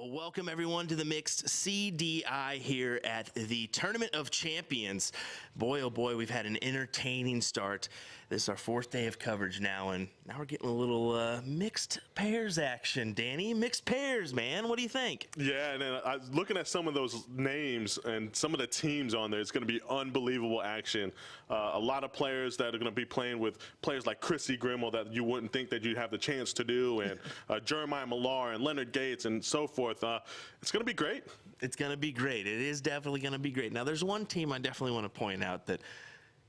Well, welcome everyone to the mixed CDI here at the Tournament of Champions. Boy, oh boy, we've had an entertaining start. This is our fourth day of coverage now, and now we're getting a little mixed pairs action. Danny, mixed pairs, man. What do you think? Yeah, and I was looking at some of those names and some of the teams on there. It's going to be unbelievable action. A lot of players that are going to be playing with players like Chrissy Grimmel that you wouldn't think that you'd have the chance to do, and Jeremiah Millar and Leonard Gates and so forth. It's going to be great. It's going to be great. It is definitely going to be great. Now, there's one team I definitely want to point out that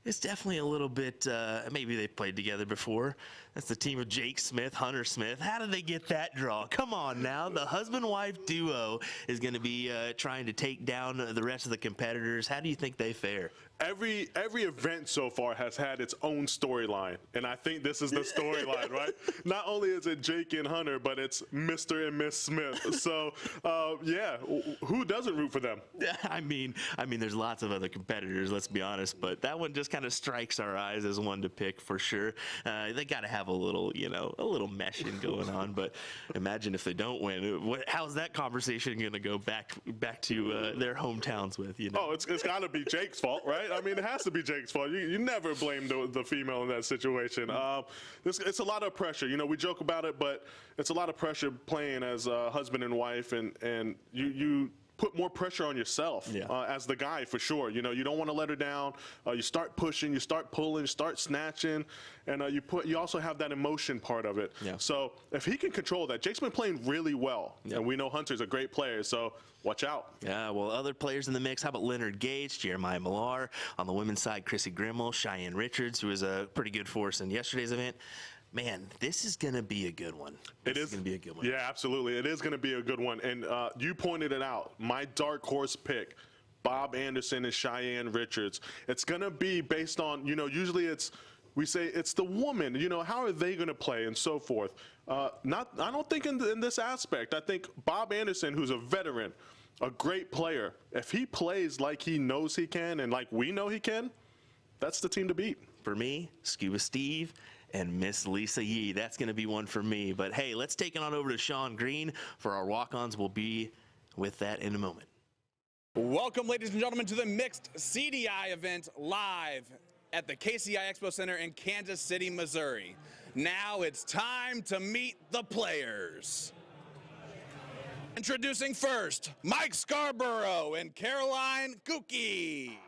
it's definitely a little bit, maybe they played together before. That's the team of Jake Smith, Hunter Smith. How did they get that draw? Come on now. The husband-wife duo is going to be trying to take down the rest of the competitors. How do you think they fare? Every event so far has had its own storyline, and I think this is the storyline, right? Not only is it Jake and Hunter, but it's Mr. and Miss Smith. So, yeah, who doesn't root for them? I mean, there's lots of other competitors, let's be honest, but that one just kind of strikes our eyes as one to pick for sure. They got to have a little, a little meshing going on, but imagine if they don't win. How's that conversation going to go back to their hometowns with, Oh, it's got to be Jake's fault, right? I mean, it has to be Jake's fault. You never blame the female in that situation. It's a lot of pressure. We joke about it, but it's a lot of pressure playing as a husband and wife, and you put more pressure on yourself as the guy, for sure. You don't want to let her down. You start pushing, you start pulling, you start snatching, and you also have that emotion part of it. Yeah. So if he can control that, Jake's been playing really well, and we know Hunter's a great player, so watch out. Yeah, well, other players in the mix, how about Leonard Gates, Jeremiah Millar? On the women's side, Chrissy Grimmel, Cheyenne Richards, who was a pretty good force in yesterday's event. Man, this is going to be a good one. It is going to be a good one. Yeah, absolutely. It is going to be a good one. And you pointed it out. My dark horse pick, Bob Anderson and Cheyenne Richards. It's going to be based on, usually we say it's the woman, how are they going to play and so forth. I don't think in this aspect. I think Bob Anderson, who's a veteran, a great player, if he plays like he knows he can and like we know he can, that's the team to beat. For me, Scuba Steve and Miss Lisa Yee. That's going to be one for me. But hey, let's take it on over to Sean Green for our walk-ons. We'll be with that in a moment. Welcome, ladies and gentlemen, to the mixed CDI event live at the KCI Expo Center in Kansas City, Missouri. Now it's time to meet the players. Introducing first, Mike Scarborough and Caroline Kuki.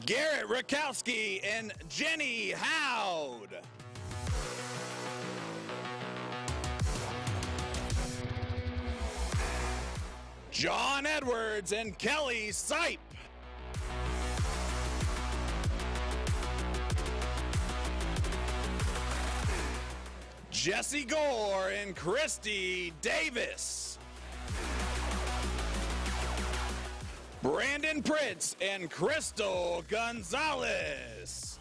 Garrett Rakowski and Jenny Howd. John Edwards and Kelly Sipe. Jesse Gore and Christy Davis. Brandon Pritz and Crystal Gonzalez.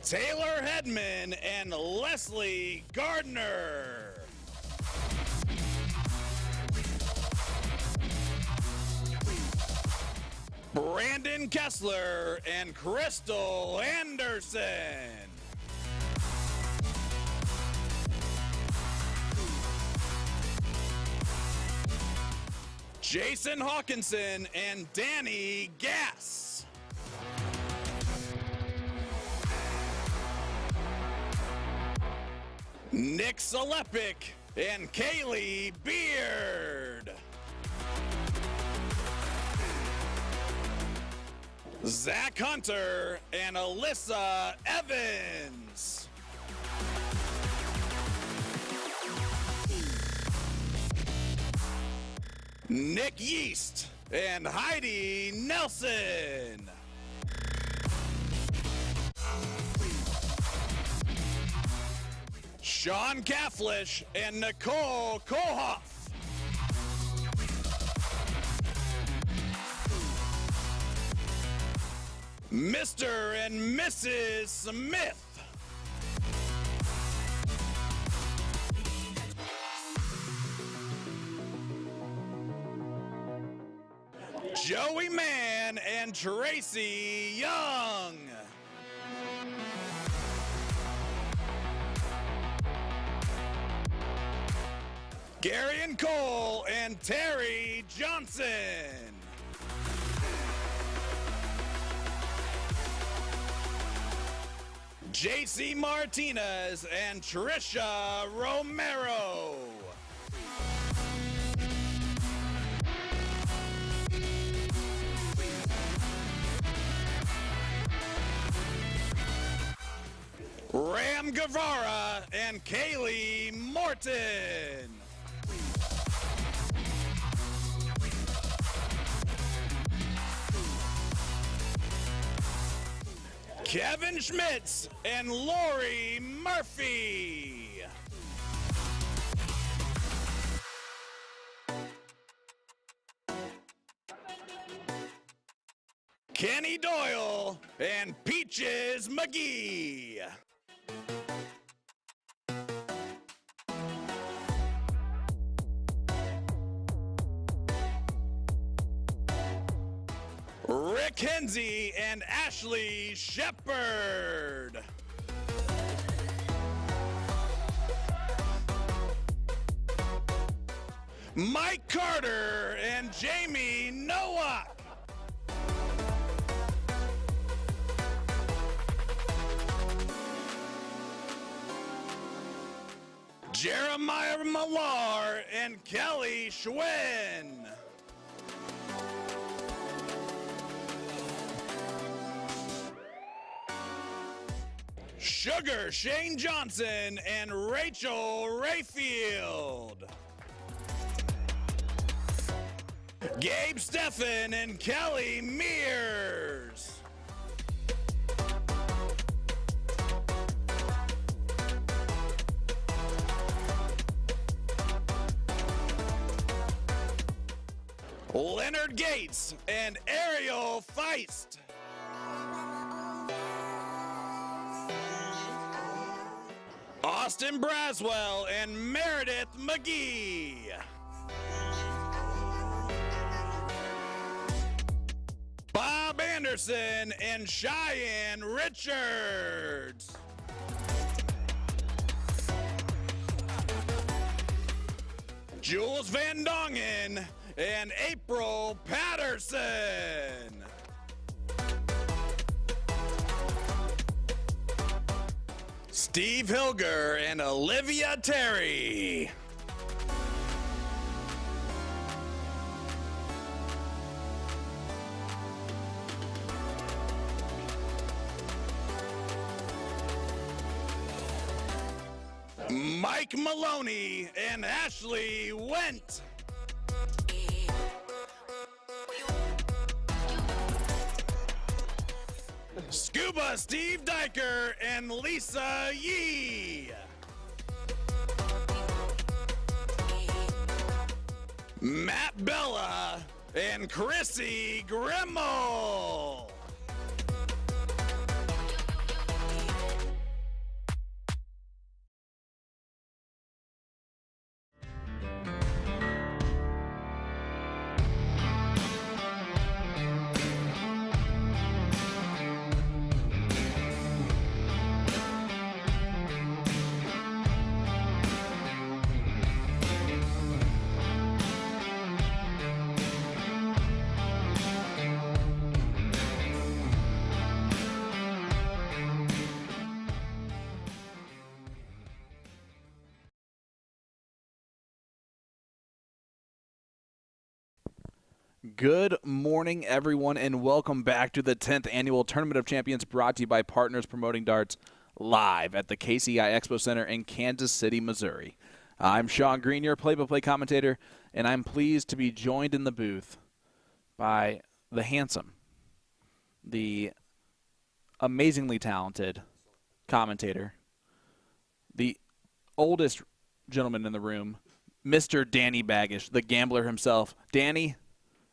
Taylor Hedman and Leslie Gardner. Brandon Kessler and Crystal Anderson. Jason Hawkinson and Danny Gass. Nick Salepik and Kaylee Beard. Zach Hunter and Alyssa Evans. Nick Yeast and Heidi Nelson. Sean Kafflish and Nicole Kohoff. Mr. and Mrs. Smith. Joey Mann and Tracy Young. Gary and Cole and Terry Johnson. JC Martinez and Trisha Romero. Ram Guevara and Kaylee Morton. Kevin Schmitz and Lori Murphy. Kenny Doyle and Peaches McGee. Rick Hensey and Ashley Shepard. Mike Carter and Jamie Nowak. Jeremiah Millar and Kelly Schwinn. Sugar Shane Johnson and Rachel Rayfield. Gabe Steffen and Kelly Mears. Leonard Gates and Ariel Feist. Austin Braswell and Meredith McGee. Bob Anderson and Cheyenne Richards. Jules Van Dongen and April Patterson. Steve Hilger and Olivia Terry. Mike Maloney and Ashley Went. Scuba Steve Diker and Lisa Yee. Matt Bella and Chrissy Grimmel. Good morning, everyone, and welcome back to the 10th Annual Tournament of Champions, brought to you by Partners Promoting Darts, live at the KCI Expo Center in Kansas City, Missouri. I'm Sean Green, your play-by-play commentator, and I'm pleased to be joined in the booth by the handsome, the amazingly talented commentator, the oldest gentleman in the room, Mr. Danny Baggish, the gambler himself. Danny,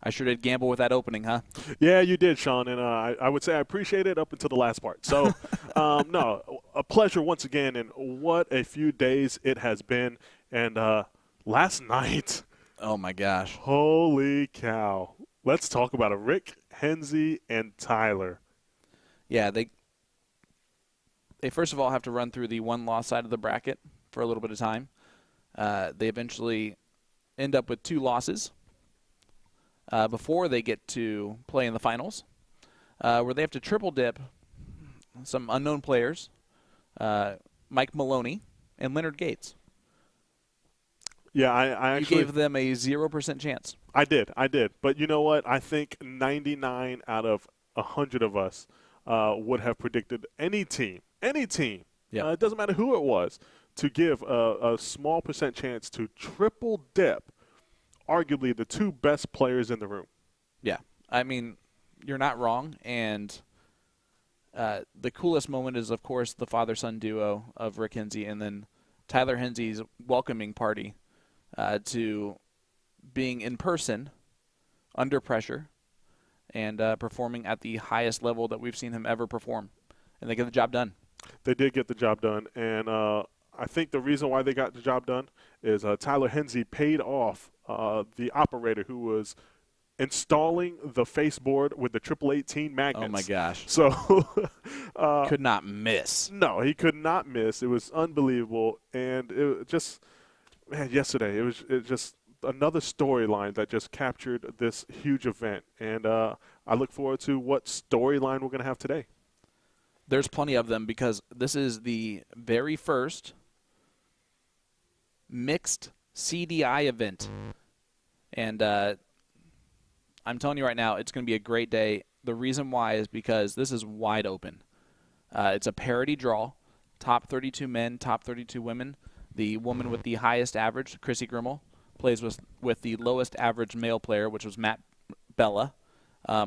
I sure did gamble with that opening, huh? Yeah, you did, Sean, and I would say I appreciate it up until the last part. So, no, a pleasure once again, and what a few days it has been. And last night, oh my gosh, holy cow, Let's talk about it. Rick, Henze, and Tyler. Yeah, they first of all have to run through the one-loss side of the bracket for a little bit of time. They eventually end up with 2 losses before they get to play in the finals, where they have to triple dip some unknown players, Mike Maloney and Leonard Gates. Yeah, I actually – You gave them a 0% chance. I did. But you know what? I think 99 out of 100 of us would have predicted any team, Yeah. it doesn't matter who it was, to give a small percent chance to triple dip arguably the 2 best players in the room. Yeah. I mean, you're not wrong. And the coolest moment is, of course, the father-son duo of Rick Henze and then Tyler Henze's welcoming party to being in person, under pressure, and performing at the highest level that we've seen him ever perform. And they get the job done. They did get the job done. And I think the reason why they got the job done is Tyler Henze paid off the operator who was installing the faceboard with the 888 magnets. Oh, my gosh. So could not miss. No, he could not miss. It was unbelievable. And it just, man, yesterday, it was just another storyline that just captured this huge event. And I look forward to what storyline we're going to have today. There's plenty of them because this is the very first mixed CDI event. And I'm telling you right now, it's going to be a great day. The reason why is because this is wide open. It's a parity draw, top 32 men, top 32 women. The woman with the highest average, Chrissy Grimmel, plays with the lowest average male player, which was Matt Bella,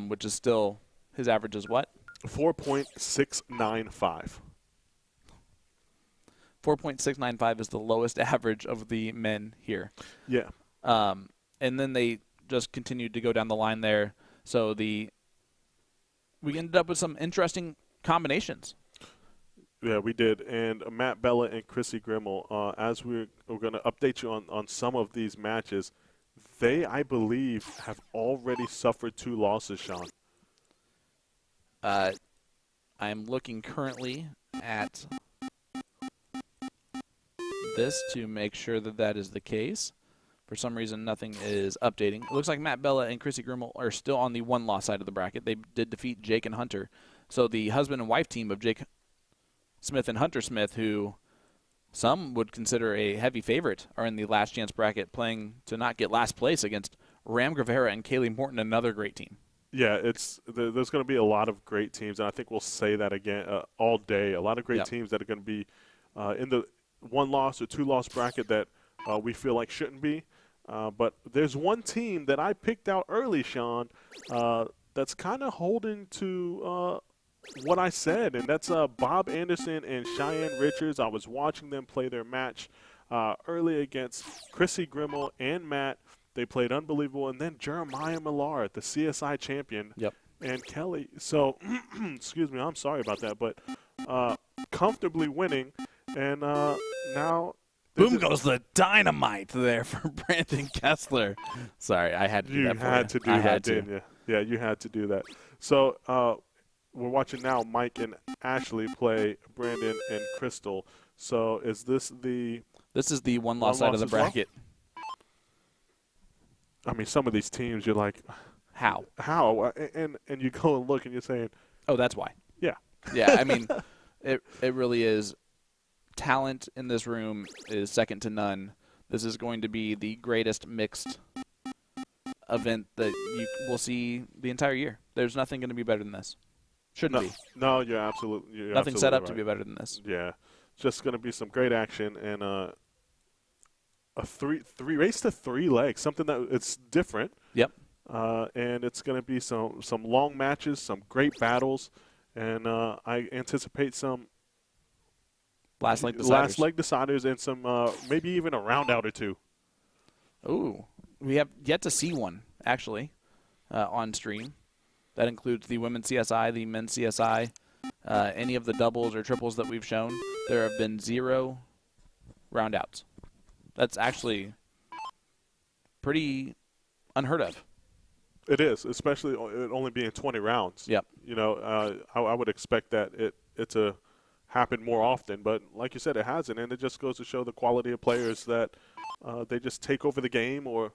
which is still, his average is what? 4.695. 4.695 is the lowest average of the men here. Yeah. And then they just continued to go down the line there. So we ended up with some interesting combinations. Yeah, we did. And Matt Bella and Chrissy Grimmel, as we're going to update you on some of these matches, they, I believe, have already suffered 2 losses, Sean. I'm looking currently at this to make sure that that is the case. For some reason, nothing is updating. It looks like Matt Bella and Chrissy Grimmel are still on the 1-loss side of the bracket. They did defeat Jake and Hunter. So the husband and wife team of Jake Smith and Hunter Smith, who some would consider a heavy favorite, are in the last chance bracket playing to not get last place against Ram Gravera and Kaylee Morton, another great team. Yeah, there's going to be a lot of great teams, and I think we'll say that again all day. A lot of great teams that are going to be in the 1-loss or 2-loss bracket that we feel like shouldn't be. But there's one team that I picked out early, Sean, that's kind of holding to what I said, and that's Bob Anderson and Cheyenne Richards. I was watching them play their match early against Chrissy Grimmel and Matt. They played unbelievable. And then Jeremiah Millar, the CSI champion, and Kelly. So, excuse me, I'm sorry about that, but comfortably winning. And now boom goes the dynamite there for Brandon Kessler. Sorry, I had to do that for you. You had to do that, didn't you? Yeah, you had to do that. So we're watching now Mike and Ashley play Brandon and Crystal. So is this the... This is the 1-loss side of the bracket. Well? I mean, some of these teams, you're like... How? And you go and look and you're saying... Oh, that's why. Yeah. Yeah, I mean, it really is. Talent in this room is second to none. This is going to be the greatest mixed event that you will see the entire year. There's nothing going to be better than this. Shouldn't be. No, you're absolutely nothing set up right. to be better than this. Yeah. Just going to be some great action and a three race to 3 legs, something that it's different. Yep. And it's going to be some long matches, some great battles, and I anticipate some last leg deciders and some maybe even a round out or 2. Ooh, we have yet to see one actually on stream. That includes the women's CSI, the men's CSI, any of the doubles or triples that we've shown. There have been 0 round outs. That's actually pretty unheard of. It is, especially it only being 20 rounds. Yep. You know, I would expect that it to happen more often, but like you said, it hasn't, and it just goes to show the quality of players that they just take over the game, or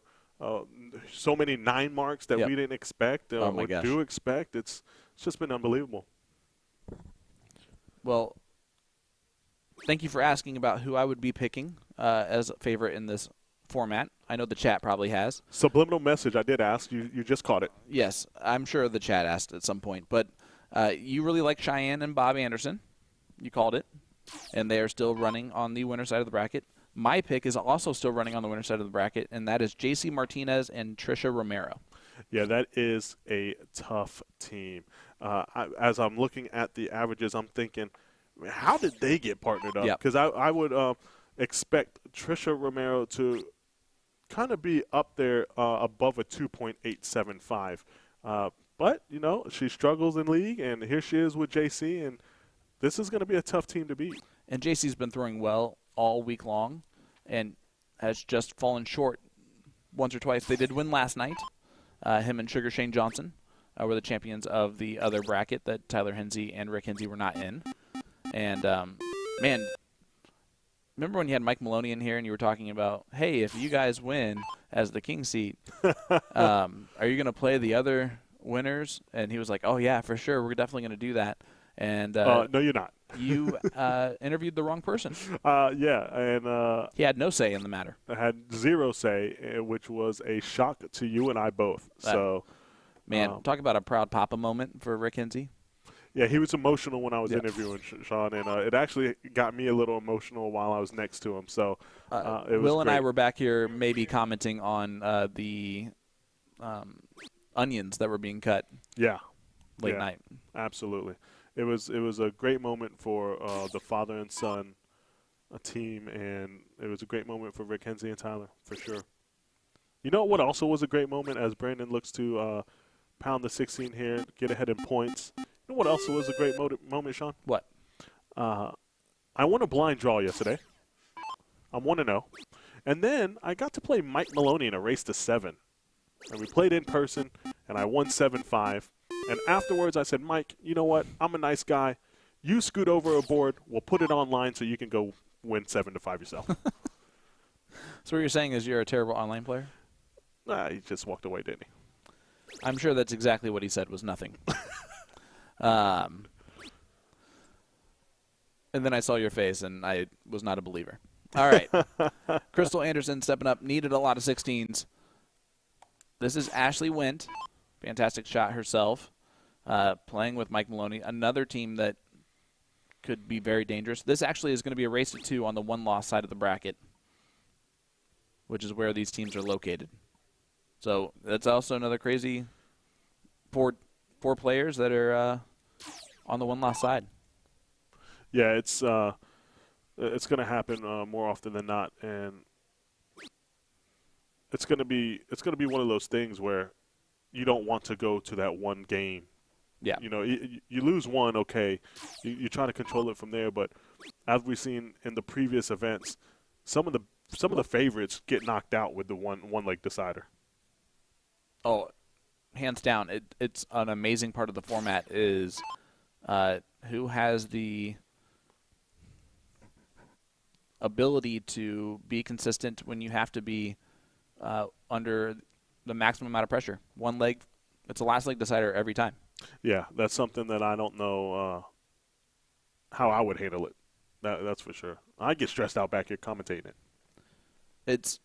so many 9 marks that Yep. we didn't expect Oh my or gosh. do expect. It's just been unbelievable. Well, thank you for asking about who I would be picking as a favorite in this format. I know the chat probably has. Subliminal message. I did ask you. You just caught it. Yes, I'm sure the chat asked at some point. But you really like Cheyenne and Bob Anderson. You called it. And they are still running on the winner side of the bracket. My pick is also still running on the winner side of the bracket, and that is JC Martinez and Trisha Romero. Yeah, that is a tough team. As I'm looking at the averages, I'm thinking, how did they get partnered up? Yep. Because I would expect Trisha Romero to kind of be up there above a 2.875. But, you know, she struggles in league, and here she is with JC, and this is going to be a tough team to beat. And JC's been throwing well all week long and has just fallen short once or twice. They did win last night. Him and Sugar Shane Johnson were the champions of the other bracket that Tyler Hensey and Rick Hensey were not in. And, man, remember when you had Mike Maloney in here and you were talking about, hey, if you guys win as the king seat, are you going to play the other winners? And he was like, oh, yeah, for sure. We're definitely going to do that. And No, you're not. you interviewed the wrong person. Yeah, and He had no say in the matter. I had zero say, which was a shock to you and I both. Man, talk about a proud papa moment for Rick Hensey. Yeah, he was emotional when I was Yep. interviewing Sean, and it actually got me a little emotional while I was next to him. So it was Will and I great. were back here maybe commenting on the onions that were being cut Yeah, late yeah, night. absolutely. It was a great moment for the father and son team, and it was a great moment for Rick Hensey and Tyler, for sure. You know what also was a great moment as Brandon looks to pound the 16 here, get ahead in points. You know what else was a great moment, Sean? What? I won a blind draw yesterday. I'm 1-0. And then I got to play Mike Maloney in a race to 7. And we played in person, and I won 7-5. And afterwards I said, Mike, you know what? I'm a nice guy. You scoot over a board. We'll put it online so you can go win 7-5 yourself. So what you're saying is you're a terrible online player? Nah, he just walked away, didn't he? I'm sure that's exactly what he said was nothing. And then I saw your face, and I was not a believer. All right. Crystal Anderson stepping up, needed a lot of 16s. This is Ashley Wint. Fantastic shot herself, playing with Mike Maloney. Another team that could be very dangerous. This actually is going to be a race to 2 on the one-loss side of the bracket, which is where these teams are located. So that's also another crazy four players that are on the one-loss side. Yeah, it's going to happen more often than not, and it's going to be one of those things where you don't want to go to that one game. Yeah. You know, you lose one, okay, you try to control it from there, but as we've seen in the previous events, some of the favorites get knocked out with the one leg decider. Oh, hands down, it's an amazing part of the format is who has the ability to be consistent when you have to be under the maximum amount of pressure. One leg, it's a last leg decider every time. Yeah, that's something that I don't know how I would handle it. That's for sure. I get stressed out back here commentating it.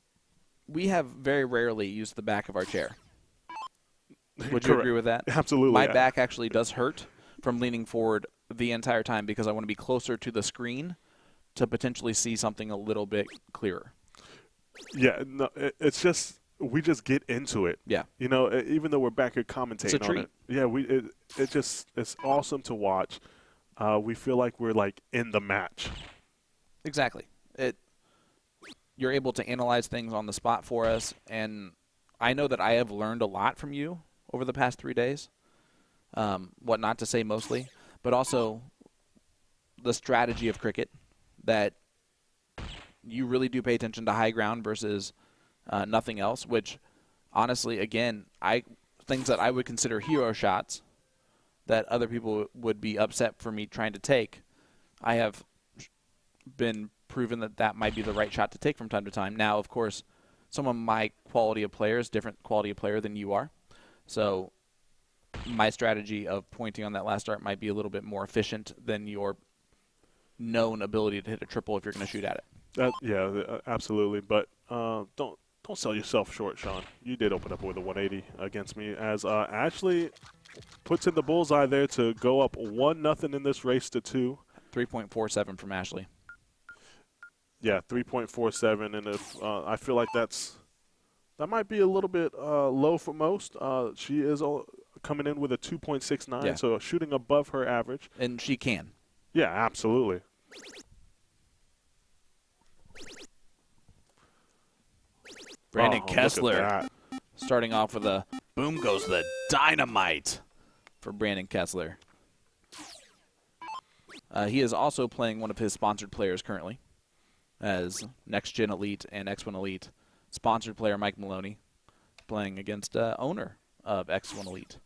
We have very rarely used the back of our chair. Would you Correct. agree with that? Absolutely. My back actually does hurt from leaning forward the entire time because I want to be closer to the screen to potentially see something a little bit clearer. Yeah, no, it's just we just get into it. Yeah. You know, even though we're back here commentating It's a treat. on it. Yeah, it's awesome to watch. We feel like we're like in the match. Exactly. You're able to analyze things on the spot for us, and I know that I have learned a lot from you over the past 3 days. What not to say mostly, but also the strategy of cricket, that you really do pay attention to high ground versus nothing else, which honestly, again, I things that I would consider hero shots that other people would be upset for me trying to take, I have been proven that that might be the right shot to take from time to time. Now, of course, someone my quality of player is different quality of player than you are. So my strategy of pointing on that last dart might be a little bit more efficient than your known ability to hit a triple if you're going to shoot at it. Yeah, absolutely. But don't sell yourself short, Sean. You did open up with a 180 against me, as Ashley puts in the bullseye there to go up 1-0 in this race to 2. 3.47 from Ashley. Yeah, 3.47, and if I feel like that might be a little bit low for most. She is coming in with a 2.69, yeah. So shooting above her average. And she can. Yeah, absolutely. Brandon Look at Kessler that. starting off with a boom goes the dynamite for Brandon Kessler. He is also playing one of his sponsored players currently as Next Gen Elite and X1 Elite. Sponsored player Mike Maloney playing against owner of X1 Elite.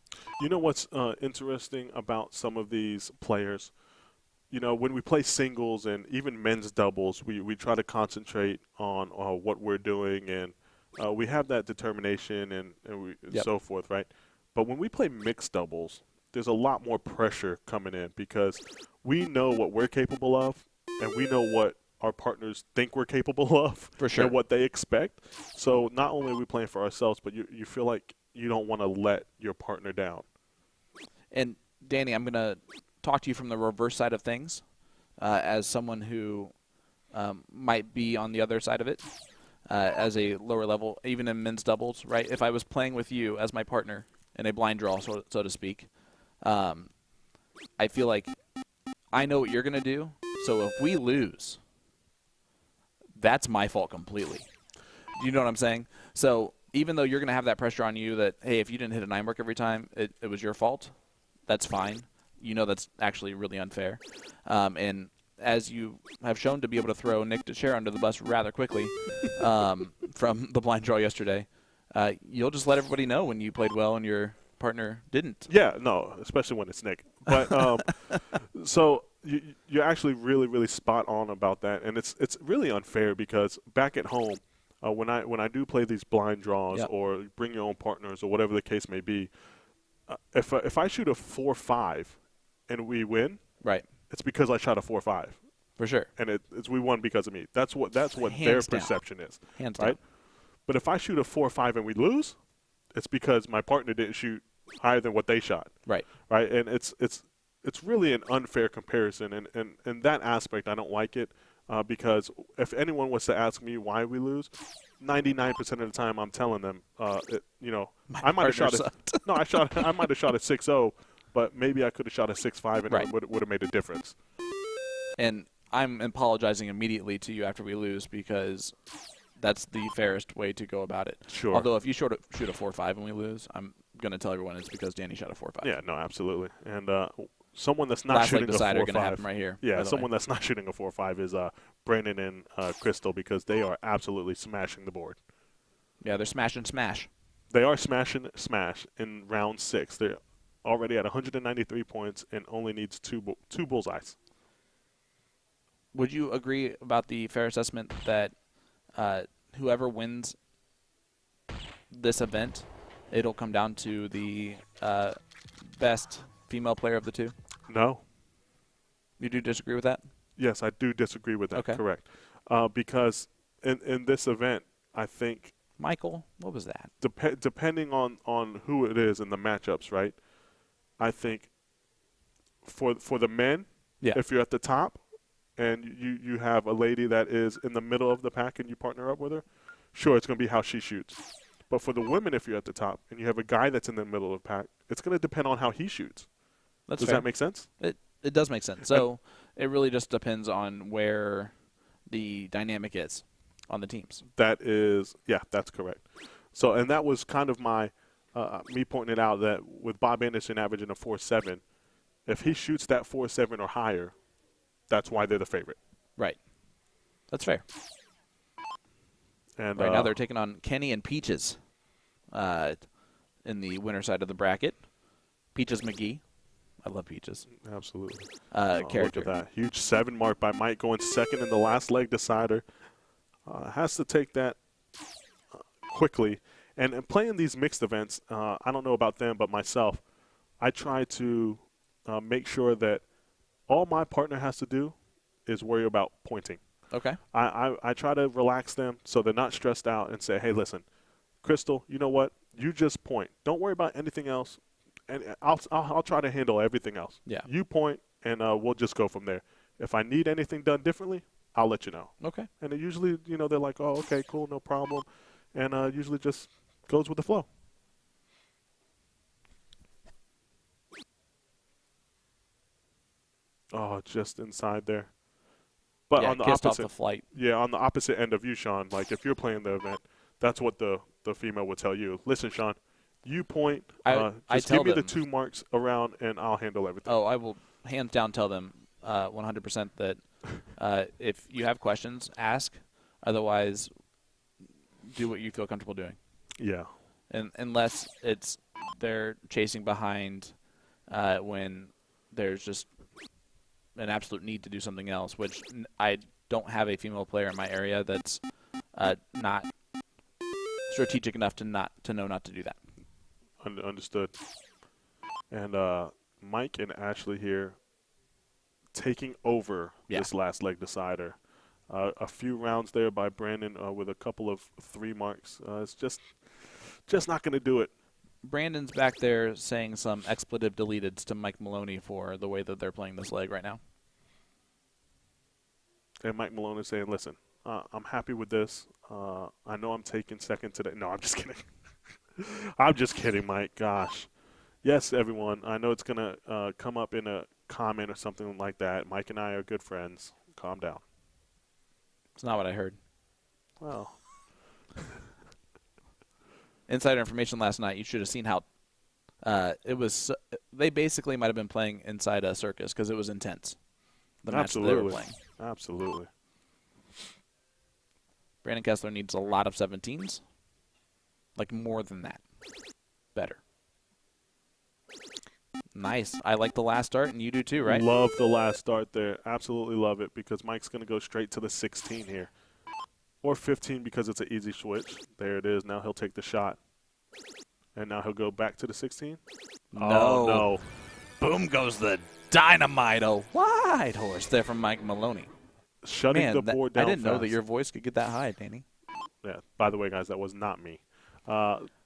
You know what's interesting about some of these players? You know, when we play singles and even men's doubles, we try to concentrate on what we're doing, and we have that determination and so forth, right? But when we play mixed doubles, there's a lot more pressure coming in because we know what we're capable of, and we know what our partners think we're capable of, for sure, and what they expect. So not only are we playing for ourselves, but you feel like you don't want to let your partner down. And Danny, I'm going to talk to you from the reverse side of things, as someone who might be on the other side of it, as a lower level, even in men's doubles, right? If I was playing with you as my partner in a blind draw, so to speak, I feel like I know what you're going to do. So if we lose, that's my fault completely. Do you know what I'm saying? So even though you're going to have that pressure on you that, hey, if you didn't hit a 9 mark every time, it was your fault, that's fine. You know that's actually really unfair. And as you have shown to be able to throw Nick Dichiria under the bus rather quickly from the blind draw yesterday, you'll just let everybody know when you played well and your partner didn't. Yeah, no, especially when it's Nick. But so you're actually really, really spot on about that, and it's really unfair because back at home, when I do play these blind draws or bring your own partners or whatever the case may be, if I shoot a 4-5 and we win, right, it's because I shot a 4-5 for sure, and it's we won because of me. That's what Hands their down. perception is, hands right? down. But if I shoot a 4-5 and we lose, it's because my partner didn't shoot higher than what they shot, right? And it's really an unfair comparison, and in that aspect, I don't like it because if anyone was to ask me why we lose, 99% of the time I'm telling them, I might have shot I might have shot a 6-0, but maybe I could have shot a 6-5 and it would have made a difference. And I'm apologizing immediately to you after we lose because that's the fairest way to go about it. Sure. Although if you shoot a 4-5 and we lose, I'm going to tell everyone it's because Danny shot a 4-5. Yeah, no, absolutely. And someone that's not shooting a 4-5 going to happen right here. Yeah, someone that's not shooting a 4-5 is Brandon and Crystal, because they are absolutely smashing the board. Yeah, they're smash and smash. They are smashing smash in round 6. They're already at 193 points and only needs two bullseyes. Would you agree about the fair assessment that whoever wins this event, it'll come down to the best female player of the two? No. You do disagree with that? Yes, I do disagree with that. Okay. Correct. Because in this event, I think Michael, what was that? Depending on who it is in the matchups, right? I think for the men, if you're at the top and you have a lady that is in the middle of the pack and you partner up with her, sure, it's going to be how she shoots. But for the women, if you're at the top and you have a guy that's in the middle of the pack, it's going to depend on how he shoots. Does that make sense? It does make sense. So it really just depends on where the dynamic is on the teams. That's correct. So, and that was kind of my me pointing it out that with Bob Anderson averaging a 4.7, if he shoots that 4.7 or higher, that's why they're the favorite. Right. That's fair. And right now they're taking on Kenny and Peaches. in the winner side of the bracket. Peaches McGee. I love Peaches. Absolutely. Character. Look at that. Huge 7 mark by Mike going second in the last leg decider. Has to take that quickly. And playing these mixed events, I don't know about them, but myself, I try to make sure that all my partner has to do is worry about pointing. Okay. I try to relax them so they're not stressed out and say, hey, listen, Crystal, you know what? You just point. Don't worry about anything else. And I'll try to handle everything else. Yeah. You point, and we'll just go from there. If I need anything done differently, I'll let you know. Okay. And it usually, they're like, oh, okay, cool, no problem. And usually just goes with the flow. Oh, just inside there. But yeah, on the kissed opposite, off the flight. yeah, on the opposite end of you, Sean, like if you're playing the event, that's what the female would tell you. Listen, Sean, you point. I just tell give me them, the 2 marks around, and I'll handle everything. Oh, I will hands down tell them 100% that if you have questions, ask. Otherwise, do what you feel comfortable doing. Yeah. And unless they're chasing behind when there's just an absolute need to do something else, which I don't have a female player in my area that's not strategic enough to know not to do that. Understood. And Mike and Ashley here taking over this last leg decider. A few rounds there by Brandon with a couple of 3 marks. It's just not going to do it. Brandon's back there saying some expletive deleted to Mike Maloney for the way that they're playing this leg right now. And Mike Maloney is saying, listen, I'm happy with this. I know I'm taking second today. No, I'm just kidding. I'm just kidding, Mike. Gosh. Yes, everyone. I know it's going to come up in a comment or something like that. Mike and I are good friends. Calm down. It's not what I heard. Well. Insider information last night. You should have seen how it was. They basically might have been playing inside a circus because it was intense. The match that they were playing. Absolutely. Brandon Kessler needs a lot of 17s. Like more than that. Better. Nice. I like the last start, and you do too, right? Love the last start there. Absolutely love it because Mike's going to go straight to the 16 here. Or 15 because it's an easy switch. There it is. Now he'll take the shot. And now he'll go back to the 16. No. Oh, no. Boom goes the dynamite. A wide horse there from Mike Maloney. Shutting the board down I didn't know fast. that your voice could get that high, Danny. Yeah. By the way, guys, that was not me.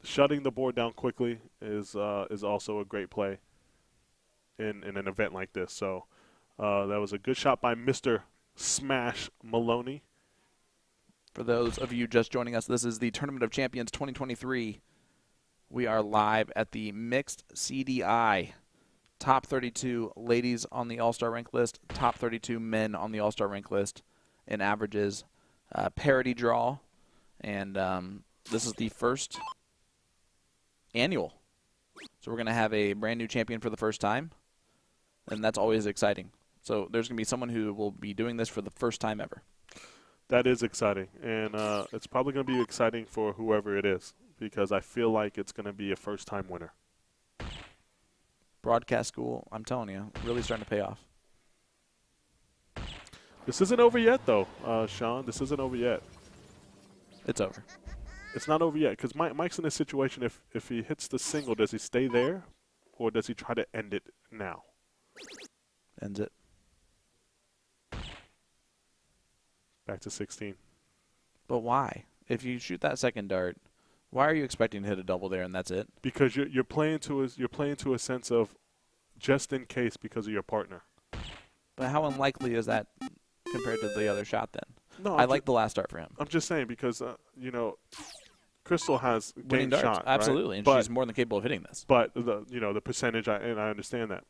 Shutting the board down quickly is also a great play in an event like this. So that was a good shot by Mr. Smash Maloney. For those of you just joining us, this is the Tournament of Champions 2023. We are live at the mixed CDI. Top 32 ladies on the All-Star rank list, top 32 men on the All-Star rank list in averages. Parity draw. And this is the first annual. So we're going to have a brand new champion for the first time. And that's always exciting. So there's going to be someone who will be doing this for the first time ever. That is exciting. And it's probably going to be exciting for whoever it is because I feel like it's going to be a first-time winner. Broadcast school, I'm telling you, really starting to pay off. This isn't over yet, though, Sean. This isn't over yet. It's over. It's not over yet because Mike's in a situation. If he hits the single, does he stay there or does he try to end it now? Ends it. Back to 16. But why? If you shoot that second dart, why are you expecting to hit a double there and that's it? Because you're playing to a sense of just in case because of your partner. But how unlikely is that compared to the other shot then? No, I like the last start for him. I'm just saying because Crystal has Winning game darts, shot, absolutely, right? and but, she's more than capable of hitting this. But the percentage, and I understand that.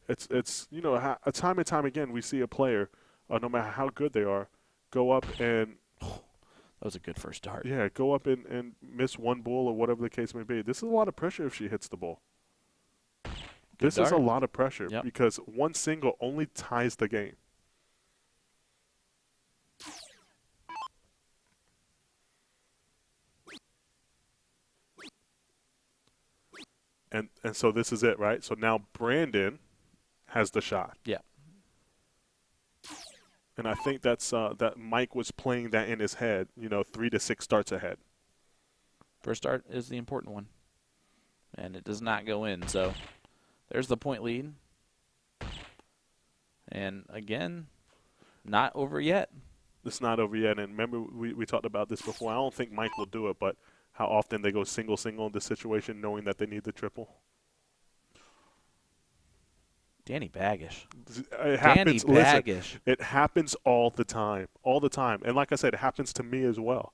It's a time and time again we see a player, no matter how good they are, go up and that was a good first dart. Yeah, go up and miss one ball or whatever the case may be. This is a lot of pressure if she hits the ball. This is a lot of pressure because one single only ties the game. And so this is it, right? So now Brandon has the shot. Yeah. And I think that's that Mike was playing that in his head, 3 to 6 starts ahead. First start is the important one. And it does not go in. So there's the point lead. And again, not over yet. It's not over yet. And remember, we talked about this before. I don't think Mike will do it, but how often they go single in this situation knowing that they need the triple. Danny Baggish. It happens. Danny Baggish. Listen, it happens all the time. And like I said, it happens to me as well.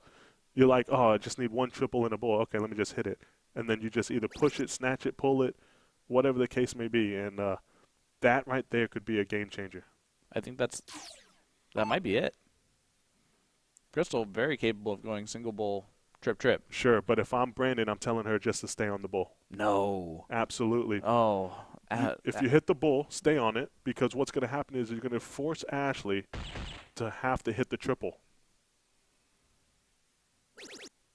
You're like, oh, I just need one triple in a ball. Okay, let me just hit it. And then you just either push it, snatch it, pull it, whatever the case may be. And that right there could be a game changer. I think that might be it. Crystal, very capable of going single bowl, trip. Sure, but if I'm Brandon, I'm telling her just to stay on the bull. No. Absolutely. Oh. If you hit the bull, stay on it, because what's going to happen is you're going to force Ashley to have to hit the triple.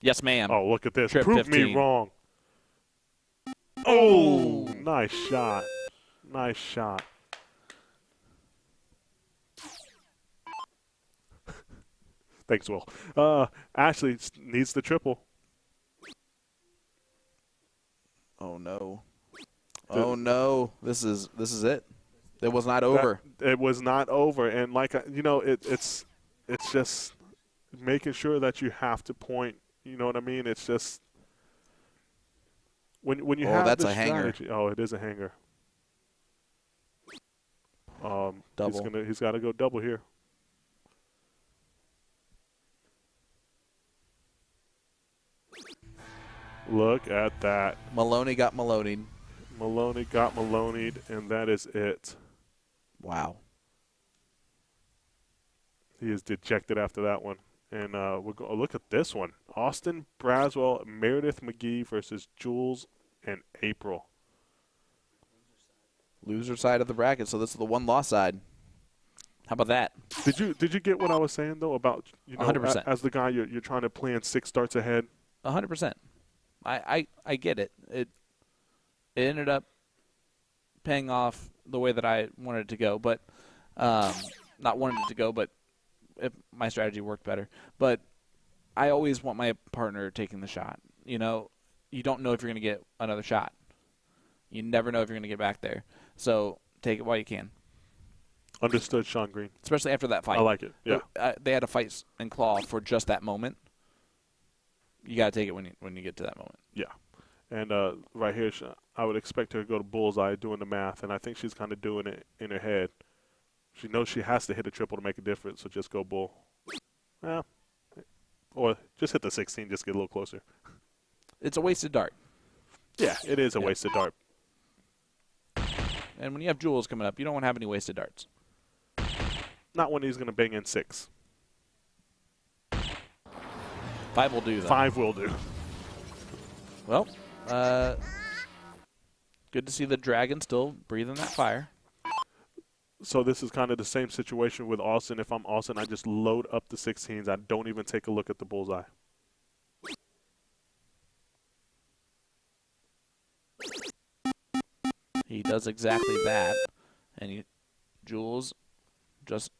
Yes, ma'am. Oh, look at this. Trip Prove 15. me wrong. Oh, nice shot. Nice shot. Thanks, Will. Ashley needs the triple. Oh no. Oh no. This is it. It was not over. It was not over, and it's just making sure that you have to point. You know what I mean? It's just when you have that's the a hanger. strategy. Oh, it is a hanger. Double. He's got to go double here. Look at that. Maloney got Maloneyed. Maloney got Maloneyed, and that is it. Wow. He is dejected after that one. And look at this one. Austin Braswell, Meredith McGee versus Jules and April. Loser side of the bracket, so this is the one-loss side. How about that? Did you get what I was saying, though, about 100%. As the guy, you're trying to plan 6 starts ahead? 100%. I get it. It ended up paying off the way that I wanted it to go, but not wanted it to go, but my strategy worked better. But I always want my partner taking the shot. You don't know if you're going to get another shot. You never know if you're going to get back there. So take it while you can. Understood, Sean Green. Especially after that fight. I like it. Yeah. They had to fight and claw for just that moment. You got to take it when you get to that moment. Yeah. And right here, I would expect her to go to bullseye doing the math, and I think she's kind of doing it in her head. She knows she has to hit a triple to make a difference, so just go bull. Yeah. Or just hit the 16, just get a little closer. It's a wasted dart. Yeah, it is a wasted dart. And when you have Jules coming up, you don't want to have any wasted darts. Not when he's going to bang in 6. 5 will do, though. 5 will do. Well, good to see the Dragon still breathing that fire. So this is kind of the same situation with Austin. If I'm Austin, I just load up the 16s. I don't even take a look at the bullseye. He does exactly that. And Jules just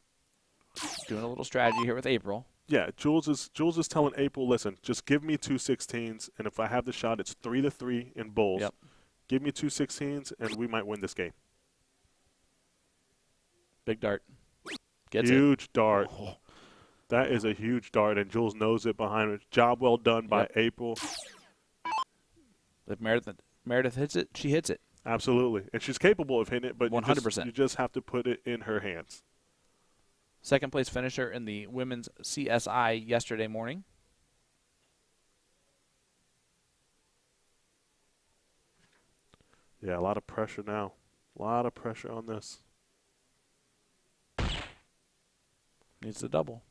doing a little strategy here with April. Yeah, Jules is telling April, listen, just give me 2 16s, and if I have the shot, it's 3-3 in bulls. Yep. Give me 2 16s, and we might win this game. Big dart. Gets huge dart. Oh. That is a huge dart, and Jules knows it behind her. Job well done by April. If Meredith hits it, she hits it. Absolutely. And she's capable of hitting it, but 100%. You just have to put it in her hands. Second place finisher in the women's CSI yesterday morning. Yeah, a lot of pressure now. A lot of pressure on this. Needs to double.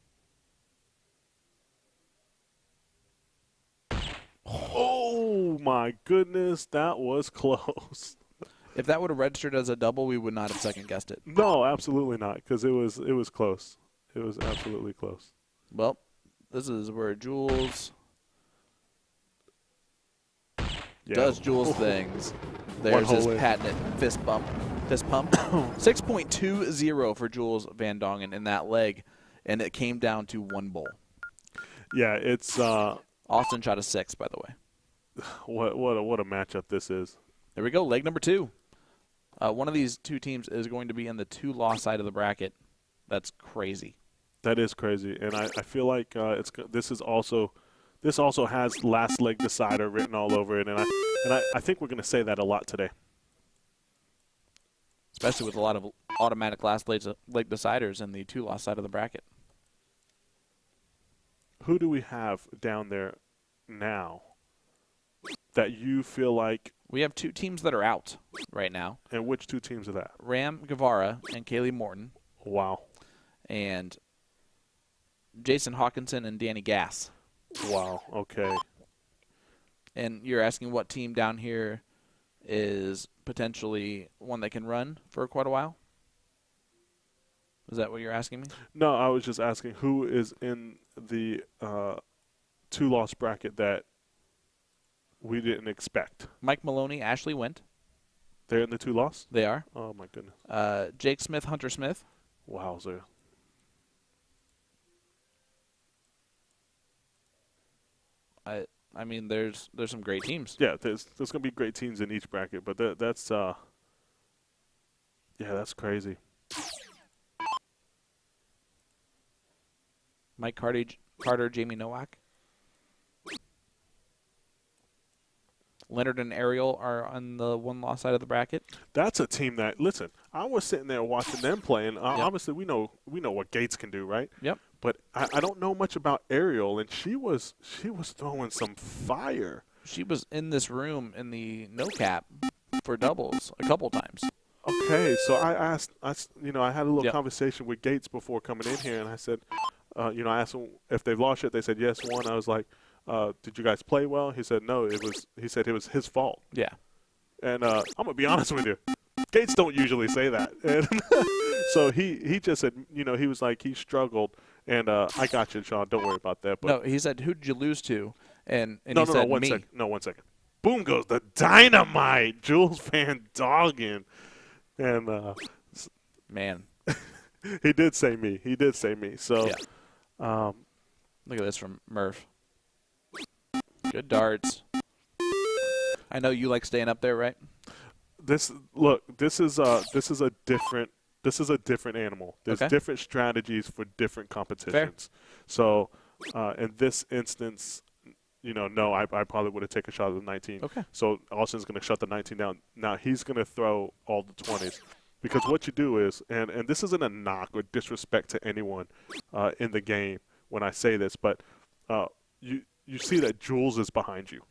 Oh, my goodness. That was close. If that would have registered as a double, we would not have second-guessed it. No, absolutely not, because it was close. It was absolutely close. Well, this is where Jules does Jules things. One There's his hole in. patented fist pump. 6.20 for Jules Van Dongen in that leg, and it came down to one bowl. Yeah, it's Austin shot a 6, by the way. what a matchup this is. There we go, leg number 2. One of these two teams is going to be in the 2-loss side of the bracket. That's crazy. That is crazy, and I feel like this also has last leg decider written all over it, and I think we're going to say that a lot today. Especially with a lot of automatic last leg deciders in the 2-loss side of the bracket. Who do we have down there now that you feel like? We have 2 teams that are out right now. And which 2 teams are that? Ram Guevara and Kaylee Morton. Wow. And Jason Hawkinson and Danny Gass. Wow. Okay. And you're asking what team down here is potentially one that can run for quite a while? Is that what you're asking me? No, I was just asking who is in the 2-loss bracket that we didn't expect. Mike Maloney, Ashley Wendt. They're in the 2-loss? They are. Oh, my goodness. Jake Smith, Hunter Smith. Wowzer. I mean, there's some great teams. Yeah, there's going to be great teams in each bracket, but that's crazy. Mike Carter, Jamie Nowak. Leonard and Ariel are on the 1-loss side of the bracket. That's a team that, listen, I was sitting there watching them play, and obviously we know what Gates can do, right? Yep. But I don't know much about Ariel, and she was throwing some fire. She was in this room in the no cap for doubles a couple times. Okay, so I asked, I had a little Yep. conversation with Gates before coming in here, and I said, I asked them if they've lost yet. They said yes, won. I was like, did you guys play well? He said no. He said it was his fault. Yeah. And I'm gonna be honest with you, Gates don't usually say that. And so he just said, he was like he struggled, and I got you, Sean. Don't worry about that. But No, he said, who'd you lose to? And no, he said, one me. second. No, 1 second. Boom goes the dynamite, Jules Van Dongen, and Man. he did say me. He did say me. So. Yeah. Look at this from Murph. Good darts. I know you like staying up there, right? This is a different animal. There's Okay. different strategies for different competitions. So in this instance, no, I probably would have taken a shot at the 19. Okay. So Austin's going to shut the 19 down. Now he's going to throw all the 20s. Because what you do is, and this isn't a knock or disrespect to anyone in the game when I say this, but you see that Jules is behind you.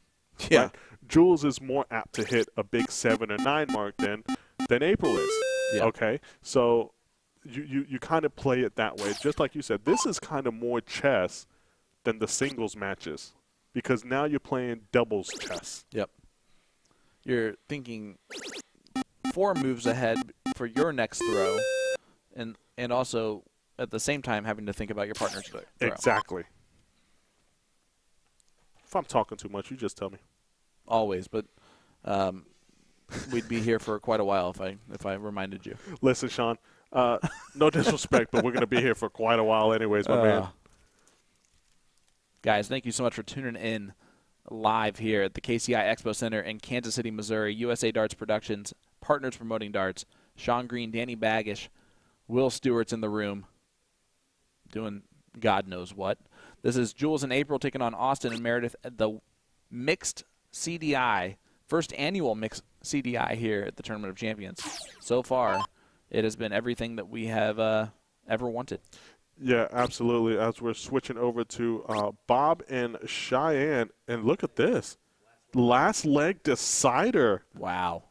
Yeah. Right? Jules is more apt to hit a big 7 or 9 mark than April is. Yeah. Okay? So you kind of play it that way. Just like you said, this is kind of more chess than the singles matches because now you're playing doubles chess. Yep. You're thinking 4 moves ahead for your next throw, and also at the same time having to think about your partner's throw. Exactly. If I'm talking too much, you just tell me. Always, but we'd be here for quite a while if I reminded you. Listen, Sean, no disrespect, but we're going to be here for quite a while anyways, my man. Guys, thank you so much for tuning in live here at the KCI Expo Center in Kansas City, Missouri. USA Darts Productions, partners promoting darts. Sean Green, Danny Baggish, Will Stewart's in the room doing God knows what. This is Jules and April taking on Austin and Meredith at the mixed CDI, first annual mixed CDI here at the Tournament of Champions. So far, it has been everything that we have ever wanted. Yeah, absolutely. As we're switching over to Bob and Cheyenne, and look at this. Last leg decider. Wow.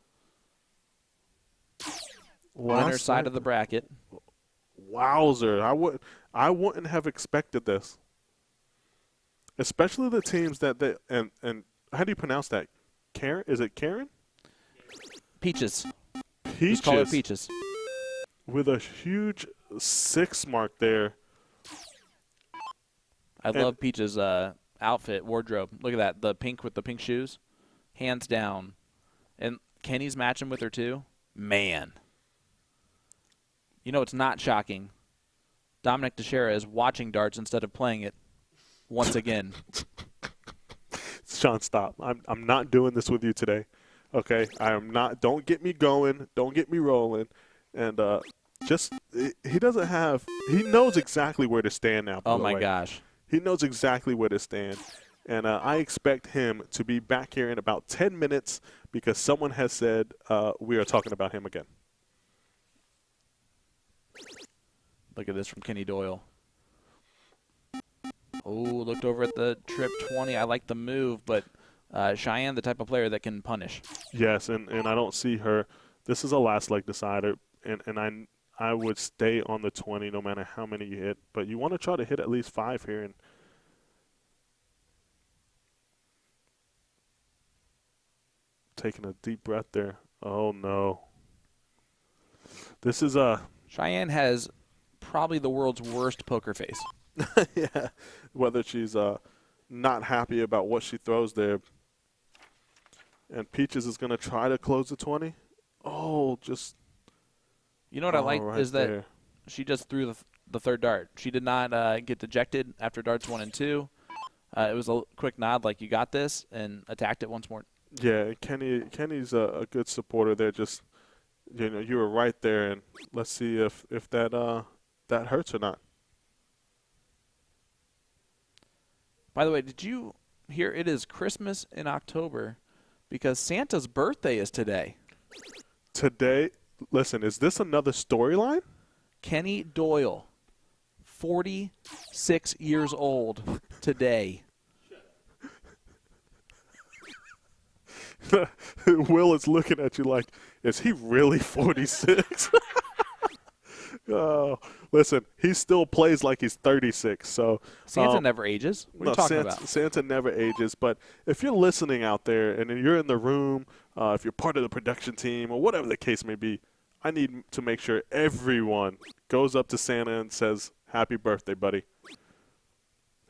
Winner side of the bracket. Wowzer. I wouldn't have expected this. Especially the teams that and how do you pronounce that? Karen? Is it Karen? Peaches. Peaches. Just call her Peaches. With a huge 6 mark there. I love Peaches' outfit, wardrobe. Look at that, the pink with the pink shoes. hands down. And Kenny's matching with her too. Man. You know it's not shocking. Nick Dichiria is watching darts instead of playing it once again. Sean, stop. I'm not doing this with you today. Okay? I am not. Don't get me going. Don't get me rolling. And he doesn't have – he knows exactly where to stand now. Oh, my gosh. He knows exactly where to stand. And I expect him to be back here in about 10 minutes because someone has said we are talking about him again. Look at this from Kenny Doyle. Oh, looked over at the trip 20. I like the move, but Cheyenne, the type of player that can punish. Yes, and I don't see her. This is a last leg decider, and I would stay on the 20 no matter how many you hit. But you want to try to hit at least 5 here. And taking a deep breath there. Oh, no. This is Cheyenne has probably the world's worst poker face. yeah, whether she's not happy about what she throws there. And Peaches is going to try to close the 20. Oh, just. You know what I like right is that there. she just threw the third dart. She did not get dejected after darts 1 and 2. It was a quick nod like you got this and attacked it once more. Yeah, Kenny's a good supporter there. Just, you were right there, and let's see if that hurts or not. By the way, did you hear it is Christmas in October because Santa's birthday is today? Today, listen, is this another storyline? Kenny Doyle, 46 years old today. Will is looking at you like, is he really 46? Oh, listen, he still plays like he's 36. So Santa never ages. What are you talking about? Santa never ages. But if you're listening out there and you're in the room, if you're part of the production team or whatever the case may be, I need to make sure everyone goes up to Santa and says, "Happy birthday, buddy!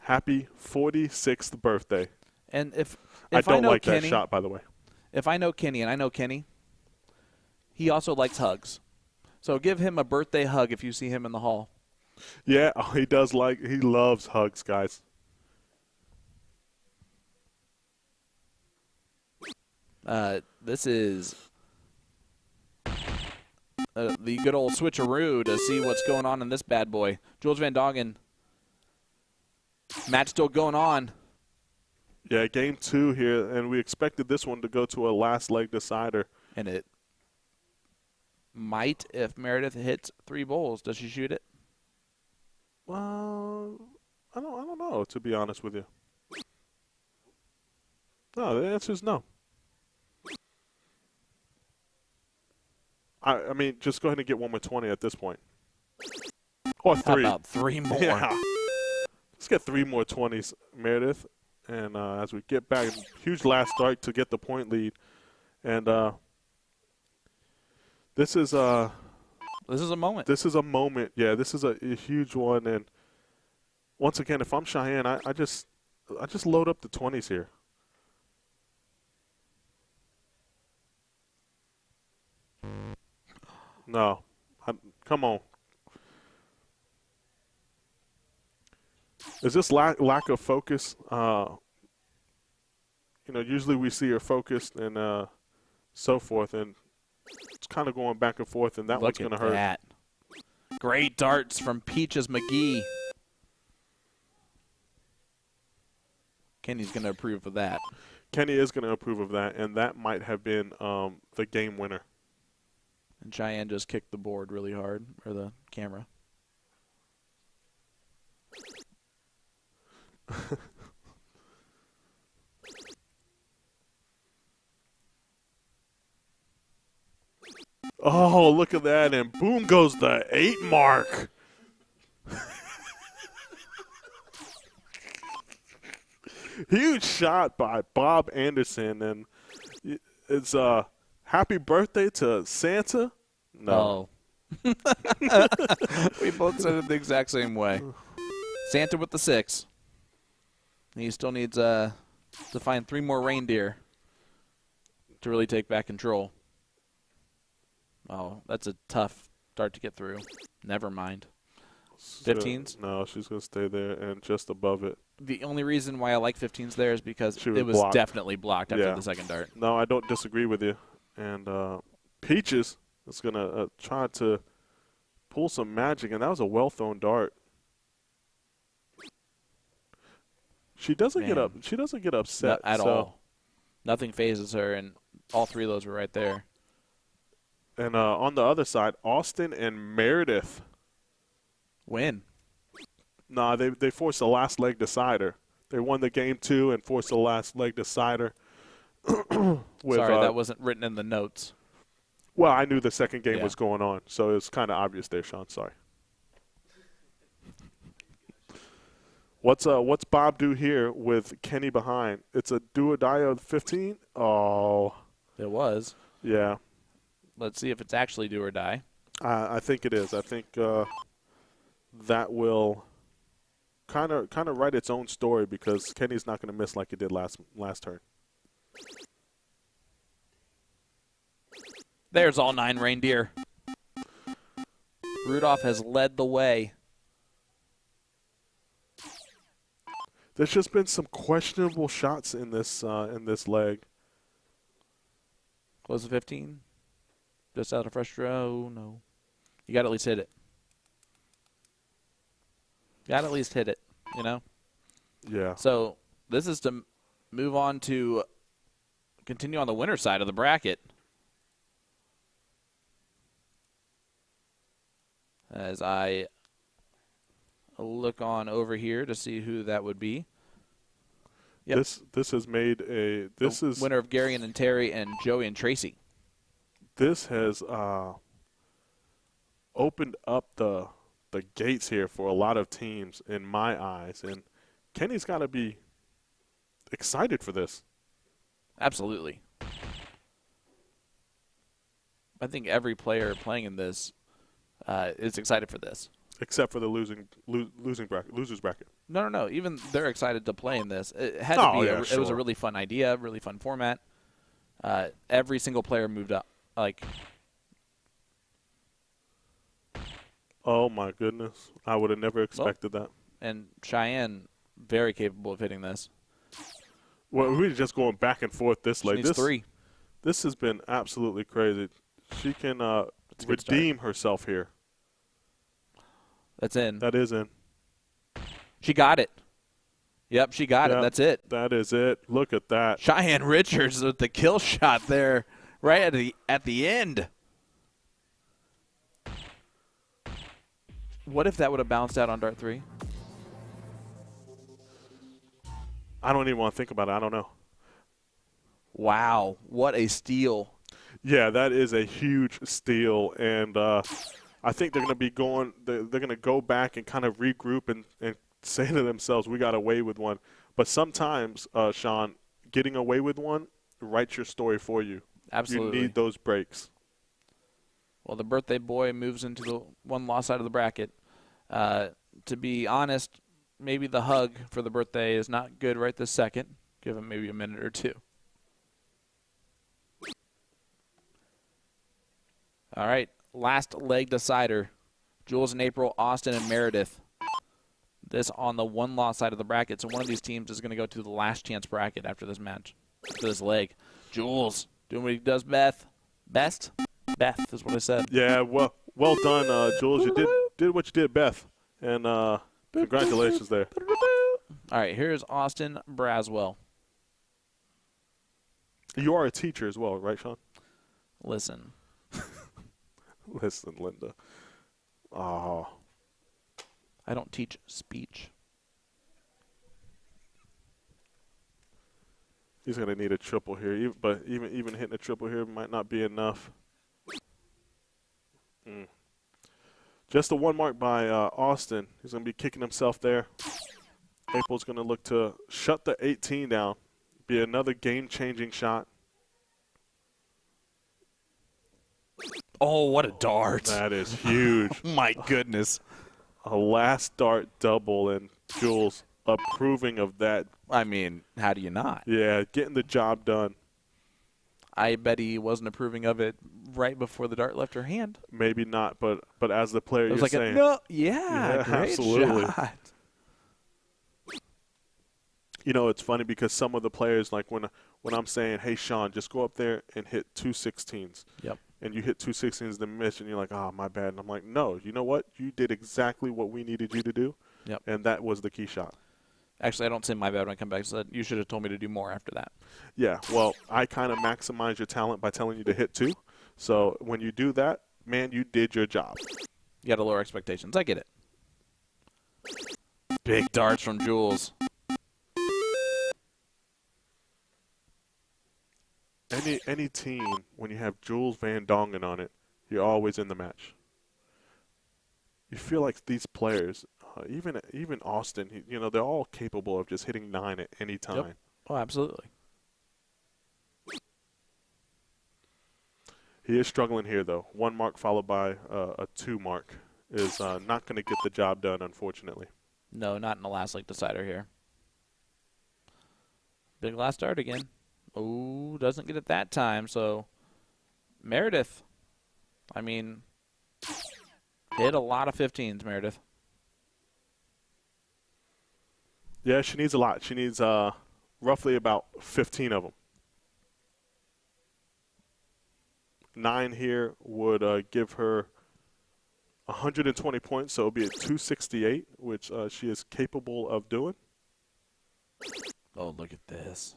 Happy 46th birthday!" And if I don't know like Kenny, that shot, by the way. If I know Kenny, and I know Kenny, he also likes hugs. So give him a birthday hug if you see him in the hall. Yeah, he does he loves hugs, guys. This is the good old switcheroo to see what's going on in this bad boy. Jules Van Dongen. Match still going on. Yeah, game 2 here, and we expected this one to go to a last leg decider. And it might if Meredith hits 3 bowls. Does she shoot it? Well, I don't know, to be honest with you. No, the answer is no. I mean, just go ahead and get one with 20 at this point. Or 3. How about 3 more? Yeah. Let's get 3 more 20s, Meredith. And as we get back, huge last start to get the point lead. And this is a moment. This is a moment. Yeah, this is a huge one. And once again, if I'm Cheyenne, I just load up the 20s here. No, come on. Is this lack of focus? Usually we see her focused and so forth, and it's kind of going back and forth, and that one's going to hurt. That. Great darts from Peaches McGee. Kenny's going to approve of that. Kenny is going to approve of that, and that might have been the game winner. And Cheyenne just kicked the board really hard, or the camera. Oh, look at that, and boom goes the 8 mark. Huge shot by Bob Anderson, and it's happy birthday to Santa. No. Oh. We both said it the exact same way. Santa with the 6. He still needs to find 3 more reindeer. to really take back control. Oh, that's a tough dart to get through. Never mind. 15s? No, she's going to stay there and just above it. The only reason why I like 15s there is because it was blocked. definitely blocked after the second dart. No, I don't disagree with you. And Peaches is going to try to pull some magic, and that was a well-thrown dart. She doesn't get up. She doesn't get upset at all. Nothing phases her, and all three of those were right there. And on the other side, Austin and Meredith win. Nah, they forced the last leg decider. They won the game 2 and forced the last leg decider. Sorry, that wasn't written in the notes. Well, I knew the second game was going on, so it was kind of obvious there, Sean. Sorry. What's Bob do here with Kenny behind? It's a do or die of 15? Oh. It was. Yeah. Let's see if it's actually do or die. I think it is. I think that will kind of write its own story because Kenny's not going to miss like he did last turn. There's all 9 reindeer. Rudolph has led the way. There's just been some questionable shots in this leg. Close to 15. Just out of frustration. Oh, no. You got to at least hit it. Got to at least hit it, you know? Yeah. So this is to move on to continue on the winner side of the bracket. As I look on over here to see who that would be. Yep. This has made a winner of Gary and Terry and Joey and Tracy. This has opened up the gates here for a lot of teams in my eyes, and Kenny's got to be excited for this. Absolutely. I think every player playing in this is excited for this. Except for the losers bracket. No. Even they're excited to play in this. It had to be. Sure. It was a really fun idea, really fun format. Every single player moved up. Oh my goodness! I would have never expected that. And Cheyenne, very capable of hitting this. Well, we're just going back and forth this leg. Needs 3. This has been absolutely crazy. She can redeem herself here. That's in. That is in. She got it. Yep, she got it. That's it. That is it. Look at that. Cheyenne Richards with the kill shot there, right at the end. What if that would have bounced out on dart 3? I don't even want to think about it. I don't know. Wow, what a steal. Yeah, that is a huge steal, and I think they're going to be going. They're going to go back and kind of regroup and say to themselves, "We got away with one." But sometimes, Sean, getting away with one writes your story for you. Absolutely, you need those breaks. Well, the birthday boy moves into the one-loss side of the bracket. To be honest, maybe the hug for the birthday is not good right this second. Give him maybe a minute or two. All right, last leg decider. Jules and April, Austin and Meredith. This on the one-loss side of the bracket. So one of these teams is going to go to the last chance bracket after this match, after this leg. Jules doing what he does best. Beth is what I said. Yeah, well done, Jules. You did what you did, Beth, and congratulations there. All right, here's Austin Braswell. You are a teacher as well, right, Sean? Listen. Listen, Linda. Oh. I don't teach speech. He's going to need a triple here, but even hitting a triple here might not be enough. Just the one mark by Austin. He's going to be kicking himself there. April's going to look to shut the 18 down. Be another game-changing shot. Oh, what a dart. That is huge. My goodness. A last dart double, and Jules approving of that. I mean, how do you not? Yeah, getting the job done. I bet he wasn't approving of it right before the dart left her hand. Maybe not, but as the player, It was you're like saying, no, yeah, great absolutely. shot. You know, it's funny because some of the players, like when I'm saying, hey, Sean, just go up there and hit 2 16s. Yep. And you hit 2 16s, then miss, and you're like, oh, my bad. And I'm like, no, you know what? You did exactly what we needed you to do. Yep. And that was the key shot. Actually, I don't say my bad when I come back. I said you should have told me to do more after that. Yeah, well, I kind of maximize your talent by telling you to hit 2. So when you do that, man, you did your job. You got to lower expectations. I get it. Big darts from Jules. Any team, when you have Jules Van Dongen on it, you're always in the match. You feel like these players, even Austin, they're all capable of just hitting 9 at any time. Yep. Oh, absolutely. He is struggling here, though. 1 mark followed by a 2 mark is not going to get the job done, unfortunately. No, not in the last like decider here. Big last dart again. Oh, doesn't get it that time. So Meredith, I mean, hit a lot of 15s, Meredith. Yeah, she needs a lot. She needs roughly about 15 of them. 9 here would give her 120 points, so it would be at 268, which she is capable of doing. Oh, look at this.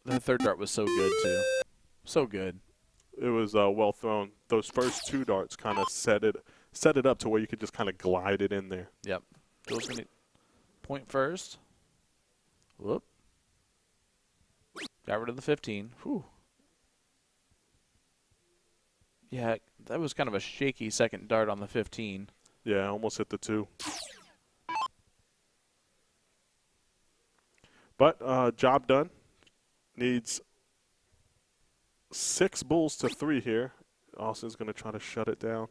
That third dart was so good, too. So good. It was well thrown. Those first 2 darts kind of set it up to where you could just kind of glide it in there. Yep. Jules going to point first. Whoop. Got rid of the 15. Whew. Yeah, that was kind of a shaky second dart on the 15. Yeah, almost hit the 2. But job done. Needs 6 bulls to 3 here. Austin's going to try to shut it down.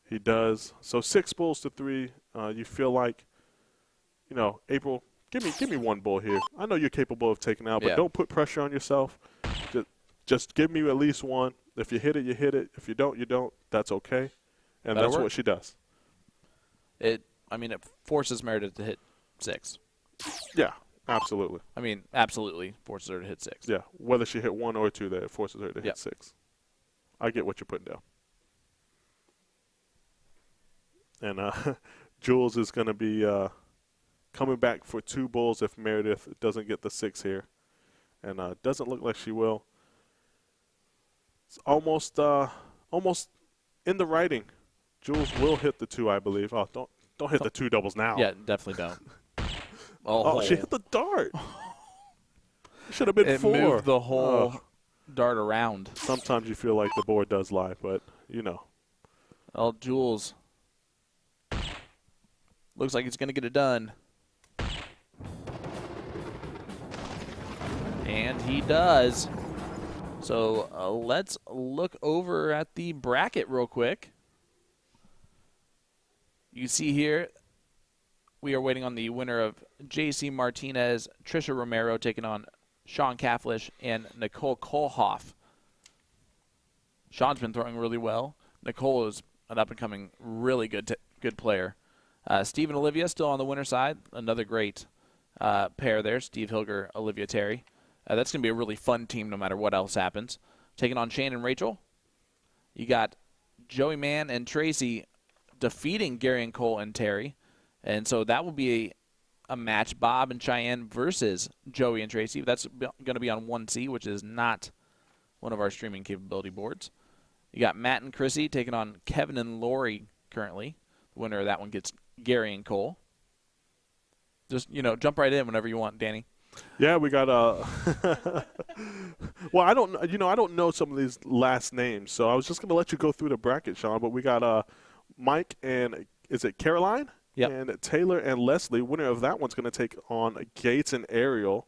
He does. So 6 bulls to 3. You feel like, April, give me 1 bull here. I know you're capable of taking out, but don't put pressure on yourself. Just give me at least 1. If you hit it, you hit it. If you don't, you don't. That's okay. And that's what she does. It forces Meredith to hit 6. Yeah, absolutely. Absolutely forces her to hit 6. Yeah, whether she hit 1 or 2 there, it forces her to hit Yep. 6. I get what you're putting down. And Jules is going to be coming back for 2 bulls if Meredith doesn't get the 6 here. And doesn't look like she will. It's almost in the writing. Jules will hit the 2, I believe. Oh, don't hit the 2 doubles now. Yeah, definitely don't. Oh, she hit the dart. It should have been 4. It moved the whole dart around. Sometimes you feel like the board does lie, but Oh, Jules. Looks like he's going to get it done. And he does. So let's look over at the bracket real quick. You see here, we are waiting on the winner of J.C. Martinez, Trisha Romero taking on Sean Kaflish and Nicole Kohlhoff. Sean's been throwing really well. Nicole is an up-and-coming, really good player. Steve and Olivia still on the winner side. Another great pair there, Steve Hilger, Olivia Terry. That's going to be a really fun team no matter what else happens. Taking on Shane and Rachel. You got Joey Mann and Tracy defeating Gary and Cole and Terry. And so that will be a match, Bob and Cheyenne versus Joey and Tracy. That's going to be on 1C, which is not one of our streaming capability boards. You got Matt and Chrissy taking on Kevin and Lori currently. The winner of that one gets Gary and Cole. Just, jump right in whenever you want, Danny. Yeah, we got well, I don't know some of these last names, so I was just going to let you go through the bracket, Sean, but we got Mike and is it Caroline? Yep. And Taylor and Leslie. Winner of that one's going to take on Gates and Ariel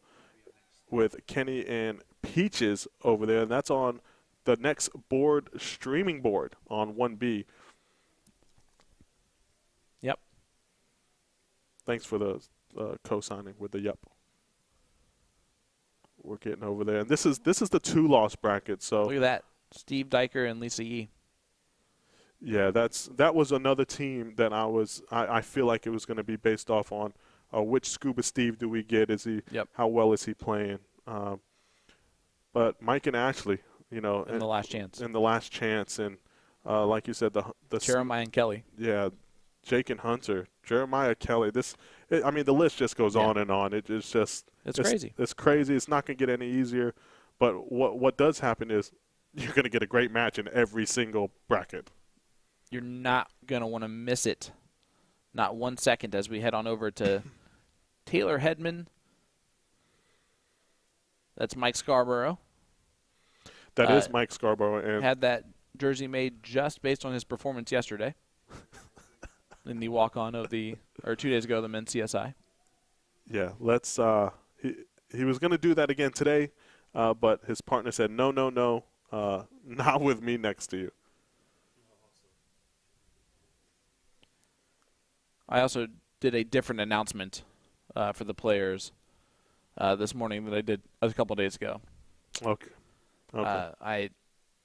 with Kenny and Peaches over there, and that's on the next board, streaming board on 1B. Yep. Thanks for the co-signing with the yep. we're getting over there. And this is the 2-loss bracket. So Look at that. Steve Diker and Lisa Yee. yeah, that was another team that I feel like it was going to be based off on which Scuba Steve do we get? How well is he playing? But Mike and Ashley, you know, In the last chance. in the last chance, and like you said, the Jeremiah and Kelly. yeah, Jake and Hunter, Jeremiah, Kelly. I mean, the list just goes on and on. It's just It's crazy. It's crazy. It's not going to get any easier. But what does happen is you're going to get a great match in every single bracket. You're not going to want to miss it. Not 1 second as we head on over to Taylor Hedman. That's Mike Scarborough. That is Mike Scarborough. And Had that jersey made just based on his performance yesterday in the walk-on of 2 days ago, the men's CSI. yeah, let's. He was going to do that again today, but his partner said, no, not with me next to you. I also did a different announcement for the players this morning than I did a couple days ago. Okay. I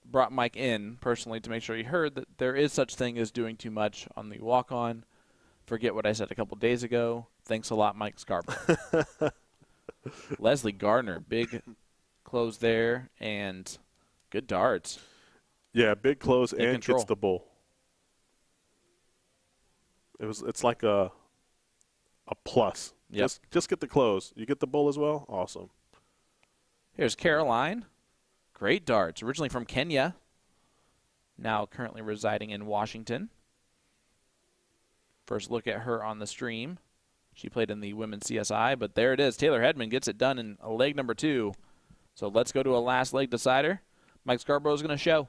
brought Mike in personally to make sure he heard that there is such thing as doing too much on the walk-on. Forget what I said a couple days ago. Thanks a lot, Mike Scarborough. Leslie Gardner, big close there, and good darts. Yeah, big close In and control. gets the bull. It's like a plus. Yep. Just get the close. You get the bull as well? Awesome. Here's Caroline. Great darts. Originally from Kenya. Now currently residing in Washington. First look at her on the stream. She played in the women's CSI, but there it is. Taylor Hedman gets it done in leg number 2. So let's go to a last leg decider. Mike Scarborough is going to show.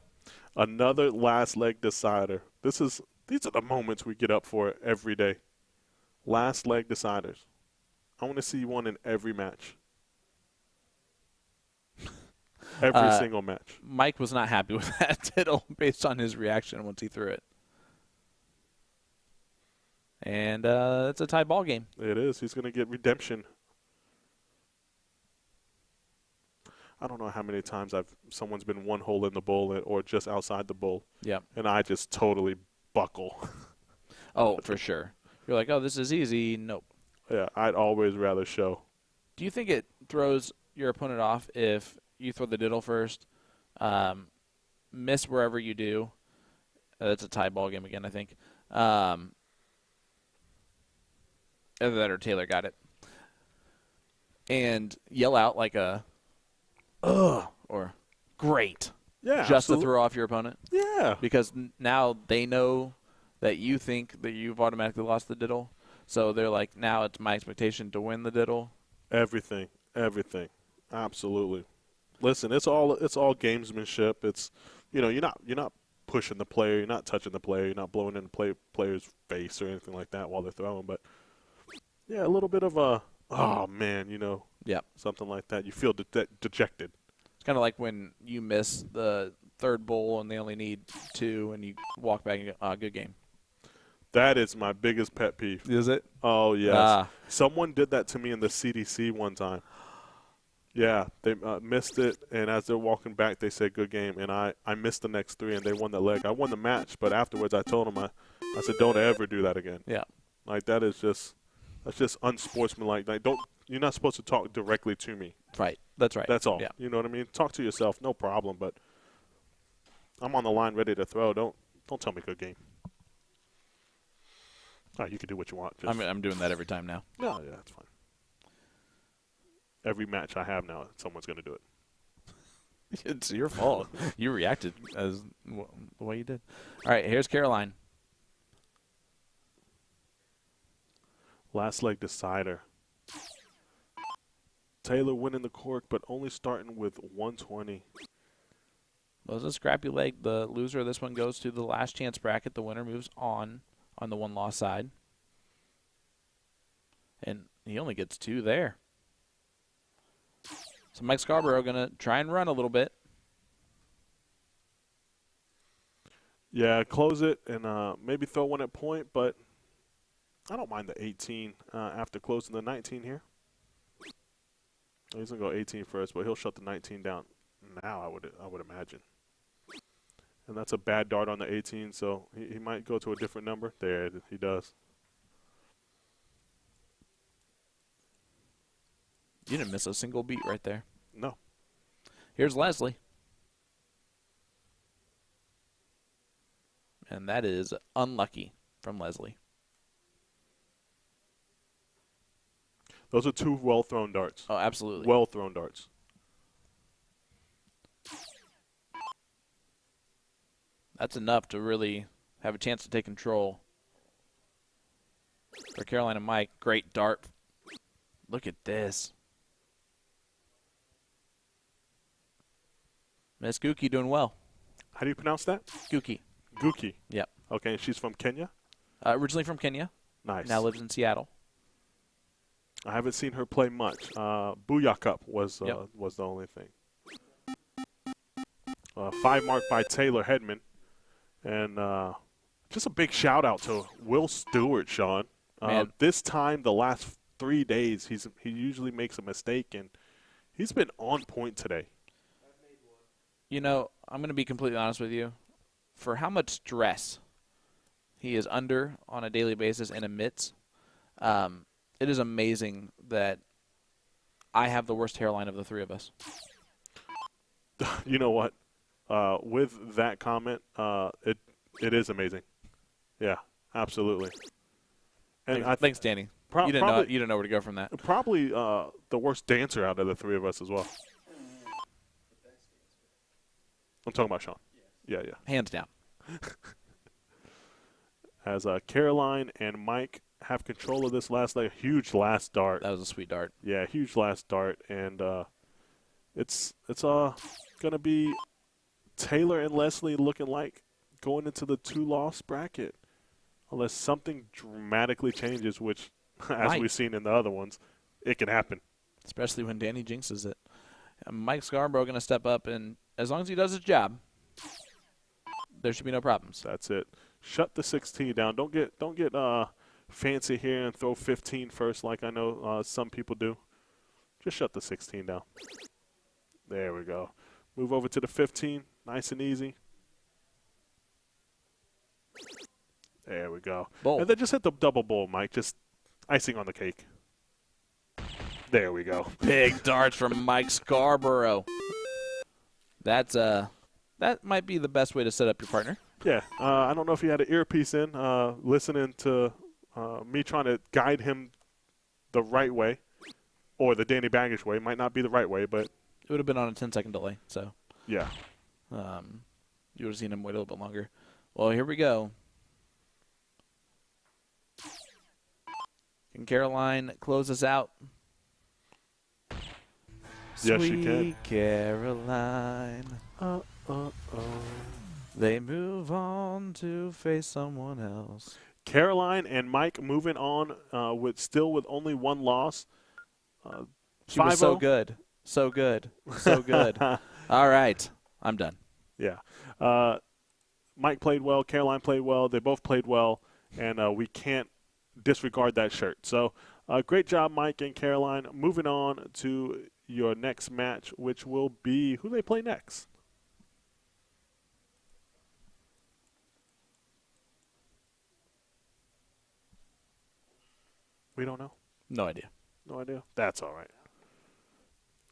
Another last leg decider. These are the moments we get up for every day. Last leg deciders. I want to see one in every match. Every single match. Mike was not happy with that title based on his reaction once he threw it. And it's a tie ball game. It is. He's going to get redemption. I don't know how many times someone's been one hole in the bowl or just outside the bowl. Yep. And I just totally buckle. Oh, for sure. You're like, oh, this is easy. Nope. Yeah, I'd always rather show. Do you think it throws your opponent off if you throw the diddle first, miss wherever you do? That's a tie ball game again, I think. Either that or Taylor got it. And yell out like a, ugh, or great. Yeah, just to throw off your opponent. Yeah. Because now they know that you think that you've automatically lost the diddle. So they're like, now it's my expectation to win the diddle. Everything. Absolutely. Listen, it's all gamesmanship. It's, you know, you're not pushing the player, you're not touching the player, you're not blowing in the player's face or anything like that while they're throwing. But yeah, a little bit of a, oh man, you know, Yep. something like that. You feel dejected. It's kind of like when you miss the third bowl and they only need 2 and you walk back and go, good game. That is my biggest pet peeve. Is it? Oh, yes. Ah. Someone did that to me in the CDC one time. Yeah, they missed it, and as they're walking back, they said, good game, and I missed the next 3, and they won the leg. I won the match, but afterwards I told them, I said, don't ever do that again. Yeah. Like, that's just unsportsmanlike. Like, you're not supposed to talk directly to me. Right. That's right. That's all. Yeah. You know what I mean? Talk to yourself, no problem, but I'm on the line ready to throw. Don't tell me good game. All right, you can do what you want. I'm doing that every time now. No, yeah, that's fine. Every match I have now, someone's going to do it. It's your fault. You reacted as the way you did. All right, here's Caroline. Last leg decider. Taylor winning the cork, but only starting with 120. Well, it's a scrappy leg. The loser of this one goes to the last chance bracket. The winner moves on the one-loss side. And he only gets 2 there. So Mike Scarborough going to try and run a little bit. Yeah, close it and maybe throw one at point, but I don't mind the 18 after closing the 19 here. He's going to go 18 first, but he'll shut the 19 down now, I would imagine. And that's a bad dart on the 18, so he might go to a different number. There, he does. You didn't miss a single beat right there. No. Here's Leslie. And that is unlucky from Leslie. Those are two well-thrown darts. Oh, absolutely. Well-thrown darts. That's enough to really have a chance to take control. For Caroline and Mike, great dart. Look at this. Miss Gookie doing well. How do you pronounce that? Gookie. Gookie. Yep. Okay, she's from Kenya? Originally from Kenya. Nice. Now lives in Seattle. I haven't seen her play much. Booyah Cup was the only thing. 5 mark by Taylor Hedman. And just a big shout-out to Will Stewart, Sean. This time, the last 3 days, he usually makes a mistake, and he's been on point today. You know, I'm going to be completely honest with you. For how much stress he is under on a daily basis and emits, it is amazing that I have the worst hairline of the three of us. You know what? With that comment, it is amazing. Yeah, absolutely. And Thanks, Danny. You didn't know where to go from that. Probably the worst dancer out of the three of us as well. I'm talking about Sean. Yeah. Hands down. As Caroline and Mike have control of this last leg, huge last dart. That was a sweet dart. Yeah, huge last dart, and it's gonna be Taylor and Leslie looking like going into the 2-loss bracket, unless something dramatically changes, which, as we've seen in the other ones, it can happen. Especially when Danny jinxes it. Mike Scarborough going to step up, and as long as he does his job, there should be no problems. That's it. Shut the 16 down. Don't get fancy here and throw 15 first like I know some people do. Just shut the 16 down. There we go. Move over to the 15. Nice and easy. There we go. Bowl. And then just hit the double bowl, Mike. Just icing on the cake. There we go. Big darts from Mike Scarborough. That might be the best way to set up your partner. Yeah. I don't know if he had an earpiece in, listening to me trying to guide him the right way, or the Danny Baggish way. Might not be the right way, but it would have been on a 10-second delay. So yeah. You would have seen him wait a little bit longer. Well, here we go. Can Caroline close us out? Yes, she can. Sweet Caroline. They move on to face someone else. Caroline and Mike moving on with only one loss. She was so good. So good. So good. All right. I'm done. Yeah. Mike played well. Caroline played well. They both played well. And we can't disregard that shirt. So great job, Mike and Caroline. Moving on to your next match, which will be who they play next. We don't know. No idea. No idea. That's all right.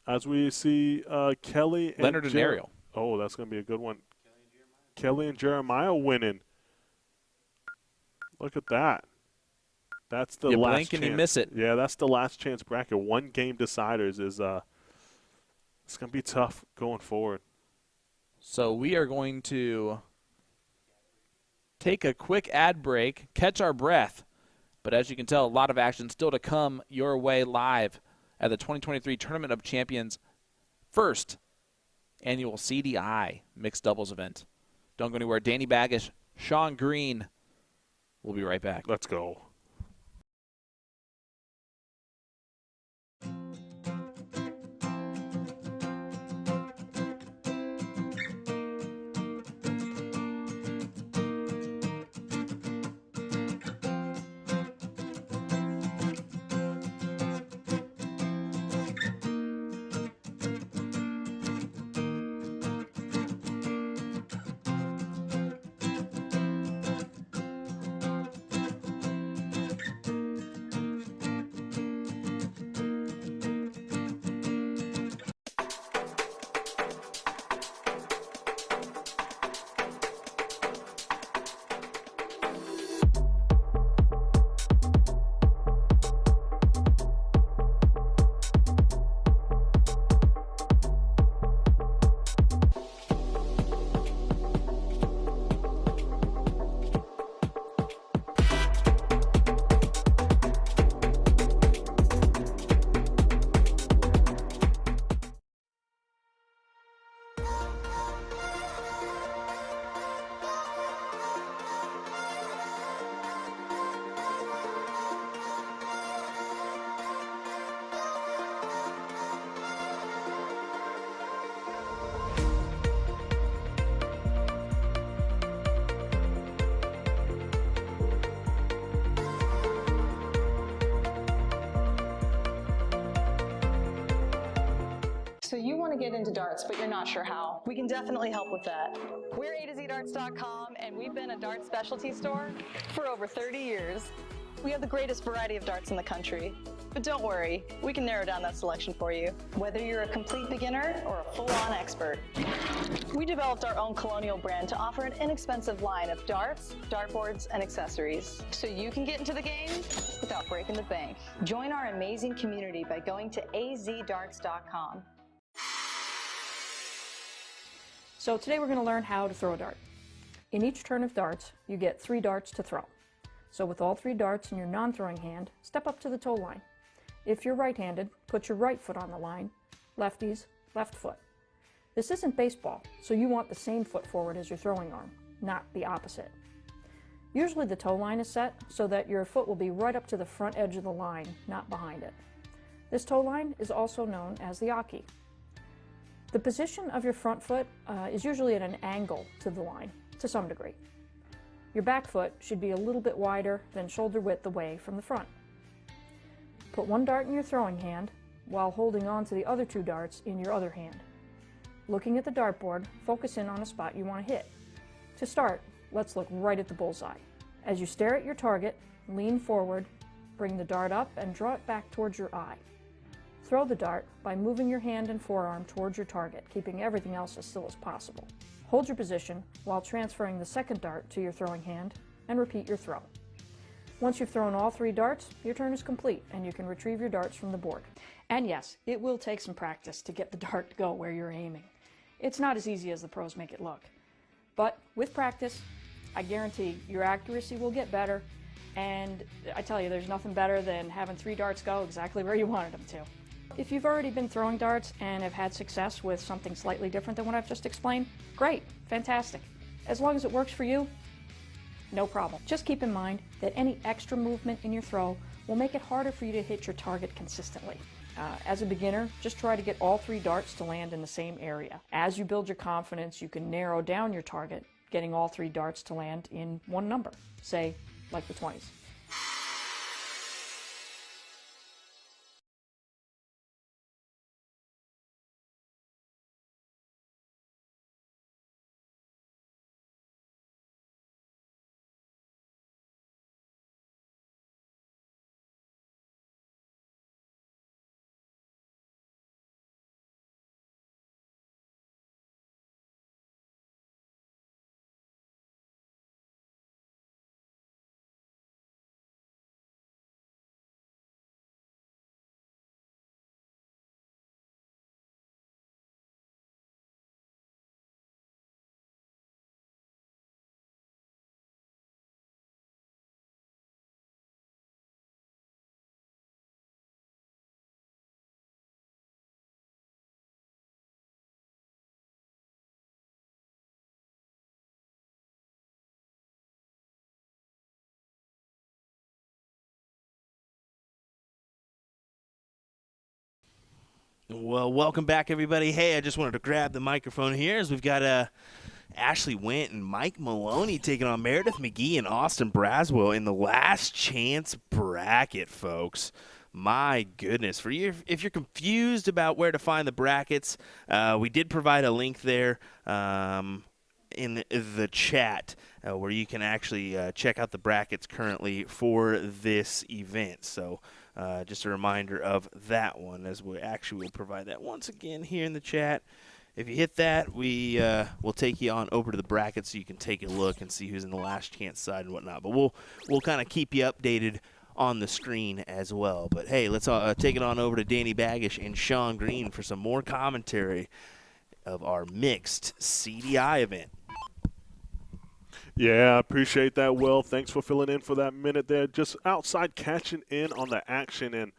As we see Kelly and Leonard and Ariel. Oh, that's going to be a good one. Kelly and Jeremiah winning. Look at that. That's the you last blink chance. and you miss it. Yeah, that's the last chance bracket. 1 game deciders is it's going to be tough going forward. So we are going to take a quick ad break, catch our breath. But as you can tell, a lot of action still to come your way live at the 2023 Tournament of Champions first annual CDI mixed doubles event. Don't go anywhere. Danny Baggish, Sean Green. We'll be right back. Let's go. to get into darts, but you're not sure how? We can definitely help with that. We're A2ZDarts.com, and we've been a darts specialty store for over 30 years. We have the greatest variety of darts in the country. But don't worry, we can narrow down that selection for you, whether you're a complete beginner or a full-on expert. We developed our own Colonial brand to offer an inexpensive line of darts, dartboards, and accessories, so you can get into the game without breaking the bank. Join our amazing community by going to azdarts.com. So today we're going to learn how to throw a dart. In each turn of darts, you get 3 darts to throw. So with all 3 darts in your non-throwing hand, step up to the toe line. If you're right-handed, put your right foot on the line. Lefties, left foot. This isn't baseball, so you want the same foot forward as your throwing arm, not the opposite. Usually the toe line is set so that your foot will be right up to the front edge of the line, not behind it. This toe line is also known as the Oct. The position of your front foot is usually at an angle to the line, to some degree. Your back foot should be a little bit wider than shoulder width away from the front. Put 1 dart in your throwing hand while holding on to the other 2 darts in your other hand. Looking at the dartboard, focus in on a spot you want to hit. To start, let's look right at the bullseye. As you stare at your target, lean forward, bring the dart up and draw it back towards your eye. Throw the dart by moving your hand and forearm towards your target, keeping everything else as still as possible. Hold your position while transferring the second dart to your throwing hand and repeat your throw. Once you've thrown all 3 darts, your turn is complete and you can retrieve your darts from the board. And yes, it will take some practice to get the dart to go where you're aiming. It's not as easy as the pros make it look. But with practice, I guarantee your accuracy will get better, and I tell you, there's nothing better than having 3 darts go exactly where you wanted them to. If you've already been throwing darts and have had success with something slightly different than what I've just explained, great, fantastic. As long as it works for you, no problem. Just keep in mind that any extra movement in your throw will make it harder for you to hit your target consistently. As a beginner, just try to get all 3 darts to land in the same area. As you build your confidence, you can narrow down your target, getting all 3 darts to land in one number, say, like the 20s. Well, welcome back, everybody. Hey, I just wanted to grab the microphone here as we've got Ashley Went and Mike Maloney taking on Meredith McGee and Austin Braswell in the last chance bracket, folks. My goodness. For you, if you're confused about where to find the brackets, we did provide a link there in the chat where you can actually check out the brackets currently for this event. So just a reminder of that one, as we actually will provide that once again here in the chat. If you hit that, we will take you on over to the brackets so you can take a look and see who's in the last chance side and whatnot. But we'll kind of keep you updated on the screen as well. But hey, let's take it on over to Danny Baggish and Sean Green for some more commentary of our mixed CDI event. Yeah, I appreciate that, Will. Thanks for filling in for that minute there. Just outside catching in on the action, and,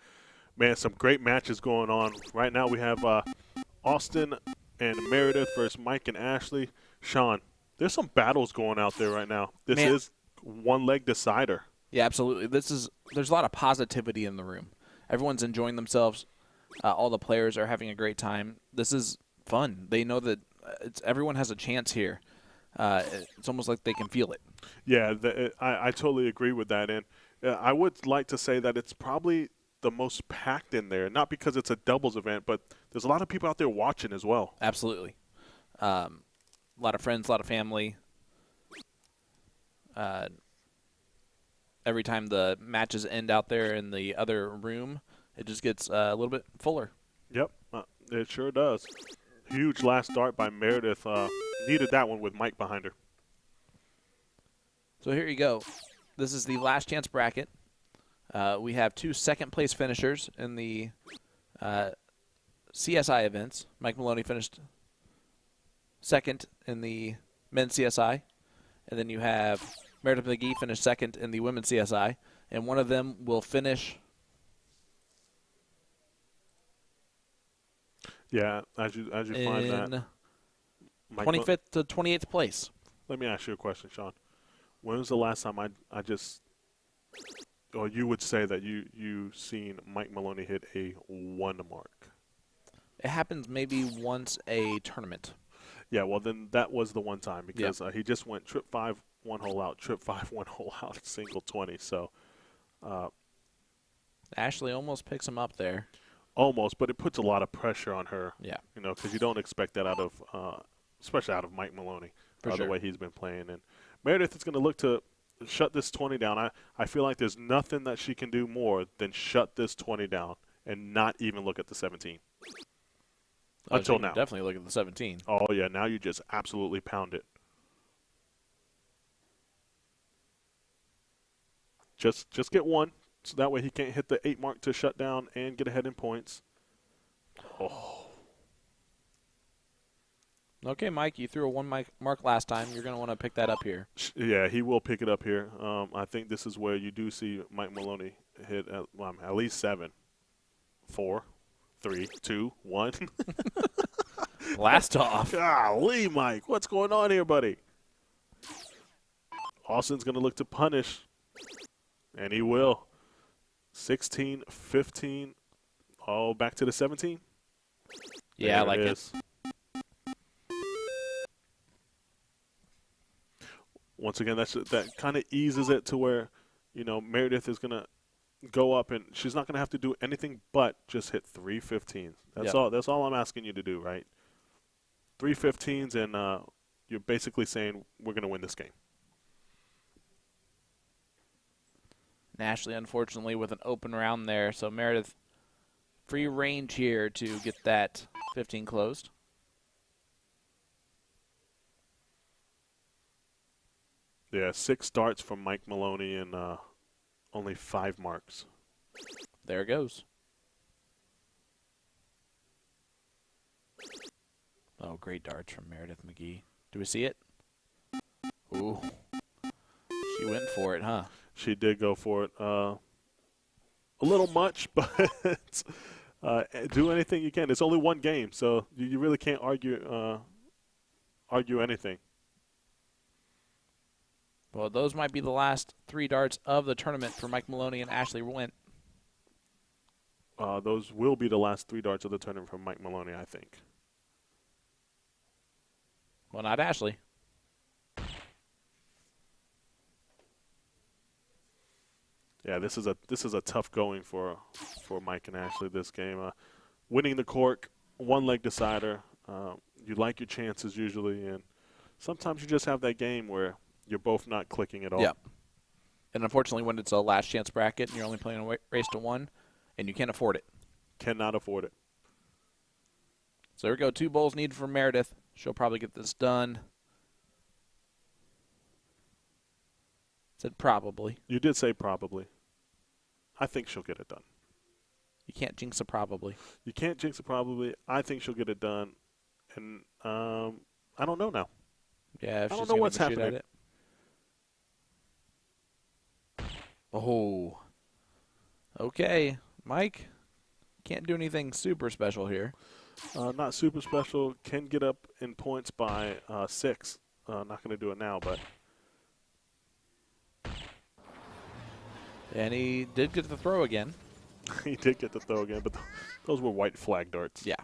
man, some great matches going on. Right now we have Austin and Meredith versus Mike and Ashley. Sean, there's some battles going out there right now. This is one-leg decider. Yeah, absolutely. There's a lot of positivity in the room. Everyone's enjoying themselves. All the players are having a great time. This is fun. They know that everyone has a chance here. It's almost like they can feel it. Yeah, I totally agree with that. And I would like to say that it's probably the most packed in there. Not because it's a doubles event, but there's a lot of people out there watching as well. Absolutely. A lot of friends, a lot of family. Every time the matches end out there in the other room, it just gets a little bit fuller. Yep, it sure does. Huge last start by Meredith. Needed that one with Mike behind her. So here you go. This is the last chance bracket. We have 2 second-place finishers in the CSI events. Mike Maloney finished second in the men's CSI. And then you have Meredith McGee finished second in the women's CSI. And one of them will finish. Yeah, as you find that. 25th to 28th place. Let me ask you a question, Sean. When was the last time I just, or you would say that you seen Mike Maloney hit a 1 mark? It happens maybe once a tournament. Yeah, well then that was the one time because he just went trip 5, 1 hole out, trip 5, 1 hole out, single 20. So Ashley almost picks him up there. Almost, but it puts a lot of pressure on her. Yeah. You know, because you don't expect that out of, especially out of Mike Maloney, the way he's been playing. And Meredith is going to look to shut this 20 down. I feel like there's nothing that she can do more than shut this 20 down and not even look at the 17. Until now. Definitely look at the 17. Oh, yeah. Now you just absolutely pound it. Just get 1, so that way he can't hit the 8 mark to shut down and get ahead in points. Oh. Okay, Mike, you threw a 1 mark last time. You're going to want to pick that up here. Yeah, he will pick it up here. I think this is where you do see Mike Maloney hit at least 7. 4, 3, 2, 1. Blast off. Golly, Mike. What's going on here, buddy? Austin's going to look to punish, and he will. 16, 15, back to the 17. Yeah, I like it. Once again, that kind of eases it to where, you know, Meredith is going to go up, and she's not going to have to do anything but just hit 3 15s. That's all. That's all I'm asking you to do, right? 3 15s, and you're basically saying we're going to win this game. Ashley, unfortunately, with an open round there, so Meredith free range here to get that 15 closed. Yeah, 6 starts from Mike Maloney and only 5 marks. There it goes. Oh, great darts from Meredith McGee. Do we see it? Ooh. She went for it, huh? She did go for it. A little much, but do anything you can. It's only 1 game, so you really can't argue anything. Well, those might be the last 3 darts of the tournament for Mike Maloney and Ashley Went. Those will be the last 3 darts of the tournament from Mike Maloney, I think. Well, not Ashley. Yeah, this is a tough going for Mike and Ashley this game. Winning the cork, 1 leg decider. You like your chances usually, and sometimes you just have that game where you're both not clicking at all. Yeah. And unfortunately, when it's a last chance bracket and you're only playing a race to 1, and you can't afford it. Cannot afford it. So there we go. 2 bowls needed for Meredith. She'll probably get this done. Said probably. You did say probably. I think she'll get it done. You can't jinx a probably. You can't jinx it probably. I think she'll get it done. And I don't know now. Yeah, if I she's don't know what's shoot at happening. it. Oh. Okay. Mike, can't do anything super special here. Not super special. Can get up in points by 6. Not going to do it now, but. And he did get the throw again. He did get the throw again, but those were white flag darts. Yeah.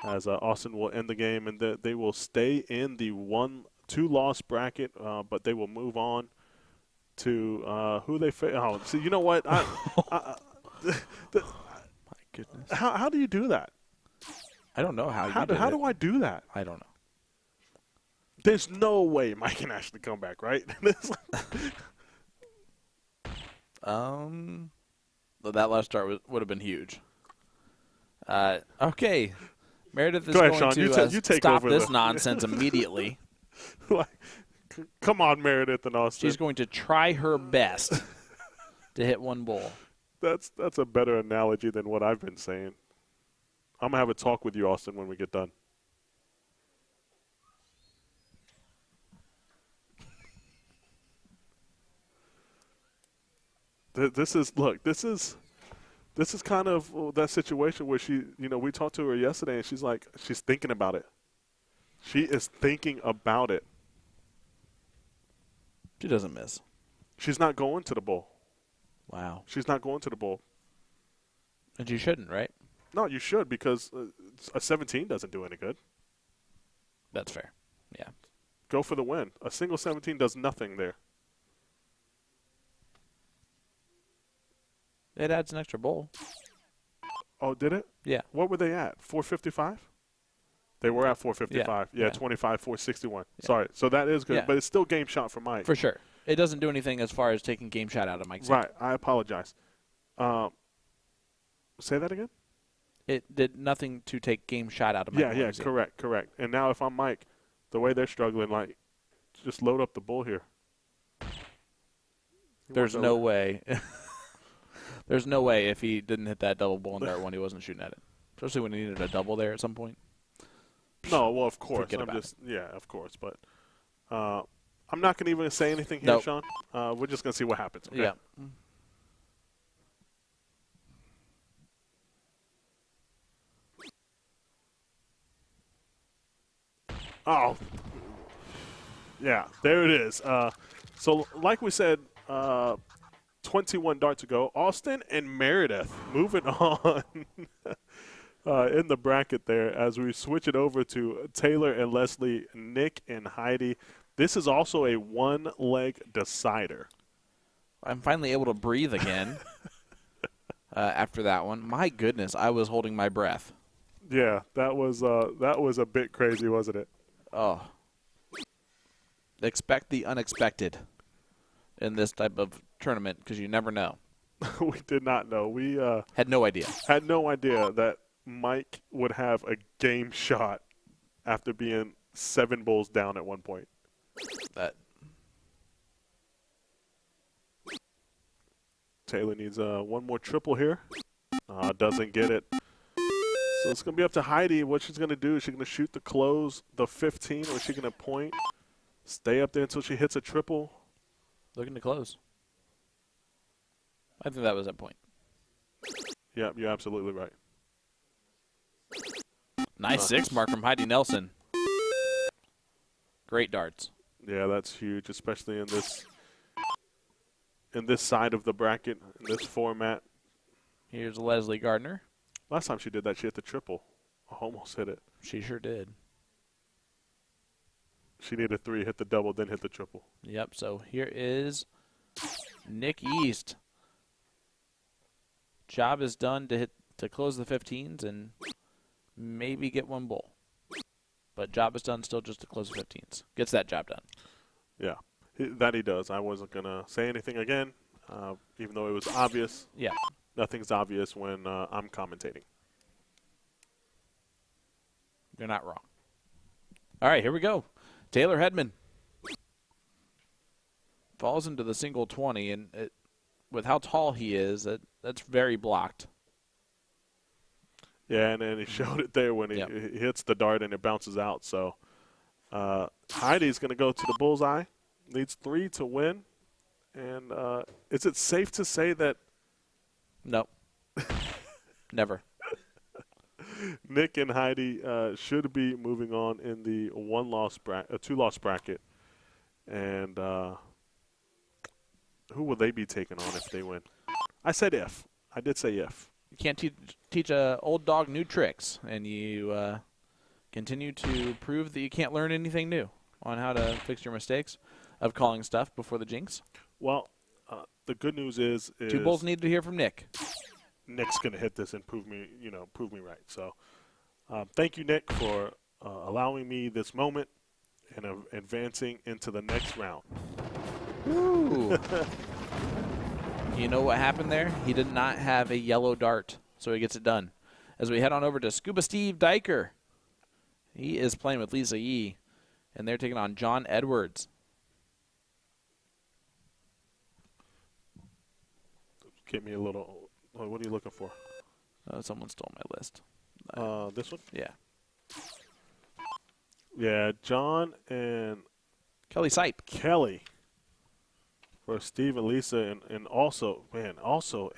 As Austin will end the game, and they will stay in the 1-2 loss bracket, but they will move on to who they face. Oh, see, you know what? My goodness. How do you do that? I don't know how How do I do that? I don't know. There's no way Mike can actually come back, right? Well, that last start would have been huge. Okay. Meredith is Go ahead, going Sean. to you take stop over this nonsense immediately. Like, come on, Meredith and Austin. She's going to try her best to hit one ball. That's a better analogy than what I've been saying. I'm going to have a talk with you, Austin, when we get done. This is kind of that situation where she, we talked to her yesterday, and she's like, she's thinking about it. She is thinking about it. She doesn't miss. She's not going to the bowl. Wow. She's not going to the bowl. And she shouldn't, right? No, you should, because a 17 doesn't do any good. That's fair. Yeah. Go for the win. A single 17 does nothing there. It adds an extra bowl. Oh, did it? Yeah. What were they at? 455? They were at 455. Yeah, 25, 461. Yeah. Sorry. So that is good, but it's still game shot for Mike. For sure. It doesn't do anything as far as taking game shot out of Mike's hand. Right. I apologize. Say that again? It did nothing to take game shot out of Mike. Yeah, correct. And now if I'm Mike, the way they're struggling, like, just load up the bull here. There's no way. There's no way if he didn't hit that double bull and dart when he wasn't shooting at it. Especially when he needed a double there at some point. No, well, of course. Of course. But I'm not going to even say anything here, Sean. We're just going to see what happens. Okay? Yeah. Oh. Yeah, there it is. So like we said, 21 darts ago, Austin and Meredith moving on in the bracket there as we switch it over to Taylor and Leslie, Nick and Heidi. This is also a one-leg decider. I'm finally able to breathe again after that one. My goodness, I was holding my breath. Yeah, that was a bit crazy, wasn't it? Oh. Expect the unexpected in this type of tournament because you never know. We did not know. We had no idea. Had no idea that Mike would have a game shot after being 7 bowls down at one point. Taylor needs one more triple here. Doesn't get it. So it's going to be up to Heidi what she's going to do. Is she going to shoot the close, the 15, or is she going to point, stay up there until she hits a triple? Looking to close. I think that was that point. Yeah, you're absolutely right. Nice 6 mark from Heidi Nelson. Great darts. Yeah, that's huge, especially in this side of the bracket, in this format. Here's Leslie Gardner. Last time she did that, she hit the triple. Almost hit it. She sure did. She needed 3, hit the double, then hit the triple. Yep, so here is Nick East. Job is done to close the 15s and maybe get one bowl. But job is done still just to close the 15s. Gets that job done. Yeah, that he does. I wasn't going to say anything again, even though it was obvious. Yeah. Nothing's obvious when I'm commentating. You're not wrong. All right, here we go. Taylor Hedman falls into the single 20, and with how tall he is, that's very blocked. Yeah, and then he showed it there when he hits the dart and it bounces out. So Heidi's going to go to the bullseye. Needs 3 to win. And is it safe to say that? No. Never. Nick and Heidi should be moving on in the 2-loss bracket. And who will they be taking on if they win? I said if. I did say if. You can't teach a old dog new tricks, and you continue to prove that you can't learn anything new on how to fix your mistakes of calling stuff before the jinx. Well, the good news is 2 bowls needed to hear from Nick. Nick's going to hit this and prove me right. So thank you, Nick, for allowing me this moment and advancing into the next round. Ooh. You know what happened there? He did not have a yellow dart, so he gets it done. As we head on over to Scuba Steve Diker. He is playing with Lisa Yee, and they're taking on John Edwards. Give me a little. What are you looking for? Someone stole my list. This one? Yeah. Yeah, John and Kelly Sipe. Kelly for Steve and Lisa, and also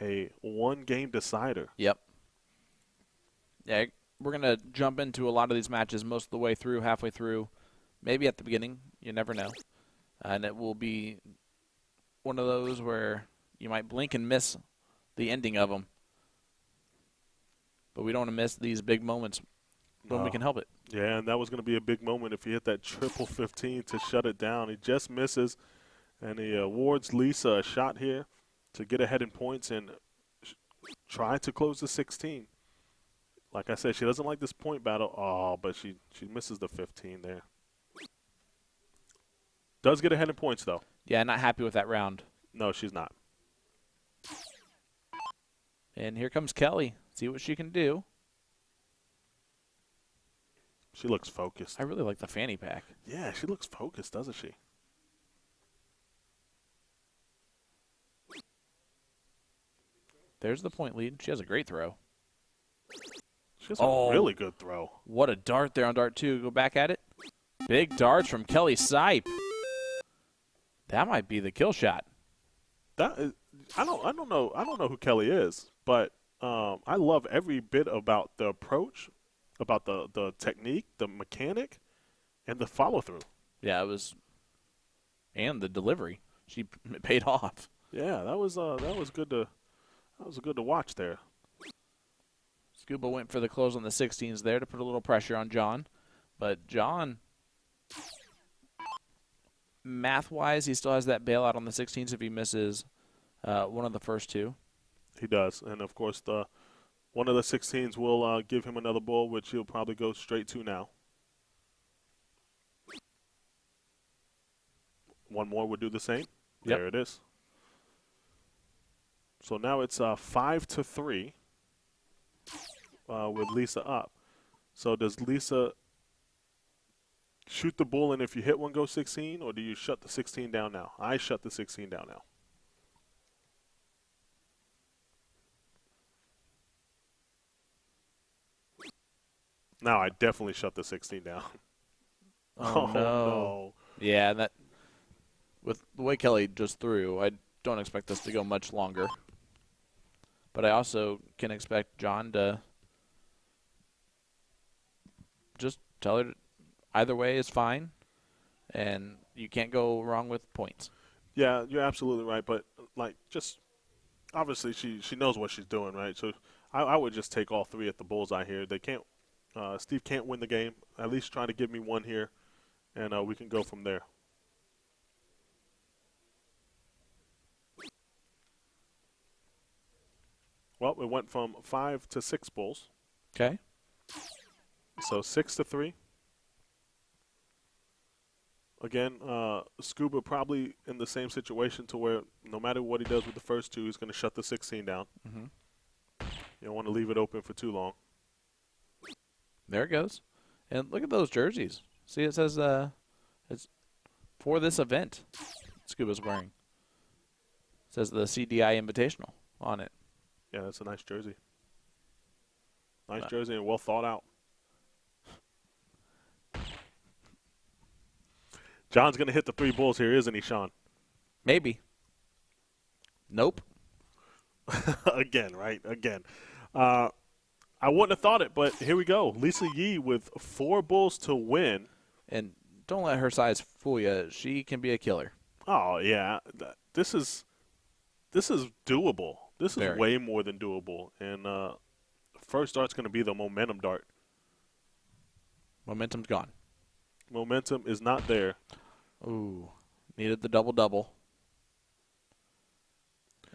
a 1-game decider. Yep. Yeah, we're going to jump into a lot of these matches most of the way through, halfway through, maybe at the beginning. You never know. And it will be one of those where you might blink and miss the ending of them. But we don't want to miss these big moments when we can help it. Yeah, and that was going to be a big moment if he hit that triple 15 to shut it down. He just misses, and he awards Lisa a shot here to get ahead in points and try to close the 16. Like I said, she doesn't like this point battle. Oh, but she misses the 15 there. Does get ahead in points, though. Yeah, not happy with that round. No, she's not. And here comes Kelly. See what she can do. She looks focused. I really like the fanny pack. Yeah, she looks focused, doesn't she? There's the point lead. She has a great throw. She has a really good throw. What a dart there on dart 2. Go back at it. Big darts from Kelly Sipe. That might be the kill shot. That is, I don't know who Kelly is, but I love every bit about the approach, about the technique, the mechanic, and the follow through. Yeah, it was, and the delivery. She paid off. Yeah, that was good to watch there. Scuba went for the close on the 16s there to put a little pressure on John, but John, math-wise, he still has that bailout on the 16s if he misses one of the first 2. He does, and of course one of the 16s will give him another ball, which he'll probably go straight to now. One more would do the same. Yep. There it is. So now it's 5-3 with Lisa up. So does Lisa shoot the bull, and if you hit one, go 16, or do you shut the 16 down now? I shut the 16 down now. Now I definitely shut the 16 down. Oh, no. Yeah, that with the way Kelly just threw, I don't expect this to go much longer. But I also can expect John to just tell her either way is fine, and you can't go wrong with points. Yeah, you're absolutely right. But, just obviously she knows what she's doing, right? So I would just take all 3 at the bullseye here. They can't. Steve can't win the game. At least try to give me one here, and we can go from there. Well, it went from 5 to 6 bulls. Okay. So 6-3. Again, Scuba probably in the same situation to where no matter what he does with the first 2, he's going to shut the 16 down. Mm-hmm. You don't want to leave it open for too long. There it goes. And look at those jerseys. See, it says it's for this event Scuba's wearing. It says the CDI Invitational on it. Yeah, that's a nice jersey. Nice jersey and well thought out. John's going to hit the 3 bulls here, isn't he, Sean? Maybe. Nope. Again, right? Again. I wouldn't have thought it, but here we go. Lisa Yee with 4 bulls to win. And don't let her size fool you. She can be a killer. Oh, yeah. This is doable. This is Very. way more than doable. And first dart's going to be the momentum dart. Momentum's gone. Momentum is not there. Ooh. Needed the double-double.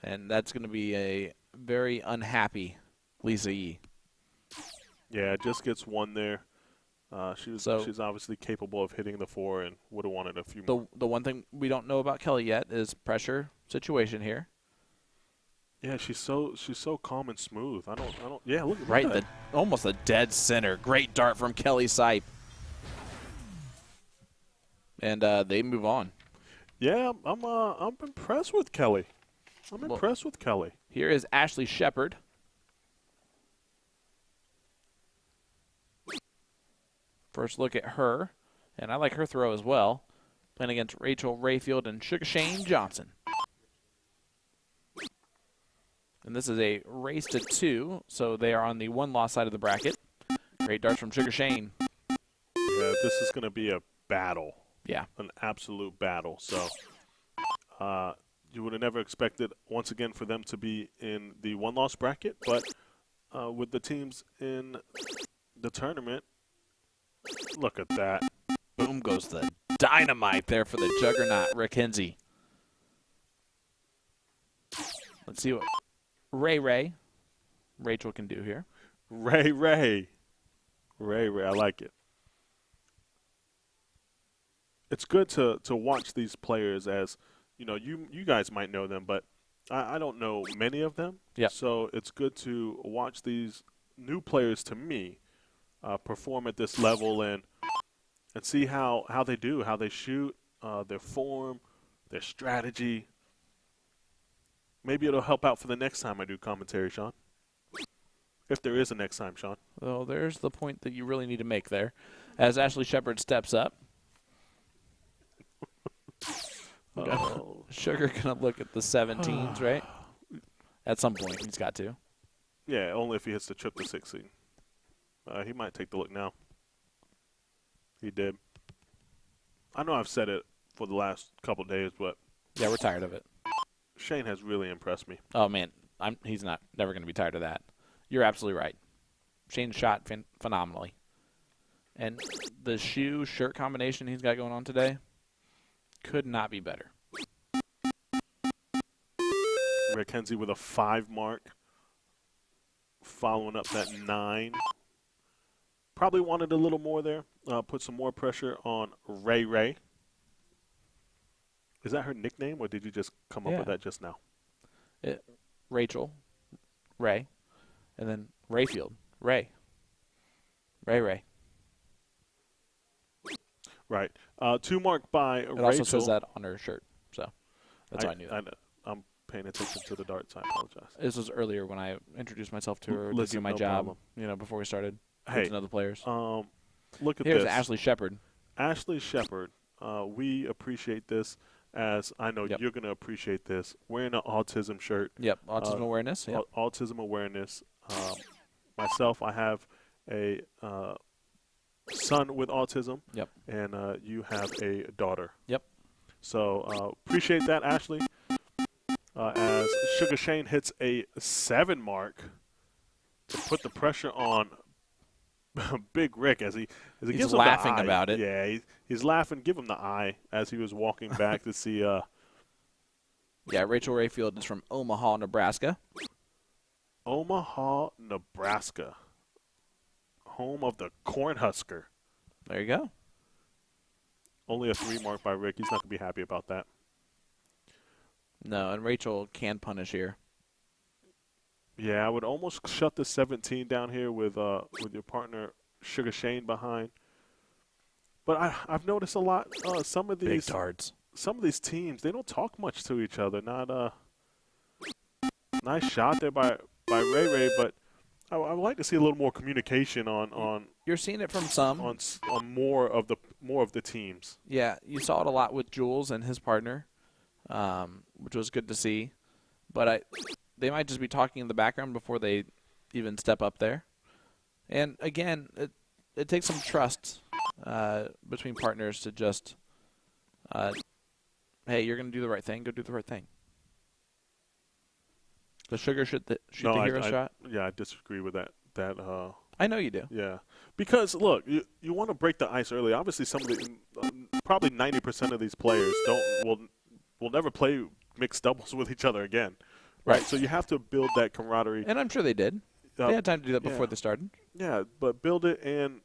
And that's going to be a very unhappy Lisa Yee. Yeah, just gets one there. She's obviously capable of hitting the 4 and would have wanted a few more. The one thing we don't know about Kelly yet is pressure situation here. Yeah, she's so calm and smooth. I don't. Yeah, look at Right, that. almost a dead center. Great dart from Kelly Sipe. And they move on. Yeah, I'm impressed with Kelly. I'm impressed with Kelly. Here is Ashley Shepard. First look at her, and I like her throw as well. Playing against Rachel Rayfield and Sugar Shane Johnson. And this is a race to 2, so they are on the 1-loss side of the bracket. Great darts from Sugar Shane. Yeah, this is going to be a battle. Yeah. An absolute battle. So you would have never expected, once again, for them to be in the 1-loss bracket. But with the teams in the tournament, look at that. Boom goes the dynamite there for the juggernaut, Rick Hinsey. Let's see what Rachel can do here. Ray. I like it. It's good to watch these players as, you guys might know them, but I don't know many of them. Yeah. So it's good to watch these new players, to me, perform at this level and see how they do, how they shoot, their form, their strategy. Maybe it'll help out for the next time I do commentary, Sean. If there is a next time, Sean. Well, there's the point that you really need to make there. As Ashley Shepard steps up. Sugar going to look at the 17s, right? At some point, he's got to. Yeah, only if he hits the trip to 16. He might take the look now. He did. I know I've said it for the last couple of days, but yeah, we're tired of it. Shane has really impressed me. Oh man, he's never going to be tired of that. You're absolutely right. Shane shot phenomenally, and the shoe-shirt combination he's got going on today could not be better. Rick Hinsey with a 5 mark, following up that 9. Probably wanted a little more there. Put some more pressure on Ray. Is that her nickname, or did you just come up with that just now? Rachel, Ray, and then Rayfield, Ray. Right. 2 mark by Rachel. It also says that on her shirt, so that's how I knew that. I'm paying attention to the darts. I apologize. This was earlier when I introduced myself to her to do my no job, problem. before we started. Hey, to know the players. Look at Here's this. Ashley Shepard. Ashley Shepard, we appreciate this, as I know you're going to appreciate this. Wearing an autism shirt. Yep, autism awareness. Yep. Autism awareness. Myself, I have a son with autism. Yep. And you have a daughter. Yep. So appreciate that, Ashley. As Sugar Shane hits a 7 mark to put the pressure on Big Rick as he he's gives him laughing the eye. about it. Yeah, he's laughing. Give him the eye as he was walking back to see. Yeah, Rachel Rayfield is from Omaha, Nebraska. Omaha, Nebraska, home of the Cornhusker. There you go. Only a 3 mark by Rick. He's not gonna be happy about that. No, and Rachel can punish here. Yeah, I would almost shut the 17 down here with your partner Sugar Shane behind. But I've noticed a lot. Some of these big darts. Some of these teams, they don't talk much to each other. Not nice shot there by Ray, but I would like to see a little more communication on. You're seeing it from some on more of the teams. Yeah, you saw it a lot with Jules and his partner, which was good to see. But they might just be talking in the background before they even step up there. And again, it takes some trust between partners to just, hey, you're going to do the right thing. Go do the right thing. The Sugar shoot the hero shot. Yeah, I disagree with that. I know you do. Yeah, because look, you want to break the ice early. Obviously, some of the probably 90% of these players will never play mixed doubles with each other again. right? So you have to build that camaraderie. And I'm sure they did. They had time to do that before they started. Yeah, but build it and,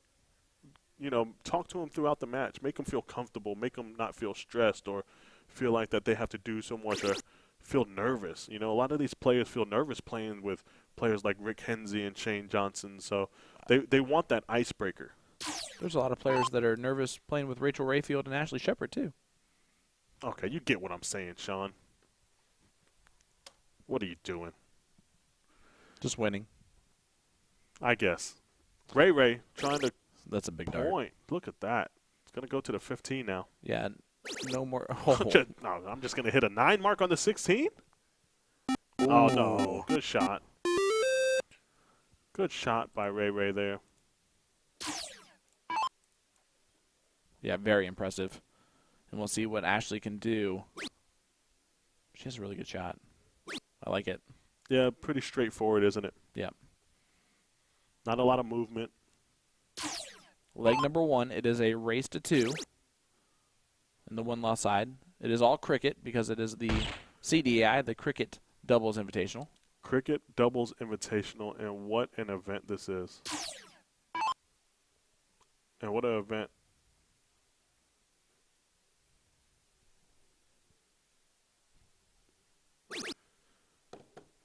talk to them throughout the match. Make them feel comfortable. Make them not feel stressed or feel like that they have to do so much or feel nervous. A lot of these players feel nervous playing with players like Rick Hensey and Shane Johnson. So they want that icebreaker. There's a lot of players that are nervous playing with Rachel Rayfield and Ashley Shepard, too. Okay, you get what I'm saying, Sean. What are you doing? Just winning. I guess. Ray trying to That's a big dart. point. Look at that. It's going to go to the 15 now. Yeah, no more. Oh. No, I'm just going to hit a 9 mark on the 16? Oh, no. Good shot. Good shot by Ray there. Yeah, very impressive. And we'll see what Ashley can do. She has a really good shot. I like it. Yeah, pretty straightforward, isn't it? Yeah. Not a lot of movement. Leg number 1, it is a race to 2 in the one-loss side. It is all cricket because it is the CDI, the Cricket Doubles Invitational. Cricket Doubles Invitational, and what an event this is. And what an event.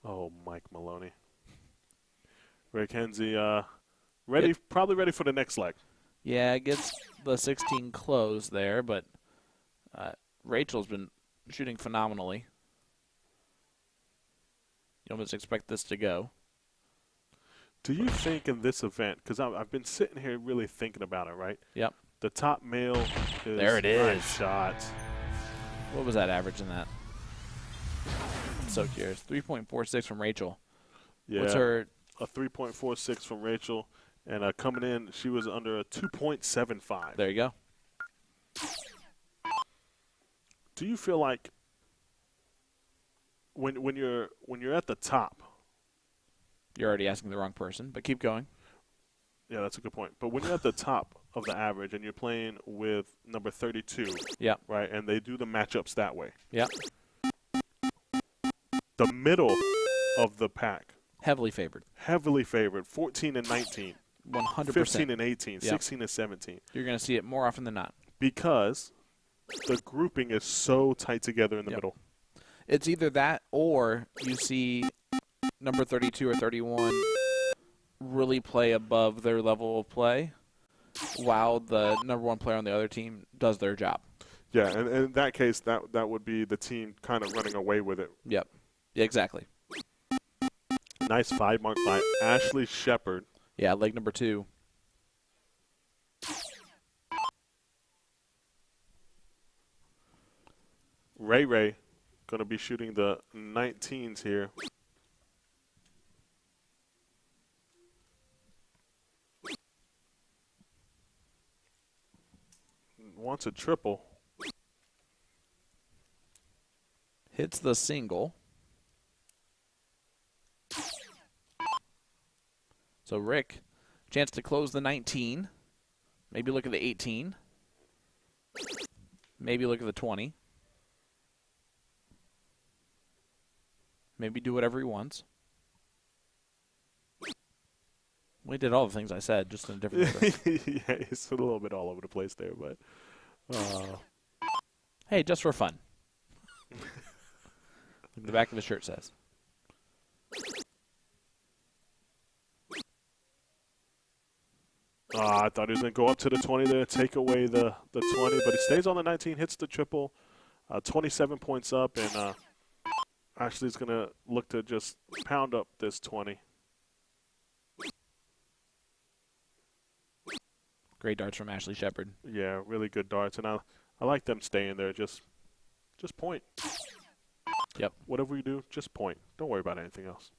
Oh, Mike Maloney. Rick Hensey, probably ready for the next leg. Yeah, it gets the 16 close there, but Rachel's been shooting phenomenally. You almost expect this to go. Do you think in this event, because I've been sitting here really thinking about it, right? Yep. The top male is There it is. Nice shot. What was that average in that? I'm so curious. 3.46 from Rachel. Yeah. What's her? A 3.46 from Rachel, and coming in, she was under a 2.75. There you go. Do you feel like when you're at the top? You're already asking the wrong person, but keep going. Yeah, that's a good point. But when you're at the top of the average and you're playing with number 32, Yeah. right, and they do the matchups that way, Yeah. the middle of the pack, Heavily favored. 14 and 19, 100%. 15 and 18, Yep. 16 and 17. You're going to see it more often than not. Because the grouping is so tight together in the Yep. middle. It's either that or you see number 32 or 31 really play above their level of play while the number 1 player on the other team does their job. Yeah, and in that case, that would be the team kind of running away with it. Yep. Yeah, exactly. Nice 5 mark by Ashley Shepard. Yeah, leg number 2. Ray going to be shooting the 19s here. Wants a triple. Hits the single. So Rick, chance to close the 19. Maybe look at the 18. Maybe look at the 20. Maybe do whatever he wants. We did all the things I said, just in a different order. Yeah, it's a little bit all over the place there, but Hey, just for fun. The back of the shirt says. I thought he was going to go up to the 20 there, take away the 20, but he stays on the 19, hits the triple, 27 points up, and Ashley's going to look to just pound up this 20. Great darts from Ashley Shepard. Yeah, really good darts, and I like them staying there. Just point. Yep. Whatever you do, just point. Don't worry about anything else.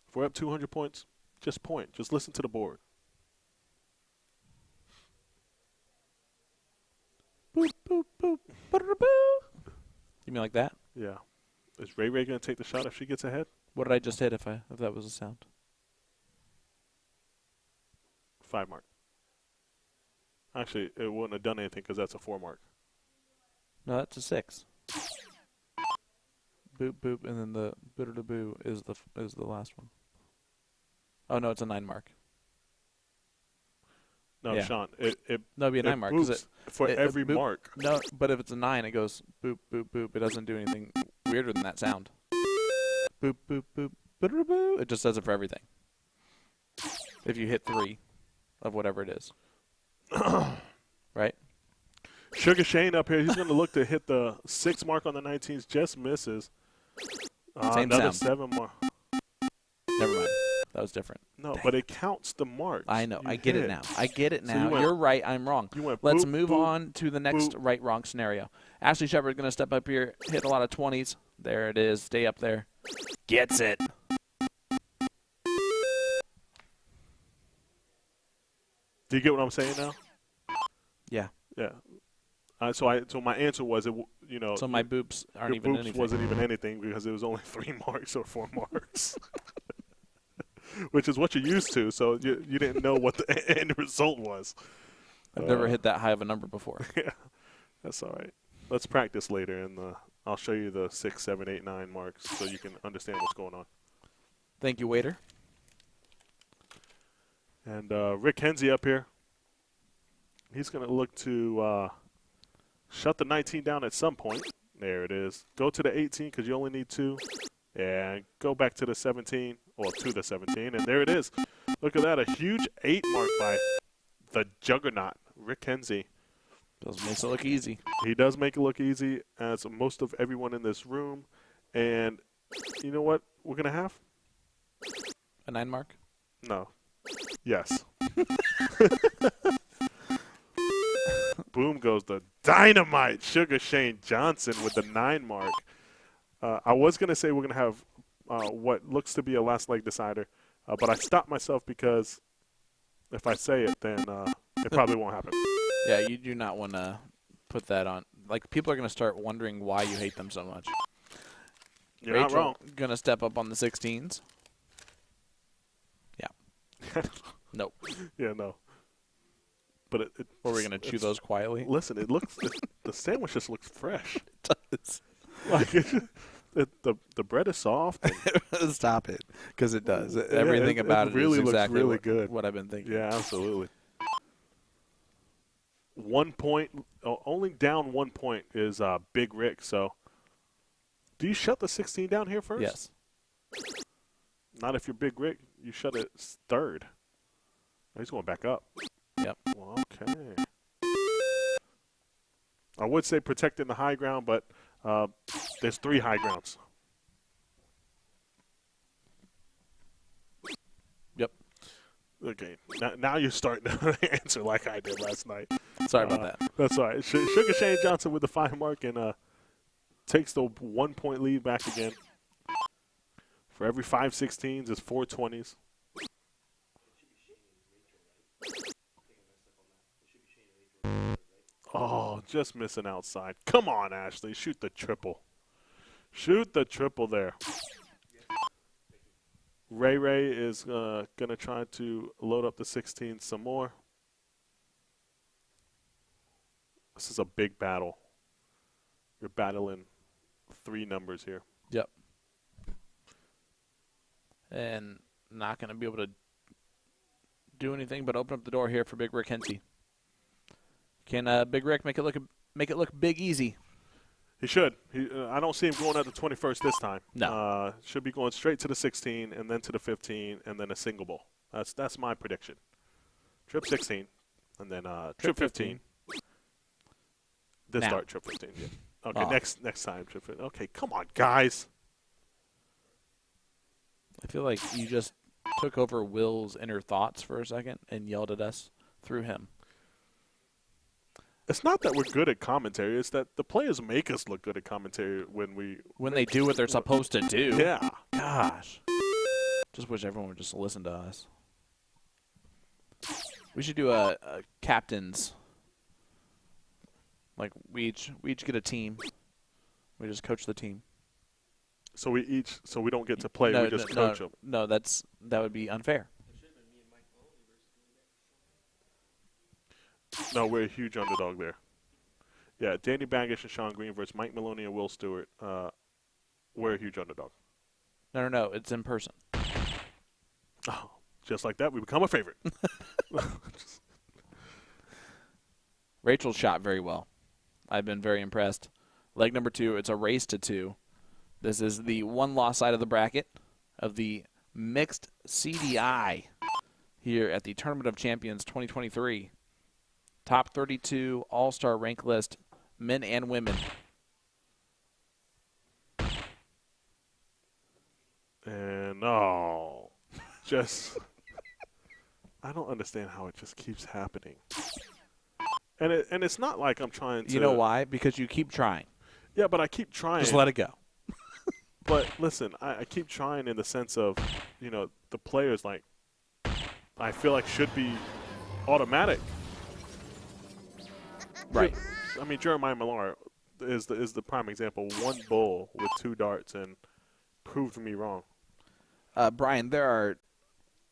If we're up 200 points, just point. Just listen to the board. Boop, boop, boop, ba-da-da-boo. You mean like that? Yeah. Is Ray going to take the shot if she gets ahead? What did I just hit if that was a sound? 5 mark. Actually, it wouldn't have done anything because that's a 4 mark. No, that's a 6. boop, boop, and then the boo is the last one. Oh, no, it's a 9 mark. No, Yeah. Sean, No, it'd be a 9 mark. 'Cause boops for every boop, mark. No, but if it's a 9, it goes boop, boop, boop. It doesn't do anything weirder than that sound. Boop, boop, boop, boo. It just does it for everything. If you hit 3 of whatever it is. Right? Sugar Shane up here, he's going to look to hit the 6 mark on the 19s, just misses. Same another sound. 7 mark. Never mind. That was different. No, but it counts the marks. I know. you I get hit. it now. I get it So now. you went- You're right. I'm wrong. You went Let's boop, move boop, on to the next boop. right-wrong scenario. Ashley Shepard's going to step up here, hit a lot of 20s. There it is. Stay up there. Gets it. Do you get what I'm saying now? Yeah. Yeah. So my answer was, So my boops aren't your even boops anything. wasn't even anything because it was only 3 marks or 4 marks, which is what you're used to. So you didn't know what the end result was. I've never hit that high of a number before. Yeah, that's all right. Let's practice later, and I'll show you the 6, 7, 8, 9 marks so you can understand what's going on. Thank you, waiter. And Rick Henze up here. He's going to look to shut the 19 down at some point. There it is. Go to the 18 because you only need 2. And go back to the 17, or to the 17. And there it is. Look at that. A huge 8 mark by the juggernaut, Rick Henze. Does makes it look easy. He does make it look easy, as most of everyone in this room. And you know what we're going to have? A 9 mark? No. Yes. Boom goes the dynamite Sugar Shane Johnson with the 9 mark. I was going to say we're going to have what looks to be a last leg decider, but I stopped myself because if I say it, then it probably won't happen. Yeah, you do not want to put that on. Like, people are going to start wondering why you hate them so much. You're not wrong. Going to step up on the 16s. Yeah. Nope. Yeah, no. But Or we're going to chew those quietly. Listen, the sandwich just looks fresh. It does. Like the bread is soft. And Stop it. Because it does. Everything about it really is looks exactly really good. what I've been thinking. Yeah, absolutely. 1 point, only down 1 point is Big Rick. So, do you shut the 16 down here first? Yes. Not if you're Big Rick. You shut it 3rd. Oh, he's going back up. Yep. Well, okay. I would say protecting the high ground, but there's 3 high grounds. Yep. Okay. Now you're starting to answer like I did last night. Sorry about that. That's all right. Sugar Shane Johnson with the 5 mark and takes the 1 point lead back again. For every 5 16s, it's 4 20s. Oh, just missing outside. Come on, Ashley. Shoot the triple. Shoot the triple there. Ray is going to try to load up the 16 some more. This is a big battle. You're battling 3 numbers here. Yep. And not going to be able to do anything but open up the door here for Big Rick Henze. Can Big Rick make it look big easy? He should. I don't see him going at the 21st this time. No. Should be going straight to the 16 and then to the 15 and then a single ball. That's my prediction. Trip 16 and then trip 15. This Now. start trip 15. Yeah. Okay, Oh. next time trip 15. Okay, come on, guys. I feel like you just took over Will's inner thoughts for a second and yelled at us through him. It's not that we're good at commentary. It's that the players make us look good at commentary when They do what they're supposed to do. Yeah. Gosh. Just wish everyone would just listen to us. We should do a captain's. Like we each get a team. We just coach the team. So we don't get to play. We just coach them. No, that would be unfair. No, we're a huge underdog there. Yeah, Danny Baggish and Sean Green versus Mike Maloney and Will Stewart. We're a huge underdog. No. It's in person. Oh, just like that, we become a favorite. Rachel shot very well. I've been very impressed. Leg number 2, it's a race to 2. This is the one-loss side of the bracket of the mixed CDI here at the Tournament of Champions 2023. Top 32 all-star rank list, men and women. And I don't understand how it just keeps happening. And it's not like I'm trying to. You know why? Because you keep trying. Yeah, but I keep trying. Just let it go. But listen, I keep trying in the sense of, the players, like, I feel like should be automatic. Right. I mean, Jeremiah Millar is the prime example. One bull with 2 darts and proved me wrong. Brian, there are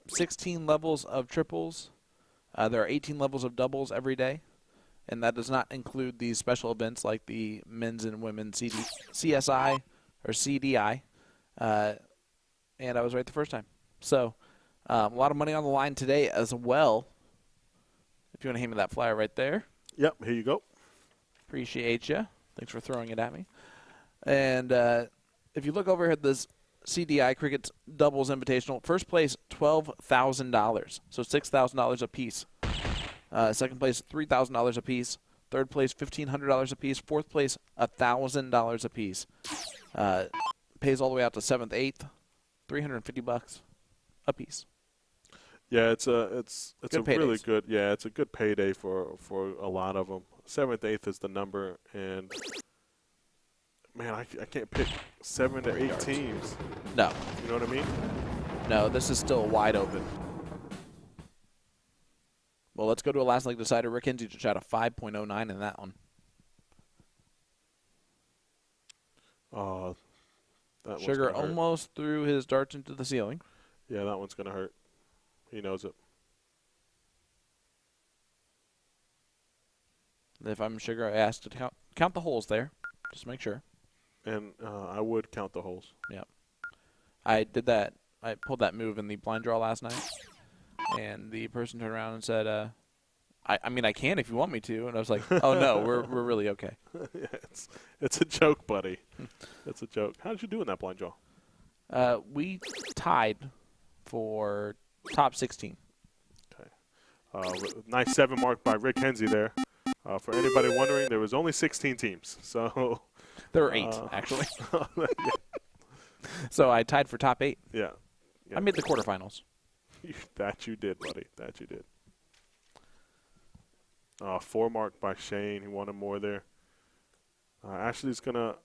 16 levels of triples. There are 18 levels of doubles every day. And that does not include these special events like the men's and women's CSI or CDI. And I was right the first time. So a lot of money on the line today as well. If you want to hand me that flyer right there. Yep, here you go. Appreciate you. Thanks for throwing it at me. And if you look over at this CDI Cricket Doubles Invitational, first place $12,000, so $6,000 a piece. Second place $3,000 a piece. Third place $1,500 a piece. Fourth place $1,000 a piece. Pays all the way out to 7th, 8th, $350 a piece. Yeah, it's a really paydays. good. Yeah, it's a good payday for a lot of them. 7th, 8th is the number, and man, I can't pick 7 to 8 teams. No. You know what I mean? No, this is still wide open. Well, let's go to a last leg decider. Rick Hensey just shot a 5.09 in that one. That one's Sugar gonna hurt. almost threw his darts into the ceiling. Yeah, that one's gonna hurt. He knows it. If I'm Sugar, I asked to count the holes there, just to make sure. And I would count the holes. Yep. I did that. I pulled that move in the blind draw last night, and the person turned around and said, I mean, I can if you want me to. And I was like, oh, no, we're really okay. Yeah, it's a joke, buddy. It's a joke. How did you do in that blind draw? We tied for top 16. Okay. Nice 7 mark by Rick Hensey there. For anybody wondering, there was only 16 teams. So There were 8, actually. Yeah. So I tied for top 8. Yeah. I made the quarterfinals. That you did, buddy. That you did. 4 mark by Shane. He wanted more there. Ashley's going to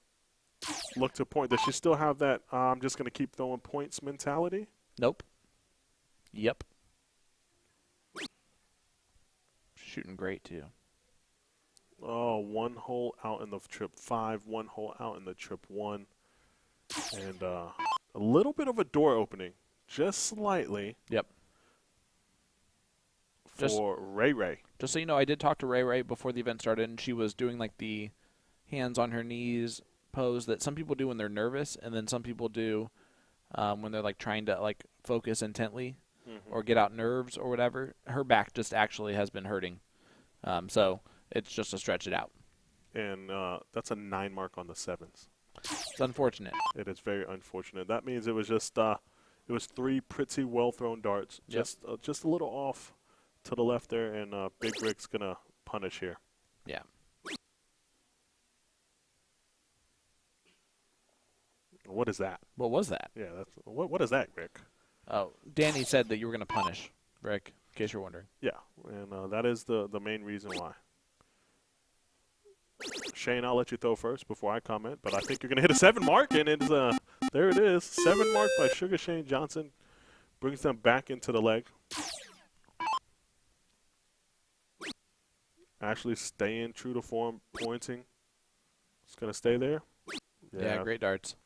look to point. Does she still have that I'm just going to keep throwing points mentality? Nope. Yep. Shooting great, too. Oh, 1 hole out in the trip 5, 1 hole out in the trip 1. And a little bit of a door opening, just slightly. Yep. For Ray. Just so you know, I did talk to Ray before the event started, and she was doing like the hands on her knees pose that some people do when they're nervous, and then some people do when they're like trying to like focus intently or get out nerves or whatever. Her back just actually has been hurting, so it's just to stretch it out. And that's a 9 mark on the 7s. It's unfortunate. It is very unfortunate. That means it was just it was 3 pretty well thrown darts, Yep. just a little off to the left there, and Big Rick's gonna punish here. Yeah. What is that? What was that? Yeah, that's what is that, Rick? Oh, Danny said that you were going to punish Rick, in case you're wondering. Yeah, and that is the main reason why. Shane, I'll let you throw first before I comment, but I think you're going to hit a 7 mark, and it's there it is, 7 mark by Sugar Shane Johnson, brings them back into the leg. Actually staying true to form, pointing. It's going to stay there. Yeah, great darts.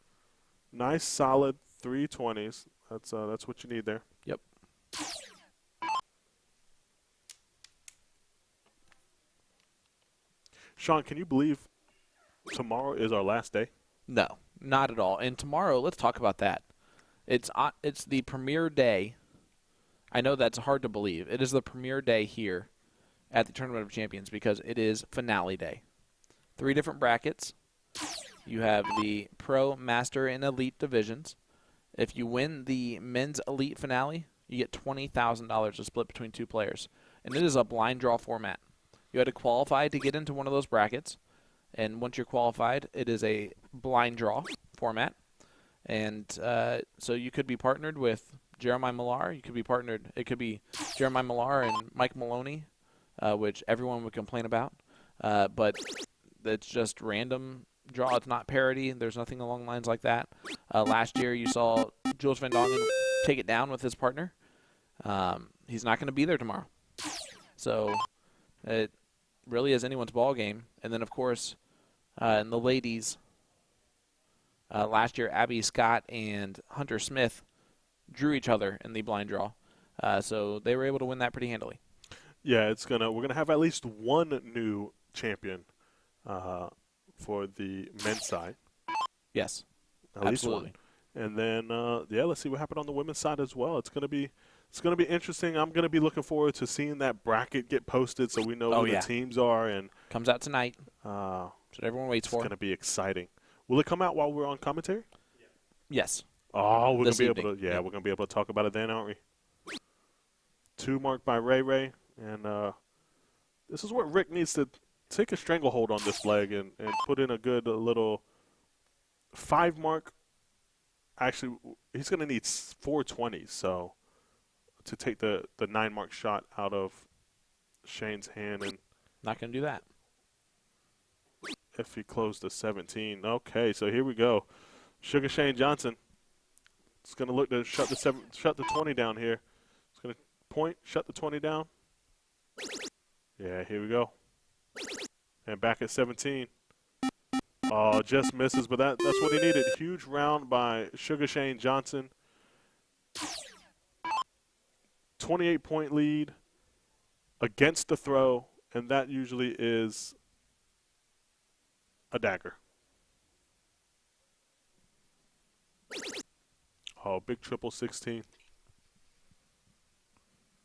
Nice, solid 320s. That's what you need there. Yep. Sean, can you believe tomorrow is our last day? No, not at all. And tomorrow, let's talk about that. It's the premiere day. I know that's hard to believe. It is the premiere day here at the Tournament of Champions because it is finale day. 3 different brackets. You have the Pro, Master, and Elite divisions. If you win the men's elite finale, you get $20,000 to split between 2 players. And it is a blind draw format. You had to qualify to get into one of those brackets. And once you're qualified, it is a blind draw format. And so you could be partnered with Jeremiah Millar. You could be partnered. It could be Jeremiah Millar and Mike Maloney, which everyone would complain about. But it's just random draw. It's not parity. There's nothing along lines like that. Last year, you saw Jules Van Dongen take it down with his partner. He's not going to be there tomorrow. So it really is anyone's ball game. And then, of course, in the ladies, last year, Abby Scott and Hunter Smith drew each other in the blind draw. So they were able to win that pretty handily. Yeah, we're gonna have at least one new champion for the men's side. Yes, at absolutely. least one. And then let's see what happened on the women's side as well. It's gonna be interesting. I'm gonna be looking forward to seeing that bracket get posted so we know who the teams are, and comes out tonight. So everyone waits for. It's gonna be exciting. Will it come out while we're on commentary? Yes. Oh, we're This gonna be evening. able to. Yeah, we're gonna be able to talk about it then, aren't we? 2 marked by Ray, and this is where Rick needs to take a stranglehold on this leg and put in a good little 5 mark. Actually, he's gonna need 4 20s, so to take the 9 mark shot out of Shane's hand, and Not going to do that. if he closed the 17. Okay, so here we go. Sugar Shane Johnson. It's going to look to shut the 20 down here. It's going to point, shut the 20 down. Yeah, here we go. And back at 17. Oh, just misses, but that's what he needed. Huge round by Sugar Shane Johnson. 28-point lead against the throw, and that usually is a dagger. Oh, big triple 16.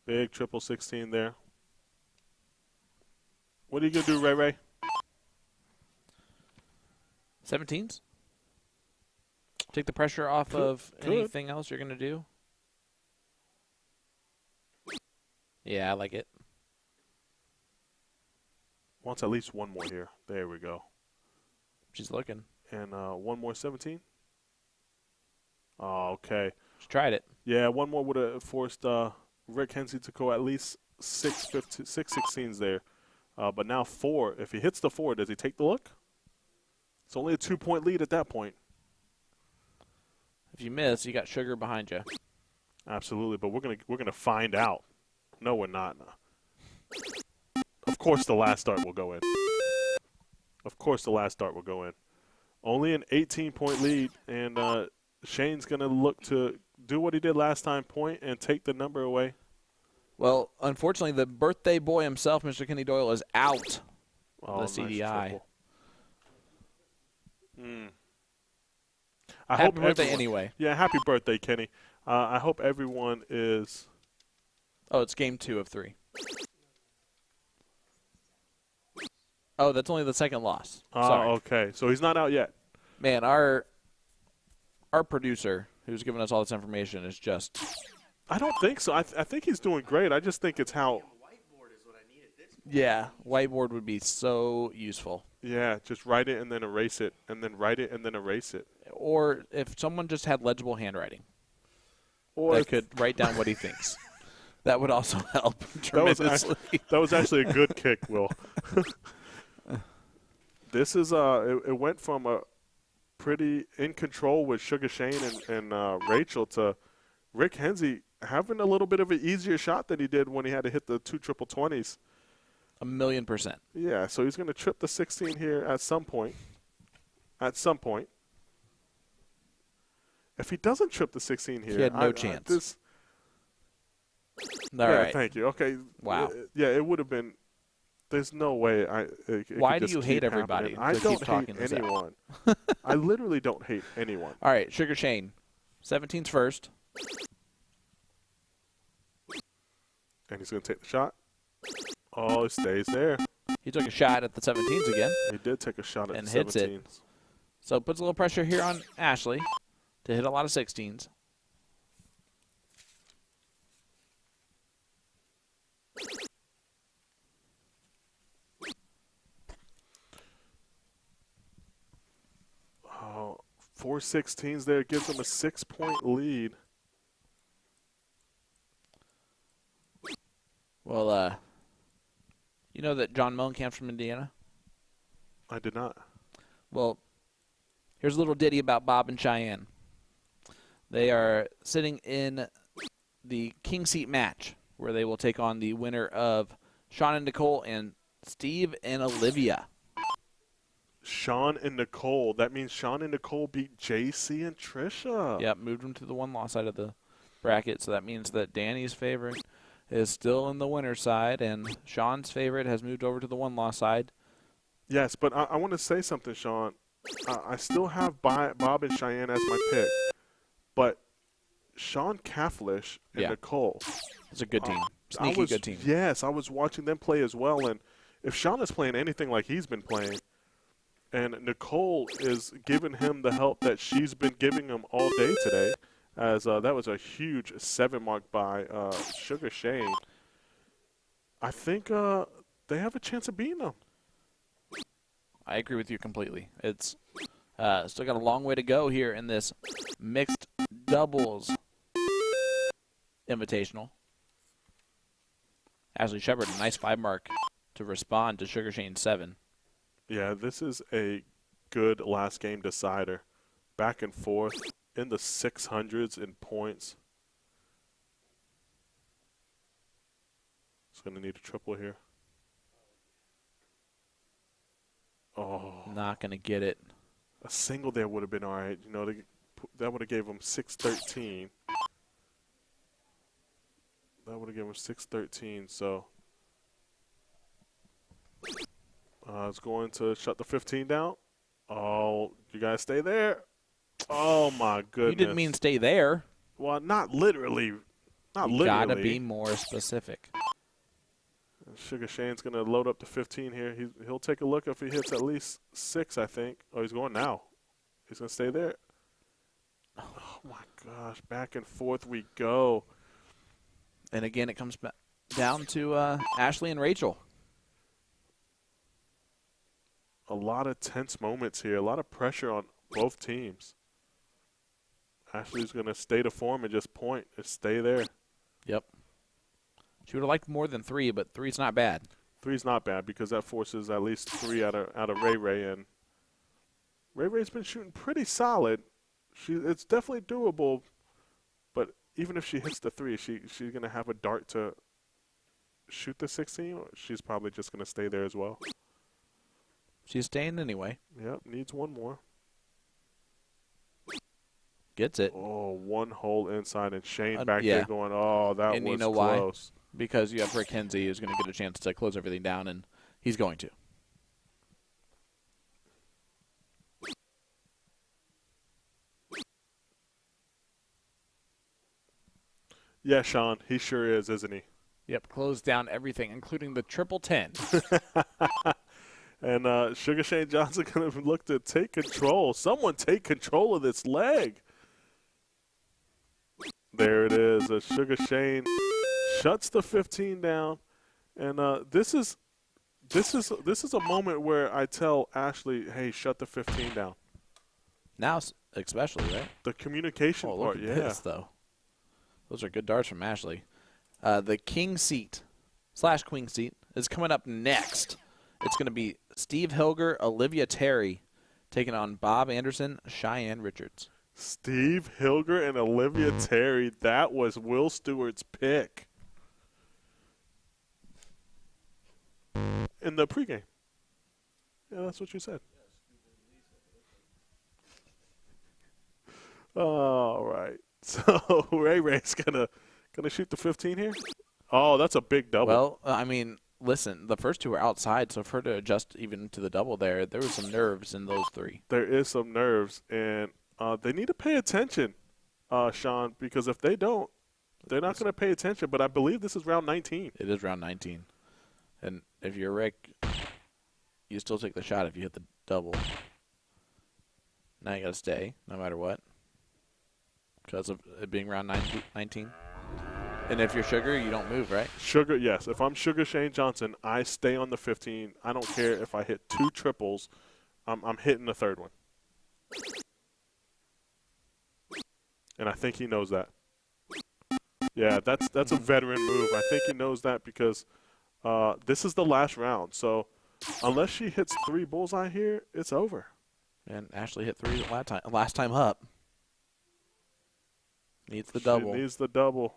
Big triple 16 there. What are you going to do, Ray? 17s? Take the pressure off of Good. anything else you're going to do? Yeah, I like it. Wants at least one more here. There we go. She's looking. And one more 17. Oh, okay. She tried it. Yeah, one more would have forced Rick Hensey to go at least 6 16s there. But now 4. If he hits the 4, does he take the look? It's only a 2-point lead at that point. If you miss, you got Sugar behind you. Absolutely, but we're gonna find out. No, we're not. Of course, the last dart will go in. Of course, the last dart will go in. Only an 18-point lead, and Shane's gonna look to do what he did last time, point and take the number away. Well, unfortunately, the birthday boy himself, Mr. Kenny Doyle, is out of the CDI. Happy birthday anyway. Yeah, happy birthday, Kenny. I hope everyone is. Oh, it's game 2 of 3. Oh, that's only the second loss. Sorry. Okay. So he's not out yet. Man, our producer, who's giving us all this information, is just. I don't think so. I think he's doing great. I just think it's how. Yeah, whiteboard would be so useful. Yeah, just write it and then erase it, and then write it and then erase it. Or if someone just had legible handwriting, Or that could write down what he thinks. That would also help tremendously. That was actually a good kick, Will. This is it went from a pretty in control with Sugar Shane and Rachel to Rick Hensey having a little bit of an easier shot than he did when he had to hit the 2 triple 20s. 1,000,000%. Yeah, so he's going to trip the 16 here at some point. At some point. If he doesn't trip the 16 here, He had no chance. All yeah, right. thank you. Okay. Wow. Yeah, it would have been. There's no way Why do you hate everybody? I don't hate this out? anyone. I literally don't hate anyone. All right, Sugar Shane, 17's first. And he's going to take the shot. Oh, it stays there. He took a shot at the 17s again. He did take a shot at And the hits 17s. it. So it puts a little pressure here on Ashley to hit a lot of 16s. Oh, 4 16s there gives him a 6-point lead. Well, you know that John Mellencamp's from Indiana? I did not. Well, here's a little ditty about Bob and Cheyenne. They are sitting in the King Seat match where they will take on the winner of Sean and Nicole and Steve and Olivia. Sean and Nicole. That means Sean and Nicole beat JC and Trisha. Yep, moved them to the one-loss side of the bracket, so that means that Danny's favorite is still in the winner's side, and Sean's favorite has moved over to the one-loss side. Yes, but I want to say something, Sean. I still have Bob and Cheyenne as my pick, but Sean Cafflish and Nicole. It's a good team. Sneaky good team. Yes, I was watching them play as well, and if Sean is playing anything like he's been playing, and Nicole is giving him the help that she's been giving him all day today, as that was a huge 7 mark by Sugar Shane, I think they have a chance of beating them. I agree with you completely. It's still got a long way to go here in this mixed doubles invitational. Ashley Shepard, a nice 5 mark to respond to Sugar Shane's 7. Yeah, this is a good last game decider. Back and forth in the 600s in points. It's going to need a triple here. Oh. Not going to get it. A single there would have been all right. You know, that would have gave him 613. That would have given him 613, so it's going to shut the 15 down. Oh, you guys stay there. Oh, my goodness. You didn't mean stay there. Well, not literally. Not you literally. Got to be more specific. Sugar Shane's going to load up to 15 here. He'll take a look if he hits at least 6, I think. Oh, he's going now. He's going to stay there. Oh, my gosh. Back and forth we go. And again, it comes back down to Ashley and Rachel. A lot of tense moments here. A lot of pressure on both teams. Ashley's going to stay to form and just point. Just stay there. Yep. She would have liked more than 3, but 3's not bad. 3's not bad because that forces at least 3 out of Ray Ray. And Ray Ray's been shooting pretty solid. It's definitely doable. But even if she hits the 3, she's going to have a dart to shoot the 16. Or she's probably just going to stay there as well. She's staying anyway. Yep, needs one more. Gets it. Oh, one hole inside, and Shane back there going, oh, that and was you know close. Why? Because you have Rick Hensey who's going to get a chance to close everything down, and he's going to. Yeah, Sean, he sure is, isn't he? Yep, close down everything, including the triple 10. And Sugar Shane Johnson going to look to take control. Someone take control of this leg. There it is. Sugar Shane shuts the 15 down, and this is a moment where I tell Ashley, "Hey, shut the 15 down." Now, especially, right? The communication part, look at this, though. Those are good darts from Ashley. The king seat / queen seat is coming up next. It's going to be Steve Hilger, Olivia Terry, taking on Bob Anderson, Cheyenne Richards. Steve Hilger and Olivia Terry. That was Will Stewart's pick in the pregame. Yeah, that's what you said. All right. So Ray Ray's gonna shoot the 15 here. Oh, that's a big double. Well, I mean, listen, the first two were outside, so for her to adjust even to the double there was some nerves in those three. There is some nerves, and they need to pay attention, Sean, because if they don't, they're not going to pay attention. But I believe this is round 19. It is round 19. And if you're Rick, you still take the shot if you hit the double. Now you got to stay, no matter what, because of it being round 19. And if you're Sugar, you don't move, right? Sugar, yes. If I'm Sugar Shane Johnson, I stay on the 15. I don't care if I hit 2 triples. I'm hitting the third one. And I think he knows that. Yeah, that's a veteran move. I think he knows that because this is the last round. So unless she hits 3 bullseye here, it's over. And Ashley hit 3 last time up. Needs the double. She needs the double.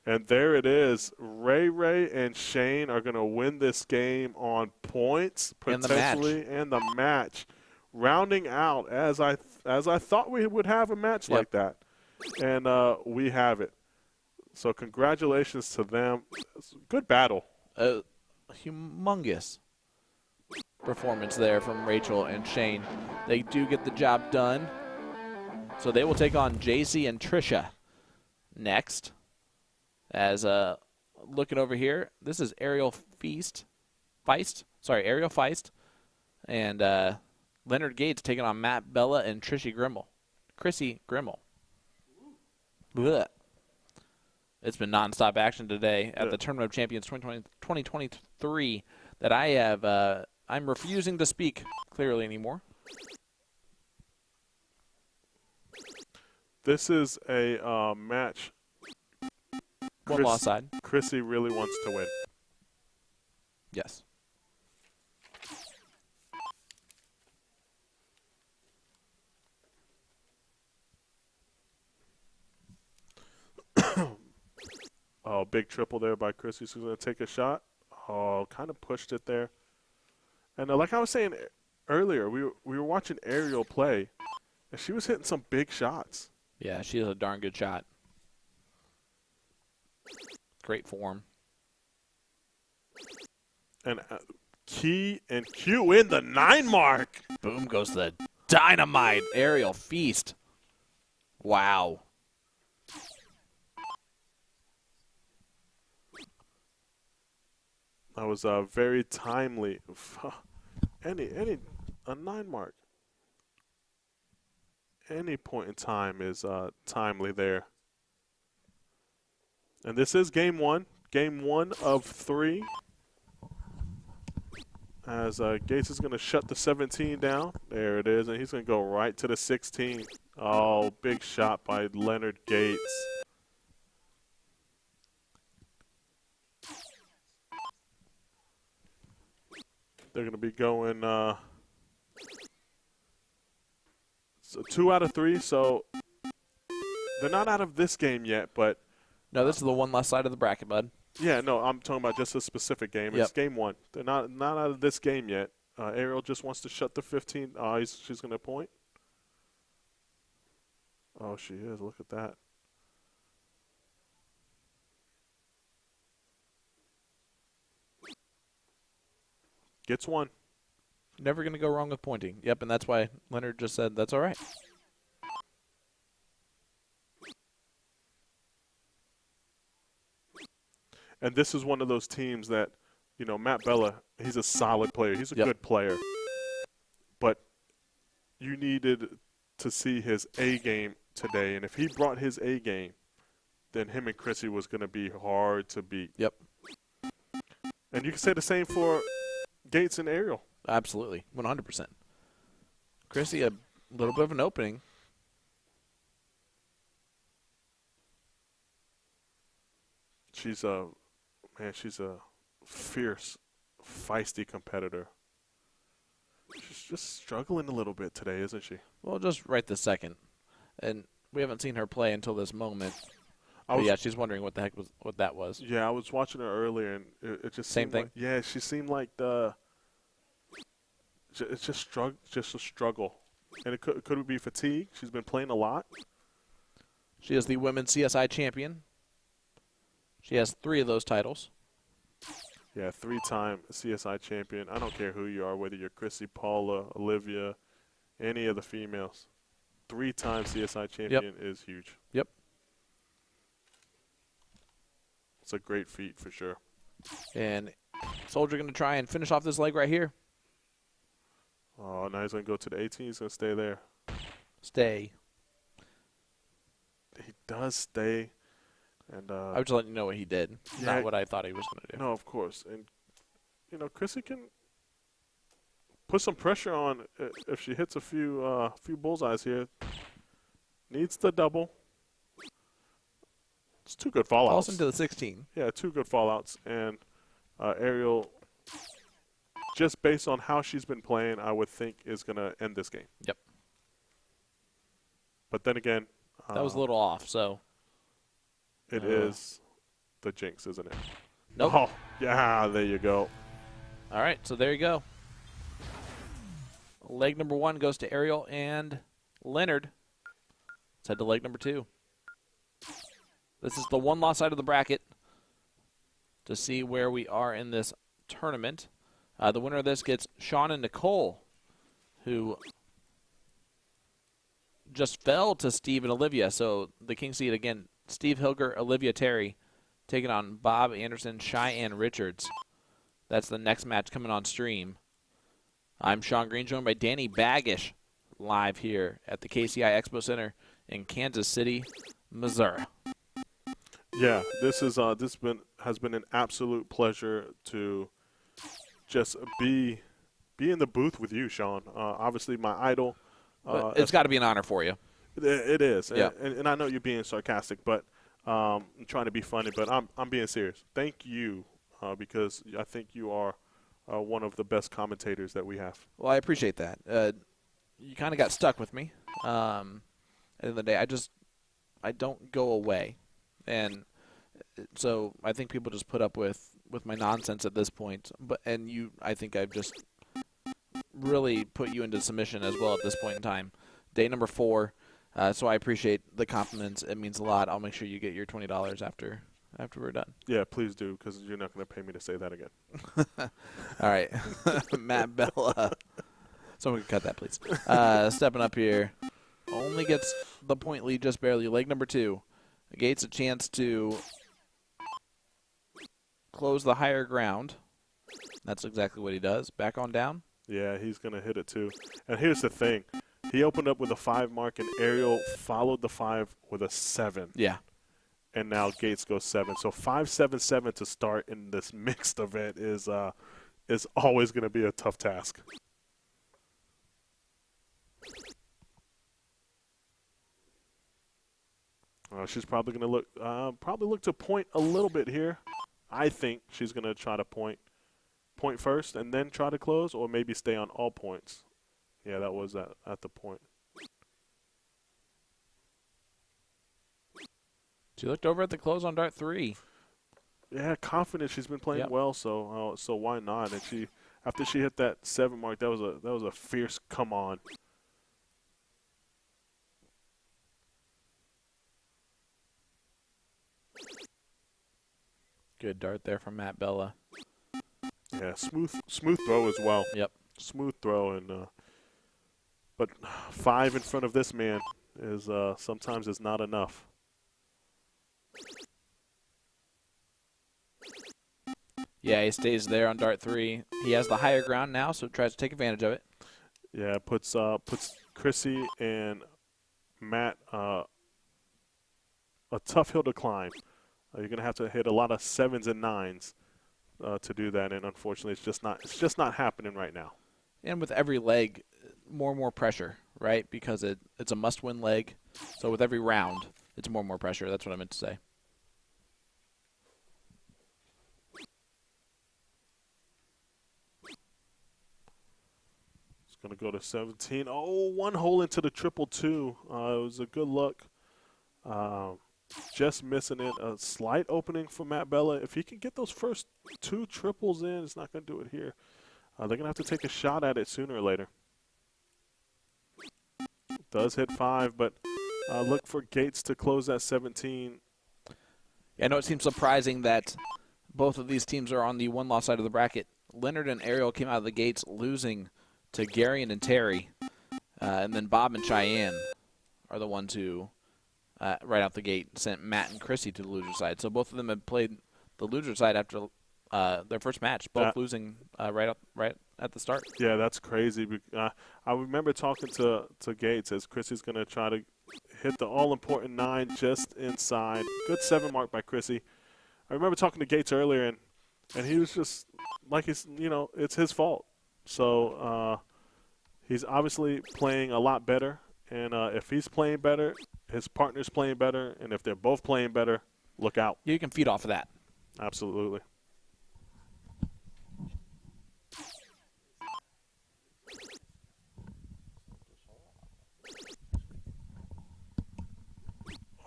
And there it is. Ray and Shane are going to win this game on points, potentially, and the match. Rounding out as I thought we would have a match like that. And we have it. So congratulations to them. Good battle. A humongous performance there from Rachel and Shane. They do get the job done. So they will take on JC and Trisha next. As looking over here, this is Ariel Feist. Ariel Feist. And Leonard Gates taking on Matt Bella and Chrissy Grimmel. Blech. It's been nonstop action today at the Tournament of Champions 2023 that I have. I'm refusing to speak clearly anymore. This is a match. One loss side. Chrissy really wants to win. Yes. Oh, big triple there by Chrissy. She's going to take a shot. Oh, kind of pushed it there. And like I was saying earlier, we were watching Ariel play, and she was hitting some big shots. Yeah, she has a darn good shot. Great form. And key and Q in the 9 mark. Boom goes the dynamite. Ariel Feast. Wow. That was very timely. A 9 mark. Any point in time is timely there. And this is game 1. Game 1 of 3. As Gates is going to shut the 17 down. There it is. And he's going to go right to the 16. Oh, big shot by Leonard Gates. They're going to be going so 2 out of 3. So they're not out of this game yet, but no, this is the one last side of the bracket, bud. Yeah, no, I'm talking about just a specific game. Yep. It's game 1. They're not out of this game yet. Ariel just wants to shut the 15. She's going to point. Oh, she is. Look at that. Gets one. Never going to go wrong with pointing. Yep, and that's why Leonard just said that's all right. And this is one of those teams that, you know, Matt Bella, he's a solid player. He's a good player. But you needed to see his A game today. And if he brought his A game, then him and Chrissy was going to be hard to beat. Yep. And you can say the same for Gates and Ariel. Absolutely, 100%. Chrissy, a little bit of an opening. She's a fierce, feisty competitor. She's just struggling a little bit today, isn't she? Well, just right this second. And we haven't seen her play until this moment. But yeah, she's wondering what the heck what that was. Yeah, I was watching her earlier, and it just same thing. Like, yeah, she seemed like it's just a struggle, and it could be fatigue. She's been playing a lot. She is the women's CSI champion. She has 3 of those titles. Yeah, 3-time CSI champion. I don't care who you are, whether you're Chrissy, Paula, Olivia, any of the females. 3-time CSI champion is huge. Yep. It's a great feat for sure. And Soldier going to try and finish off this leg right here. Oh, now he's going to go to the 18. He's going to stay there. Stay. He does stay. And I was just letting you know what he did, not what I thought he was going to do. No, of course. And, you know, Chrissy can put some pressure on if she hits a few bullseyes here. Needs the double. It's 2 good fallouts. Falls into the 16. Yeah, 2 good fallouts. And Ariel, just based on how she's been playing, I would think is going to end this game. Yep. But then again. That was a little off, so. It is the jinx, isn't it? Nope. Oh, yeah, there you go. All right, so there you go. Leg number 1 goes to Ariel and Leonard. Let's head to leg number 2. This is the one-loss side of the bracket to see where we are in this tournament. The winner of this gets Sean and Nicole, who just fell to Steve and Olivia. So the King seed again, Steve Hilger, Olivia Terry, taking on Bob Anderson, Cheyenne Richards. That's the next match coming on stream. I'm Sean Green, joined by Danny Baggish, live here at the KCI Expo Center in Kansas City, Missouri. Yeah, this has been an absolute pleasure to just be in the booth with you, Sean. Obviously, my idol. It's got to be an honor for you. It is, yeah. And I know you're being sarcastic, but I'm trying to be funny, but I'm being serious. Thank you, because I think you are one of the best commentators that we have. Well, I appreciate that. You kind of got stuck with me. At the end of the day, I don't go away, and so I think people just put up with my nonsense at this point. I think I've just really put you into submission as well at this point in time. Day number 4. So I appreciate the compliments. It means a lot. I'll make sure you get your $20 after we're done. Yeah, please do, because you're not going to pay me to say that again. All right. Matt Bella. Someone can cut that, please. Stepping up here. Only gets the point lead just barely. Leg number 2. Gates a chance to close the higher ground. That's exactly what he does. Back on down. Yeah, he's going to hit it too. And here's the thing. He opened up with a 5 mark, and Ariel followed the 5 with a 7. Yeah. And now Gates goes 7. So 5-7-7 to start in this mixed event is always going to be a tough task. She's probably going to look to point a little bit here. I think she's going to try to point first and then try to close, or maybe stay on all points. Yeah, that was at the point. She looked over at the close on dart 3. Yeah, confident. She's been playing well, so why not? And after she hit that 7 mark, that was a fierce come on. Good dart there from Matt Bella. Yeah, smooth throw as well. Yep. Smooth throw, and but 5 in front of this man is sometimes is not enough. Yeah, he stays there on dart 3. He has the higher ground now, so tries to take advantage of it. Yeah, puts Chrissy and Matt a tough hill to climb. You're going to have to hit a lot of 7s and 9s to do that, and unfortunately, it's just not happening right now. And with every leg, more and more pressure, right? Because it's a must-win leg. So with every round, it's more and more pressure. That's what I meant to say. It's going to go to 17. Oh, 1 hole into the 222. It was a good look. Just missing it. A slight opening for Matt Bella. If he can get those first 2 triples in, it's not going to do it here. They're going to have to take a shot at it sooner or later. Does hit 5, but look for Gates to close that 17. I know it seems surprising that both of these teams are on the one-loss side of the bracket. Leonard and Ariel came out of the gates losing to Garion and Terry. And then Bob and Cheyenne are the ones who, right out the gate, sent Matt and Chrissy to the loser side. So both of them had played the loser side after their first match, both losing right at the start. Yeah, that's crazy. I remember talking to Gates as Chrissy's going to try to hit the all-important 9 just inside. Good 7 mark by Chrissy. I remember talking to Gates earlier, and he was just like, it's his fault. So he's obviously playing a lot better, and if he's playing better, his partner's playing better, and if they're both playing better, look out. You can feed off of that. Absolutely.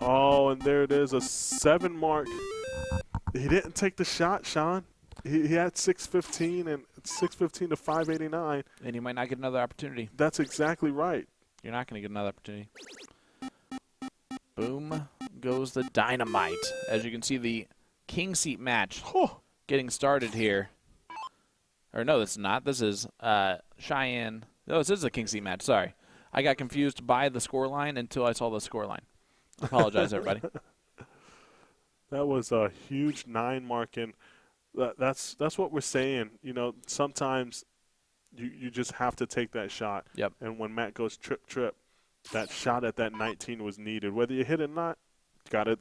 Oh, and there it is, a 7 mark. He didn't take the shot, Sean. He had 615 and 615 to 589. And you might not get another opportunity. That's exactly right. You're not going to get another opportunity. Boom goes the dynamite. As you can see, the king seat match getting started here. Or no, that's not. This is Cheyenne. No, this is the king seat match. Sorry. I got confused by the scoreline until I saw the scoreline. Apologize, everybody. That was a huge 9 mark, and that's what we're saying. Sometimes you just have to take that shot. Yep. And when Matt goes trip, that shot at that 19 was needed. Whether you hit it or not, gotta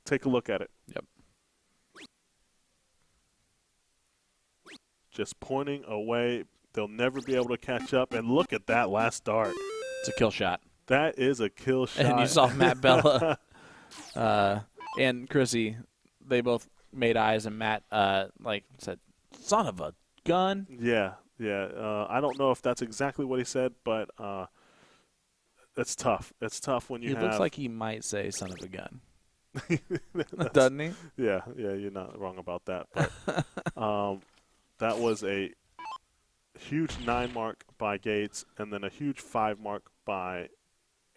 take a look at it. Yep. Just pointing away. They'll never be able to catch up. And look at that last dart. It's a kill shot. That is a kill shot. And you saw Matt Bella and Chrissy, they both made eyes, and Matt said, "Son of a gun." Yeah. I don't know if that's exactly what he said, but it's tough. It's tough when you have. It looks like he might say "son of a gun," doesn't he? Yeah, you're not wrong about that. But that was a huge 9 mark by Gates, and then a huge 5 mark by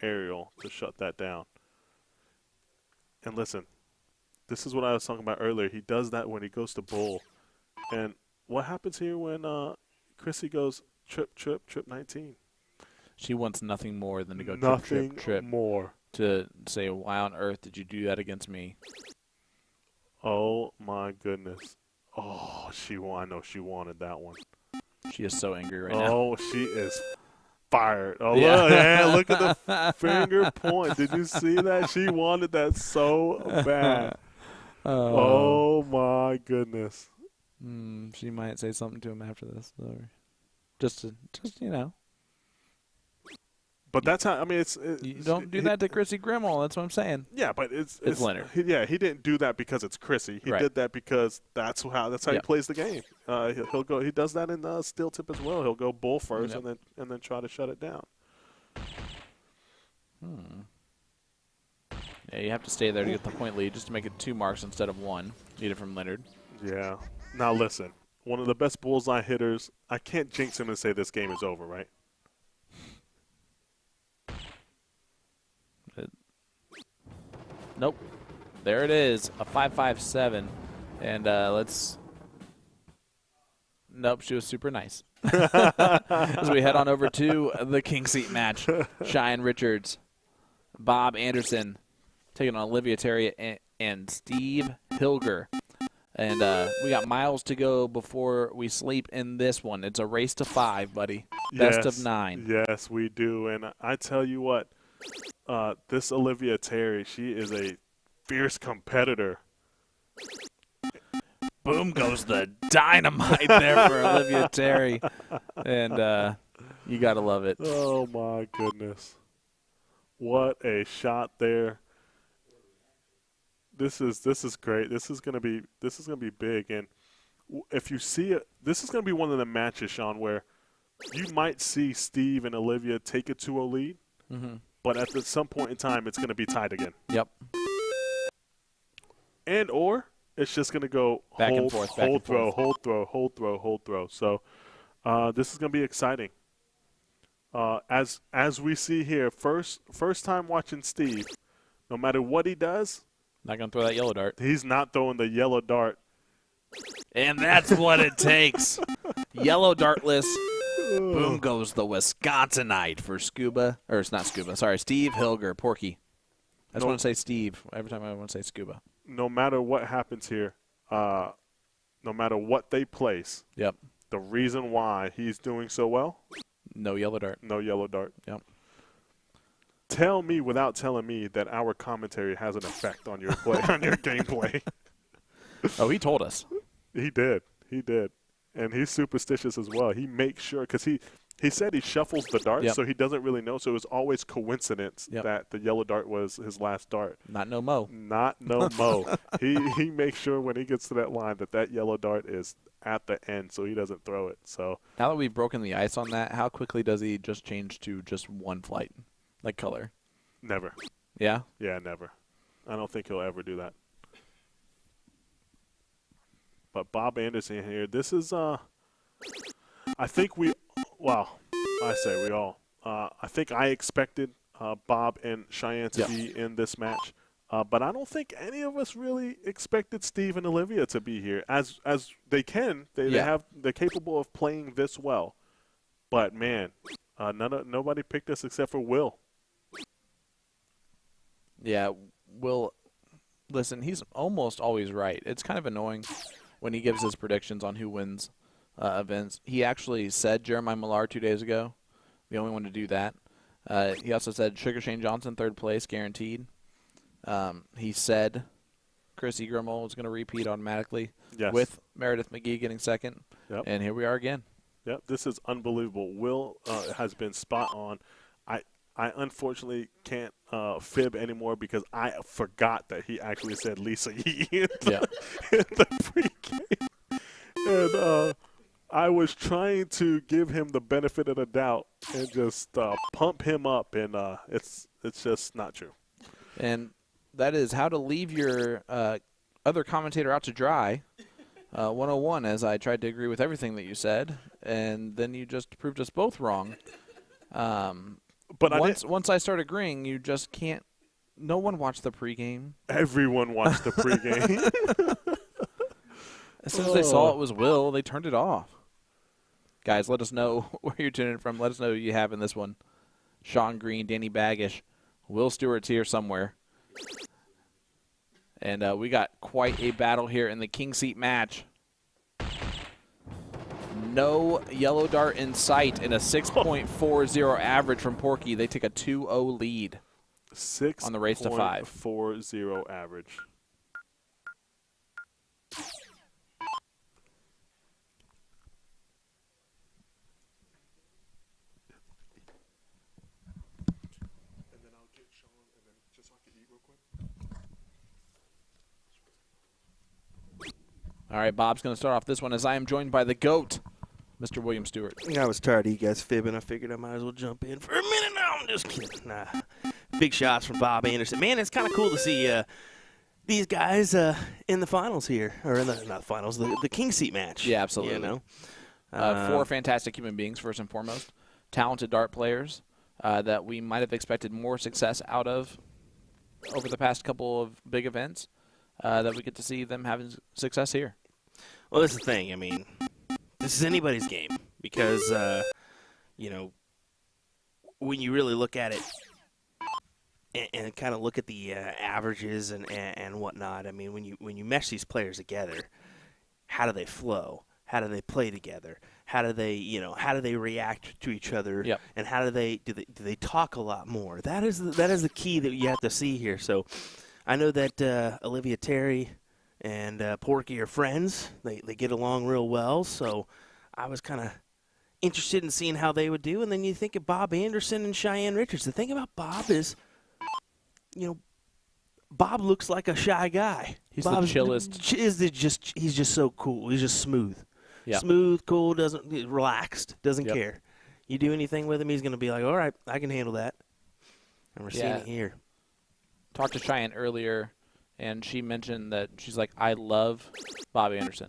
Ariel to shut that down. And listen, this is what I was talking about earlier. He does that when he goes to bowl. And what happens here when Chrissy goes trip 19? She wants nothing more than to go trip more. To say, why on earth did you do that against me? Oh, my goodness. Oh, I know she wanted that one. She is so angry right now. Oh, she is fired. Oh, yeah. Look at the finger point. Did you see that? She wanted that so bad. Oh, my goodness. She might say something to him after this. Just you know. But that's how, you don't do that to Chrissy Grimmel. That's what I'm saying. Yeah, but it's Leonard. He didn't do that because it's Chrissy. He did that because that's how he plays the game. He'll go. He does that in steel tip as well. He'll go bull first and then try to shut it down. Yeah, you have to stay there to get the point lead, just to make it 2 marks instead of 1 needed from Leonard. Yeah. Now listen, one of the best bullseye hitters. I can't jinx him and say this game is over, right? Nope. There it is, a 5.57, and let's. Nope, she was super nice. As we head on over to the king seat match, Cheyenne Richards, Bob Anderson taking on Olivia Terry and Steve Hilger. And we got miles to go before we sleep in this one. It's a race to 5, buddy. Best of 9. Yes, we do. And I tell you what, this Olivia Terry, she is a fierce competitor. Boom goes the dynamite there for Olivia Terry. And you got to love it. Oh, my goodness. What a shot there. This is great. This is gonna be big, and if you see it, this is gonna be one of the matches, Sean, where you might see Steve and Olivia take a 2-0 lead, but at some point in time, it's gonna be tied again. Yep. And or it's just gonna go back and forth. hold throw. So this is gonna be exciting. As we see here, first time watching Steve, no matter what he does. Not going to throw that yellow dart. He's not throwing the yellow dart And that's what it takes. Yellow dartless. Boom goes the Wisconsinite for Scuba. Or it's not Scuba. Sorry, Steve Hilger. Porky. I just want to say Steve every time I want to say Scuba. No matter what happens here, no matter what they place, Yep. the reason why he's doing so well, No yellow dart. no yellow dart. Yep. Tell me without telling me that our commentary has an effect on your play, on your gameplay. Oh, he told us. He did. And he's superstitious as well. He makes sure, because he said he shuffles the darts, Yep. so he doesn't really know. So it was always coincidence Yep. that the yellow dart was his last dart. Not no mo. Not no mo. He makes sure when he gets to that line that yellow dart is at the end, so he doesn't throw it. So Now that we've broken the ice on that, how quickly does he just change to just one flight, like color? never. Yeah. Yeah, never. I don't think he'll ever do that. But Bob Anderson here, this is I think we I say we all. I think I expected Bob and Cheyenne to be in this match. But I don't think any of us really expected Steve and Olivia to be here. As they can, they're capable of playing this well. But man, nobody picked us except for Will. Yeah, Will, listen, he's almost always right. It's kind of annoying when he gives his predictions on who wins events. He actually said Jeremiah Millar 2 days ago, the only one to do that. He also said Sugar Shane Johnson, 3rd place, guaranteed. He said Chris Egremel was going to repeat automatically with Meredith McGee getting 2nd. Yep. And here we are again. Yep, this is unbelievable. Will has been spot on. I unfortunately can't fib anymore because I forgot that he actually said Lisa Yee in the pregame. And I was trying to give him the benefit of the doubt and just pump him up, and it's just not true. And that is how to leave your other commentator out to dry. 101, as I tried to agree with everything that you said, and then you just proved us both wrong. But once I start agreeing, you just can't. No one watched the pregame. Everyone watched the pregame. As soon as they saw it was Will, they turned it off. Guys, let us know where you're tuning in from. Let us know who you have in this one. Sean Green, Danny Baggish, Will Stewart's here somewhere. And we got quite a battle here in the King Seat match. No yellow dart in sight and a 6.40 average from Porky. They take a 2-0 lead on the race to 5. 6.40 average. All right, Bob's going to start off this one as I am joined by the GOAT, Mr. William Stewart. I was tired of you guys fibbing. I figured I might as well jump in for a minute. No, I'm just kidding. Nah. Big shots from Bob Anderson. Man, it's kind of cool to see these guys in the finals here. Or in not the finals, the King Seat match. Yeah, absolutely. You know? 4 fantastic human beings, first and foremost. Talented dart players that we might have expected more success out of over the past couple of big events that we get to see them having success here. Well, this is the thing. I mean, this is anybody's game because, when you really look at it and kind of look at the averages and whatnot, I mean, when you mesh these players together, how do they flow? How do they play together? How do they react to each other? Yep. And how do they talk a lot more? That is the key that you have to see here. So, I know that Olivia Terry and Porky are friends. They get along real well. So, I was kind of interested in seeing how they would do. And then you think of Bob Anderson and Cheyenne Richards. The thing about Bob is, Bob looks like a shy guy. He's Bob's the chillest. He's just so cool. He's just smooth. Yep. Smooth, cool, relaxed, doesn't Yep. care. You do anything with him, he's going to be like, all right, I can handle that. And we're seeing it here. Talked to Cheyenne earlier, and she mentioned that she's like, I love Bob Anderson.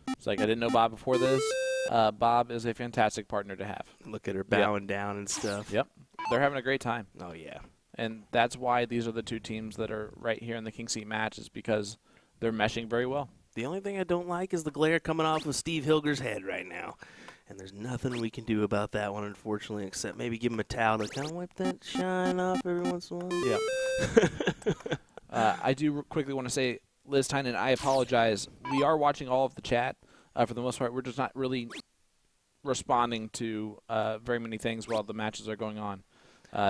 It's like, I didn't know Bob before this. Bob is a fantastic partner to have. Look at her bowing down and stuff. Yep. They're having a great time. Oh, yeah. And that's why these are the 2 teams that are right here in the King Seat match, is because they're meshing very well. The only thing I don't like is the glare coming off of Steve Hilger's head right now. And there's nothing we can do about that one, unfortunately, except maybe give him a towel to kind of wipe that shine off every once in a while. Yeah. I do quickly want to say, Liz Tynan, I apologize. We are watching all of the chat. For the most part, we're just not really responding to very many things while the matches are going on.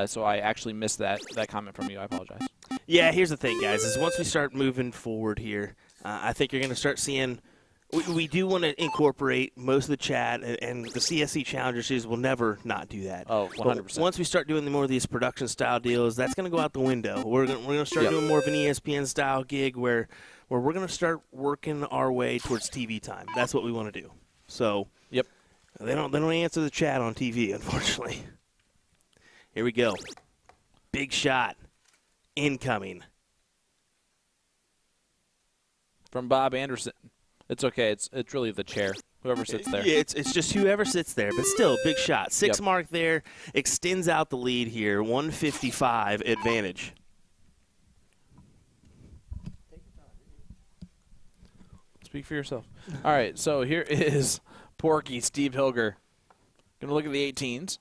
So I actually missed that comment from you. I apologize. Yeah, here's the thing, guys, is once we start moving forward here, I think you're going to start seeing – we do want to incorporate most of the chat, and the CSC Challenger Series will never not do that. Oh, 100%. But once we start doing more of these production-style deals, that's going to go out the window. We're going to start doing more of an ESPN-style gig where we're going to start working our way towards TV time. That's what we want to do. So they don't answer the chat on TV, unfortunately. Here we go. Big shot. Incoming. From Bob Anderson. It's okay. It's really the chair. Whoever sits there. Yeah, it's just whoever sits there. But still, big shot. 6 mark there. Extends out the lead here. 155 advantage. Speak for yourself. All right, so here is Porky Steve Hilger. Going to look at the 18s.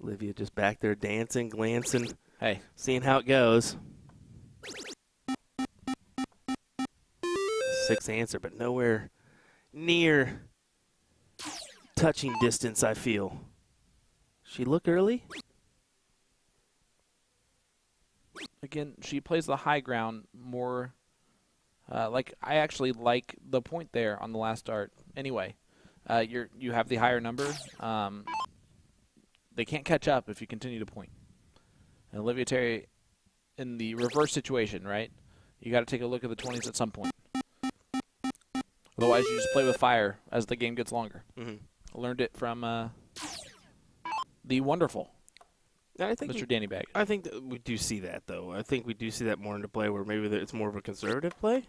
Olivia just back there dancing, glancing. Hey. Seeing how it goes. 6 answer, but nowhere near touching distance, I feel. She look early? Again, she plays the high ground more. I actually like the point there on the last dart. Anyway, you have the higher number. They can't catch up if you continue to point. And Olivia Terry, in the reverse situation, right? You got to take a look at the 20s at some point. Otherwise, you just play with fire as the game gets longer. Mm-hmm. I learned it from the wonderful Mr. Danny Baggish. I think that we do see that, though. I think we do see that more into play where maybe it's more of a conservative play.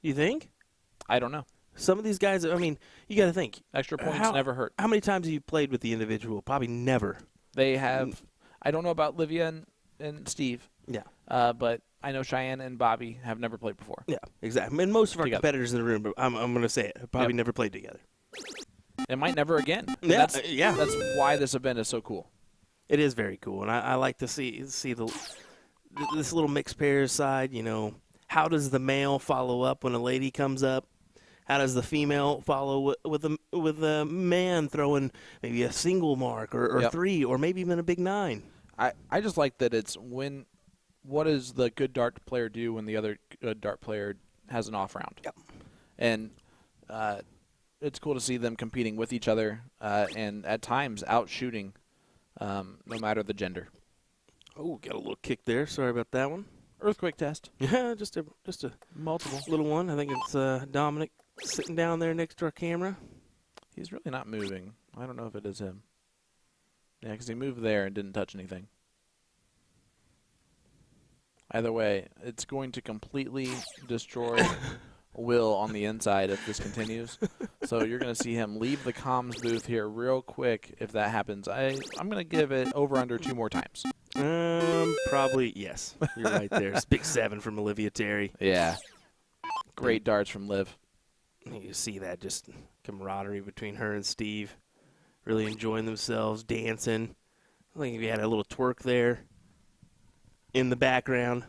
You think? I don't know. Some of these guys, I mean, you got to think. Extra points never hurt. How many times have you played with the individual? Probably never. They have. I don't know about Livia and Steve. Yeah. But I know Cheyenne and Bobby have never played before. Yeah, exactly. I mean, most of our Together. competitors in the room, but I'm going to say it, have probably never played together. They might never again. Yeah, That's why this event is so cool. It is very cool, and I like to see this little mixed pairs side. You know, how does the male follow up when a lady comes up? How does the female follow with a man throwing maybe a single mark or 3 or maybe even a big 9? I just like that it's what does the good dart player do when the other good dart player has an off round? Yep. And it's cool to see them competing with each other and at times out shooting, no matter the gender. Oh, got a little kick there. Sorry about that one. Earthquake test. Yeah, just a Multiple. little one. I think it's Dominic sitting down there next to our camera. He's really not moving. I don't know if it is him. Yeah, because he moved there and didn't touch anything. Either way, it's going to completely destroy Will on the inside if this continues. So you're going to see him leave the comms booth here real quick if that happens. I'm going to give it over under 2 more times. Probably, yes. You're right there. It's big 7 from Olivia Terry. Yeah. Great darts from Liv. You see that just camaraderie between her and Steve. Really enjoying themselves, dancing. I think we had a little twerk there in the background.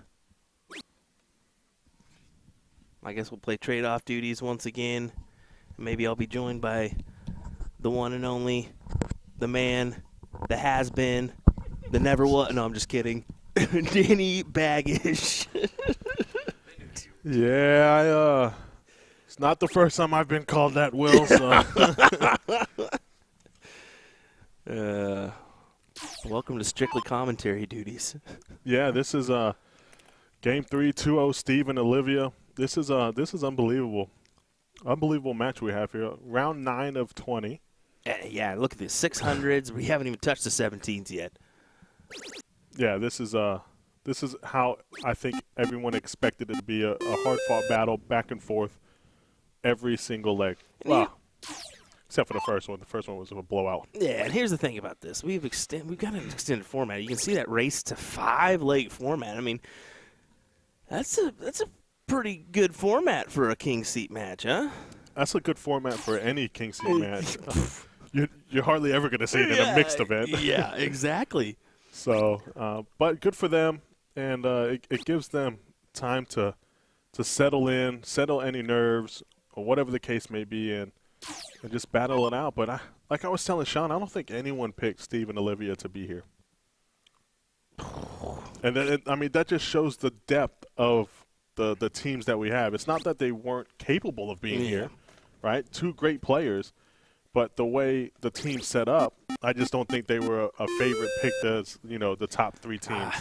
I guess we'll play trade-off duties once again. Maybe I'll be joined by the one and only, the man, the has-been, the never was. No, I'm just kidding. Danny Baggish. Yeah, it's not the first time I've been called that, Will. So. Welcome to Strictly Commentary Duties. Yeah, this is Game 3, 2-0, Steve and Olivia. This is unbelievable. Unbelievable match we have here. Round 9 of 20. Yeah, look at this. 600s. We haven't even touched the 17s yet. Yeah, this is how I think everyone expected it to be a hard-fought battle, back and forth, every single leg. Well, except for the first one. The first one was a blowout. Yeah, and here's the thing about this. We've got an extended format. You can see that race to 5-leg format. I mean, that's a pretty good format for a king seat match, huh? That's a good format for any king seat match. You're hardly ever going to see it in a mixed event. Yeah, exactly. So, but good for them, and it gives them time to settle in, settle any nerves, or whatever the case may be, and just battle it out. But like I was telling Sean, I don't think anyone picked Steve and Olivia to be here. And then, I mean, that just shows the depth of the teams that we have. It's not that they weren't capable of being here, right? Two great players, but the way the team set up, I just don't think they were a favorite picked as, the top 3 teams.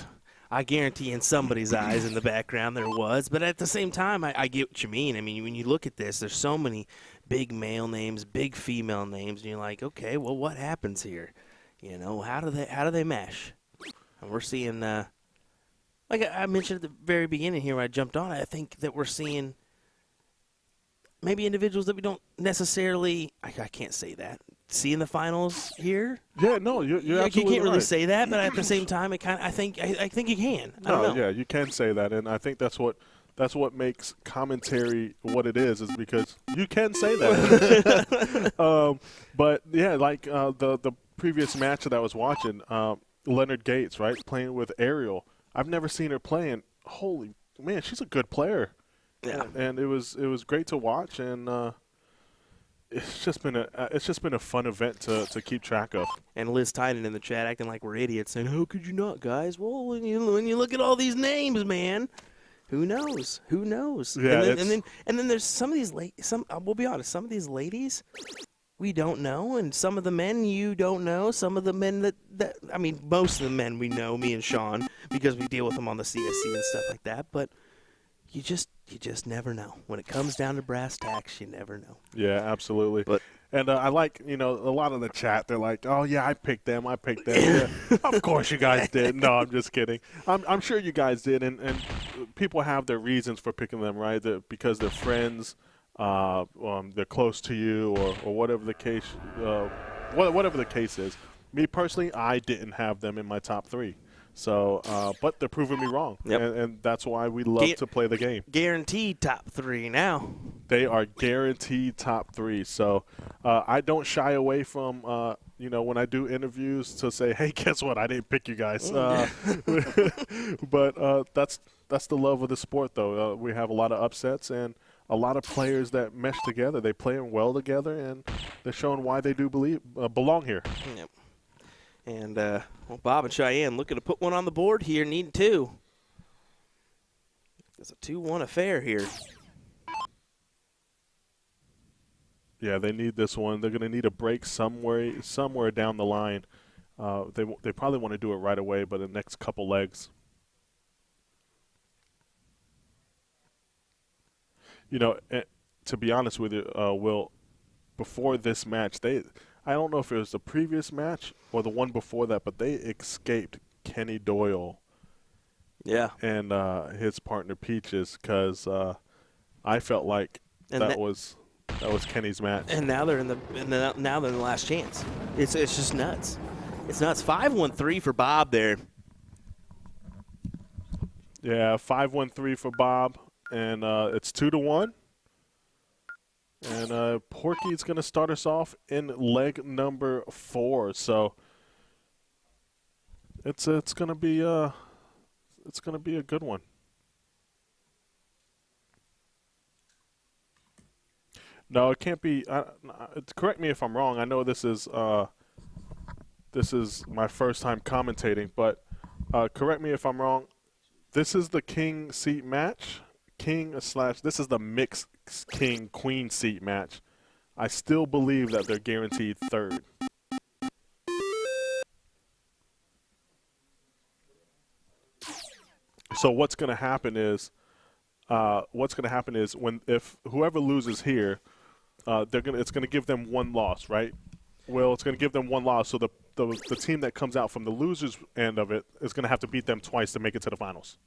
I guarantee in somebody's eyes in the background there was, but at the same time, I get what you mean. I mean, when you look at this, there's so many big male names, big female names, and you're like, okay, well, what happens here? How do they mesh? And we're seeing, like I mentioned at the very beginning here when I jumped on, I think that we're seeing maybe individuals that we don't necessarily, I can't say that, see in the finals here. Yeah, no, you're absolutely You can't really right. say that, but at the same time, I think you can. I don't know. Yeah, you can say that, and I think that's what makes commentary what it is because you can say that. But yeah, like the previous match that I was watching, Leonard Gates, right, playing with Ariel. I've never seen her playing. Holy man, she's a good player. Yeah, and it was great to watch, and it's just been a fun event to keep track of. And Liz Tynan in the chat acting like we're idiots, saying, "How could you not, guys?" Well, when you look at all these names, man, who knows? Who knows? Yeah, and then there's some of these we'll be honest, some of these ladies we don't know, and some of the men you don't know. Some of the men that I mean, most of the men we know, me and Sean, because we deal with them on the CSC and stuff like that. But you just never know. When it comes down to brass tacks, you never know. Yeah, absolutely. And I like, a lot of the chat, they're like, oh, yeah, I picked them. Yeah, of course you guys did. No, I'm just kidding. I'm sure you guys did, and people have their reasons for picking them, right? Because they're friends, they're close to you, or whatever the case whatever the case is. Me personally, I didn't have them in my top 3. So, but they're proving me wrong, and that's why we love to play the game. Guaranteed top 3 now. They are guaranteed top 3. So, I don't shy away from, when I do interviews to say, hey, guess what? I didn't pick you guys. But that's the love of the sport, though. We have a lot of upsets and a lot of players that mesh together. They play well together, and they're showing why they do belong here. Yep. And, Bob and Cheyenne looking to put one on the board here, needing 2. It's a 2-1 affair here. Yeah, they need this one. They're going to need a break somewhere down the line. They probably want to do it right away, but the next couple legs. To be honest with you, Will, before this match, I don't know if it was the previous match or the one before that, but they escaped Kenny Doyle. Yeah. And his partner Peaches, because I felt like that was Kenny's match. And now they're in the last chance. It's just nuts. It's nuts. 5-1-3 for Bob there. Yeah, 5-1-3 for Bob, and it's 2-1. And Porky's going to start us off in leg number 4. So it's going to be a good one. No, it can't be. Correct me if I'm wrong. I know this is my first time commentating, but correct me if I'm wrong. This is the king seat match. This is the mixed king queen seat match. I still believe that they're guaranteed 3rd. So what's going to happen is if whoever loses here, it's going to give them 1 loss, right? Well, it's going to give them 1 loss. So the team that comes out from the losers end of it is going to have to beat them twice to make it to the finals.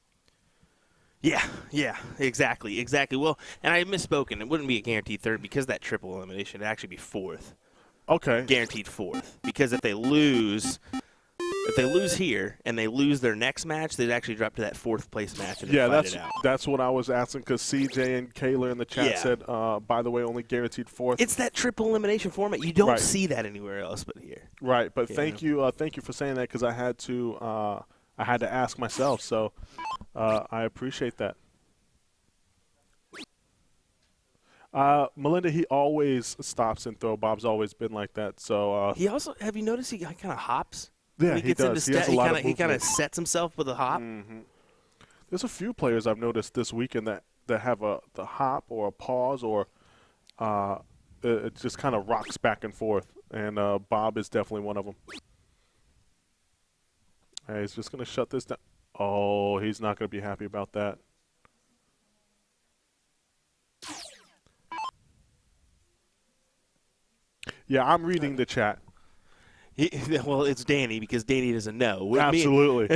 Yeah, exactly. Well, and I misspoken. It wouldn't be a guaranteed 3rd because of that triple elimination. It'd actually be 4th. Okay. Guaranteed 4th. Because if they lose, If they lose here and they lose their next match, they'd actually drop to that 4th place match and fight it out. That's what I was asking because CJ and Kayla in the chat said, by the way, only guaranteed 4th. It's that triple elimination format. You don't see that anywhere else but here. Right, but thank you for saying that because I had to ask myself. So I appreciate that. Melinda, he always stops and throw. Bob's always been like that. So he also, have you noticed he kind of hops? Yeah, he does. He kind of sets himself with a hop. Mm-hmm. There's a few players I've noticed this weekend that have the hop or a pause or it just kind of rocks back and forth. And Bob is definitely one of them. Hey, he's just going to shut this down. Oh, he's not going to be happy about that. Yeah, I'm reading the chat. Well, it's Danny because Danny doesn't know. Absolutely.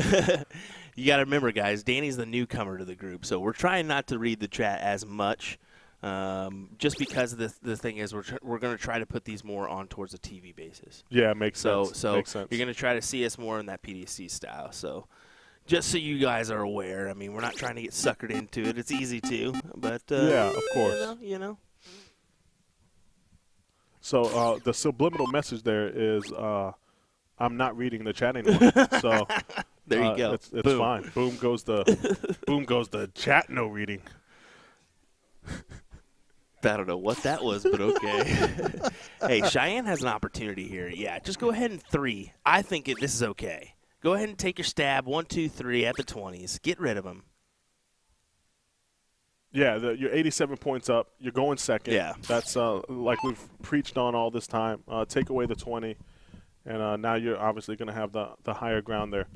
You got to remember, guys, Danny's the newcomer to the group, so we're trying not to read the chat as much just because the thing is we're going to try to put these more on towards a TV basis. Yeah, it makes sense. So makes sense. You're going to try to see us more in that PDC style. So just so you guys are aware, I mean, we're not trying to get suckered into it. It's easy to, but yeah, of course. You know. So the subliminal message there is I'm not reading the chat anymore. So there you go. It's fine. Boom goes the chat no reading. I don't know what that was, but okay. Hey, Cheyenne has an opportunity here. Yeah, just go ahead and 3. I think this is okay. Go ahead and take your stab. 1, 2, 3 at the 20s. Get rid of them. Yeah, you're 87 points up. You're going second. Yeah. That's like we've preached on all this time. Take away the 20, and now you're obviously going to have the higher ground there.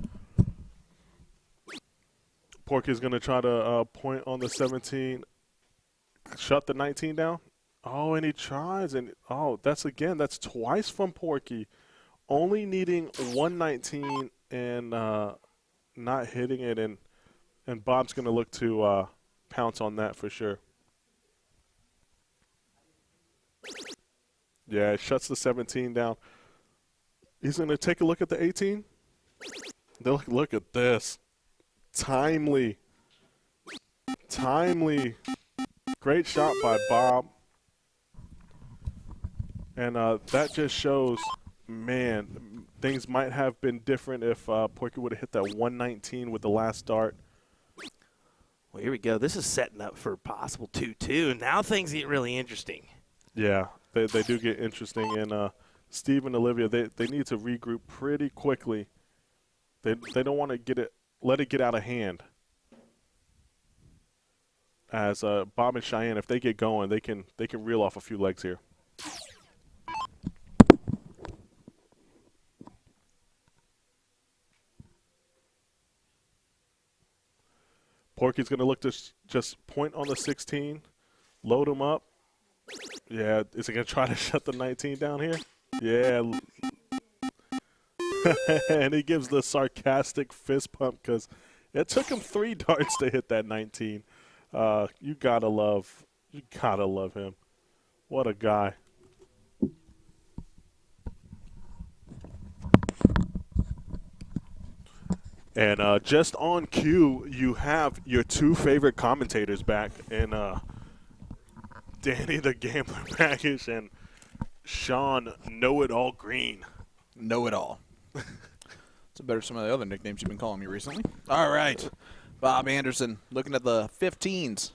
Porky's going to try to point on the 17, shut the 19 down. Oh, and he tries. And, that's twice from Porky. Only needing 119 and not hitting it. And Bob's going to look to pounce on that for sure. Yeah, it shuts the 17 down. He's going to take a look at the 18. Look at this. Timely. Great shot by Bob. And that just shows, man, things might have been different if Porky would have hit that 119 with the last dart. Well, here we go. This is setting up for a possible 2-2, and now things get really interesting. Yeah, they do get interesting. And Steve and Olivia, they need to regroup pretty quickly. They don't want to let it get out of hand. As Bob and Cheyenne, if they get going, they can reel off a few legs here. Porky's going to look to just point on the 16, load him up. Yeah, is he going to try to shut the 19 down here? Yeah. And he gives the sarcastic fist pump because it took him 3 darts to hit that 19. You gotta love him. What a guy. And just on cue, you have your 2 favorite commentators back, and Danny the Gambler Baggish and Sean Know-It-All Green. Know-It-All. It's better some of the other nicknames you've been calling me recently. All right. Bob Anderson looking at the 15s.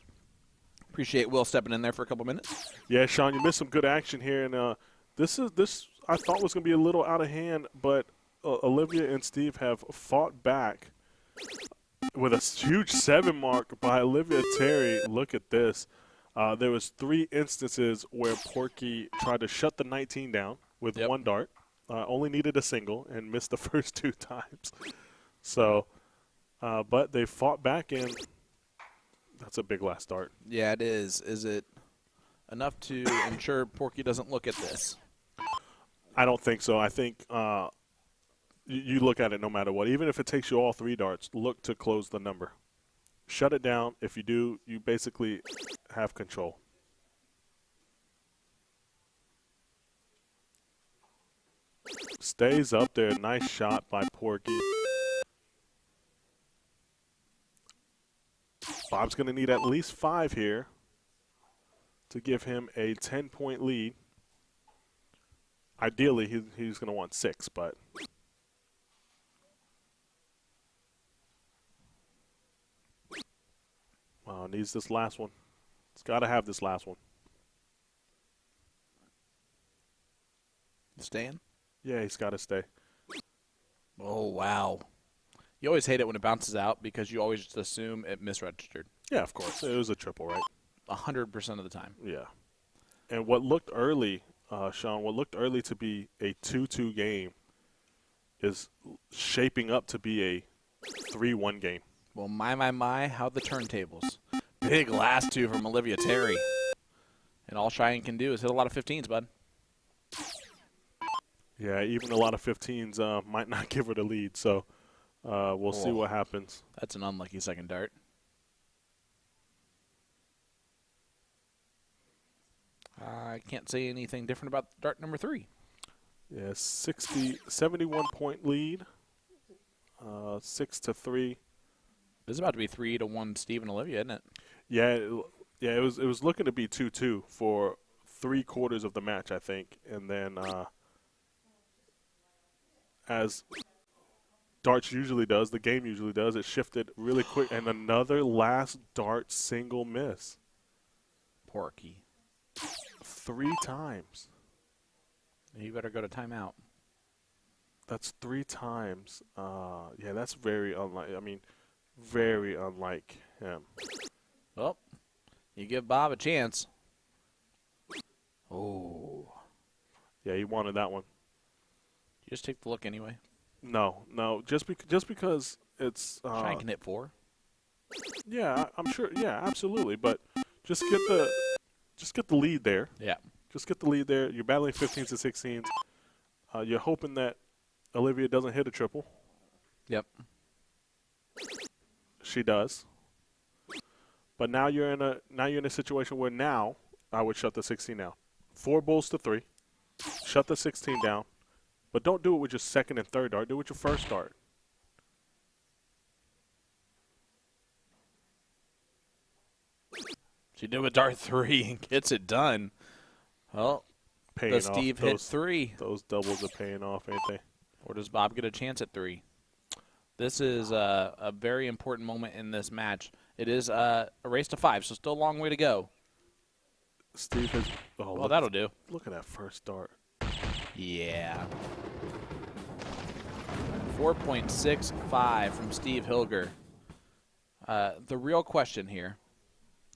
Appreciate Will stepping in there for a couple minutes. Yeah, Sean, you missed some good action here, and this I thought was going to be a little out of hand, but Olivia and Steve have fought back with a huge 7 mark by Olivia Terry. Look at this. There was 3 instances where Porky tried to shut the 19 down with 1 dart. Only needed a single and missed the first 2 times. So, but they fought back, and that's a big last dart. Yeah, it is. Is it enough to ensure Porky doesn't look at this? I don't think so. I think you look at it no matter what. Even if it takes you all 3 darts, look to close the number. Shut it down. If you do, you basically have control. Stays up there. Nice shot by Porky. Bob's going to need at least 5 here to give him a 10-point lead. Ideally, he's going to want 6, but wow, needs this last one. It's got to have this last one. Staying? Yeah, he's got to stay. Oh, wow. You always hate it when it bounces out because you always just assume it misregistered. Yeah, of course. It was a triple, right? 100% of the time. Yeah. And what looked early, Sean, what looked early to be a 2-2 game is shaping up to be a 3-1 game. Well, my, how the turntables. Big last 2 from Olivia Terry. And all Cheyenne can do is hit a lot of 15s, bud. Yeah, even a lot of 15s might not give her the lead, so we'll see what happens. That's an unlucky second dart. I can't say anything different about dart number 3. Yeah, 71-point lead, 6-3. This is about to be 3-1 Steve and Olivia, isn't it? Yeah, it was looking to be 2-2 for 3/4 of the match, I think, and then as darts usually does, the game usually does, it shifted really quick, and another last dart single miss. Porky. 3 times. You better go to timeout. That's 3 times. Yeah, that's very unlike. I mean, very unlike him. Well, you give Bob a chance. Oh. Yeah, he wanted that one. You just take the look anyway. No, just because it's. Shine can hit 4. Yeah, I'm sure. Yeah, absolutely. But just get the lead there. Yeah. Just get the lead there. You're battling 15s and 16s. You're hoping that Olivia doesn't hit a triple. Yep. She does. But now you're in a situation where now I would shut the 16 down. 4 bulls to 3. Shut the 16 down. But don't do it with your second and third dart. Do it with your first dart. She did with dart 3 and gets it done. Well, Paying does off. Steve hit 3? Those doubles are paying off, ain't they? Or does Bob get a chance at 3? This is a very important moment in this match. It is a race to 5, so still a long way to go. Steve has. Oh, Well, that'll do. Look at that first dart. Yeah. 4.65 from Steve Hilger. The real question here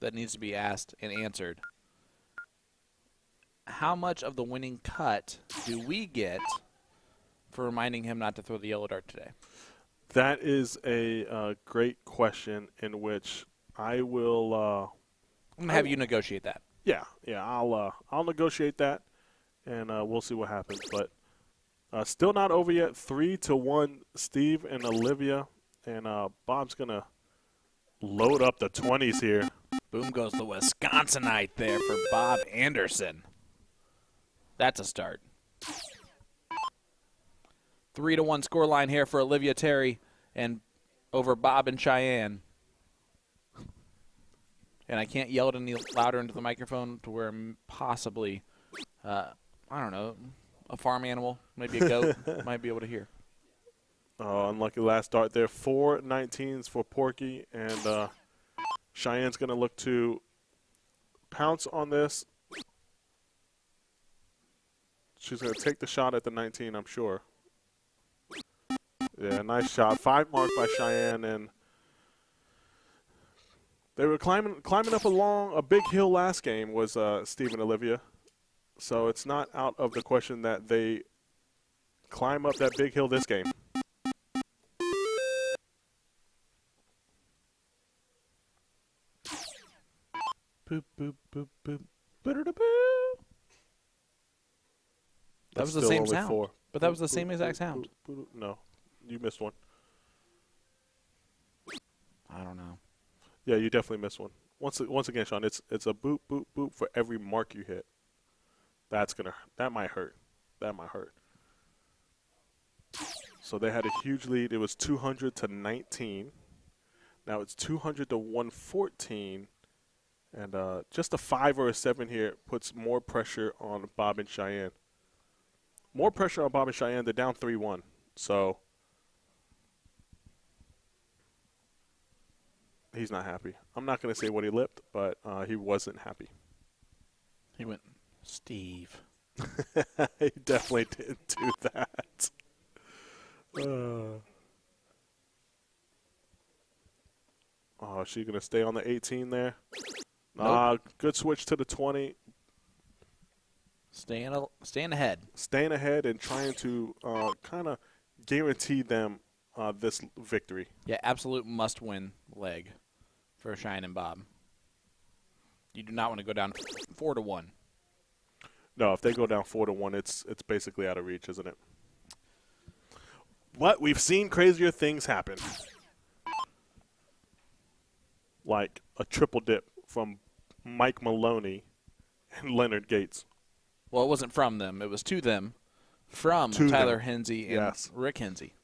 that needs to be asked and answered: how much of the winning cut do we get for reminding him not to throw the yellow dart today? That is a great question in which I will. I'm gonna have you negotiate that. Yeah. I'll negotiate that, and we'll see what happens. But still not over yet. 3-1, Steve and Olivia, and Bob's gonna load up the 20s here. Boom goes the Wisconsinite there for Bob Anderson. That's a start. 3-1 scoreline here for Olivia Terry and over Bob and Cheyenne. And I can't yell it any louder into the microphone to where possibly, I don't know, a farm animal, maybe a goat, might be able to hear. Oh, unlucky last dart there. 4 19s for Porky, and Cheyenne's going to look to pounce on this. She's going to take the shot at the 19, I'm sure. Yeah, nice shot. 5 mark by Cheyenne, and they were climbing up a big hill last game was Steve and Olivia. So it's not out of the question that they climb up that big hill this game. Boop, boop, boop, boop. That was the same sound. But that was the same exact sound. No, you missed one. I don't know. Yeah, you definitely missed one. Once again, Sean, it's a boop, boop, boop for every mark you hit. That might hurt. That might hurt. So they had a huge lead. It was 200 to 19. Now it's 200 to 114. And just a 5 or a 7 here puts more pressure on Bob and Cheyenne. More pressure on Bob and Cheyenne. They're down 3-1. So he's not happy. I'm not going to say what he lipped, but he wasn't happy. He went, Steve. He definitely didn't do that. Oh, is she going to stay on the 18 there? Nope. Good switch to the 20. Staying ahead. Staying ahead and trying to kind of guarantee them this victory. Yeah, absolute must-win leg for Cheyenne and Bob. You do not want to go down 4-1. No, if they go down 4-1, it's basically out of reach, isn't it? But we've seen crazier things happen. Like a triple dip from Mike Maloney and Leonard Gates. Well, it wasn't from them. It was to them from To Tyler them. Hensey and Yes. Rick Hensey.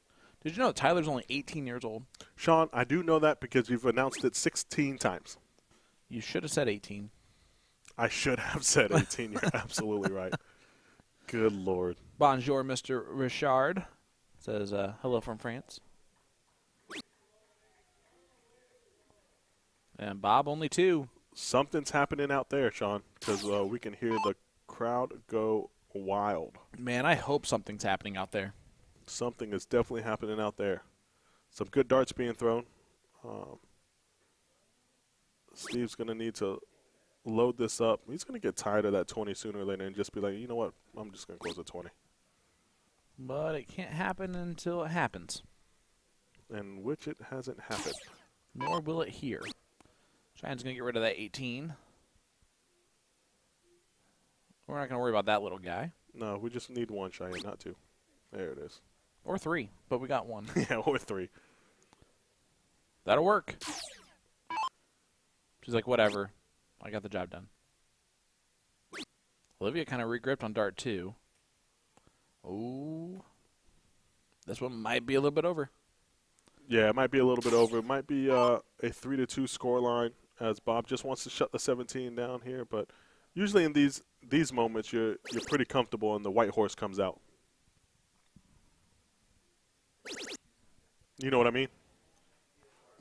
Did you know that Tyler's only 18 years old? Sean, I do know that because you've announced it 16 times. You should have said 18. I should have said 18. You're absolutely right. Good Lord. Bonjour, Mr. Richard. Says, hello from France. And Bob, only 2. Something's happening out there, Sean, because we can hear the crowd go wild. Man, I hope something's happening out there. Something is definitely happening out there. Some good darts being thrown. Steve's going to need to load this up. He's going to get tired of that 20 sooner or later and just be like, you know what, I'm just going to close at 20. But it can't happen until it happens. And which it hasn't happened. Nor will it here. Cheyenne's going to get rid of that 18. We're not going to worry about that little guy. No, we just need 1, Cheyenne, not 2. There it is. Or 3, but we got 1. Yeah, or 3. That'll work. She's like, whatever. I got the job done. Olivia kind of regripped on dart 2. Ooh. This one might be a little bit over. Yeah, it might be a little bit over. It might be a 3-2 scoreline as Bob just wants to shut the 17 down here. But usually in these moments, you're pretty comfortable and the white horse comes out. You know what I mean?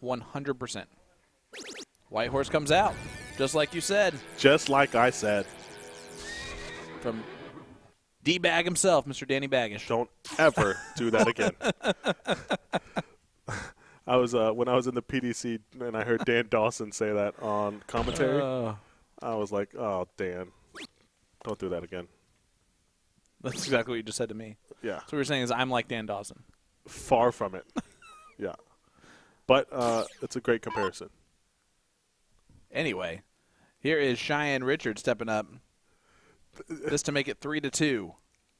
100%. White horse comes out, just like you said. Just like I said. From D-Bag himself, Mr. Danny Baggish. Don't ever do that again. I was when I was in the PDC and I heard Dan Dawson say that on commentary. I was like, oh, Dan, don't do that again. That's exactly what you just said to me. Yeah. So what you're saying is I'm like Dan Dawson. Far from it. Yeah. But it's a great comparison. Anyway, here is Cheyenne Richard stepping up. This to make it 3-2.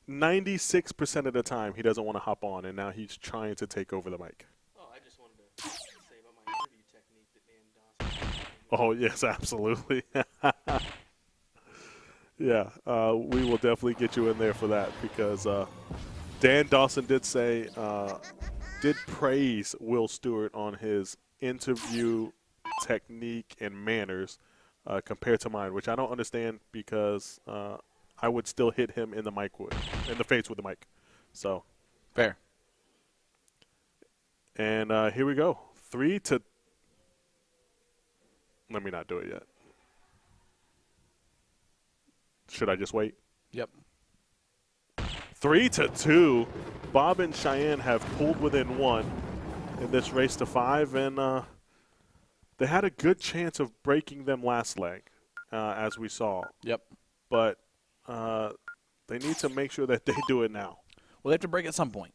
96% of the time he doesn't want to hop on, and now he's trying to take over the mic. Oh, I just wanted to say about my interview technique that Dan Dawson. Oh, yes, absolutely. Yeah, we will definitely get you in there for that because Dan Dawson did say, did praise Will Stuart on his interview technique and manners compared to mine, which I don't understand because I would still hit him in the face with the mic. So fair. And here we go. 3-2. Let me not do it yet. Should I just wait? Yep. 3-2. Bob and Cheyenne have pulled within 1 in this race to 5, and they had a good chance of breaking them last leg, as we saw. Yep. But they need to make sure that they do it now. Well, they have to break at some point.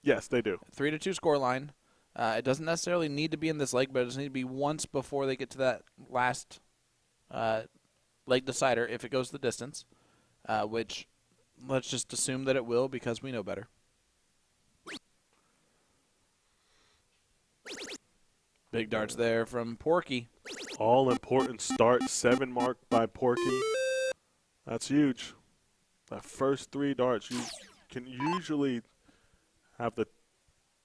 Yes, they do. 3-2 scoreline. It doesn't necessarily need to be in this leg, but it just needs to be once before they get to that last leg decider if it goes the distance, which let's just assume that it will because we know better. Big darts there from Porky. All-important start, 7 mark by Porky. That's huge. That first 3 darts, you can usually have the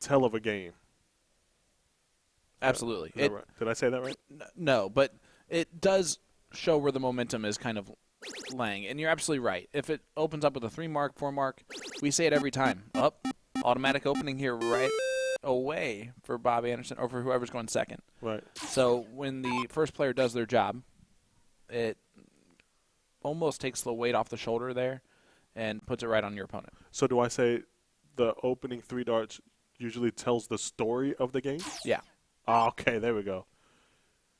tell of a game. Absolutely. Did I say that right? No, but it does show where the momentum is kind of laying. And you're absolutely right. If it opens up with a 3-mark, 4-mark, we say it every time. Automatic opening here right away for Bob Anderson or for whoever's going second. Right. So when the first player does their job, it almost takes the weight off the shoulder there and puts it right on your opponent. So do I say the opening 3 darts usually tells the story of the game? Yeah. Oh, okay, there we go.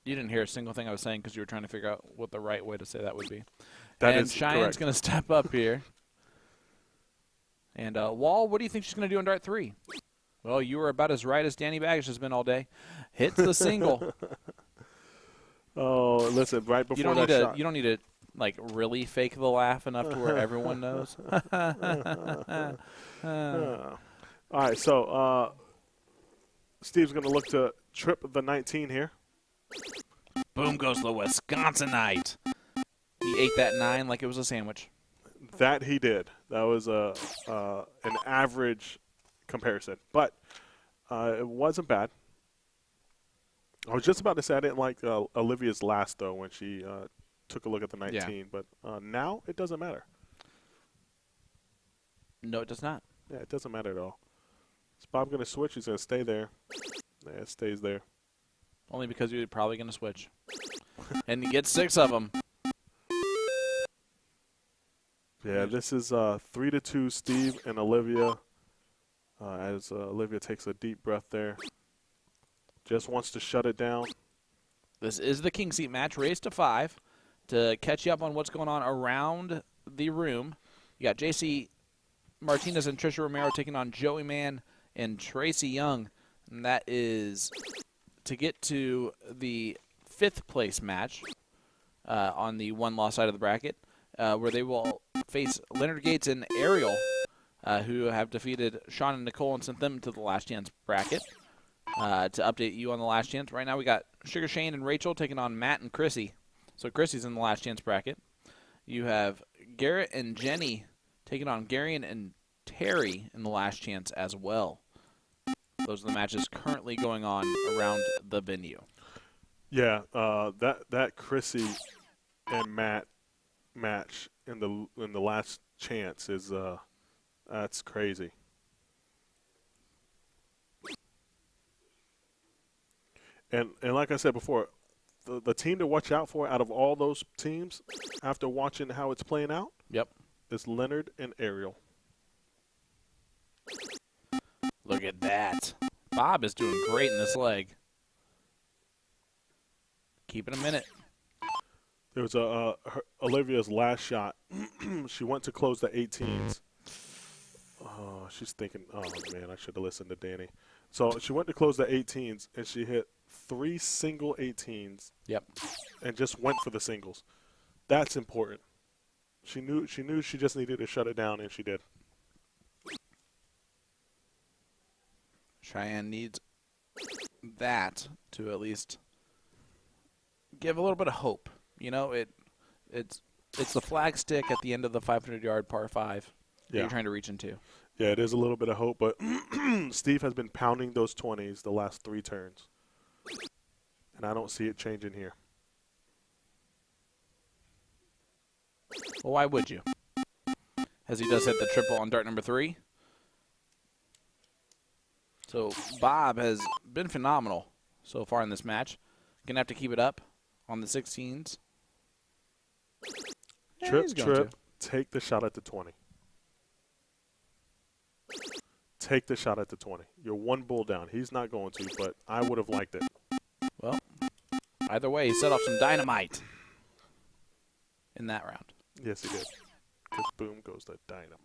You didn't hear a single thing I was saying because you were trying to figure out what the right way to say that would be. That and is Cheyenne's correct. going to step up here. And Wall, what do you think she's going to do on dart 3? Well, you were about as right as Danny Baggish has been all day. Hits the single. Oh, listen, right before You don't that need to. shot. You don't need to like really fake the laugh enough to where everyone knows. All right, so Steve's going to look to trip the 19 here. Boom goes the Wisconsinite. He ate that 9 like it was a sandwich. That he did. That was an average comparison, but it wasn't bad. I was just about to say I didn't like Olivia's last, though, when she took a look at the 19, but now it doesn't matter. No, it does not. Yeah, it doesn't matter at all. Is Bob going to switch? He's going to stay there. Yeah, it stays there. Only because you're probably going to switch. And you get 6 of them. Yeah, this is 3-2 Steve and Olivia as Olivia takes a deep breath there. Just wants to shut it down. This is the king seat match, raised to 5. To catch you up on what's going on around the room, you got JC Martinez and Trisha Romero taking on Joey Mann and Tracy Young. And that is to get to the 5th place match on the one-loss side of the bracket, where they will face Leonard Gates and Ariel, who have defeated Sean and Nicole and sent them to the last chance bracket. To update you on the last chance, right now we got Sugar Shane and Rachel taking on Matt and Chrissy. So Chrissy's in the last chance bracket. You have Garrett and Jenny taking on Garion and Terry in the last chance as well. Those are the matches currently going on around the venue. Yeah, that Chrissy and Matt match in the last chance is that's crazy. And like I said before, the team to watch out for out of all those teams, after watching how it's playing out, Yep. is Leonard and Ariel. Look at that. Bob is doing great in this leg. Keep it a minute. There was Olivia's last shot. She went to close the 18s. Oh, she's thinking, oh, man, I should have listened to Danny. So she went to close the 18s, and she hit 3 single 18s. Yep. And just went for the singles. That's important. She knew she just needed to shut it down, and she did. Cheyenne needs that to at least give a little bit of hope. You know, it's the flag stick at the end of the 500-yard par 5 that you're trying to reach into. Yeah, it is a little bit of hope, but Steve has been pounding those 20s the last 3 turns. And I don't see it changing here. Well, why would you? As he does hit the triple on dart number 3. So Bob has been phenomenal so far in this match. Going to have to keep it up on the 16s. Yeah, he's going Trip, to. take the shot at the 20. Take the shot at the 20. You're 1 bull down. He's not going to, but I would have liked it. Well, either way, he set off some dynamite in that round. Yes, he did. Because boom goes the dynamite.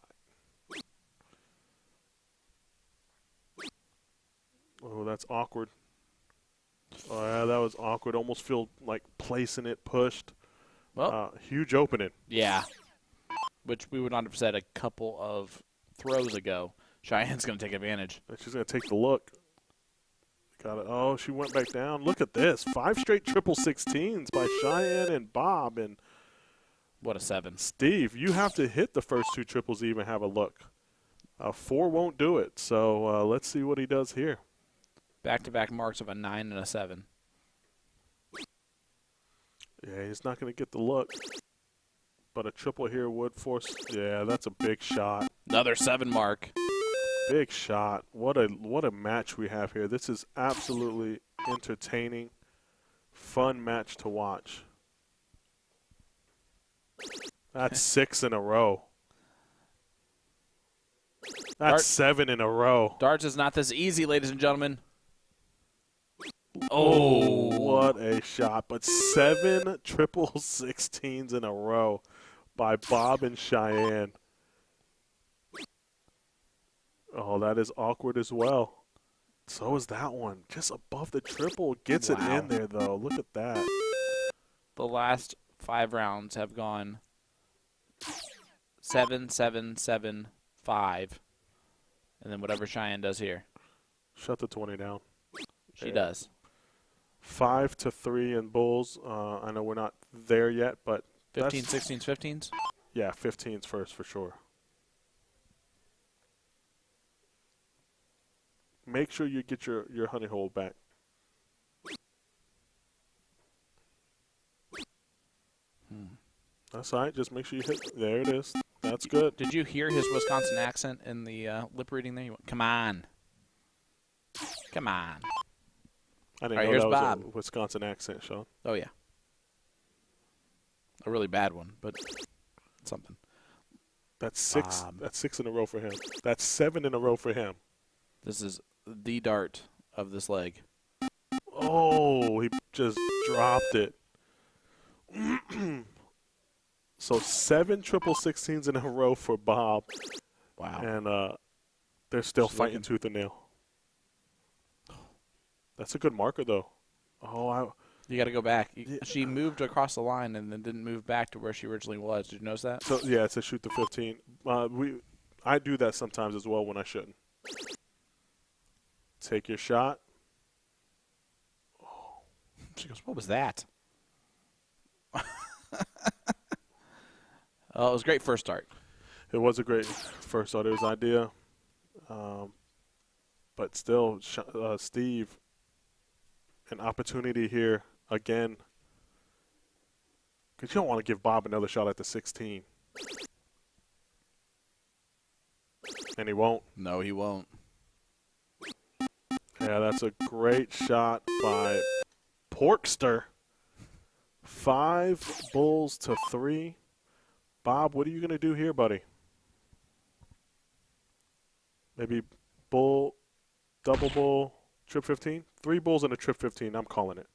Oh, that's awkward. Oh, yeah, that was awkward. Almost feel like placing it pushed. Well, huge opening. yeah, which we would not have said a couple of throws ago. Cheyenne's going to take advantage. And she's going to take the look. Got it. Oh, she went back down. Look at this. 5 straight triple 16s by Cheyenne and Bob. And What a 7. Steve, you have to hit the first 2 triples to even have a look. 4 won't do it. So let's see what he does here. Back-to-back marks of a 9 and a 7. Yeah, he's not going to get the look. But a triple here would force. Yeah, that's a big shot. Another 7 mark. Big shot. What a match we have here. This is absolutely entertaining, fun match to watch. That's 6 in a row. That's 7 in a row. Darts is not this easy, ladies and gentlemen. Oh, what a shot. But 7 triple 16s in a row by Bob and Cheyenne. Oh, that is awkward as well. So is that one. Just above the triple. Gets it in there, though. Look at that. The last 5 rounds have gone 7, 7, 7, 5. And then whatever Cheyenne does here. Shut the 20 down. She does. 5-3 in Bulls. I know we're not there yet, but 15, 16s, 15s? Yeah, 15s first for sure. Make sure you get your honey hole back. That's all right. Just make sure you hit. There it is. That's good. Did you hear his Wisconsin accent in the lip reading there? He went, come on. Come on. I didn't All right, know here's that was Bob. a Wisconsin accent, Sean. Oh, yeah. A really bad one, but something. That's 6. Bob. That's 6 in a row for him. That's 7 in a row for him. This is the dart of this leg. Oh, he just dropped it. So 7 triple 16s in a row for Bob. Wow. And they're still She's fighting looking. tooth and nail. That's a good marker, though. Oh, You got to go back. She moved across the line and then didn't move back to where she originally was. Did you notice that? so yeah, it's a shoot the 15. I do that sometimes as well when I shouldn't. Take your shot. She goes, what was that? Oh, it was a great first start. It was a great first start. It was idea. But still, Steve, an opportunity here again. Because you don't want to give Bob another shot at the 16. And he won't. No, he won't. Yeah, that's a great shot by Porkster. 5 Bulls to 3. Bob, what are you going to do here, buddy? Maybe bull, double bull, trip 15? 3 bulls and a trip 15. I'm calling it.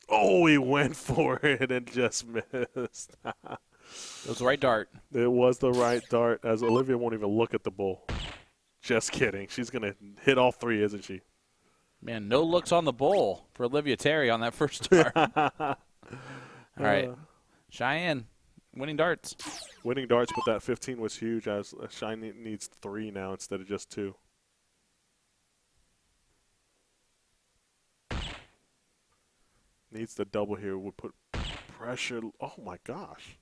Oh, he went for it and just missed. It was the right dart. It was the right dart, as Olivia won't even look at the bull. Just kidding. She's going to hit all 3, isn't she? Man, no looks on the bowl for Olivia Terry on that first start. All right. Cheyenne, winning darts. Winning darts, but that 15 was huge, as Cheyenne needs 3 now instead of just 2. Needs the double here. Would put pressure. Oh, my gosh.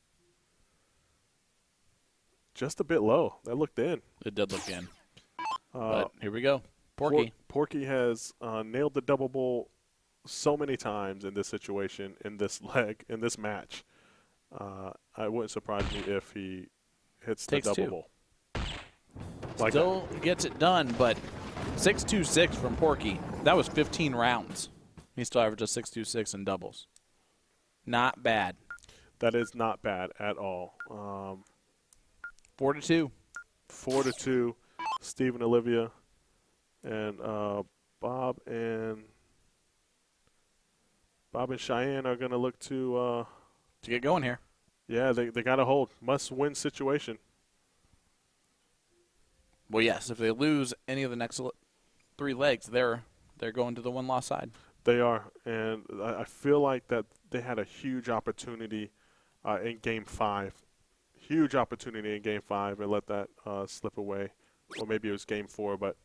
Just a bit low. That looked in. It did look in. But here we go. Porky. Porky has nailed the double bull so many times in this situation, in this leg, in this match. It wouldn't surprise me if he hits the Takes double 2. bull. Still gets it done, but 6-2-6 from Porky. That was 15 rounds. He still averages 6-2-6 in doubles. Not bad. That is not bad at all. 4-2. 4-2. Steve and Olivia. And Bob and Cheyenne are going to look to get going here. Yeah, they got to hold. Must-win situation. Well, yes. If they lose any of the next 3 legs, they're going to the one-loss side. They are, and I feel like that they had a huge opportunity in Game 5. Huge opportunity in Game 5 and let that slip away. Or maybe it was Game 4, but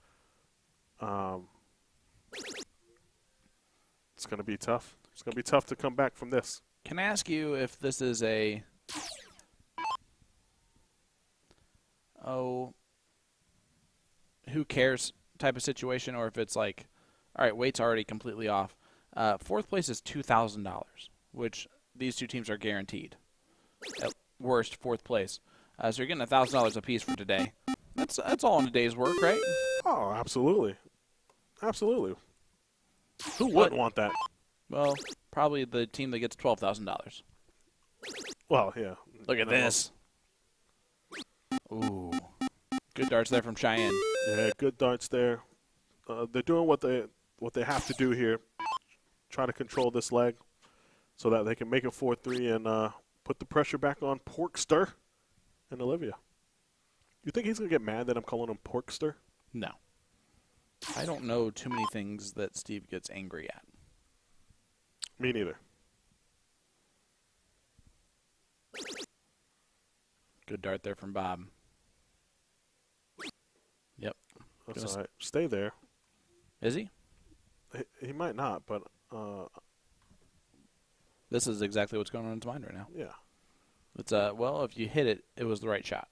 it's going to be tough. It's going to be tough to come back from this. Can I ask you if this is a who cares type of situation, or if it's like, all right, weight's already completely off. Fourth place is $2,000, which these two teams are guaranteed. At worst, fourth place. So you're getting $1,000 apiece for today. That's all in a day's work, right? Oh, absolutely. Absolutely. Who wouldn't want that? Well, probably the team that gets $12,000. Well, yeah. Look at this. Ooh. Good darts there from Cheyenne. Yeah, good darts there. They're doing what they have to do here. Try to control this leg so that they can make it 4-3 and put the pressure back on Porkster and Olivia. You think he's going to get mad that I'm calling him Porkster? No. I don't know too many things that Steve gets angry at. Me neither. Good dart there from Bob. Yep. That's all right. Stay there. Is he? He might not, but this is exactly what's going on in his mind right now. yeah. It's well, if you hit it, it was the right shot.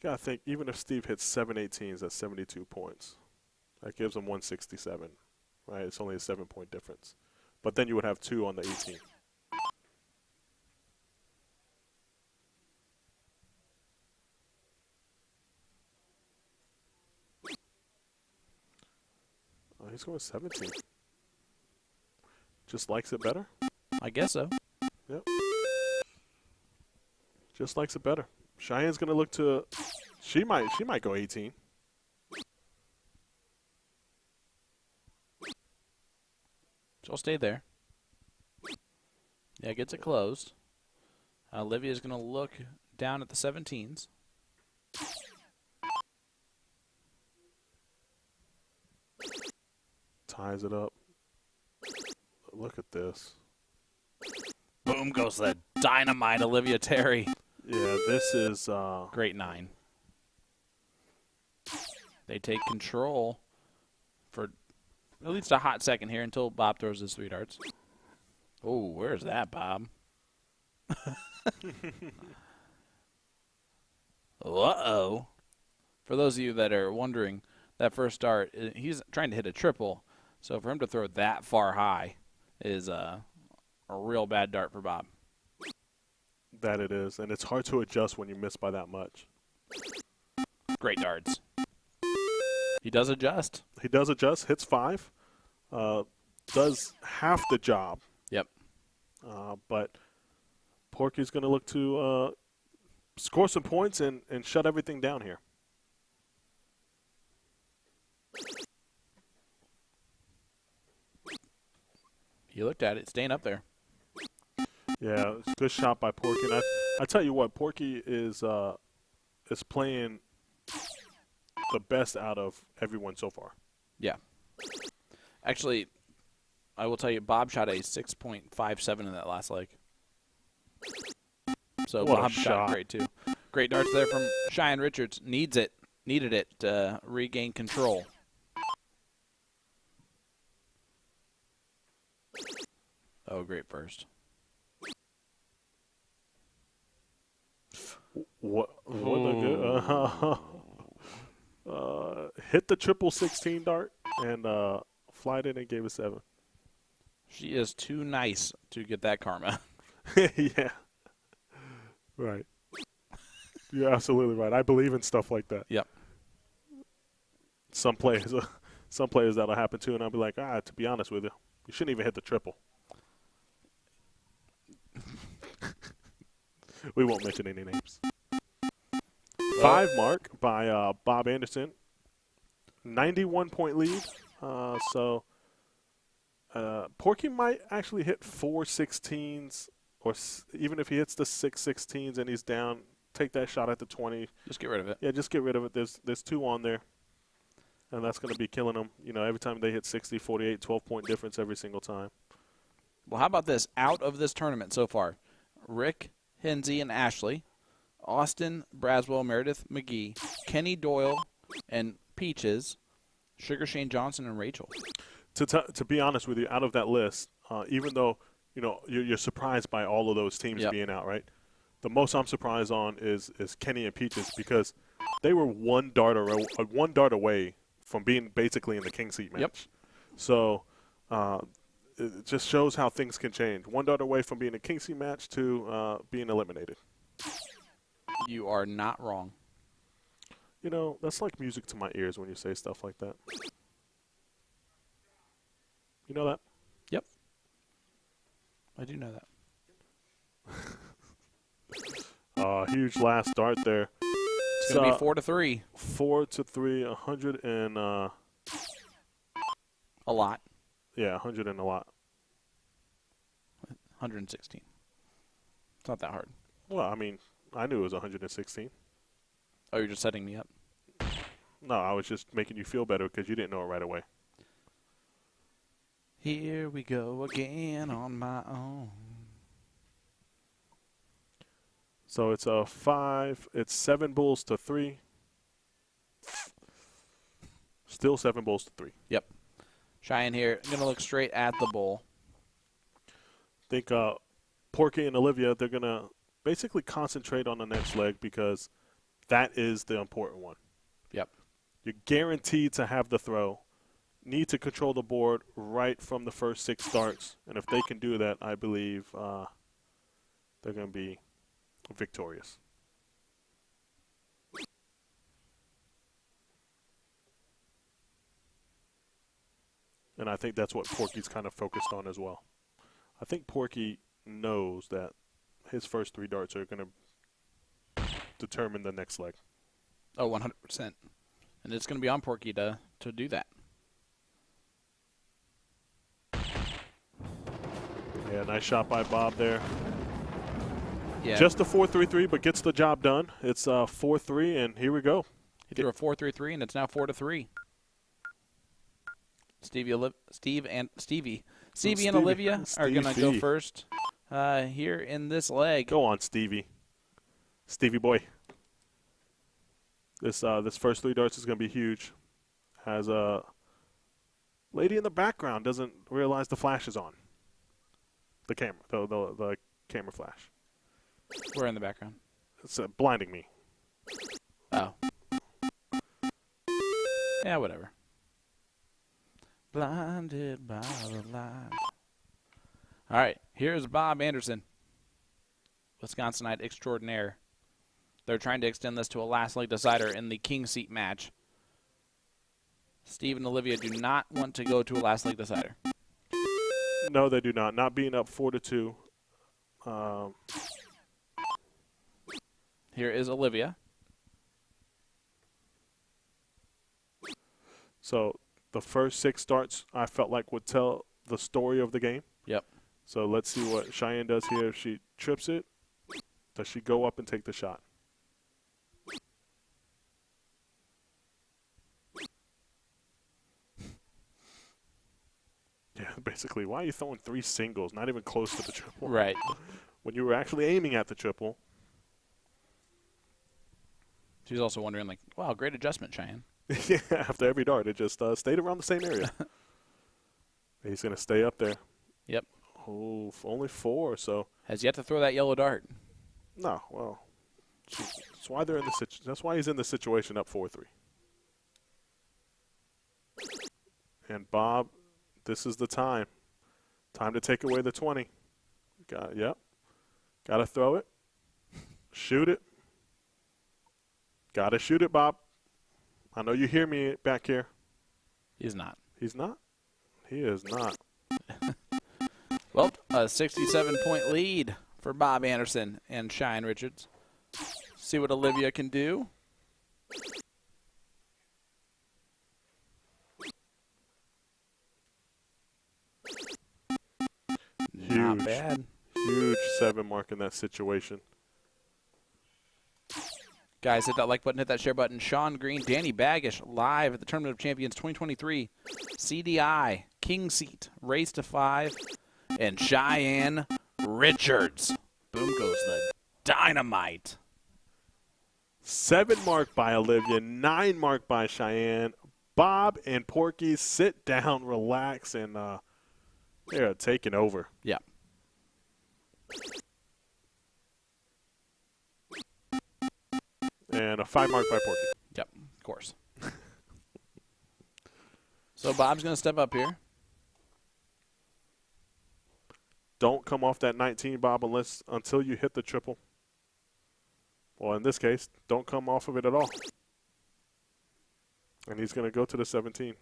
Gotta think, even if Steve hits 7 18s, that's 72 points. That gives him 167, right? It's only a 7-point difference. But then you would have 2 on the 18. Oh, he's going 17. Just likes it better? I guess so. Yep. Just likes it better. Cheyenne's gonna look to. She might go 18. She'll stay there. Yeah, gets it closed. Olivia's gonna look down at the 17s. Ties it up. Look at this. Boom goes the dynamite, Olivia Terry. Yeah, this is Great 9. They take control for at least a hot second here until Bob throws his 3 darts. Oh, where's that, Bob? Uh-oh. For those of you that are wondering, that first dart, he's trying to hit a triple. So for him to throw that far high is a real bad dart for Bob. that it is, and it's hard to adjust when you miss by that much. Great darts. He does adjust. He does adjust, hits 5, does half the job. Yep. But Porky's going to look to score some points and shut everything down here. He looked at it, staying up there. Yeah, it's a good shot by Porky. And I tell you what, Porky is playing the best out of everyone so far. Yeah. Actually, I will tell you, Bob shot a 6.57 in that last leg. So What a Bob shot shot. great too. Great darts there from Cheyenne Richards. Needed it to regain control. Oh, great first. What a good hit the triple 16 dart and flied in and gave a 7. She is too nice to get that karma. Yeah. Right. You're absolutely right. I believe in stuff like that. Yep. Some players that'll happen to, and I'll be like, to be honest with you, you shouldn't even hit the triple. We won't mention any names. 5 mark by Bob Anderson. 91-point lead. So Porky might actually hit 4 16s, or even if he hits the 6 16s and he's down, take that shot at the 20. Just get rid of it. Yeah, just get rid of it. There's 2 on there, and that's going to be killing them. You know, every time they hit 60, 48, 12-point difference every single time. Well, how about this? Out of this tournament so far, Rick, Hinsey, and Ashley, Austin, Braswell, Meredith, McGee, Kenny Doyle, and Peaches, Sugar Shane Johnson, and Rachel. To be honest with you, out of that list, even though you're surprised by all of those teams being out, right? The most I'm surprised on is Kenny and Peaches, because they were one dart away from being basically in the king seat match. Yep. So it just shows how things can change. One dart away from being a king seat match to being eliminated. You are not wrong. That's like music to my ears when you say stuff like that. You know that? Yep. I do know that. Huge last dart there. It's going to be 4-3. 4-3, 100 and a lot. Yeah, 100 and a lot. 116. It's not that hard. Well, I mean, I knew it was 116. Oh, you're just setting me up? No, I was just making you feel better because you didn't know it right away. Here we go again on my own. So it's it's 7 bulls to 3. Still 7 bulls to 3. Yep. Cheyenne here, going to look straight at the bull. I think Porky and Olivia, they're going to basically concentrate on the next leg because that is the important one. Yep. You're guaranteed to have the throw. Need to control the board right from the first 6 starts. And if they can do that, I believe they're going to be victorious. And I think that's what Porky's kind of focused on as well. I think Porky knows that his first 3 darts are going to determine the next leg. Oh, 100%. And it's going to be on Porky to do that. Yeah, nice shot by Bob there. Yeah. Just a 4-3-3, but gets the job done. It's 4-3, and here we go. He threw a 4-3-3, and it's now 4-3. Stevie and Olivia are going to go first here in this leg. Go on, Stevie. Stevie boy. This first 3 darts is going to be huge. As a lady in the background doesn't realize the flash is on. The camera, the camera flash. We're in the background. It's blinding me. Oh. Yeah, whatever. Blinded by the light. All right, here's Bob Anderson, Wisconsinite extraordinaire. They're trying to extend this to a last leg decider in the king seat match. Steve and Olivia do not want to go to a last leg decider. No, they do not. Not being up 4-2. Here is Olivia. So the first 6 starts I felt like would tell the story of the game. Yep. So let's see what Cheyenne does here. If she trips it, does she go up and take the shot? Yeah, basically, why are you throwing 3 singles, not even close to the triple? Right. When you were actually aiming at the triple. She's also wondering, like, wow, great adjustment, Cheyenne. Yeah, after every dart, it just stayed around the same area. He's going to stay up there. Yep. Oh, only 4, so. Has yet to throw that yellow dart. No, well, that's why they're in the that's why he's in the situation up 4-3. And Bob, this is the time. Time to take away the 20. Yep. Got to throw it. Shoot it. Got to shoot it, Bob. I know you hear me back here. He's not. He's not? He is not. Well, a 67-point lead for Bob Anderson and Cheyenne Richards. See what Olivia can do. Not bad. Huge 7 mark in that situation. Guys, hit that like button, hit that share button. Sean Green, Danny Baggish, live at the Tournament of Champions 2023. CDI, King Seat, Race to 5, and Cheyenne Richards. Boom goes the dynamite. 7 mark by Olivia, 9 mark by Cheyenne. Bob and Porky sit down, relax, and they're taking over. Yeah. And a 5 mark by Porky. Yep, of course. So Bob's going to step up here. Don't come off that 19, Bob, until you hit the triple. Well, in this case, don't come off of it at all. And he's going to go to the 17.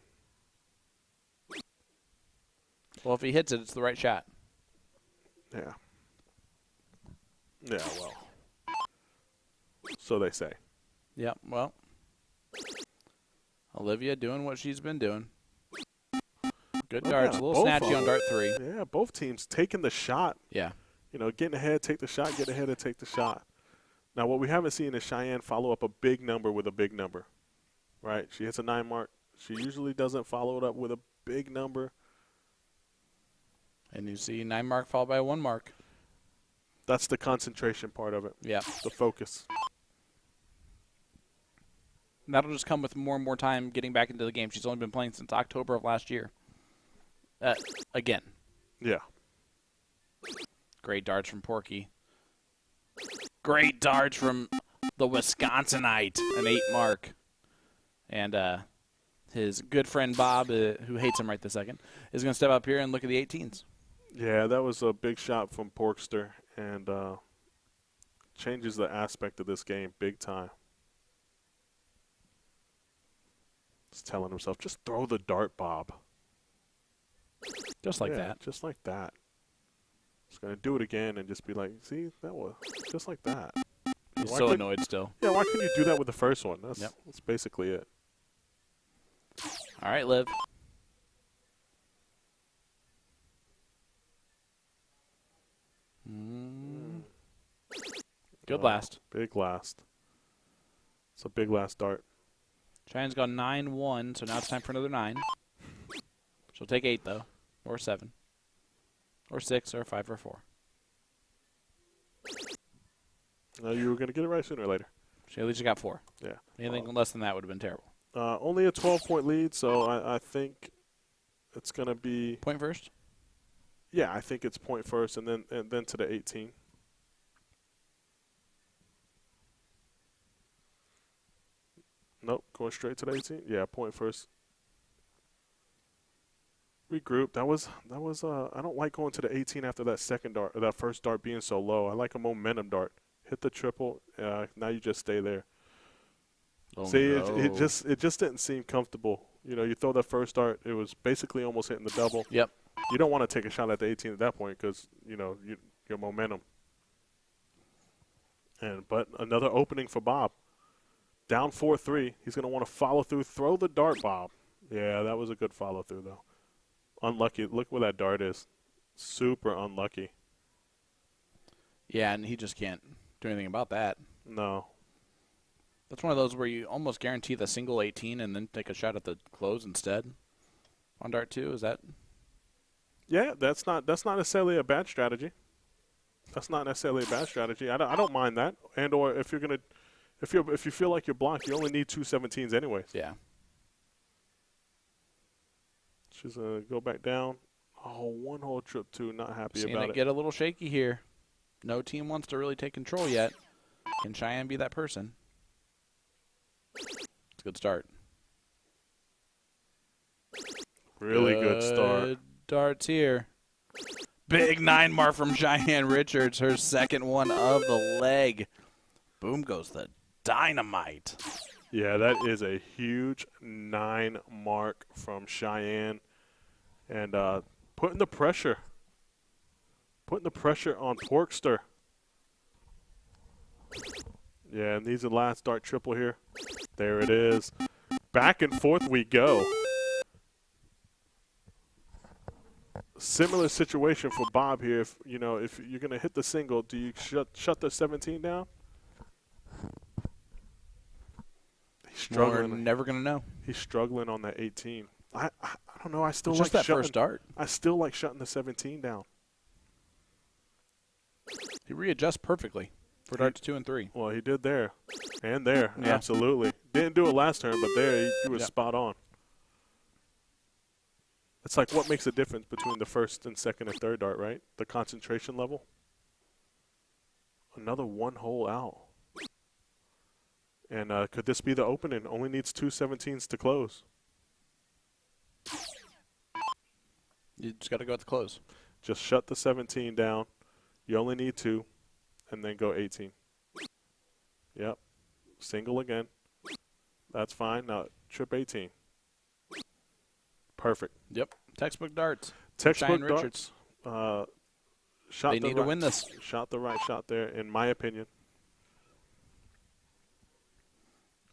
Well, if he hits it, it's the right shot. Yeah. Yeah, well. So they say. Yep, well. Olivia doing what she's been doing. Good darts. Yeah, a little snatchy on dart 3. Yeah, both teams taking the shot. Yeah. You know, getting ahead, take the shot, get ahead and take the shot. Now, what we haven't seen is Cheyenne follow up a big number with a big number, right? She hits a 9 mark. She usually doesn't follow it up with a big number. And you see 9 mark followed by a 1 mark. That's the concentration part of it. Yeah. The focus. And that'll just come with more and more time getting back into the game. She's only been playing since October of last year. Again. Yeah. Great darts from Porky. Great darts from the Wisconsinite, an 8 mark. And his good friend Bob, who hates him right this second, is going to step up here and look at the 18s. Yeah, that was a big shot from Porkster and changes the aspect of this game big time. He's telling himself, just throw the dart, Bob. Just like that. Just like that. He's going to do it again and just be like, see, that was just like that. He's so annoyed still. Yeah, why couldn't you do that with the first one? That's basically it. All right, Liv. Good last. Big last. It's a big last dart. Cheyenne's gone 9-1, so now it's time for another 9. She'll take 8, though, or 7, or 6, or 5, or 4. No, you were going to get it right sooner or later. She at least got 4. Yeah. Anything less than that would have been terrible. Only a 12-point lead, so I think it's going to be point first. Yeah, I think it's point first, and then to the 18. Nope, going straight to the 18. Yeah, point first. Regroup. That was. I don't like going to the 18 after that second dart, or that first dart being so low. I like a momentum dart. Hit the triple. Now you just stay there. Oh, See, no. it just didn't seem comfortable. You know, you throw that first dart, it was basically almost hitting the double. Yep. You don't want to take a shot at the 18 at that point because your momentum. But another opening for Bob. Down 4-3. He's going to want to follow through. Throw the dart, Bob. Yeah, that was a good follow through though. Unlucky. Look where that dart is. Super unlucky. Yeah, and he just can't do anything about that. No. That's one of those where you almost guarantee the single 18 and then take a shot at the close instead. On dart 2, is that? Yeah, that's not necessarily a bad strategy. That's not necessarily a bad strategy. I don't mind that. And or if you're gonna, if you feel like you're blocked, you only need 2 17s anyways. Yeah. She's gonna go back down. Oh, 1-hole trip 2. Not happy Seeing about it it. get a little shaky here. No team wants to really take control yet. Can Cheyenne be that person? It's a good start. Really good start. Darts here. Big 9 mark from Cheyenne Richards, her second one of the leg. Boom goes the dynamite. Yeah, that is a huge 9 mark from Cheyenne. And putting the pressure on Porkster. Yeah, and these are the last dart triple here. There it is. Back and forth we go. Similar situation for Bob here. If you're going to hit the single, do you shut the 17 down? He's struggling. We're never going to know. He's struggling on that 18. I don't know. I still It's like just that shutting, first dart. I still like shutting the 17 down. He readjusts perfectly for darts 2 and 3. Well, he did there and there. Yeah. Absolutely. Didn't do it last turn, but there he was spot on. It's like what makes a difference between the first and second and third dart, right? The concentration level. Another one hole out. And could this be the opening? Only needs 2 17s to close. You just got to go at the close. Just shut the 17 down. You only need 2, and then go 18. Yep. Single again. That's fine. Now trip 18. Perfect. Yep. Textbook darts. Textbook Cheyenne darts. Shot They the need to right- win this. Shot the right shot there, in my opinion.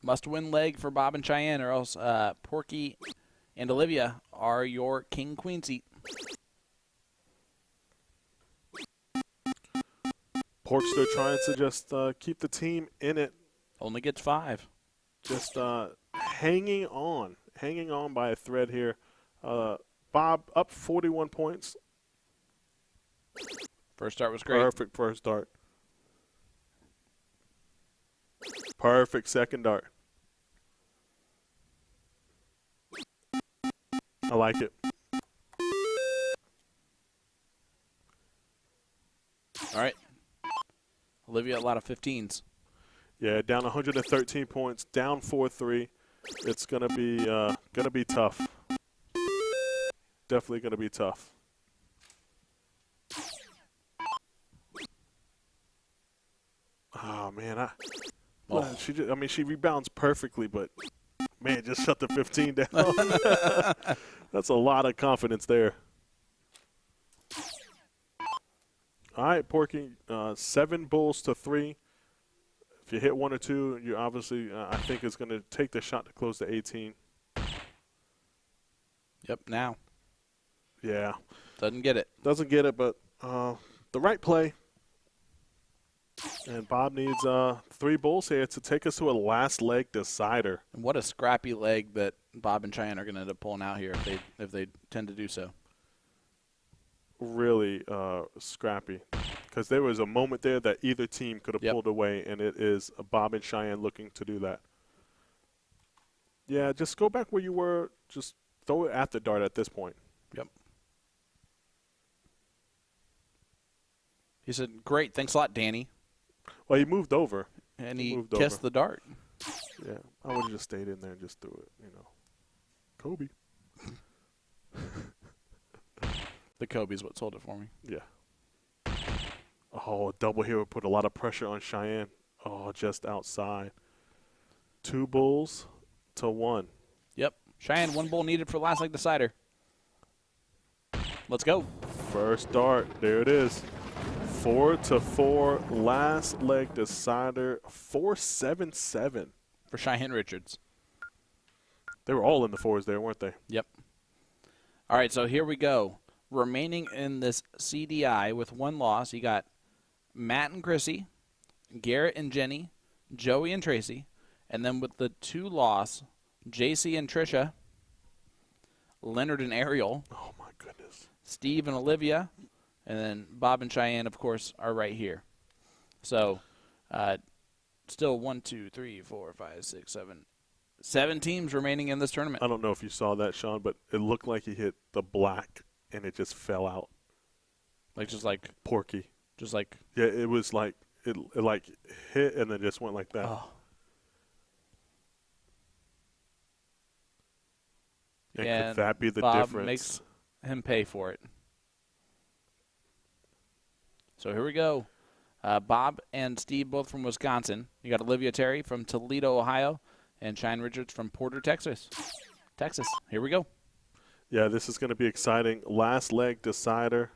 Must-win leg for Bob and Cheyenne, or else Porky and Olivia are your king-queen seat. Porkster trying to just keep the team in it. Only gets 5. Just hanging on by a thread here. Bob up 41 points. First start was great. Perfect first dart. Perfect second dart. I like it. All right. Olivia, a lot of 15s. Yeah, down 113 points, down 4-3. It's gonna be tough. Definitely gonna be tough. Oh man, she rebounds perfectly, but man, just shut the 15 down. That's a lot of confidence there. All right, Porky, 7 bulls to 3. If you hit 1 or 2, you obviously, I think, is going to take the shot to close to 18. Yep, now. Yeah. Doesn't get it. Doesn't get it, but the right play. And Bob needs 3 bulls here to take us to a last leg decider. And what a scrappy leg that Bob and Cheyenne are going to end up pulling out here if they tend to do so. Really scrappy. Because there was a moment there that either team could have pulled away, and it is Bob and Cheyenne looking to do that. Yeah, just go back where you were. Just throw it at the dart at this point. Yep. He said, great, thanks a lot, Danny. Well, he moved over. And he moved kissed over. the dart. Yeah, I would have just stayed in there and just threw it, Kobe. The Kobe's what sold it for me. Yeah. Oh, a double here would put a lot of pressure on Cheyenne. Oh, just outside. 2 bulls to 1. Yep. Cheyenne, 1 bull needed for last leg decider. Let's go. First dart. There it is. 4 to 4. Last leg decider. 4-7-7. For Cheyenne Richards. They were all in the 4s there, weren't they? Yep. All right, so here we go. Remaining in this CDI with 1 loss, you got Matt and Chrissy, Garrett and Jenny, Joey and Tracy, and then with the 2 loss, JC and Trisha, Leonard and Ariel. Oh, my goodness. Steve and Olivia, and then Bob and Cheyenne, of course, are right here. So, still 1, 2, 3, 4, 5, 6, 7 teams remaining in this tournament. I don't know if you saw that, Sean, but it looked like he hit the black and it just fell out. Just like Porky. Just like. Yeah, it was like it like hit and then just went like that. Oh. And could that be the Bob difference? Makes him pay for it. So here we go. Bob and Steve both from Wisconsin. You got Olivia Terry from Toledo, Ohio, and Cheyenne Richards from Porter, Texas. Here we go. Yeah, this is going to be exciting. Last leg decider.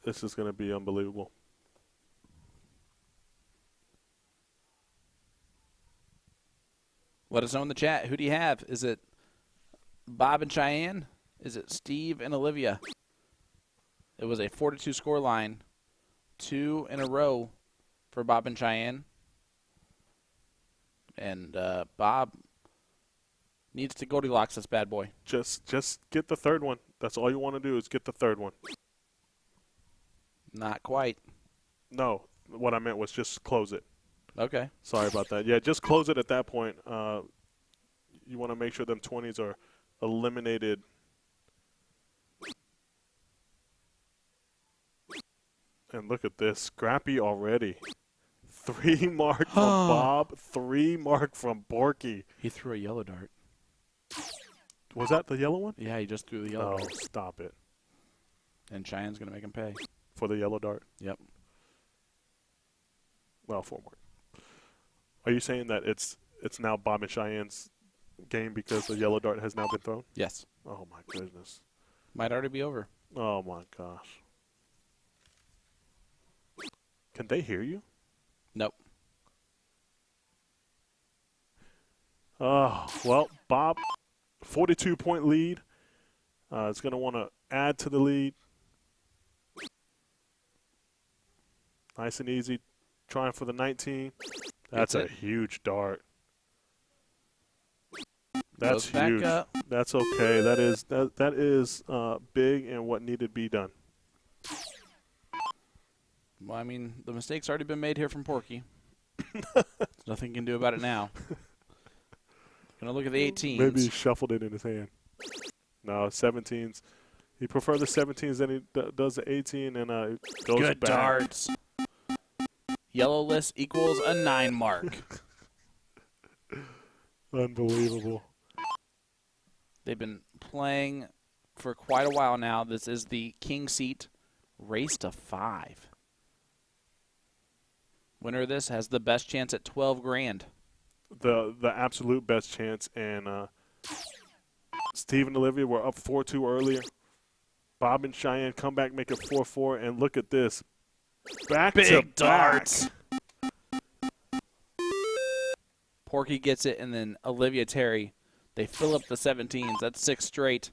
This is going to be unbelievable. Let us know in the chat. Who do you have? Is it Bob and Cheyenne? Is it Steve and Olivia? It was a 4-2 score line. 2 in a row for Bob and Cheyenne. And Bob needs to Goldilocks this bad boy. Just get the third one. That's all you want to do is get the third one. Not quite. No, what I meant was just close it. Okay. Sorry about that. Yeah, just close it at that point. You want to make sure them 20s are eliminated. And look at this. Scrappy already. 3 mark from Bob. 3 mark from Borky. He threw a yellow dart. Was that the yellow one? Yeah, he just threw the yellow Oh, dart. stop it. And Cheyenne's going to make him pay. For the yellow dart? Yep. Well, 4 mark. Are you saying that it's now Bob and Cheyenne's game because the yellow dart has now been thrown? Yes. Oh, my goodness. Might already be over. Oh, my gosh. Can they hear you? Nope. Oh, well, Bob, 42-point lead. Is going to want to add to the lead. Nice and easy. Trying for the 19. That's a huge dart. That's Goes huge. back up. That's okay. That is big and what needed to be done. Well, I mean, the mistake's already been made here from Porky. There's nothing you can do about it now. Gonna look at the 18s. Maybe he shuffled it in his hand. No, 17s. He prefers the 17s than he does the 18, and it goes Good back. darts. Yellow list equals a 9 mark. Unbelievable. They've been playing for quite a while now. This is the king seat race to 5. Winner of this has the best chance at 12 grand. The absolute best chance, and Steve and Olivia were up 4-2 earlier. Bob and Cheyenne come back, make it 4-4, and look at this. Back to Big back. darts. Porky gets it, and then Olivia Terry, they fill up the 17s. That's 6 straight.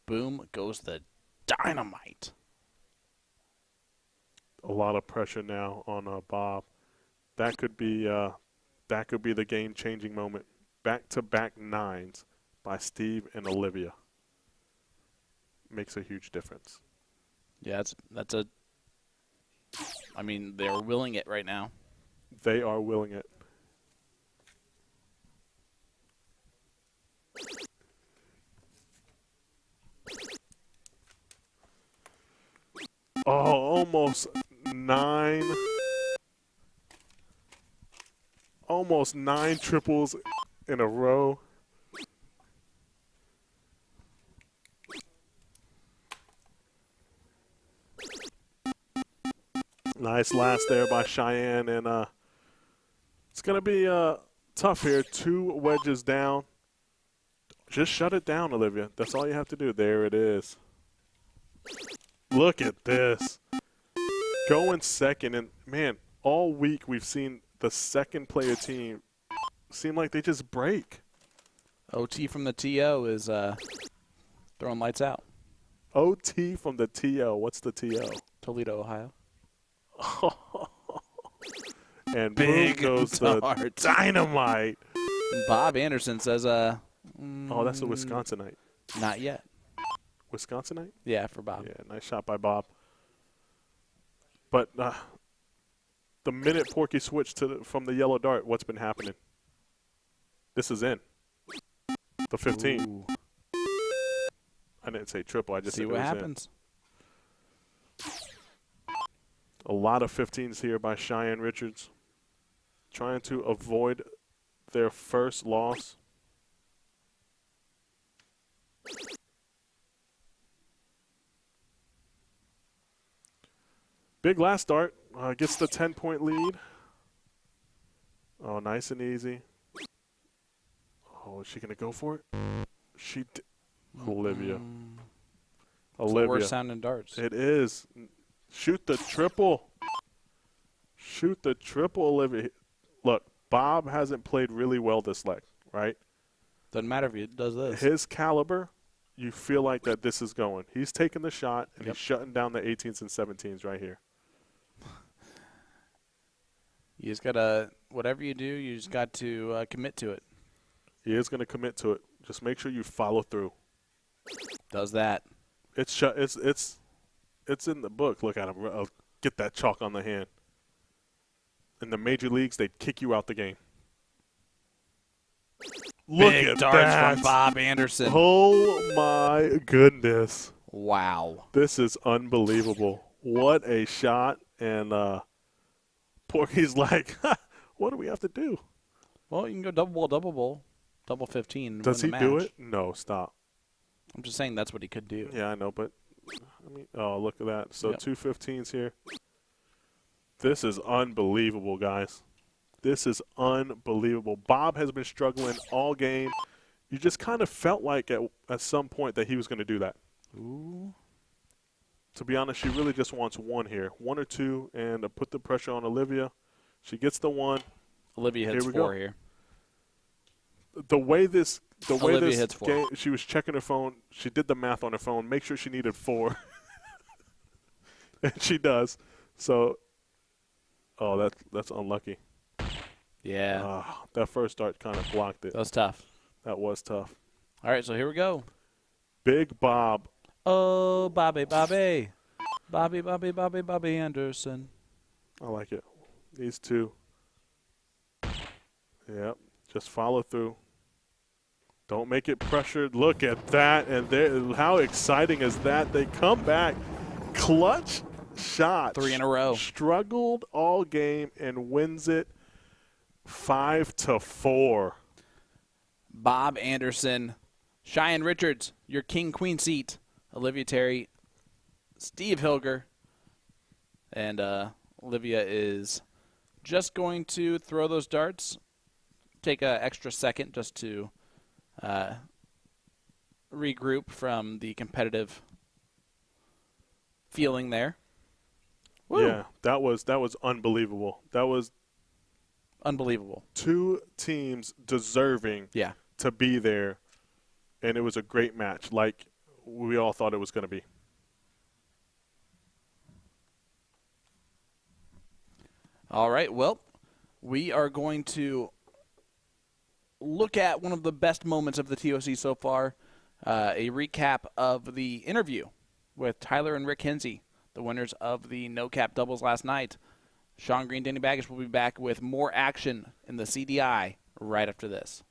Boom goes the dynamite. A lot of pressure now on Bob. That could be the game-changing moment. Back-to-back 9s by Steve and Olivia makes a huge difference. Yeah, that's a. I mean, they're willing it right now. They are willing it. Oh, almost 9. Almost 9 triples in a row. Nice last there by Cheyenne, and it's going to be tough here. 2 wedges down. Just shut it down, Olivia. That's all you have to do. There it is. Look at this. Going second, and, man, all week we've seen the second player team seem like they just break. OT from the TO is throwing lights out. OT from the TO. What's the TO? Toledo, Ohio. And Big boom goes the dart. dynamite. Bob Anderson says, Oh, that's a Wisconsinite. not yet. Wisconsinite? Yeah, for Bob. Yeah, nice shot by Bob. But the minute Porky switched from the yellow dart, what's been happening? This is in. The 15. Ooh. I didn't say triple. I just See said what it was happens. In. A lot of 15s here by Cheyenne Richards. Trying to avoid their first loss. Big last start. Gets the 10-point lead. Oh, nice and easy. Oh, is she going to go for it? She did. Olivia. Olivia. Worst sounding darts. It is. Shoot the triple. Shoot the triple, Olivia. Look, Bob hasn't played really well this leg, right? Doesn't matter if he does this. His caliber, you feel like that this is going. He's taking the shot, and Yep. he's shutting down the 18s and 17s right here. You just got to, whatever you do, you just got to commit to it. He is going to commit to it. Just make sure you follow through. Does that. It's in the book. Look at him. Get that chalk on the hand. In the major leagues, they'd kick you out the game. Look Big at darts that. from Bob Anderson. Oh, my goodness. Wow. This is unbelievable. What a shot And Porky's like, what do we have to do? Well, you can go double bowl, double 15. And Does he win the do match. it? No, stop. I'm just saying that's what he could do. Yeah, I know, but I mean, oh, look at that. So Yep. 2 15s here. This is unbelievable, guys. This is unbelievable. Bob has been struggling all game. You just kind of felt like at some point that he was going to do that. Ooh. To be honest, she really just wants one here. 1 or 2, and put the pressure on Olivia. She gets the 1. Olivia hits Here we 4 go. here. The way this Olivia hits 4. game, she was checking her phone. She did the math on her phone, make sure she needed 4. And she does. So, oh, that's unlucky. Yeah. That first dart kind of blocked it. That was tough. That was tough. All right, so here we go. Big Bob. Oh, Bobby Anderson. I like it. These two. Yep. Just follow through. Don't make it pressured. Look at that. And how exciting is that? They come back. Clutch shot. 3 in a row. Struggled all game and wins it 5-4. Bob Anderson, Cheyenne Richards, your king-queen seat. Olivia Terry, Steve Hilger, and Olivia is just going to throw those darts. Take an extra second just to regroup from the competitive feeling there. Woo. Yeah, that was unbelievable. That was Unbelievable. 2 teams deserving Yeah. to be there, and it was a great match, like we all thought it was going to be. All right, well, we are going to look at one of the best moments of the TOC so far, a recap of the interview with Tyler and Rick Hinsey, the winners of the no-cap doubles last night. Sean Green, Danny Baggish will be back with more action in the CDI right after this.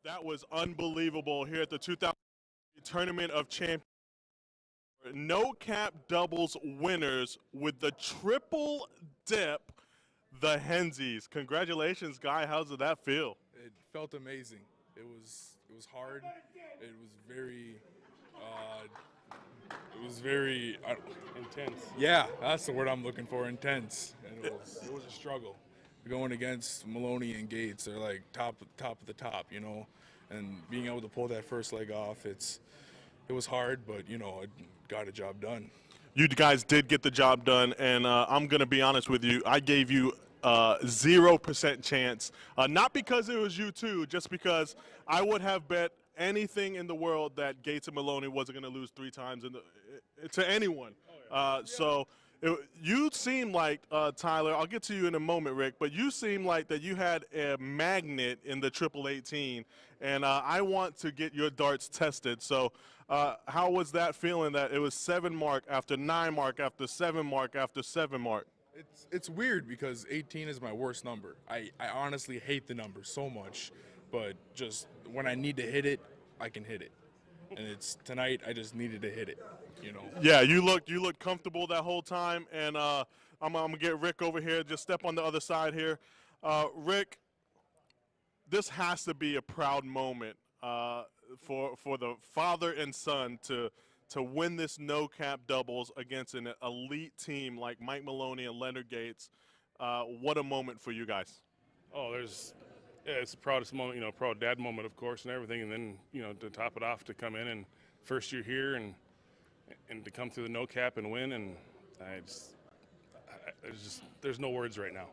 That was unbelievable here at the 2000 Tournament of Champions. No-cap doubles winners with the triple dip, the Hensies. Congratulations, Guy. How did that feel? It felt amazing. It was hard. It was very Intense. yeah, that's the word I'm looking for, intense. And it was a struggle. Going against Maloney and Gates, they're like top of the top, you know. And being able to pull that first leg off, it was hard, but you know, it got a job done. You guys did get the job done, and I'm going to be honest with you. I gave you 0% chance, not because it was you two, just because I would have bet anything in the world that Gates and Maloney wasn't going to lose 3 times to anyone. You seem like, Tyler, I'll get to you in a moment, Rick, but you seem like that you had a magnet in the triple 18, and I want to get your darts tested. So how was that feeling that it was 7 mark after 9 mark after 7 mark after 7 mark? It's weird because 18 is my worst number. I honestly hate the number so much, but just when I need to hit it, I can hit it. And tonight I just needed to hit it, you know. Yeah, you looked comfortable that whole time, and I'm gonna get Rick over here. Just step on the other side here. Rick, this has to be a proud moment for the father and son to win this no-cap doubles against an elite team like Mike Maloney and Leonard Gates. What a moment for you guys. Oh, it's the proudest moment, proud dad moment, of course, and everything. And then, to top it off, to come in and first year here and to come through the no cap and win. And there's no words right now.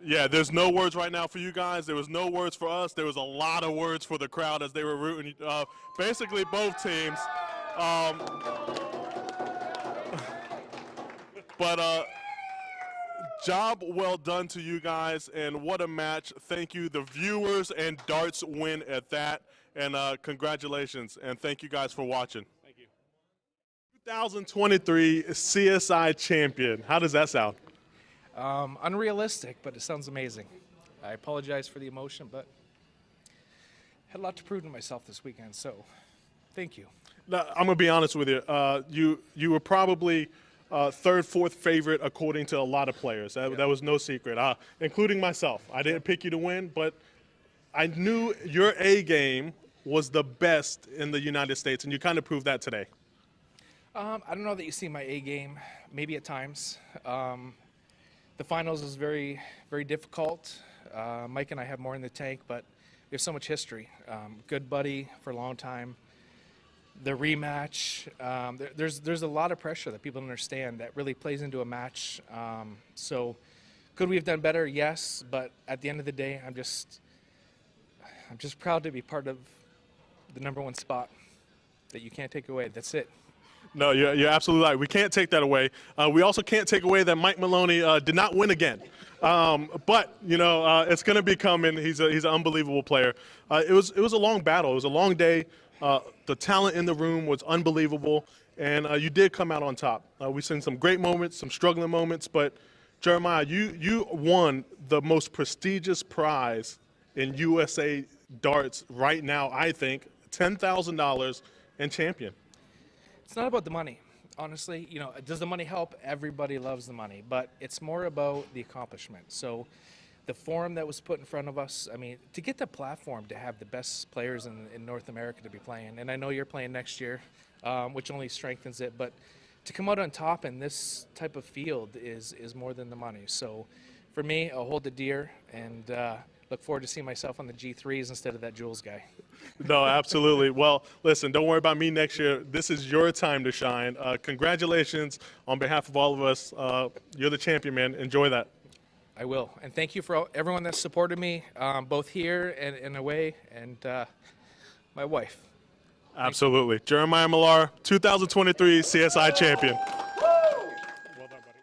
Yeah, there's no words right now for you guys. There was no words for us. There was a lot of words for the crowd as they were rooting, basically both teams. But job well done to you guys, and what a match. Thank you, the viewers, and darts win at that. And congratulations, and thank you guys for watching. Thank you. 2023 CSI champion. How does that sound? Unrealistic, but it sounds amazing. I apologize for the emotion, but had a lot to prove to myself this weekend, so thank you. Now, I'm gonna be honest with you. You were probably third, fourth favorite according to a lot of players. That was no secret, including myself. I didn't pick you to win, but I knew your A game was the best in the United States, and you kind of proved that today. I don't know that you see my A game, maybe at times. The finals was very, very difficult. Mike and I have more in the tank, but there's so much history. Good buddy for a long time. The rematch, there's a lot of pressure that people don't understand that really plays into a match. So could we have done better? Yes, but at the end of the day, I'm just proud to be part of the #1 spot that you can't take away. That's it. No, you're absolutely right. We can't take that away. We also can't take away that Mike Maloney did not win again. But you know, it's going to be coming. He's an unbelievable player. It was a long battle. It was a long day. The talent in the room was unbelievable, and you did come out on top. We've seen some great moments, some struggling moments, but Jeremiah, you won the most prestigious prize in USA darts right now. I think $10,000 and champion. It's not about the money, honestly. You know, does the money help? Everybody loves the money, but it's more about the accomplishment. So the forum that was put in front of us, I mean, to get the platform to have the best players in North America to be playing, and I know you're playing next year, which only strengthens it, but to come out on top in this type of field is more than the money. So for me, I'll hold the deer and look forward to seeing myself on the G3s instead of that Jules guy. No, absolutely. Well, listen, don't worry about me next year. This is your time to shine. Congratulations on behalf of all of us. You're the champion, man. Enjoy that. I will. And thank you for everyone that supported me, both here and away, and my wife. Absolutely. Jeremiah Millar, 2023 CSI champion. Well done, buddy.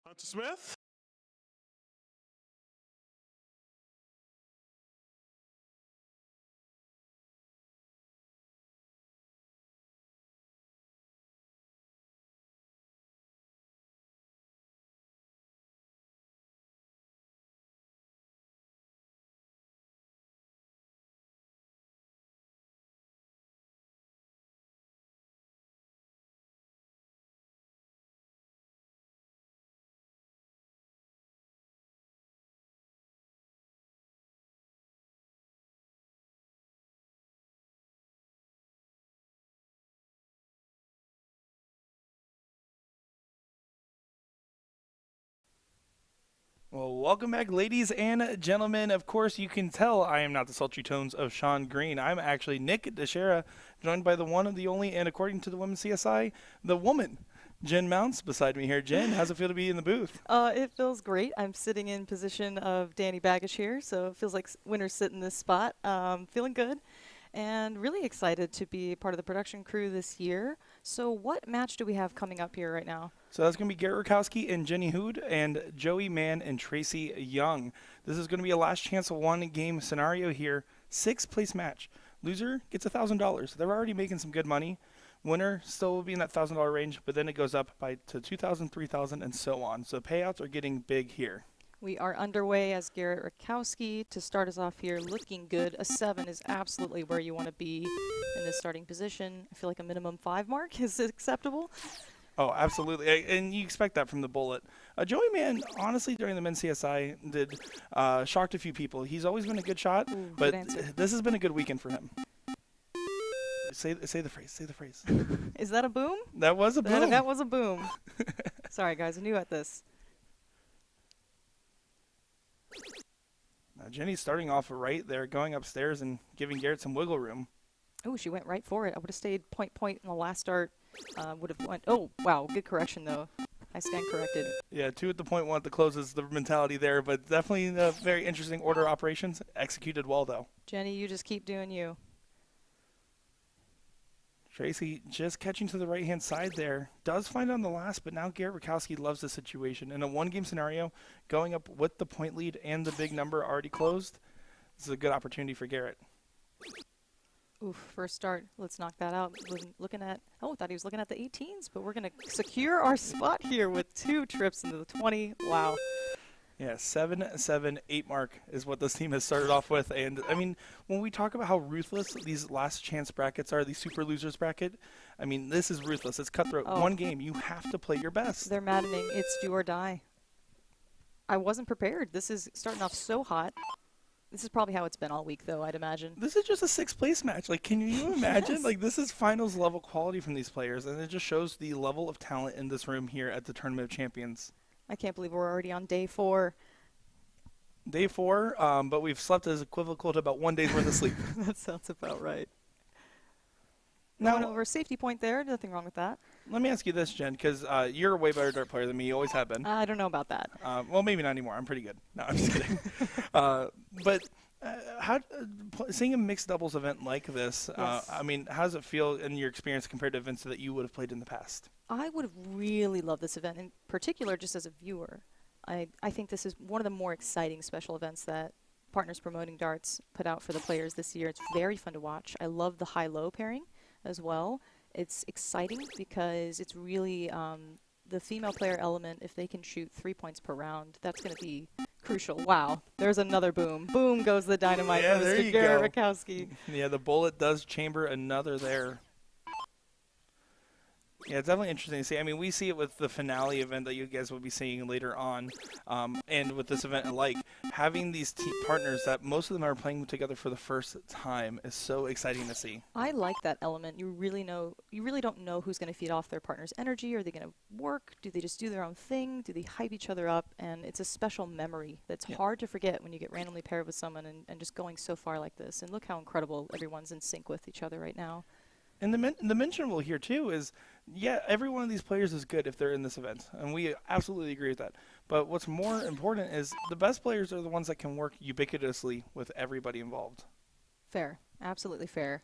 Hunter Smith. Well, welcome back, ladies and gentlemen. Of course, you can tell I am not the sultry tones of Sean Green. I'm actually Nick Dichiria, joined by the one and the only, and according to the women's CSI, the woman, Jen Mounts, beside me here. Jen, how's it feel to be in the booth? It feels great. I'm sitting in position of Danny Baggish here, so it feels like winners sit in this spot. Feeling good and really excited to be part of the production crew this year. So what match do we have coming up here right now? So that's going to be Garrett Rakowski and Jenny Hood and Joey Mann and Tracy Young. This is going to be a last chance one-game scenario here. 6th place match. Loser gets $1,000. They're already making some good money. Winner still will be in that $1,000 range, but then it goes up to $2,000, $3,000, and so on. So payouts are getting big here. We are underway as Garrett Rakowski. To start us off here, looking good. A 7 is absolutely where you want to be in this starting position. I feel like a minimum 5 mark is acceptable. Oh, absolutely. And you expect that from the bullet. Joey Mann, honestly, during the men's CSI, shocked a few people. He's always been a good shot, but this has been a good weekend for him. Say the phrase. Say the phrase. Is that a boom? That was a boom. That was a boom. Sorry, guys. I'm new at this. Now, Jenny's starting off right there, going upstairs and giving Garrett some wiggle room. Oh, she went right for it. I would have stayed point in the last start. Would have went. Oh, wow. Good correction, though. I stand corrected. Yeah, 2 at the point, 1 at the close is the mentality there, but definitely a very interesting order of operations. Executed well, though. Jenny, you just keep doing you. Tracy just catching to the right-hand side there. Does find on the last, but now Garrett Rakowski loves the situation. In a one-game scenario, going up with the point lead and the big number already closed, this is a good opportunity for Garrett. Oof, first start. Let's knock that out. Looking at, thought he was looking at the 18s, but we're going to secure our spot here with 2 trips into the 20. Wow. Yeah, 7-7-8 mark is what this team has started off with. And, I mean, when we talk about how ruthless these last chance brackets are, these super losers bracket, I mean, this is ruthless. It's cutthroat. One game, you have to play your best. They're maddening. It's do or die. I wasn't prepared. This is starting off so hot. This is probably how it's been all week, though, I'd imagine. This is just a 6th place match. Like, can you imagine? Yes. Like, this is finals level quality from these players, and it just shows the level of talent in this room here at the Tournament of Champions. I can't believe we're already on day 4. Day 4, but we've slept as equivocal to about 1 day's worth of sleep. That sounds about right. Now, Going over a safety point there. Nothing wrong with that. let me ask you this, Jen, because you're a way better dart player than me. You always have been. I don't know about that. Well, maybe not anymore. I'm pretty good. No, I'm just kidding. Seeing a mixed doubles event like this, Yes. I mean, how does it feel in your experience compared to events that you would have played in the past? I would have really loved this event, in particular just as a viewer. I think this is one of the more exciting special events that Partners Promoting Darts put out for the players this year. It's very fun to watch. I love the high-low pairing as well. It's exciting because it's really the female player element. If they can shoot 3 points per round, that's going to be crucial. Wow, there's another boom. Boom goes the dynamite Yeah, from there Mr. you Garrett go. Rakowski. Yeah, the bullet does chamber another there. Yeah, it's definitely interesting to see. I mean, we see it with the finale event that you guys will be seeing later on, and with this event alike. Having these partners that most of them are playing together for the first time is so exciting to see. I like that element. You really don't know who's going to feed off their partner's energy. Are they going to work? Do they just do their own thing? Do they hype each other up? And it's a special memory that's hard to forget when you get randomly paired with someone and just going so far like this. And look how incredible everyone's in sync with each other right now. And the mentionable here, too, is, yeah, every one of these players is good if they're in this event. And we absolutely agree with that. But what's more important is the best players are the ones that can work ubiquitously with everybody involved. Fair. Absolutely fair.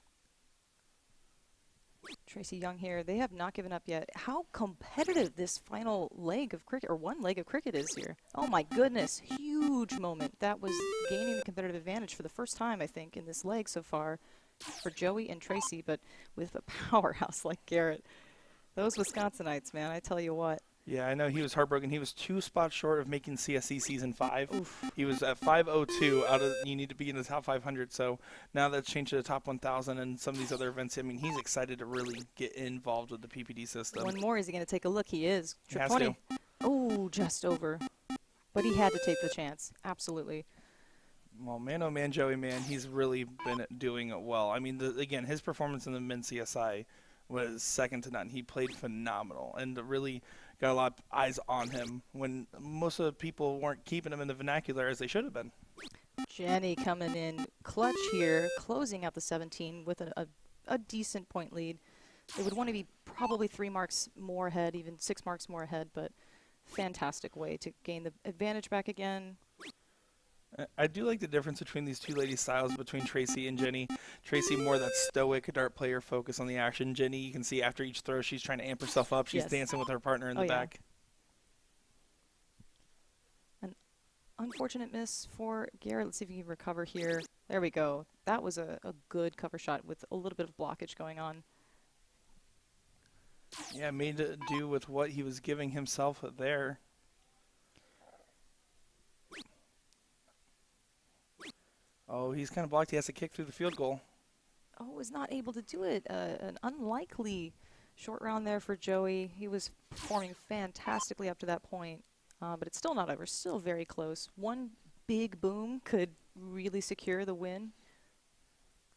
Tracy Young here. They have not given up yet. How competitive this final leg of cricket, or one leg of cricket, is here. Oh, my goodness. Huge moment. That was gaining the competitive advantage for the first time, I think, in this leg so far, for Joey and Tracy, but with a powerhouse like Garrett. Those Wisconsinites, man, I tell you what. Yeah, I know he was heartbroken. He was 2 spots short of making CSC Season 5. Oof. He was at 502 out of, you need to be in the top 500. So now that's changed to the top 1,000 and some of these other events. I mean, he's excited to really get involved with the PPD system. One more, is he going to take a look? He is. He has 20. to. Oh, just over. But he had to take the chance. Absolutely. Well, man, oh man, Joey, man, he's really been doing well. I mean, again, his performance in the men's CSI was second to none. He played phenomenal and really got a lot of eyes on him when most of the people weren't keeping him in the vernacular as they should have been. Jenny coming in clutch here, closing out the 17 with a decent point lead. They would want to be probably 3 marks more ahead, even 6 marks more ahead, but fantastic way to gain the advantage back again. I do like the difference between these two ladies' styles between Tracy and Jenny. Tracy more that stoic dart player focus on the action. Jenny, you can see after each throw she's trying to amp herself up. She's dancing with her partner in the back. An unfortunate miss for Garrett. Let's see if he can recover here. There we go. That was a good cover shot with a little bit of blockage going on. Yeah, made to do with what he was giving himself there. Oh, he's kind of blocked. He has to kick through the field goal. Oh, was not able to do it. An unlikely short round there for Joey. He was performing fantastically up to that point, but it's still not over. Still very close. One big boom could really secure the win.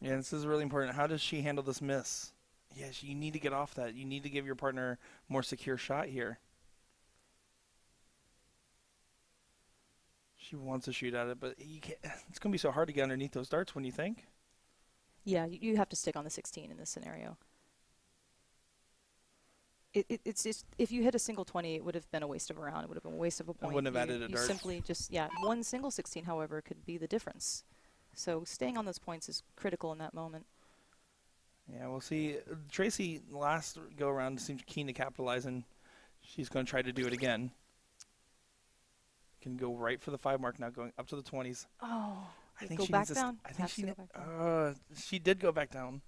Yeah, this is really important. How does she handle this miss? Yes, you need to get off that. You need to give your partner a more secure shot here. She wants to shoot at it, but you can't, it's going to be so hard to get underneath those darts when you think. Yeah, you have to stick on the 16 in this scenario. It's just, if you hit a single 20, it would have been a waste of a round. It would have been a waste of a point. I wouldn't have added a you dart. Simply just, one single 16, however, could be the difference. So staying on those points is critical in that moment. Yeah, we'll see. Tracy, last go-around, seems keen to capitalize, and she's going to try to do it again. Can go right for the 5 mark now, going up to the 20s. Oh. I think go she back needs to down. I think Has she to go ne- back down. she did go back down,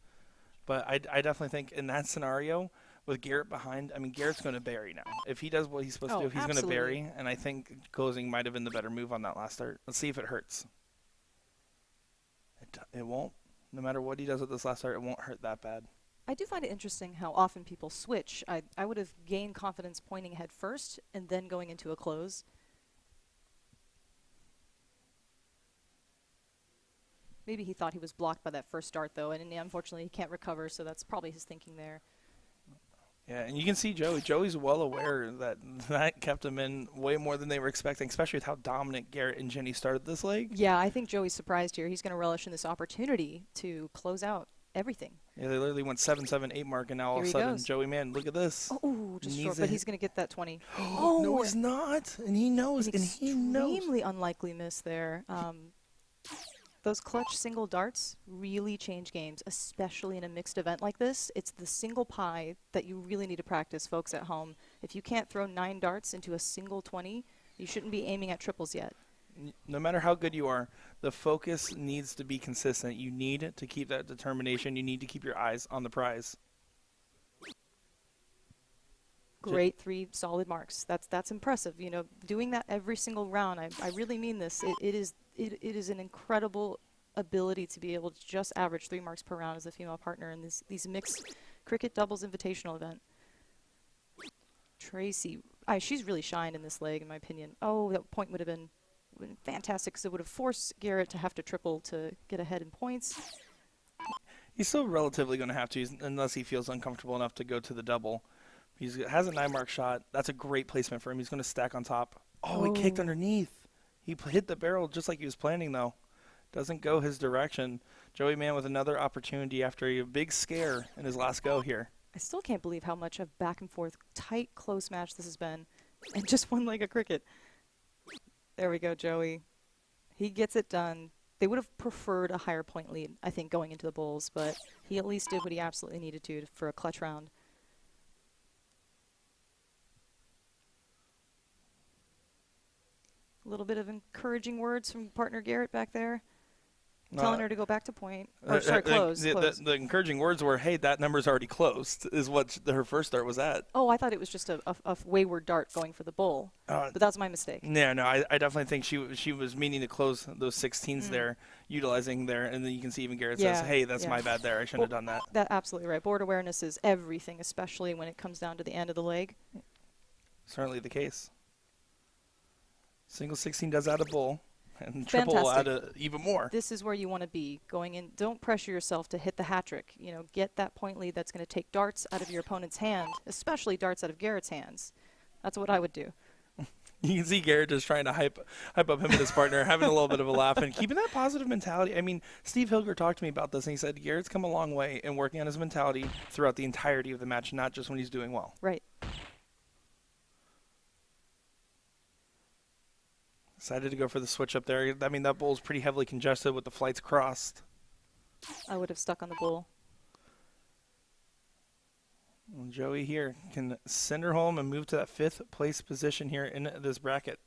but I definitely think in that scenario with Garrett behind, I mean Garrett's going to bury now. If he does what he's supposed to do, he's going to absolutely. bury, and I think closing might have been the better move on that last start. Let's see if it hurts. It won't. No matter what he does with this last start, it won't hurt that bad. I do find it interesting how often people switch. I would have gained confidence pointing ahead first and then going into a close. Maybe he thought he was blocked by that first start, though, and unfortunately he can't recover, so that's probably his thinking there. Yeah, and you can see Joey. Joey's well aware that that kept him in way more than they were expecting, especially with how dominant Garrett and Jenny started this leg. Yeah, I think Joey's surprised here. He's going to relish in this opportunity to close out everything. Yeah, they literally went 7-7-8 mark, and now all of a sudden, Joey, man, look at this. Oh, just short, but he's going to get that 20. Oh, no, he's not, and he knows, An extremely unlikely miss there. Those clutch single darts really change games, especially in a mixed event like this. It's the single pie that you really need to practice, folks at home. If you can't throw 9 darts into a single 20, you shouldn't be aiming at triples yet. No matter how good you are, the focus needs to be consistent. You need to keep that determination. You need to keep your eyes on the prize. Great 3 solid marks. That's impressive. You know, doing that every single round, I really mean this. It is an incredible ability to be able to just average 3 marks per round as a female partner in these mixed Cricket Doubles Invitational event. Tracy, she's really shined in this leg, in my opinion. Oh, that point would have been fantastic because it would have forced Garrett to have to triple to get ahead in points. He's still relatively going to have to, unless he feels uncomfortable enough to go to the double. He has a 9-mark shot. That's a great placement for him. He's going to stack on top. Oh, he kicked underneath. He hit the barrel just like he was planning, though. Doesn't go his direction. Joey Mann with another opportunity after a big scare in his last go here. I still can't believe how much of back and forth, tight, close match this has been. And just one leg of cricket. There we go, Joey. He gets it done. They would have preferred a higher point lead, I think, going into the bowls, but he at least did what he absolutely needed to for a clutch round. A little bit of encouraging words from partner Garrett back there, telling her to go back to point. Or, sorry, close. The encouraging words were, hey, that number's already closed, is what her first start was at. Oh, I thought it was just a wayward dart going for the bowl. But that's my mistake. Yeah, no, I definitely think she was meaning to close those 16s there, utilizing there, and then you can see even Garrett says, hey, that's my bad there. I shouldn't have done that. That's absolutely right. Board awareness is everything, especially when it comes down to the end of the leg. Certainly the case. Single 16 does add a bowl, and triple will add even more. This is where you want to be going in. Don't pressure yourself to hit the hat trick. You know, get that point lead that's going to take darts out of your opponent's hand, especially darts out of Garrett's hands. That's what I would do. You can see Garrett just trying to hype up him and his partner, having a little bit of a laugh and keeping that positive mentality. I mean, Steve Hilger talked to me about this, and he said Garrett's come a long way in working on his mentality throughout the entirety of the match, not just when he's doing well. Right. Decided to go for the switch up there. I mean, that bowl's pretty heavily congested with the flights crossed. I would have stuck on the bowl. Well, Joey here can send her home and move to that 5th place position here in this bracket.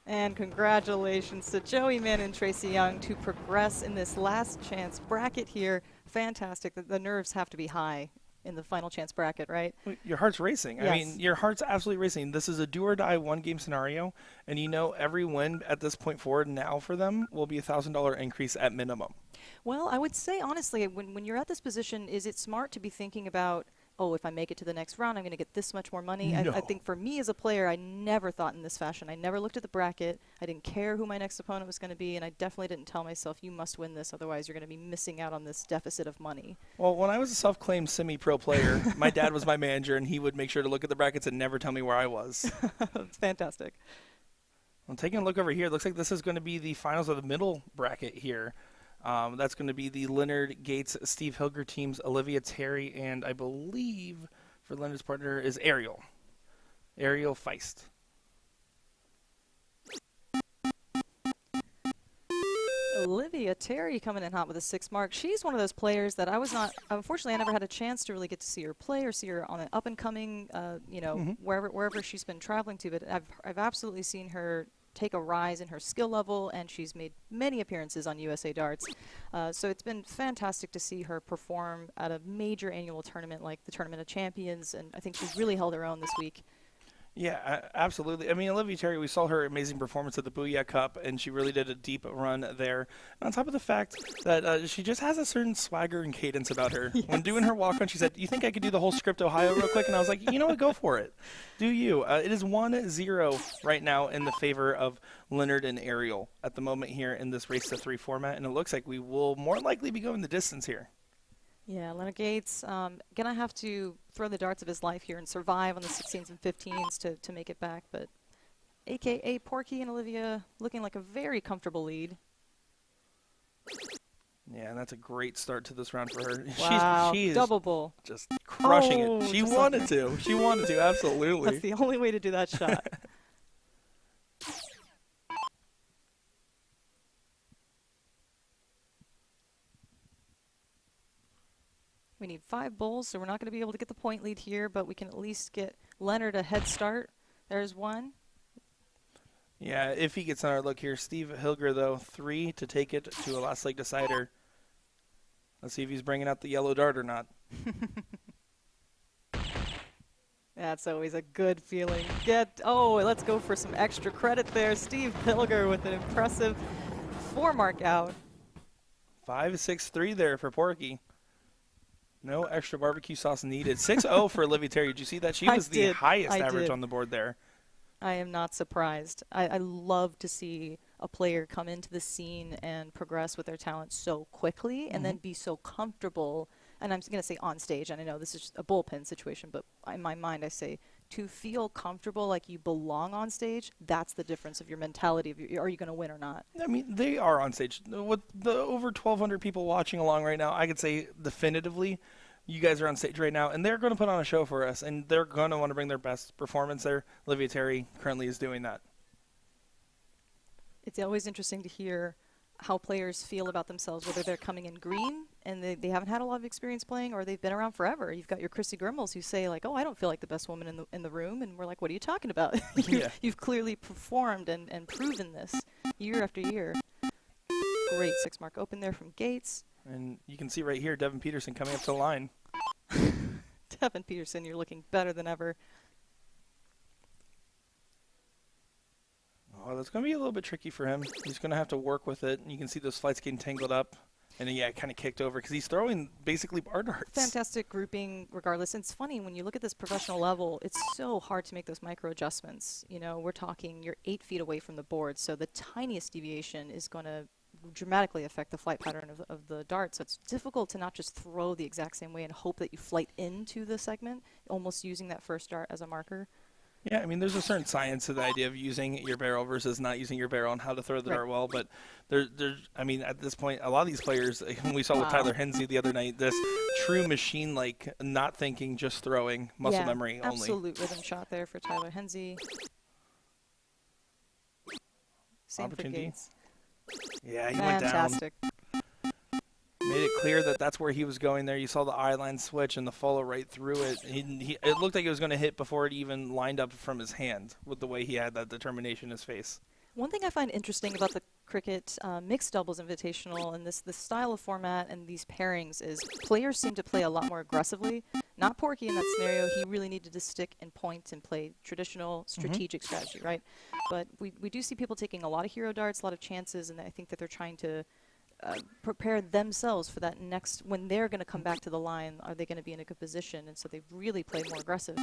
And congratulations to Joey Mann and Tracy Young to progress in this last chance bracket here. Fantastic. The nerves have to be high in the final chance bracket, right? Your heart's racing. Yes. I mean, your heart's absolutely racing. This is a do or die 1-game scenario, and you know every win at this point forward now for them will be a $1,000 increase at minimum. Well, I would say, honestly, when you're at this position, is it smart to be thinking about, oh, if I make it to the next round, I'm going to get this much more money? No. I think for me as a player, I never thought in this fashion. I never looked at the bracket. I didn't care who my next opponent was going to be, and I definitely didn't tell myself, you must win this, otherwise you're going to be missing out on this deficit of money. Well, when I was a self-claimed semi-pro player, my dad was my manager, and he would make sure to look at the brackets and never tell me where I was. It's fantastic. Well, taking a look over here, it looks like this is going to be the finals of the middle bracket here. That's going to be the Leonard Gates, Steve Hilger teams, Olivia Terry, and I believe for Leonard's partner is Ariel Feist. Olivia Terry coming in hot with a 6 mark. She's one of those players that unfortunately, I never had a chance to really get to see her play or see her on an up-and-coming, wherever she's been traveling to. But I've absolutely seen her take a rise in her skill level, and she's made many appearances on USA Darts. So it's been fantastic to see her perform at a major annual tournament like the Tournament of Champions, and I think she's really held her own this week. Yeah, absolutely. I mean, Olivia Terry, we saw her amazing performance at the Booyah Cup, and she really did a deep run there. And on top of the fact that she just has a certain swagger and cadence about her. Yes. When doing her walk-on, she said, "You think I could do the whole script Ohio real quick?" And I was like, you know what, go for it. Do you. It is 1-0 right now in the favor of Leonard and Ariel at the moment here in this race to 3 format, and it looks like we will more likely be going the distance here. Yeah, Leonard Gates gonna have to throw the darts of his life here and survive on the 16s and 15s to make it back. But AKA Porky and Olivia looking like a very comfortable lead. Yeah, and that's a great start to this round for her. Wow, she is double bull. Just crushing it. She wanted to. She wanted to, absolutely. That's the only way to do that shot. We need 5 bulls, so we're not going to be able to get the point lead here, but we can at least get Leonard a head start. There's 1. Yeah, if he gets another look here. Steve Hilger, though, 3 to take it to a last leg decider. Let's see if he's bringing out the yellow dart or not. That's always a good feeling. Let's go for some extra credit there. Steve Hilger with an impressive 4 mark out. 5-6-3 there for Porky. No extra barbecue sauce needed. 6-0 for Olivia Terry. Did you see that? She was the highest average on the board there. I am not surprised. I love to see a player come into the scene and progress with their talent so quickly and then be so comfortable. And I'm going to say on stage, and I know this is just a bullpen situation, but in my mind I say to feel comfortable like you belong on stage, that's the difference of your mentality. Are you going to win or not? I mean, they are on stage. With the over 1,200 people watching along right now, I could say definitively you guys are on stage right now, and they're going to put on a show for us, and they're going to want to bring their best performance there. Olivia Terry currently is doing that. It's always interesting to hear how players feel about themselves, whether they're coming in green and they haven't had a lot of experience playing, or they've been around forever. You've got your Chrissy Grimmels who say, like, "Oh, I don't feel like the best woman in the room," and we're like, "What are you talking about?" You've clearly performed and proven this year after year. Great 6 mark open there from Gates. And you can see right here Devin Peterson coming up to the line. Devin Peterson, you're looking better than ever. Oh, that's going to be a little bit tricky for him. He's going to have to work with it. You can see those flights getting tangled up. And then, yeah, kind of kicked over because he's throwing basically bar darts. Fantastic grouping regardless. And it's funny, when you look at this professional level, it's so hard to make those micro adjustments. You know, we're talking you're 8 feet away from the board, so the tiniest deviation is going to dramatically affect the flight pattern of the dart. So it's difficult to not just throw the exact same way and hope that you flight into the segment, almost using that first dart as a marker. Yeah, I mean, there's a certain science to the idea of using your barrel versus not using your barrel and how to throw the dart well. But there's, I mean, at this point, a lot of these players, we saw with Tyler Hensey the other night, this true machine-like, not thinking, just throwing, muscle memory only. Absolute rhythm shot there for Tyler Hensey. Same for Gates. Yeah, he went down. Made it clear that that's where he was going there. You saw the eye line switch and the follow right through it. It looked like it was going to hit before it even lined up from his hand with the way he had that determination in his face. One thing I find interesting about the Cricket Mixed Doubles Invitational and this style of format and these pairings is players seem to play a lot more aggressively. Not Porky in that scenario. He really needed to stick and point and play traditional strategic strategy, right? But we do see people taking a lot of hero darts, a lot of chances, and I think that they're trying to prepare themselves for that next, when they're going to come back to the line, are they going to be in a good position? And so they really play more aggressive.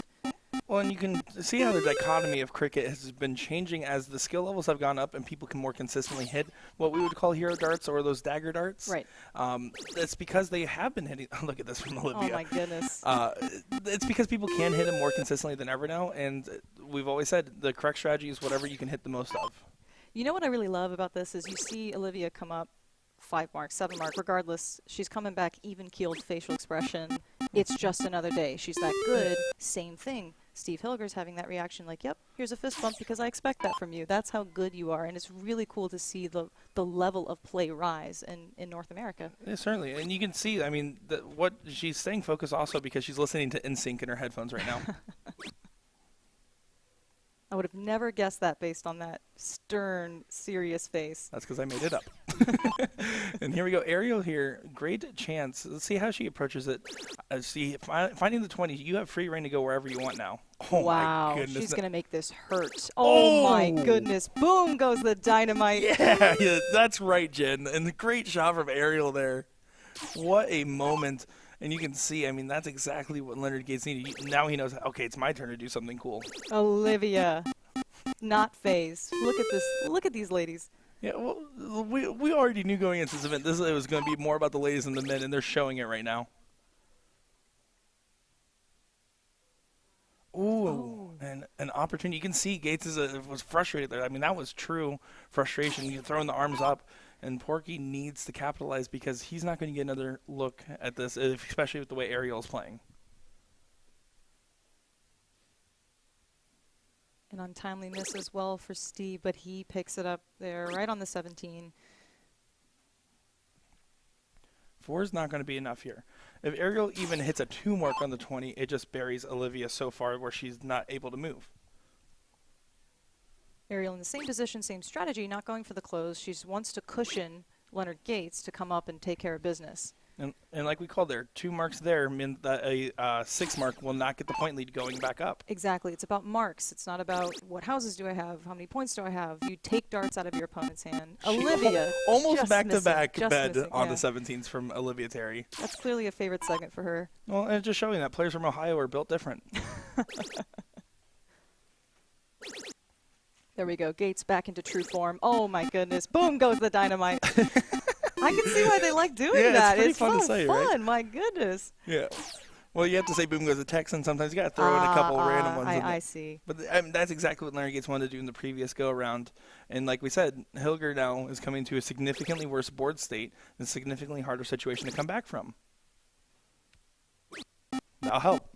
Well, and you can see how the dichotomy of cricket has been changing as the skill levels have gone up and people can more consistently hit what we would call hero darts or those dagger darts. Right. It's because they have been hitting. Look at this from Olivia. Oh, my goodness. It's because people can hit them more consistently than ever now. And we've always said the correct strategy is whatever you can hit the most of. You know what I really love about this is you see Olivia come up 5 mark, 7 mark, regardless, she's coming back even-keeled facial expression. It's just another day. She's that good. Same thing. Steve Hilger's having that reaction like, yep, here's a fist bump because I expect that from you. That's how good you are. And it's really cool to see the level of play rise in North America. Yeah, certainly. And you can see, I mean, what she's staying focused also because she's listening to NSYNC in her headphones right now. I would have never guessed that based on that stern, serious face. That's because I made it up. And here we go. Ariel here. Great chance. Let's see how she approaches it. Finding the 20. You have free reign to go wherever you want now. Oh, wow. my goodness. She's going to make this hurt. Oh, my goodness. Boom goes the dynamite. Yeah, that's right, Jen. And the great shot from Ariel there. What a moment. And you can see, I mean, that's exactly what Leonard Gates needed. Now he knows, okay, it's my turn to do something cool. Olivia, not phased. Look at this. Look at these ladies. Yeah, well, we already knew going into this event it was going to be more about the ladies than the men, and they're showing it right now. Ooh, and an opportunity. You can see Gates was frustrated there. I mean, that was true frustration. You're throwing the arms up. And Porky needs to capitalize because he's not going to get another look at this, especially with the way Ariel's playing. An untimely miss as well for Steve, but he picks it up there right on the 17. 4 is not going to be enough here. If Ariel even hits a 2 mark on the 20, it just buries Olivia so far where she's not able to move. Ariel in the same position, same strategy, not going for the close. She wants to cushion Leonard Gates to come up and take care of business. And like we called there, 2 marks there mean that a 6 mark will not get the point lead going back up. Exactly. It's about marks. It's not about what houses do I have, how many points do I have. You take darts out of your opponent's hand. Olivia. Almost back-to-back bed missing, on the 17s from Olivia Terry. That's clearly a favorite segment for her. Well, and it's just showing that players from Ohio are built different. There we go. Gates back into true form. Oh, my goodness. Boom goes the dynamite. I can see why they like doing that. It's fun to say, fun. Right? My goodness. Yeah. Well, you have to say boom goes the Texan. Sometimes you got to throw in a couple random ones. I see. But that's exactly what Leonard Gates wanted to do in the previous go-around. And like we said, Hilger now is coming to a significantly worse board state and a significantly harder situation to come back from. That'll help.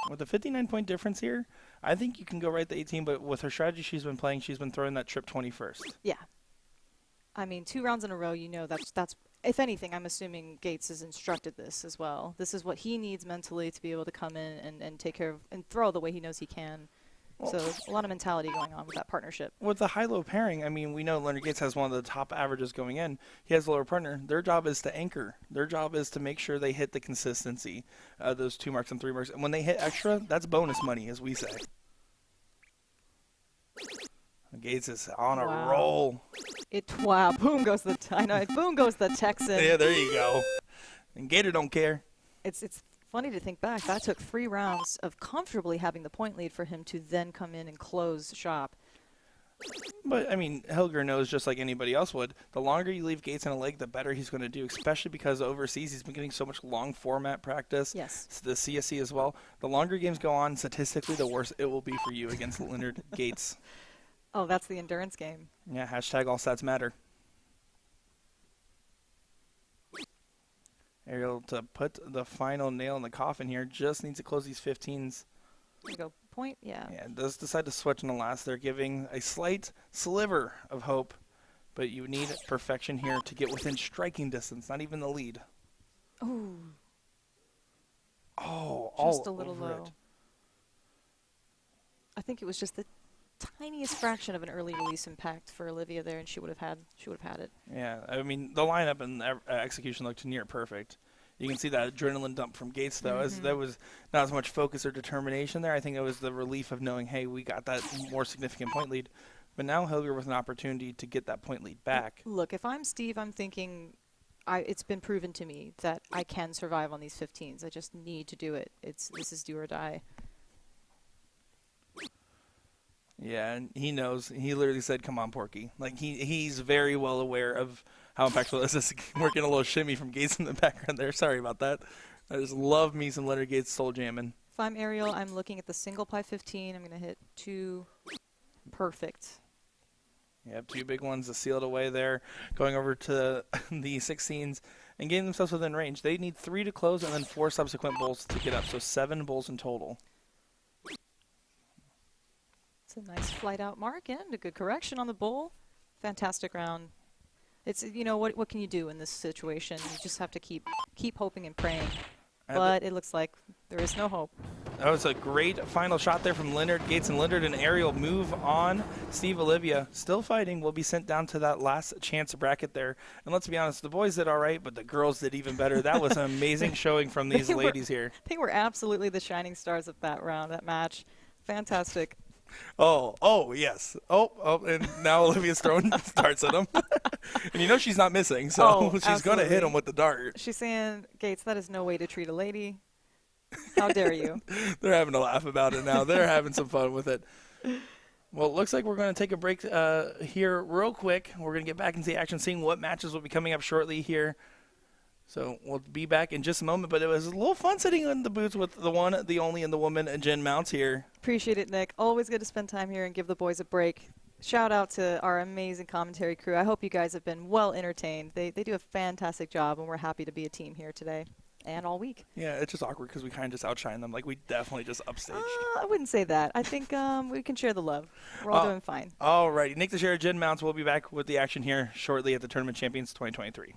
With a 59-point difference here, I think you can go right to 18, but with her strategy she's been playing, she's been throwing that trip 21st. Yeah. I mean, 2 rounds in a row, you know, that's if anything, I'm assuming Gates has instructed this as well. This is what he needs mentally to be able to come in and take care of and throw the way he knows he can. So a lot of mentality going on with that partnership. With the high-low pairing, I mean, we know Leonard Gates has one of the top averages going in. He has a lower partner. Their job is to anchor. Their job is to make sure they hit the consistency, those 2 marks and 3 marks. And when they hit extra, that's bonus money, as we say. Gates is on a roll. Wow, boom goes the boom goes the Texan. Yeah, there you go. And Gator don't care. It's funny to think back. That took 3 rounds of comfortably having the point lead for him to then come in and close shop. But, I mean, Hilger knows just like anybody else would, the longer you leave Gates in a leg, the better he's going to do, especially because overseas he's been getting so much long format practice. Yes. The CSC as well. The longer games go on, statistically, the worse it will be for you against Leonard Gates. Oh, that's the endurance game. Yeah, hashtag all stats matter. Ariel to put the final nail in the coffin here. Just needs to close these 15s. There you go. Point, yeah. Yeah, does decide to switch in the last. They're giving a slight sliver of hope, but you need perfection here to get within striking distance, not even the lead. Ooh. Oh, just a little low. I think it was just the tiniest fraction of an early release impact for Olivia there, and she would have had it. Yeah, I mean the lineup and execution looked near perfect. You can see that adrenaline dump from Gates though, as there was not as much focus or determination there. I think it was the relief of knowing, hey, we got that more significant point lead. But now Hilger with an opportunity to get that point lead back. Look, if I'm Steve, I'm thinking, it's been proven to me that I can survive on these 15s. I just need to do it. This is do or die. Yeah, and he knows. He literally said, come on, Porky. Like, he's very well aware of how impactful this is. We're getting a little shimmy from Gates in the background there. Sorry about that. I just love me some Leonard Gates soul jamming. If I'm Ariel, I'm looking at the single pie 15. I'm going to hit 2 perfect. Yep, 2 big ones to seal it away there. Going over to the 16s. and getting themselves within range. They need 3 to close and then 4 subsequent bowls to get up, so 7 bowls in total. It's a nice flight out mark and a good correction on the bowl. Fantastic round. It's, you know, what can you do in this situation? You just have to keep hoping and praying. But it looks like there is no hope. That was a great final shot there from Leonard. Gates and Leonard, an aerial move on. Steve Olivia, still fighting, will be sent down to that last chance bracket there. And let's be honest, the boys did all right, but the girls did even better. That was an amazing showing from these ladies here. They were absolutely the shining stars of that round, that match. Fantastic. Oh, yes. Oh, and now Olivia's throwing darts at him. And you know she's not missing, so she's going to hit him with the dart. She's saying, Gates, that is no way to treat a lady. How dare you? They're having a laugh about it now. They're having some fun with it. Well, it looks like we're going to take a break here real quick. We're going to get back into the action, seeing what matches will be coming up shortly here. So we'll be back in just a moment, but it was a little fun sitting in the booth with the one, the only, and the woman, Jen Mounts here. Appreciate it, Nick. Always good to spend time here and give the boys a break. Shout out to our amazing commentary crew. I hope you guys have been well entertained. They do a fantastic job, and we're happy to be a team here today and all week. Yeah, it's just awkward because we kind of just outshine them. Like, we definitely just upstaged. I wouldn't say that. I think we can share the love. We're all doing fine. All righty. Nick Dichiria, Jen Mounts will be back with the action here shortly at the Tournament Champions 2023.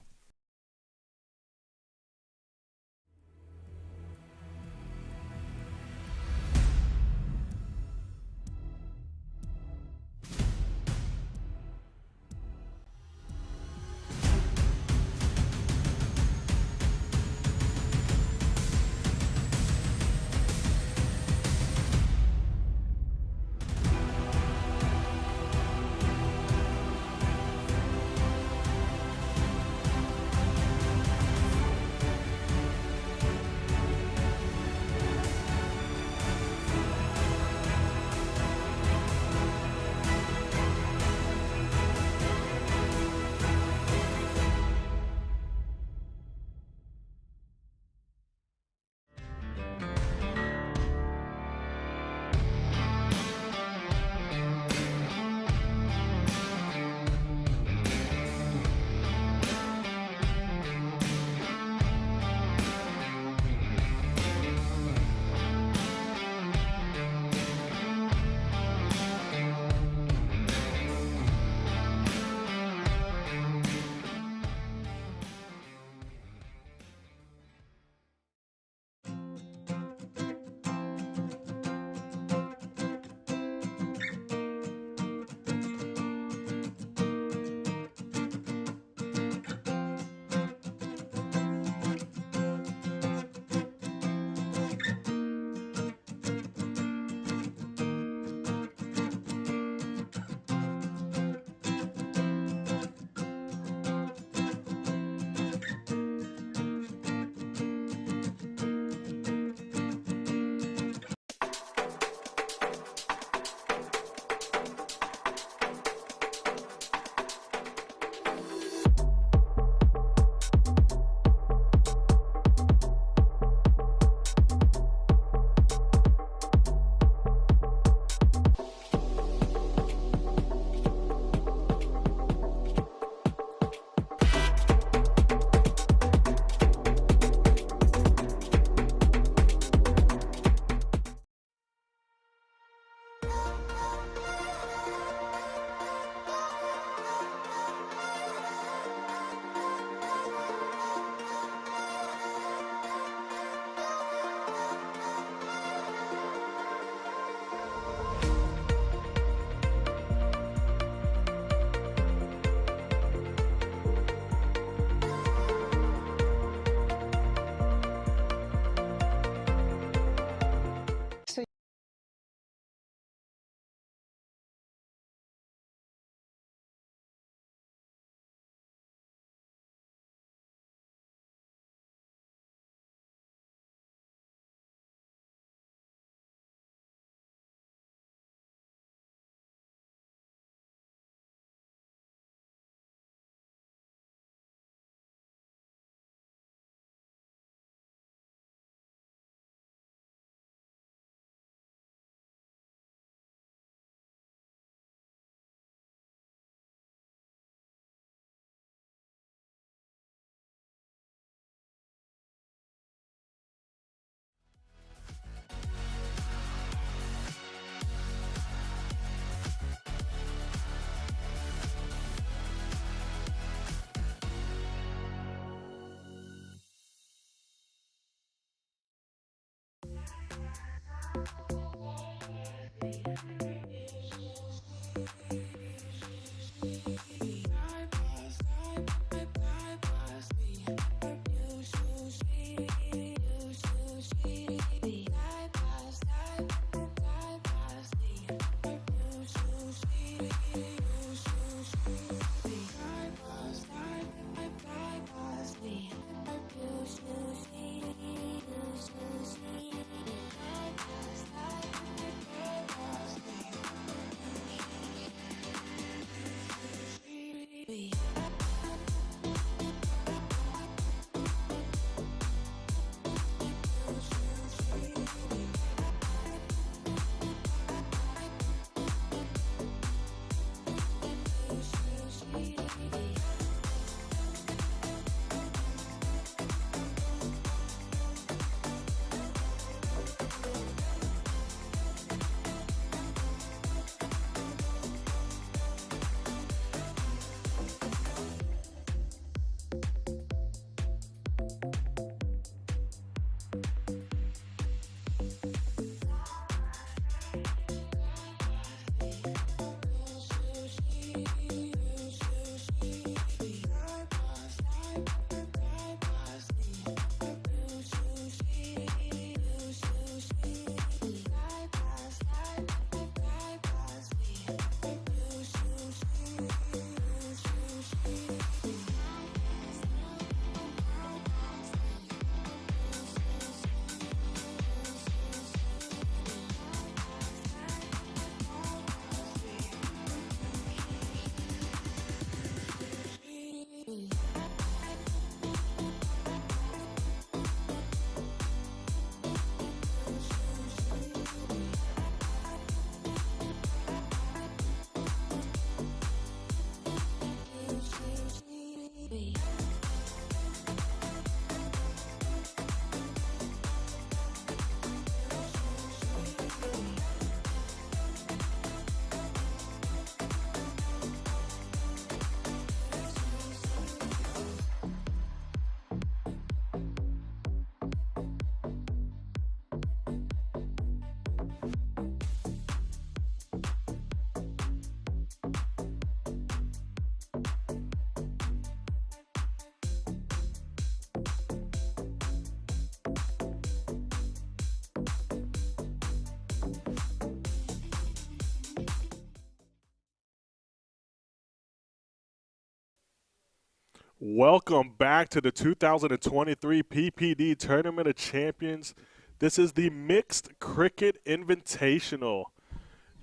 Welcome back to the 2023 PPD Tournament of Champions. This is the Mixed Cricket Invitational.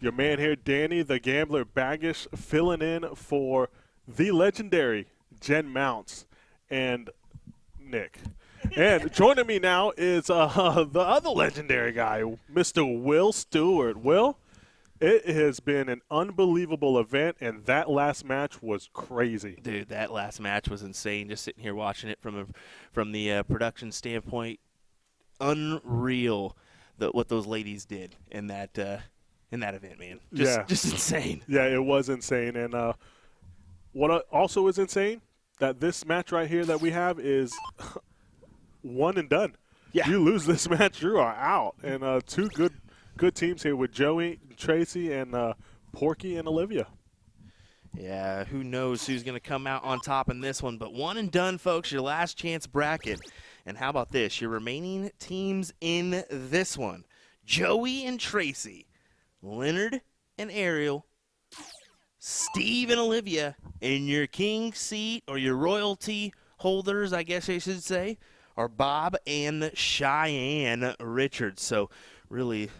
Your man here, Danny the Gambler Baggish, filling in for the legendary Jen Mounts and Nick. And joining me now is the other legendary guy, Mr. Will Stuart. Will, it has been an unbelievable event, and that last match was crazy. Dude, that last match was insane. Just sitting here watching it from the production standpoint, unreal what those ladies did in that event, man. Just insane. Yeah, it was insane. And what also is insane, that this match right here that we have is one and done. Yeah. You lose this match, you are out. And two good teams here with Joey, Tracy, and Porky and Olivia. Yeah, who knows who's going to come out on top in this one. But one and done, folks, your last chance bracket. And how about this? Your remaining teams in this one: Joey and Tracy, Leonard and Ariel, Steve and Olivia, and your king seat or your royalty holders, I guess I should say, are Bob and Cheyenne Richards. So really,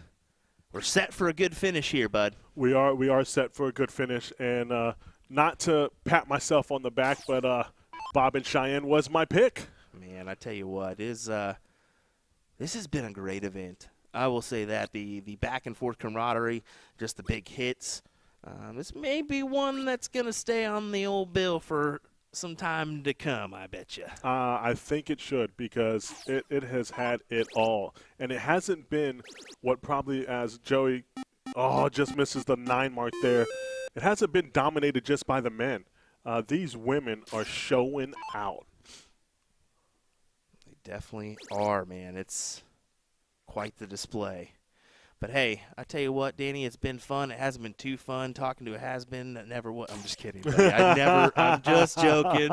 we're set for a good finish here, bud. We are set for a good finish, and not to pat myself on the back, but Bob and Cheyenne was my pick. Man, I tell you what, this has been a great event. I will say that the back and forth camaraderie, just the big hits. This may be one that's gonna stay on the old bill for some time to come, I bet you. I think it should, because it has had it all. And it hasn't been what probably, as Joey just misses the 9 mark there, it hasn't been dominated just by the men. These women are showing out. They definitely are, man. It's quite the display. But, hey, I tell you what, Danny, it's been fun. It hasn't been too fun talking to a has-been that never was. I'm just kidding, buddy. I'm just joking.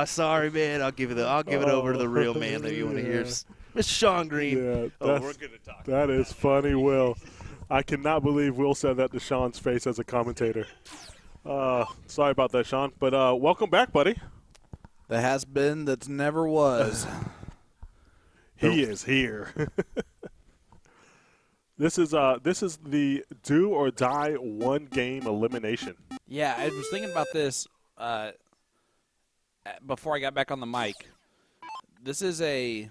Sorry, man. I'll give it over to the real man that you want to hear. Mr. Sean Green. Yeah, we're going to talk. That is funny, Will. I cannot believe Will said that to Sean's face as a commentator. Sorry about that, Sean. But welcome back, buddy. The has-been that never was. He is here. This is the do or die one game elimination. Yeah, I was thinking about this before I got back on the mic. This is a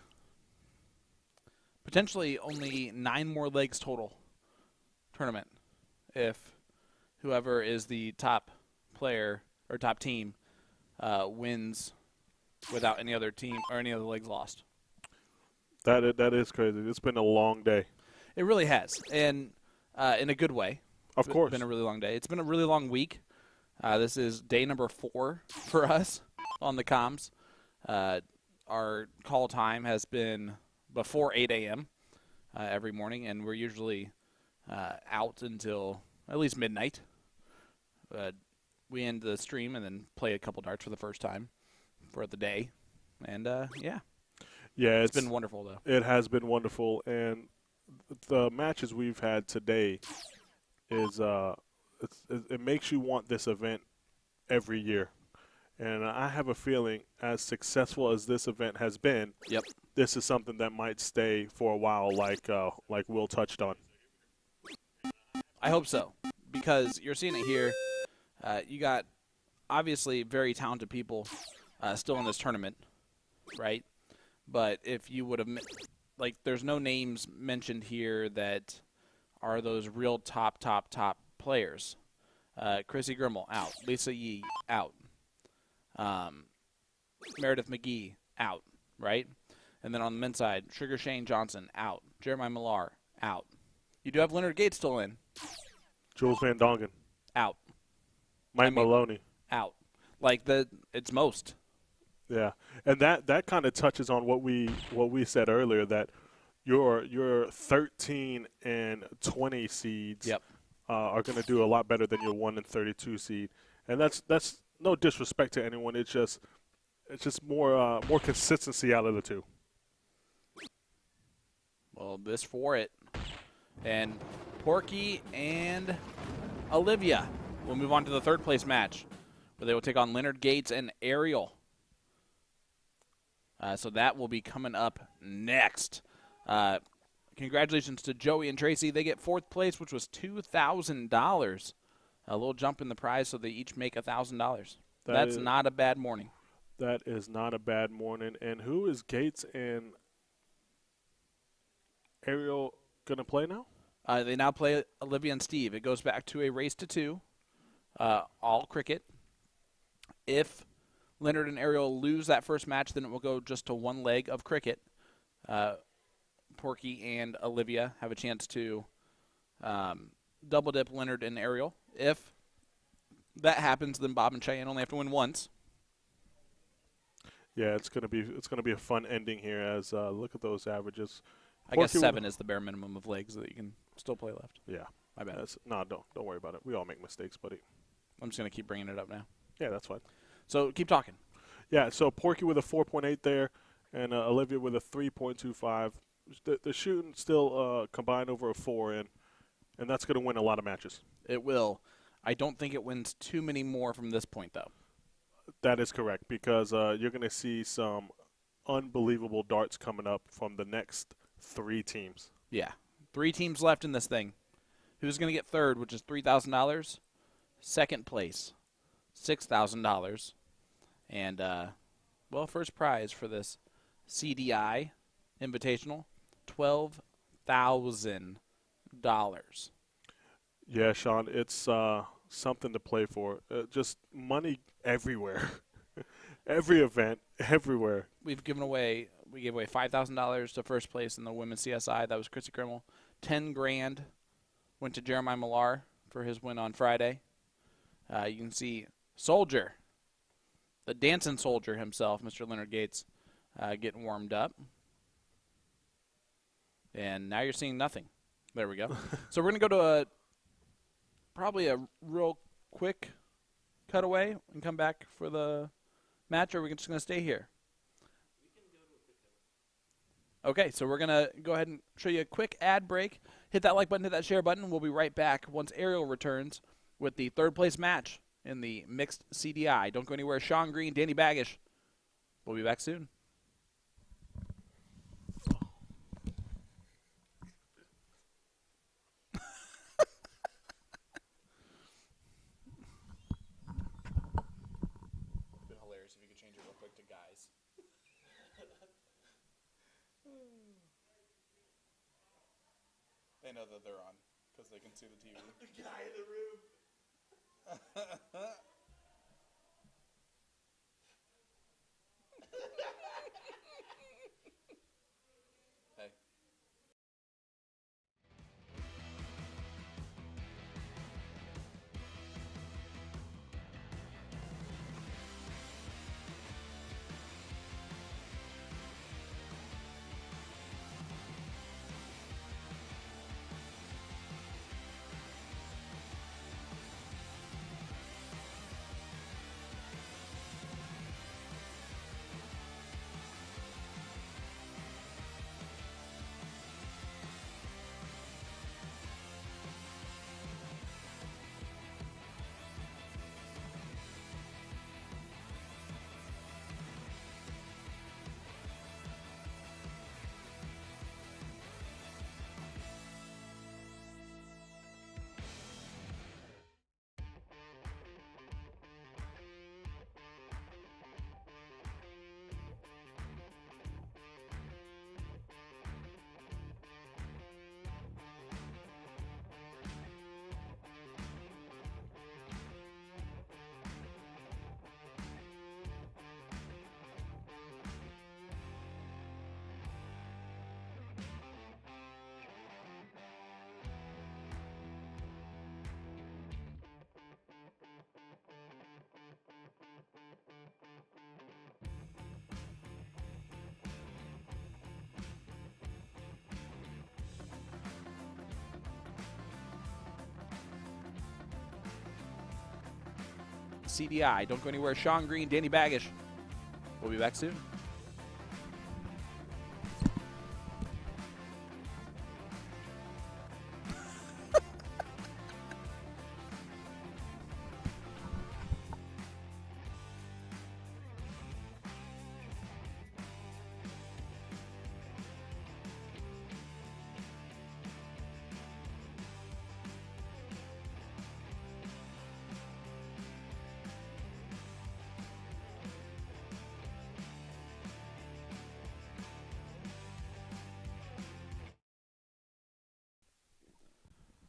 potentially only 9 more legs total tournament if whoever is the top player or top team wins without any other team or any other legs lost. That is crazy. It's been a long day. It really has, and in a good way. Of course. It's been a really long day. It's been a really long week. This is day number 4 for us on the comms. Our call time has been before 8 a.m. Every morning, and we're usually out until at least midnight. We end the stream and then play a couple darts for the first time for the day. And, yeah, it's been wonderful, though. It has been wonderful, and the matches we've had today is it makes you want this event every year. And I have a feeling, as successful as this event has been, this is something that might stay for a while, like Will touched on. I hope so, because you're seeing it here. You got obviously very talented people still in this tournament, right? But if you would have, there's no names mentioned here that are those real top players. Chrissy Grimmel, out. Lisa Yee, out. Meredith McGee, out, right? And then on the men's side, Sugar Shane Johnson, out. Jeremiah Millar, out. You do have Leonard Gates still in. Jules Van Dongen, out. Mike Maloney, out. It's most. Yeah, and that kind of touches on what we said earlier, that your 13 and 20 seeds are going to do a lot better than your 1 and 32 seed, and that's no disrespect to anyone. It's just more consistency out of the two. Well, this for it, and Porky and Olivia will move on to the third place match, where they will take on Leonard Gates and Ariel. So that will be coming up next. Congratulations to Joey and Tracy. They get 4th place, which was $2,000. A little jump in the prize, so they each make $1,000. That's not a bad morning. That is not a bad morning. And who is Gates and Ariel going to play now? They now play Olivia and Steve. It goes back to a race to 2, all cricket. If Leonard and Ariel lose that first match, then it will go just to 1 leg of cricket. Porky and Olivia have a chance to double dip Leonard and Ariel. If that happens, then Bob and Cheyenne only have to win once. Yeah, it's gonna be a fun ending here. As look at those averages. I guess 7 is the bare minimum of legs that you can still play left. Yeah, my bad. No, don't worry about it. We all make mistakes, buddy. I'm just gonna keep bringing it up now. Yeah, that's fine. So keep talking. Yeah, so Porky with a 4.8 there, and Olivia with a 3.25. The shooting still combined over a 4, and that's going to win a lot of matches. It will. I don't think it wins too many more from this point, though. That is correct, because you're going to see some unbelievable darts coming up from the next 3 teams. Yeah, 3 teams left in this thing. Who's going to get 3rd, which is $3,000? 2nd place, $6,000. And, well, first prize for this CDI Invitational, $12,000. Yeah, Sean, it's something to play for. Just money everywhere. Every event, everywhere. We gave away $5,000 to first place in the women's CSI. That was Chrissy Krimmel. $10,000 went to Jeremiah Millar for his win on Friday. You can see Soldier, the dancing soldier himself, Mr. Leonard Gates, getting warmed up. And now you're seeing nothing. There we go. So we're going to go to probably a real quick cutaway and come back for the match, or are we just going to stay here? Okay, so we're going to go ahead and show you a quick ad break. Hit that like button, hit that share button. We'll be right back once Ariel returns with the 3rd place match in the mixed CDI. Don't go anywhere. Sean Green, Danny Baggish. We'll be back soon. They know that they're on because they can see the TV. The guy in the room. Hey. CDI. Don't go anywhere. Sean Green, Danny Baggish. We'll be back soon.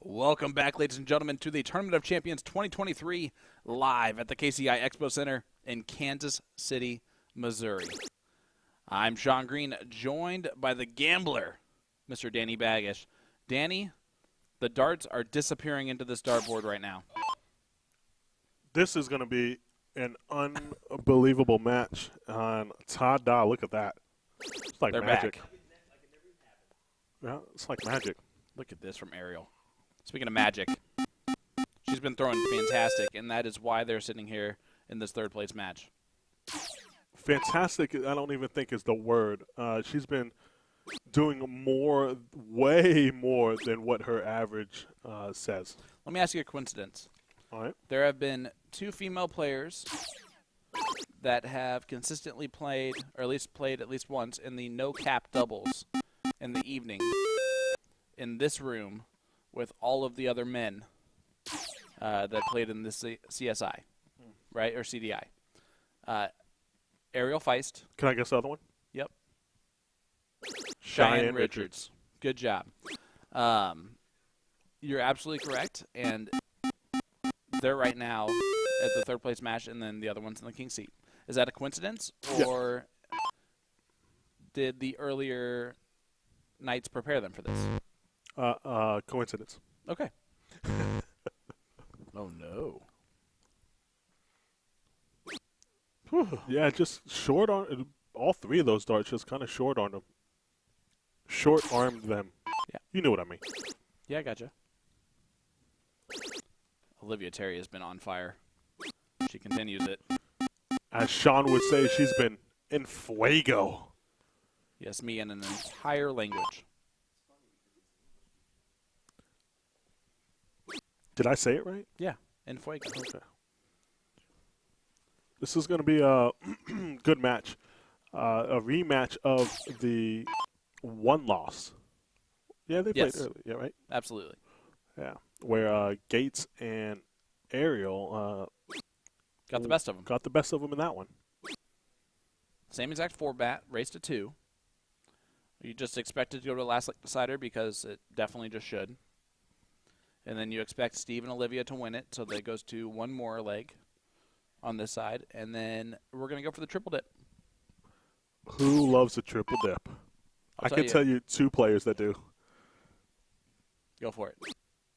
Welcome back, ladies and gentlemen, to the Tournament of Champions 2023 live at the KCI Expo Center in Kansas City, Missouri. I'm Sean Green, joined by the gambler, Mr. Danny Baggish. Danny, the darts are disappearing into this dartboard right now. This is going to be an unbelievable match on ta-da. Look at that. It's like They're magic. back. Yeah, it's like magic. Look at this from Ariel. Speaking of magic, she's been throwing fantastic, and that is why they're sitting here in this third-place match. Fantastic, I don't even think is the word. She's been doing more, way more than what her average says. Let me ask you a coincidence. All right. There have been 2 female players that have consistently played, or at least played at least once, in the no-cap doubles in the evening in this room with all of the other men that played in this CSI, right, or CDI. Ariel Feist. Can I guess the other one? Yep. Cheyenne Richards. Good job. You're absolutely correct, and they're right now at the third-place match, and then the other one's in the king seat. Is that a coincidence, or did the earlier nights prepare them for this? Coincidence. Okay. Oh, no. Yeah, just short on all 3 of those darts. Just kind of short on them. Short-armed them. Yeah. You know what I mean. Yeah, I gotcha. Olivia Terry has been on fire. She continues it. As Sean would say, she's been in fuego. Yes, me in an entire language. Did I say it right? Yeah, in fuego. Okay. This is going to be a good match. A rematch of the one loss. Yeah, they played early. Yeah, right? Absolutely. Yeah. Where Gates and Ariel got the best of them. Got the best of them in that one. Same exact format, race to 2. You just expect it to go to the last decider because it definitely just should. And then you expect Steve and Olivia to win it, so that it goes to one more leg on this side. And then we're going to go for the triple dip. Who loves a triple dip? I can tell you 2 players that do. Go for it.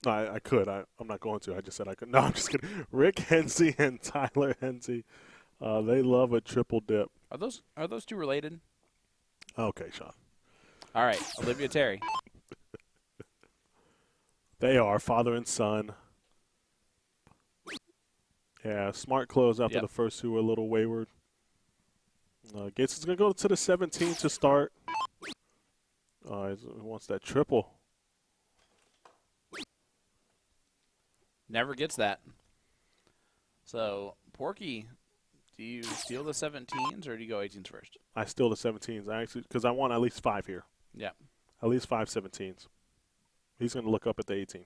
No, I could. I'm not going to. I just said I could. No, I'm just kidding. Rick Hensey and Tyler Hensey, they love a triple dip. Are those 2 related? Okay, Sean. All right, Olivia Terry. They are father and son. Yeah, smart close after the first 2 were a little wayward. Gates is going to go to the 17 to start. He wants that triple. Never gets that. So, Porky, do you steal the 17s or do you go 18s first? I steal the 17s, actually, because I want at least 5 here. Yeah. At least 5 17s. He's going to look up at the 18.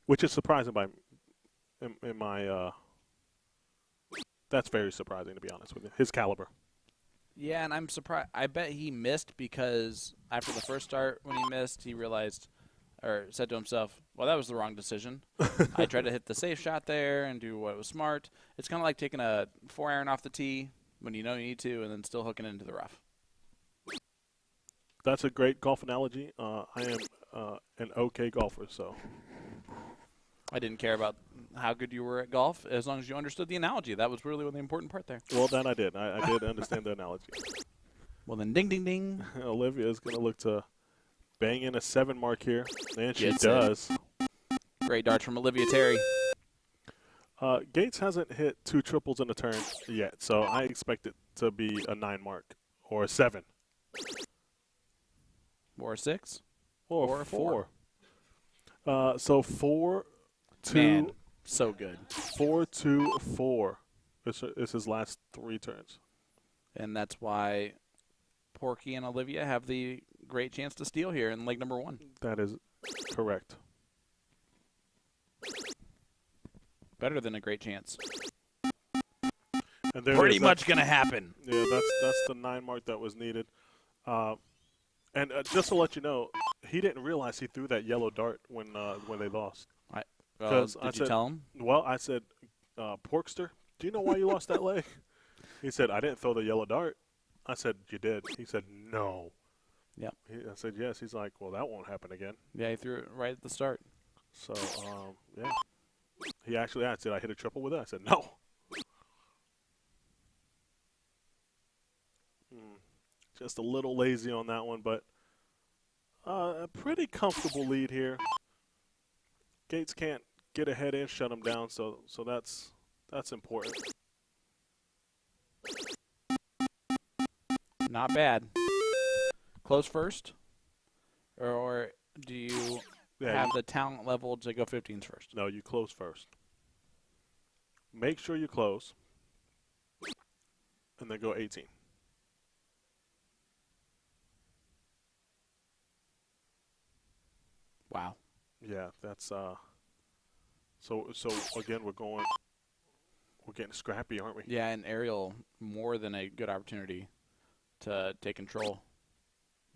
Which is surprising in my that's very surprising, to be honest with you. His caliber. Yeah, and I'm surprised. I bet he missed because after the first start, when he missed, he realized or said to himself, well, that was the wrong decision. I tried to hit the safe shot there and do what was smart. It's kind of like taking a 4-iron off the tee when you know you need to and then still hooking it into the rough. That's a great golf analogy. I am an okay golfer, so. I didn't care about how good you were at golf as long as you understood the analogy. That was really the important part there. Well, then I did. I did understand the analogy. Well, then ding, ding, ding. Olivia is going to look to bang in a 7 mark here, and she Gets does. Great darts from Olivia Terry. Gates hasn't hit 2 triples in a turn yet, so I expect it to be a 9 mark or a 7. Or a 6. Or a 4. So 4, 2. Man, so good. 4, 2, 4. This is his last 3 turns. And that's why Porky and Olivia have the great chance to steal here in leg number 1. That is correct. Better than a great chance. And there Pretty much going to happen. Yeah, that's the 9 mark that was needed. And just to let you know, he didn't realize he threw that yellow dart when they lost. Did you tell him? Well, I said, Porkster, do you know why you lost that leg? He said, I didn't throw the yellow dart. I said, you did. He said, no. Yep. I said, yes. He's like, well, that won't happen again. Yeah, he threw it right at the start. So, yeah. He actually asked, did I hit a triple with it? I said, no. Just a little lazy on that one, but a pretty comfortable lead here. Gates can't get ahead and shut him down, so that's important. Not bad. Close first? Or do you have the talent level to go 15s first? No, you close first. Make sure you close, and then go 18. Wow. Yeah, that's so again we're getting scrappy, aren't we? Yeah, and Ariel more than a good opportunity to take control.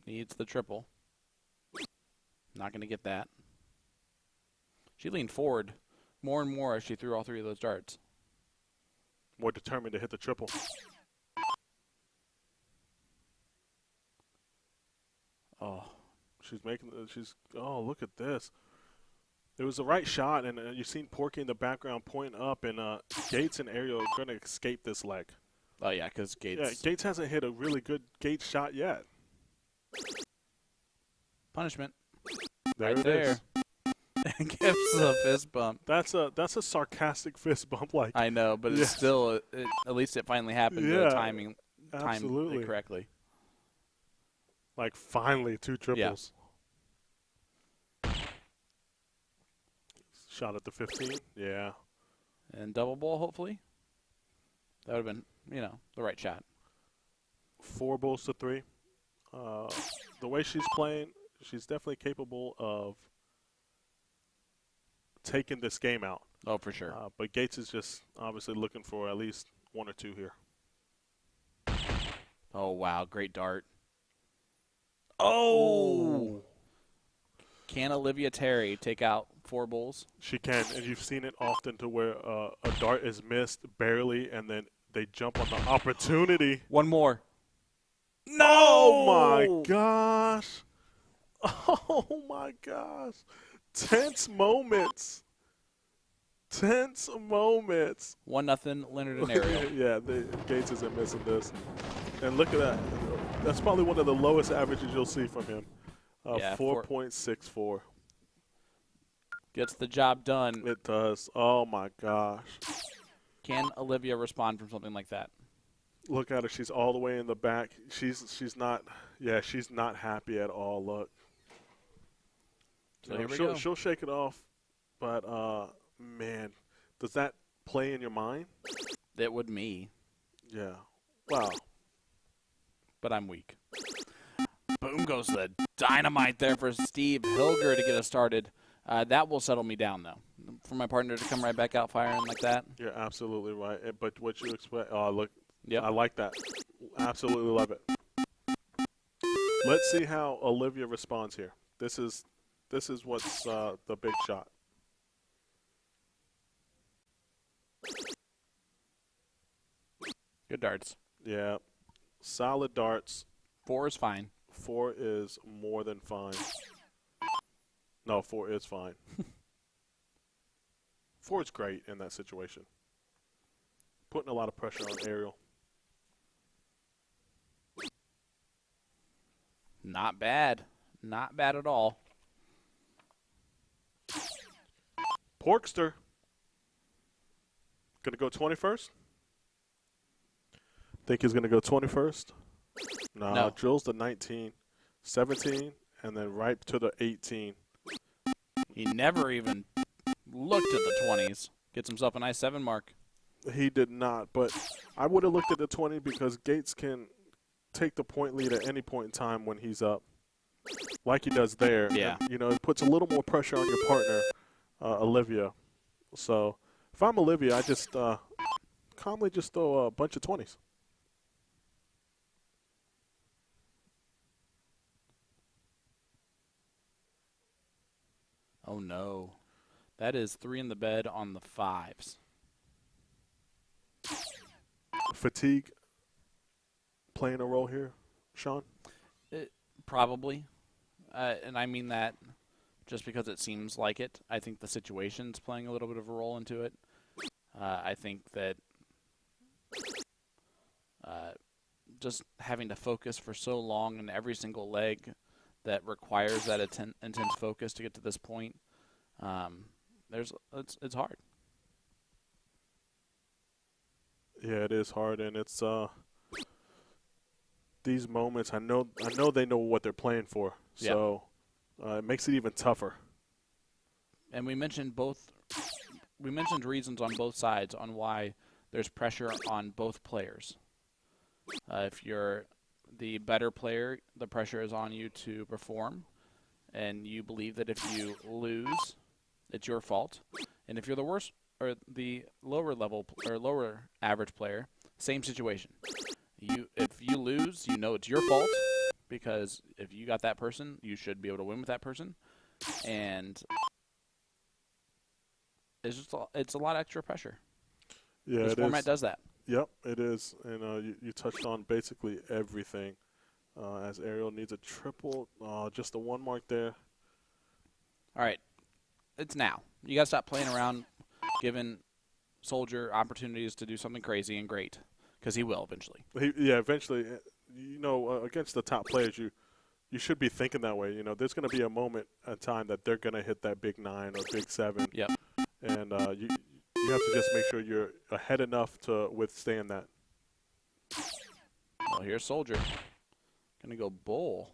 Needs the triple. Not going to get that. She leaned forward more and more as she threw all three of those darts. More determined to hit the triple. Oh. Oh, look at this. It was the right shot, and you've seen Porky in the background pointing up, and Gates and Ariel are going to escape this leg. Oh, yeah, because Gates. Yeah, Gates hasn't hit a really good Gates shot yet. Punishment. There right it there. is. Gives a fist bump. That's a sarcastic fist bump. Like I know, but it's still, at least it finally happened. Yeah, timed absolutely. it correctly. Like finally 2 triples. Yeah. Shot at the 15. Yeah. And double ball, hopefully. That would have been, the right shot. 4 balls to 3. The way she's playing, she's definitely capable of taking this game out. Oh, for sure. But Gates is just obviously looking for at least 1 or 2 here. Oh, wow. Great dart. Oh! Can Olivia Terry take out 4 bulls? She can, and you've seen it often to where a dart is missed barely, and then they jump on the opportunity. One more. No! Oh, my gosh. Oh, my gosh. Tense moments. 1-0, Leonard and Ariel. Yeah, Gates isn't missing this. And look at that. That's probably one of the lowest averages you'll see from him. 4.64. Gets the job done. It does. Oh, my gosh. Can Olivia respond from something like that? Look at her. She's all the way in the back. She's not happy at all. Look. So here we go. She'll shake it off. But, man, does that play in your mind? It would me. Yeah. Wow. But I'm weak. Boom goes the dynamite there for Steve Hilger to get us started. That will settle me down, though. For my partner to come right back out firing like that. You're absolutely right. But what you expect – oh, look. Yep. I like that. Absolutely love it. Let's see how Olivia responds here. This is what's the big shot. Good darts. Yeah. Solid darts. 4 is fine. 4 is more than fine. No, 4 is fine. 4 is great in that situation. Putting a lot of pressure on Ariel. Not bad. Not bad at all. Porkster. Going to go 21st? Think he's going to go 21st? No. Drills the 19, 17, and then right to the 18. He never even looked at the 20s. Gets himself a nice 7 mark. He did not, but I would have looked at the 20 because Gates can take the point lead at any point in time when he's up, like he does there. Yeah. And, it puts a little more pressure on your partner, Olivia. So if I'm Olivia, I just calmly just throw a bunch of 20s. Oh, no. That is 3 in the bed on the 5s. Fatigue playing a role here, Sean? Probably. And I mean that just because it seems like it. I think the situation's playing a little bit of a role into it. I think that just having to focus for so long in every single leg that requires that intense focus to get to this point, it's hard. Yeah, it is hard, and it's these moments. I know they know what they're playing for, so it makes it even tougher. And we mentioned reasons on both sides on why there's pressure on both players. If you're the better player, the pressure is on you to perform, and you believe that if you lose, it's your fault. And if you're the worst or the lower level or lower average player, same situation. If you lose, you know it's your fault, because if you got that person, you should be able to win with that person. And it's a lot of extra pressure. Yeah, this format does that. Yep, it is. And you touched on basically everything. As Ariel needs a triple, just the 1 mark there. All right, it's now. You got to stop playing around, giving Soldier opportunities to do something crazy and great, because he will eventually. Eventually. Against the top players, you should be thinking that way. There's going to be a moment in time that they're going to hit that big 9 or big 7. Yep. And you have to just make sure you're ahead enough to withstand that. Well, here's Soldier. Going to go bull.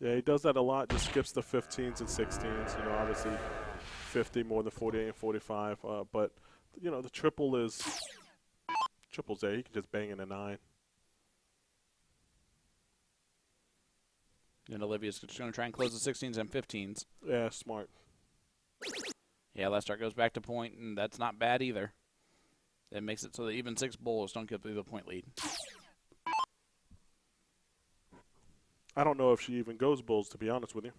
Yeah, he does that a lot. Just skips the 15s and 16s. Obviously 50 more than 48 and 45. But the triple's there. He can just bang in a 9. And Olivia's just going to try and close the 16s and 15s. Yeah, smart. Yeah, last start goes back to point, and that's not bad either. It makes it so that even 6 bowlers don't get the point lead. I don't know if she even goes bulls, to be honest with you.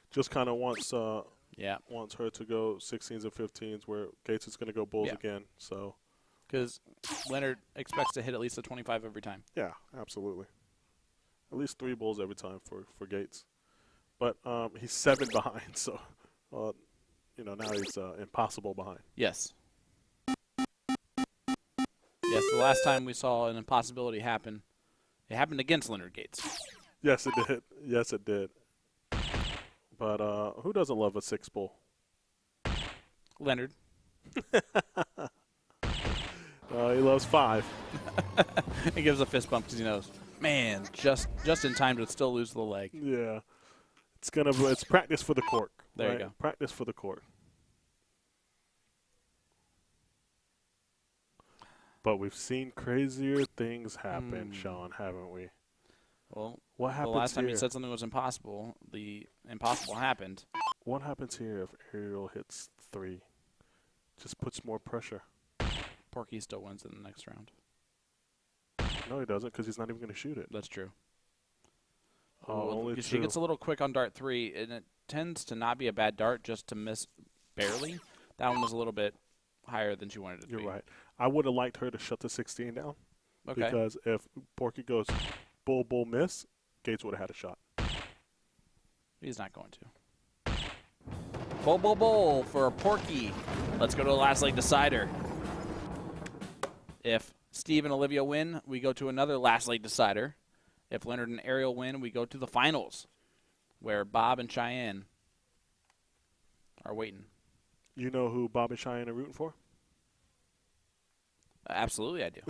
Just kind of wants her to go 16s and 15s, where Gates is going to go bulls again. So, because Leonard expects to hit at least a 25 every time. Yeah, absolutely. At least 3 bulls every time for Gates. But he's 7 behind, so now he's impossible behind. Yes. Yes, the last time we saw an impossibility happen, it happened against Leonard Gates. Yes, it did. Yes, it did. But who doesn't love a 6 bull? Leonard. He loves 5. He gives a fist bump because he knows, man, just in time to still lose the leg. Yeah. It's practice for the court. There you go. Practice for the court. But we've seen crazier things happen, Sean, haven't we? Well, what happens the last time here? you said something was impossible, the impossible happened. What happens here if Ariel hits 3? Just puts more pressure. Porky still wins in the next round. No, he doesn't, because he's not even going to shoot it. That's true. Only she 2. gets a little quick on dart 3, and it tends to not be a bad dart, just to miss barely. That one was a little bit higher than she wanted it to be. You're right. I would have liked her to shut the 16 down. Okay. Because if Porky goes bull, bull, miss, Gates would have had a shot. He's not going to. Bull, bull, bull for Porky. Let's go to the last leg decider. If Steve and Olivia win, we go to another last leg decider. If Leonard and Ariel win, we go to the finals, where Bob and Cheyenne are waiting. You know who Bob and Cheyenne are rooting for? Absolutely, I do.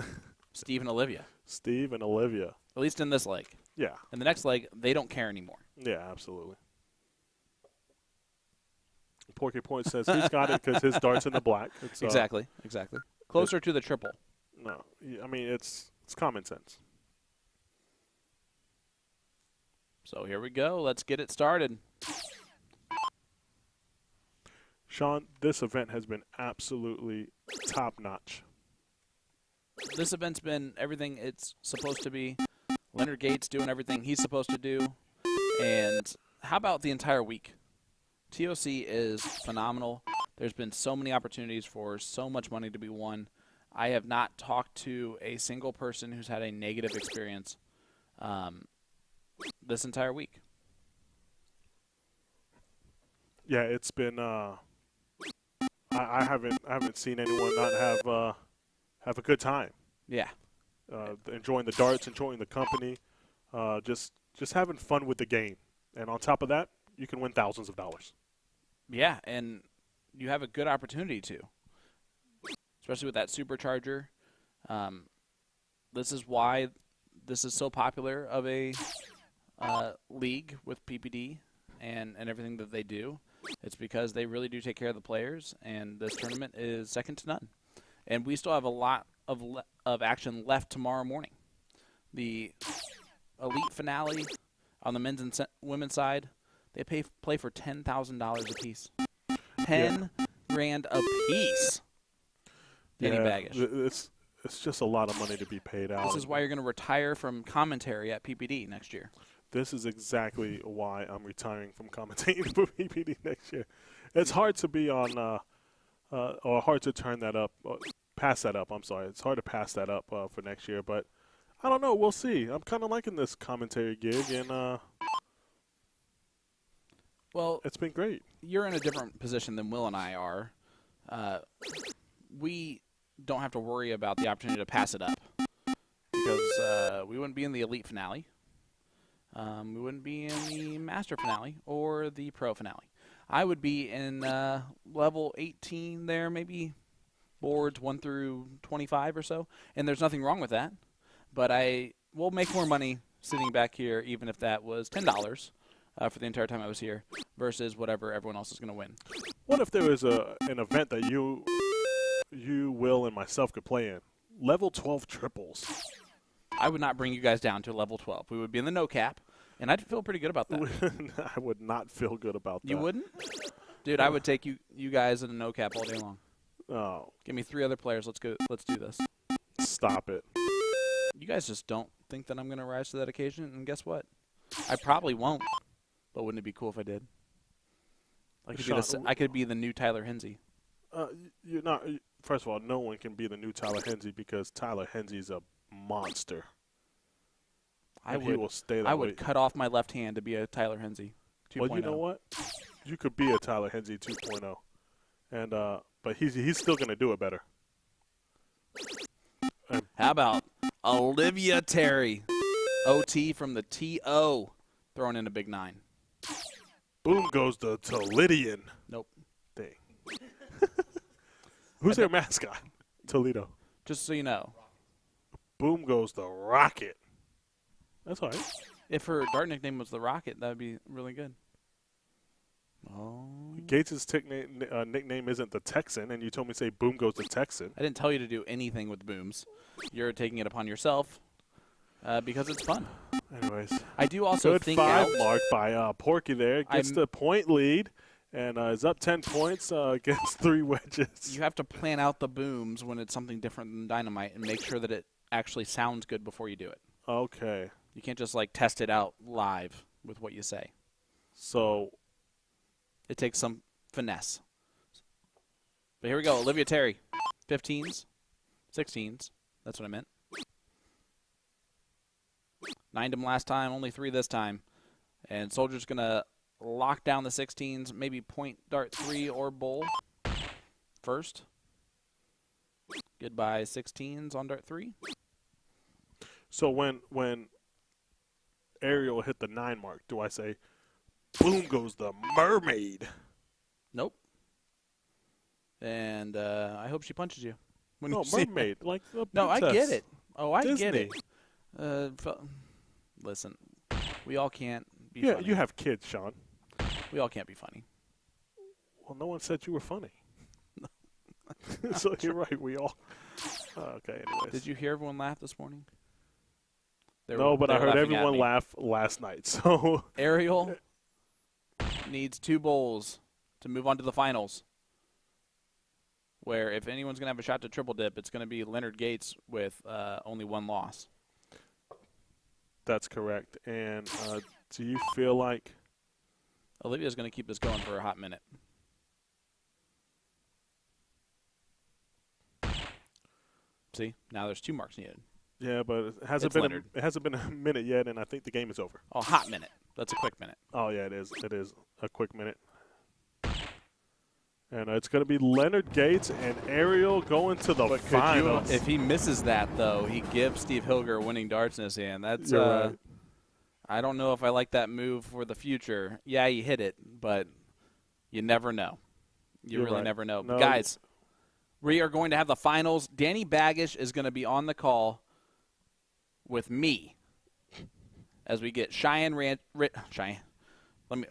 Steve and Olivia. Steve and Olivia. At least in this leg. Yeah. In the next leg, they don't care anymore. Yeah, absolutely. Porky Point says he's got it because his dart's in the black. It's, exactly. Closer to the triple. No, I mean, it's common sense. So here we go. Let's get it started. Sean, this event has been absolutely top-notch. This event's been everything it's supposed to be. Leonard Gates doing everything he's supposed to do. And how about the entire week? TOC is phenomenal. There's been so many opportunities for so much money to be won. I have not talked to a single person who's had a negative experience this entire week. Yeah, it's been. I haven't seen anyone not have a good time. Yeah. Enjoying the darts, enjoying the company, just having fun with the game. And on top of that, you can win thousands of dollars. Yeah, and you have a good opportunity to, especially with that supercharger. This is why this is so popular of a league with PPD and everything that they do. It's because they really do take care of the players, and this tournament is second to none. And we still have a lot of action left tomorrow morning. The elite finale on the men's and women's side, they play for $10,000 a piece. $10,000 a piece. Danny Baggish. It's just a lot of money to be paid out. This is why you're going to retire from commentary at PPD next year. This is exactly why I'm retiring from commentating for PPD next year. It's hard to be on, or hard to turn that up, pass that up. I'm sorry. It's hard to pass that up for next year, but I don't know. We'll see. I'm kind of liking this commentary gig, and well, it's been great. You're in a different position than Will and I are. We don't have to worry about the opportunity to pass it up because we wouldn't be in the elite finale. We wouldn't be in the master finale or the pro finale. I would be in level 18 there, maybe boards 1 through 25 or so, and there's nothing wrong with that. But I will make more money sitting back here, even if that was $10 for the entire time I was here, versus whatever everyone else is going to win. What if there was an event that you, Will, and myself could play in? Level 12 triples. I would not bring you guys down to level 12. We would be in the no cap, and I'd feel pretty good about that. I would not feel good about that. You wouldn't? Dude, I would take you guys in a no cap all day long. Oh. Give me 3 other players. Let's go. Let's do this. Stop it. You guys just don't think that I'm going to rise to that occasion, and guess what? I probably won't, but wouldn't it be cool if I did? I could be the new Tyler Hensey. You're not. First of all, no one can be the new Tyler Hensey because Tyler Hensey's a monster. He will stay that way. I would cut off my left hand to be a Tyler Hensey 2.0. Well, you know what? You could be a Tyler Hensey 2.0, and but he's still going to do it better. How about Olivia Terry, OT from the TO, throwing in a big 9. Boom goes the Toledo. Nope. Dang. Who's their mascot? Toledo. Just so you know. Boom goes the Rocket. That's all right. If her dart nickname was the Rocket, that would be really good. Oh. Gates' nickname isn't the Texan, and you told me to say Boom goes the Texan. I didn't tell you to do anything with booms. You're taking it upon yourself because it's fun. Anyways. I do also good think 5 mark by Porky there. Gets the point lead and is up 10 points against 3 wedges. You have to plan out the booms when it's something different than dynamite and make sure that it actually sounds good before you do it. Okay. You can't just like test it out live with what you say. So it takes some finesse. But here we go. Olivia Terry. 15s. 16s. That's what I meant. 9'd them last time, only 3 this time. And Soldier's going to lock down the 16s, maybe point dart 3 or bowl first. Goodbye 16s on dart 3. So when Ariel hit the 9 mark, do I say, boom goes the mermaid? Nope. And I hope she punches you. When no, you mermaid. Like the no, I princess. get it. Oh, I Disney. get it. Listen, we all can't be yeah, funny. you have kids, Sean. We all can't be funny. Well, no one said you were funny. So you're right. We all. Okay. Anyways. Did you hear everyone laugh this morning? No, but I heard everyone laugh last night. So Ariel needs 2 bowls to move on to the finals. Where if anyone's going to have a shot to triple dip, it's going to be Leonard Gates with only 1 loss. That's correct. And do you feel like Olivia's going to keep this going for a hot minute. See, now there's 2 marks needed. Yeah, but it hasn't been a minute yet, and I think the game is over. Oh, hot minute. That's a quick minute. Oh yeah, it is. It is a quick minute. And it's going to be Leonard Gates and Ariel going to the finals. If he misses that, though, he gives Steve Hilger winning darts in his hand. That's right. I don't know if I like that move for the future. Yeah, you hit it, but you never know. You really never know. No. Guys, we are going to have the finals. Danny Baggish is going to be on the call with me as we get Cheyenne. Let me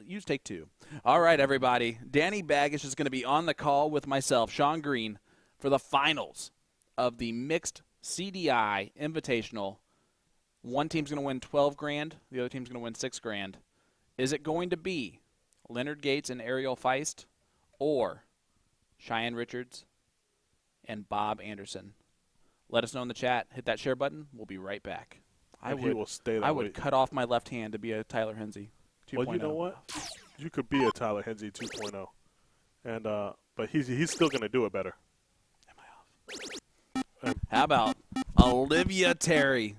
use take 2. All right, everybody. Danny Baggish is going to be on the call with myself, Sean Green, for the finals of the mixed CDI Invitational. One team's going to win 12 grand. The other team's going to win 6 grand. Is it going to be Leonard Gates and Ariel Feist, or Cheyenne Richards and Bob Anderson? Let us know in the chat. Hit that share button. We'll be right back. He will stay that way. I would cut off my left hand to be a Tyler Hensey 2.0. Well, you know what? You could be a Tyler Hensey 2.0, and but he's still going to do it better. Am I off? How about Olivia Terry?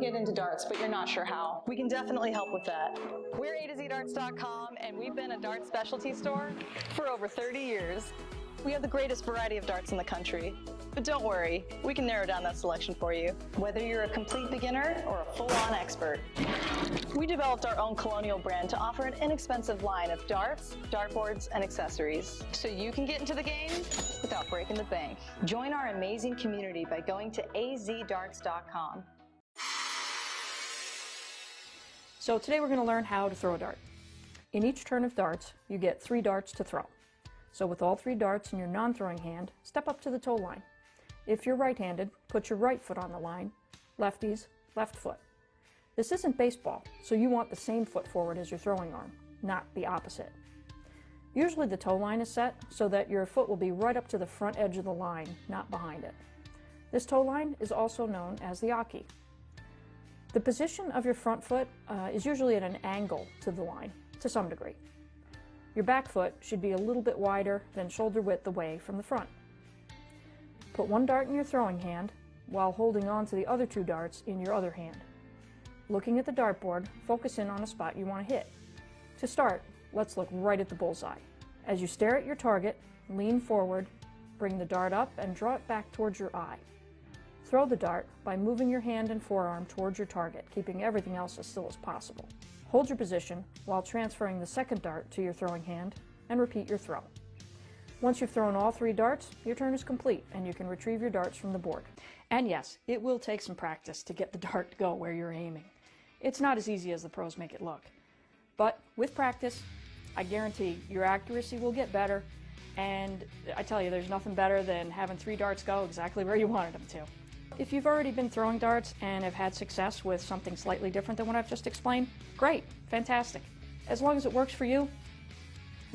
get into darts, but you're not sure how. We can definitely help with that. We're A2ZDarts.com, and we've been a darts specialty store for over 30 years. We have the greatest variety of darts in the country. But don't worry, we can narrow down that selection for you, whether you're a complete beginner or a full-on expert. We developed our own Colonial brand to offer an inexpensive line of darts, dartboards, and accessories, so you can get into the game without breaking the bank. Join our amazing community by going to azdarts.com. So today we're going to learn how to throw a dart. In each turn of darts, you get 3 darts to throw. So with all 3 darts in your non-throwing hand, step up to the toe line. If you're right-handed, put your right foot on the line. Lefties, left foot. This isn't baseball, so you want the same foot forward as your throwing arm, not the opposite. Usually the toe line is set so that your foot will be right up to the front edge of the line, not behind it. This toe line is also known as the Oct. The position of your front foot is usually at an angle to the line, to some degree. Your back foot should be a little bit wider than shoulder width away from the front. Put 1 dart in your throwing hand while holding on to the other 2 darts in your other hand. Looking at the dartboard, focus in on a spot you want to hit. To start, let's look right at the bullseye. As you stare at your target, lean forward, bring the dart up and draw it back towards your eye. Throw the dart by moving your hand and forearm towards your target, keeping everything else as still as possible. Hold your position while transferring the second dart to your throwing hand and repeat your throw. Once you've thrown all 3 darts, your turn is complete and you can retrieve your darts from the board. And yes, it will take some practice to get the dart to go where you're aiming. It's not as easy as the pros make it look. But with practice, I guarantee your accuracy will get better, and I tell you, there's nothing better than having 3 darts go exactly where you wanted them to. If you've already been throwing darts and have had success with something slightly different than what I've just explained, great, fantastic. As long as it works for you,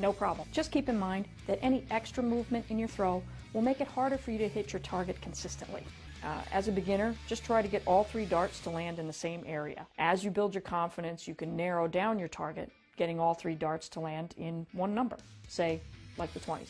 no problem. Just keep in mind that any extra movement in your throw will make it harder for you to hit your target consistently. As a beginner, just try to get all 3 darts to land in the same area. As you build your confidence, you can narrow down your target, getting all 3 darts to land in one number, say like the 20s.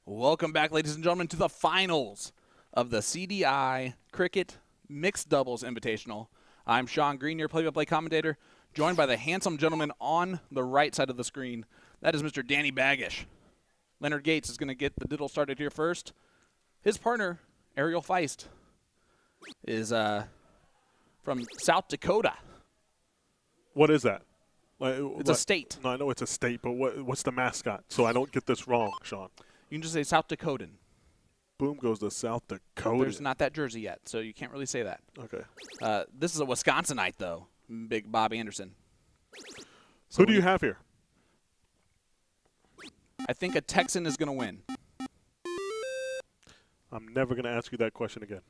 Welcome back, ladies and gentlemen, to the finals of the CDI Cricket Mixed Doubles Invitational. I'm Sean Green, your play-by-play commentator, joined by the handsome gentleman on the right side of the screen. That is Mr. Danny Baggish. Leonard Gates is going to get the diddle started here first. His partner, Ariel Feist, is from South Dakota. What is that? It's a state. No, I know it's a state, but what's the mascot? So I don't get this wrong, Sean. You can just say South Dakotan. Boom goes to South Dakota. There's not that jersey yet, so you can't really say that. Okay. This is a Wisconsinite, though, big Bob Anderson. So Who do you have here? I think a Texan is going to win. I'm never going to ask you that question again.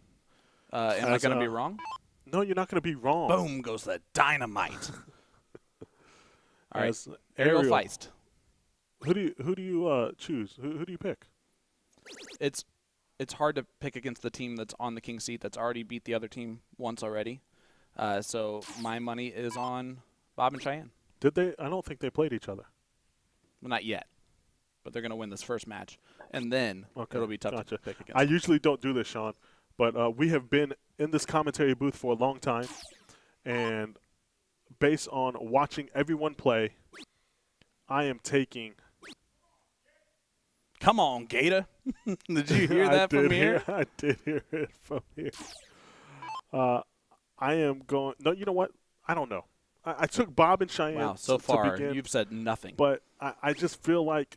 Am I going to be wrong? No, you're not going to be wrong. Boom goes the dynamite. All right, As Ariel Feist. Who do you choose? Who do you pick? It's hard to pick against the team that's on the king seat that's already beat the other team once already. So my money is on Bob and Cheyenne. Did they? I don't think they played each other. Well, not yet, but they're going to win this first match, and then it'll be tough to pick against. I usually don't do this, Sean, but we have been in this commentary booth for a long time, and based on watching everyone play, I am taking. Come on, Gator. Did you hear that from here? I did hear it from here. I am going – no, you know what? I don't know. I took Bob and Cheyenne Wow, so far you've said nothing. But I just feel like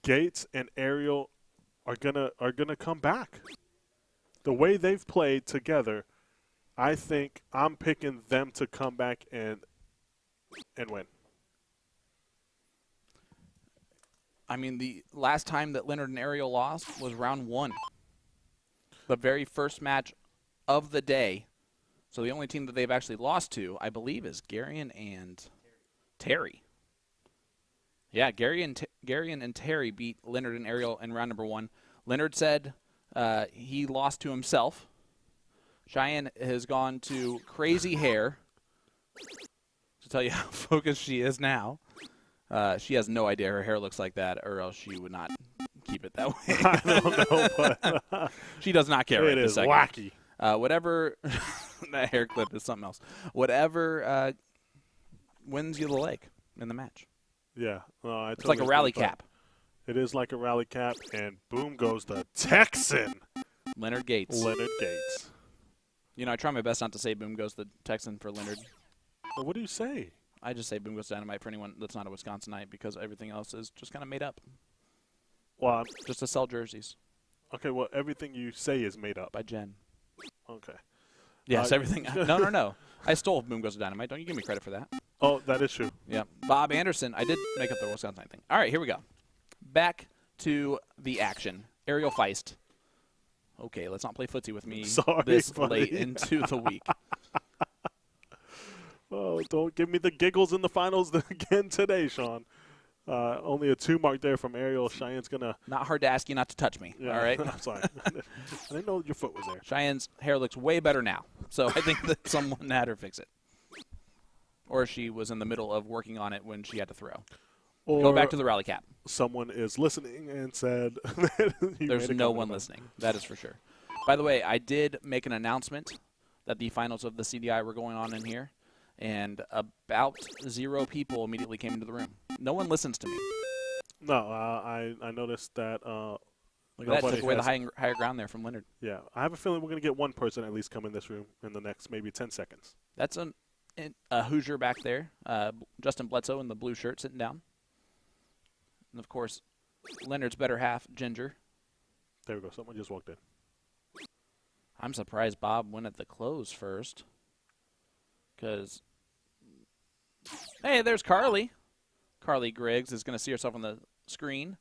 Gates and Ariel are gonna come back. The way they've played together, I think I'm picking them to come back and win. I mean, the last time that Leonard and Ariel lost was round 1. The very first match of the day. So the only team that they've actually lost to, I believe, is Garion and Terry. Yeah, Garion and Terry beat Leonard and Ariel in round number 1. Leonard said he lost to himself. Cheyenne has gone to crazy hair to tell you how focused she is now. She has no idea her hair looks like that, or else she would not keep it that way. I don't know, but she does not care. It is wacky. Whatever, that hair clip is something else. Whatever wins you the leg in the match. Yeah, it's like a rally cap. It is like a rally cap, and boom goes the Texan. Leonard Gates. Leonard Gates. You know, I try my best not to say boom goes the Texan for Leonard. Well, what do you say? I just say boom goes dynamite for anyone that's not a Wisconsinite because everything else is just kind of made up. Well, just to sell jerseys. Okay, well, everything you say is made up. By Jen. Okay. Yes, everything. No. I stole boom goes dynamite. Don't you give me credit for that. Oh, that is true. Yeah. Bob Anderson. I did make up the Wisconsinite thing. All right, here we go. Back to the action. Ariel Feist. Okay, let's not play footsie with me this late into the week. Oh, don't give me the giggles in the finals again today, Sean. Only a 2 mark there from Ariel. Cheyenne's going to... Not hard to ask you not to touch me, all right? I'm sorry. I didn't know your foot was there. Cheyenne's hair looks way better now, so I think that someone had her fix it. Or she was in the middle of working on it when she had to throw. Or go back to the rally cap. Someone is listening and said... There's no one listening. That is for sure. By the way, I did make an announcement that the finals of the CDI were going on in here. And about 0 people immediately came into the room. No one listens to me. No, I noticed that. Look at that, took away the higher ground there from Leonard. Yeah, I have a feeling we're going to get one person at least come in this room in the next maybe 10 seconds. That's a Hoosier back there, Justin Bledsoe in the blue shirt sitting down. And, of course, Leonard's better half, Ginger. There we go. Someone just walked in. I'm surprised Bob went at the close first. Because, hey, there's Carly. Carly Griggs is going to see herself on the screen.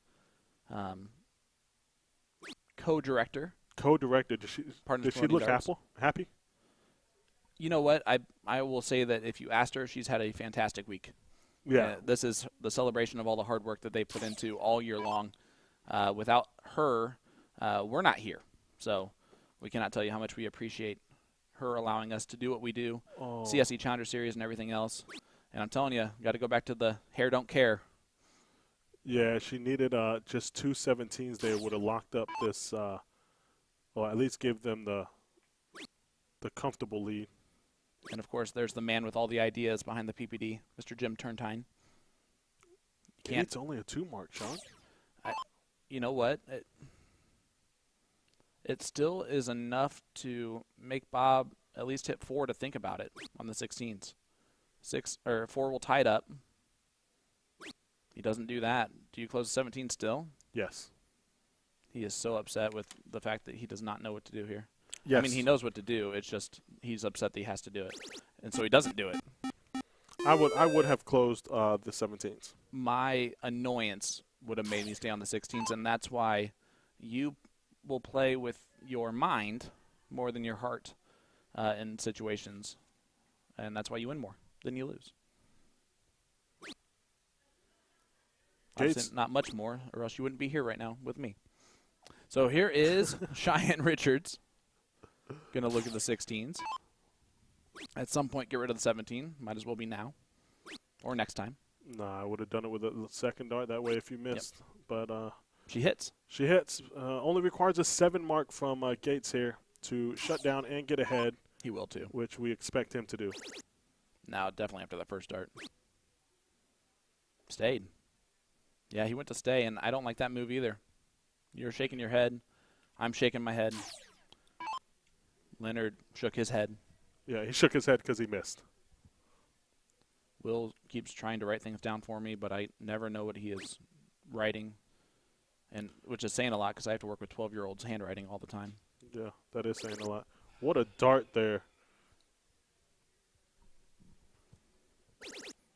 Co-director. Co-director. Did she look happy? You know what? I will say that if you asked her, she's had a fantastic week. Yeah. This is the celebration of all the hard work that they put into all year long. Without her, we're not here. So we cannot tell you how much we appreciate her allowing us to do what we do, CSE Challenger Series and everything else. And I'm telling you, got to go back to the hair don't care. Yeah, she needed just 2 17s there. Would have locked up this, well, at least give them the comfortable lead. And, of course, there's the man with all the ideas behind the PPD, Mr. Jim Turntine. It's only a 2 mark, Sean. You know what? It still is enough to make Bob at least hit 4 to think about it on the 16s. 4 will tie it up. He doesn't do that. Do you close the 17 still? Yes. He is so upset with the fact that he does not know what to do here. Yes. I mean, he knows what to do. It's just he's upset that he has to do it. And so he doesn't do it. I would have closed the 17s. My annoyance would have made me stay on the 16s, and that's why you will play with your mind more than your heart in situations. And that's why you win more than you lose. Not much more, or else you wouldn't be here right now with me. So here is Cheyenne Richards. Going to look at the 16s. At some point, get rid of the 17. Might as well be now or next time. Nah, I would have done it with a second dart. That way, if you missed. Yep. But she hits. She hits. Only requires a 7 mark from Gates here to shut down and get ahead. He will, too. Which we expect him to do. Now, definitely after that first dart. Stayed. Yeah, he went to stay, and I don't like that move either. You're shaking your head. I'm shaking my head. Leonard shook his head. Yeah, he shook his head because he missed. Will keeps trying to write things down for me, but I never know what he is writing, and which is saying a lot because I have to work with 12-year-olds handwriting all the time. Yeah, that is saying a lot. What a dart there.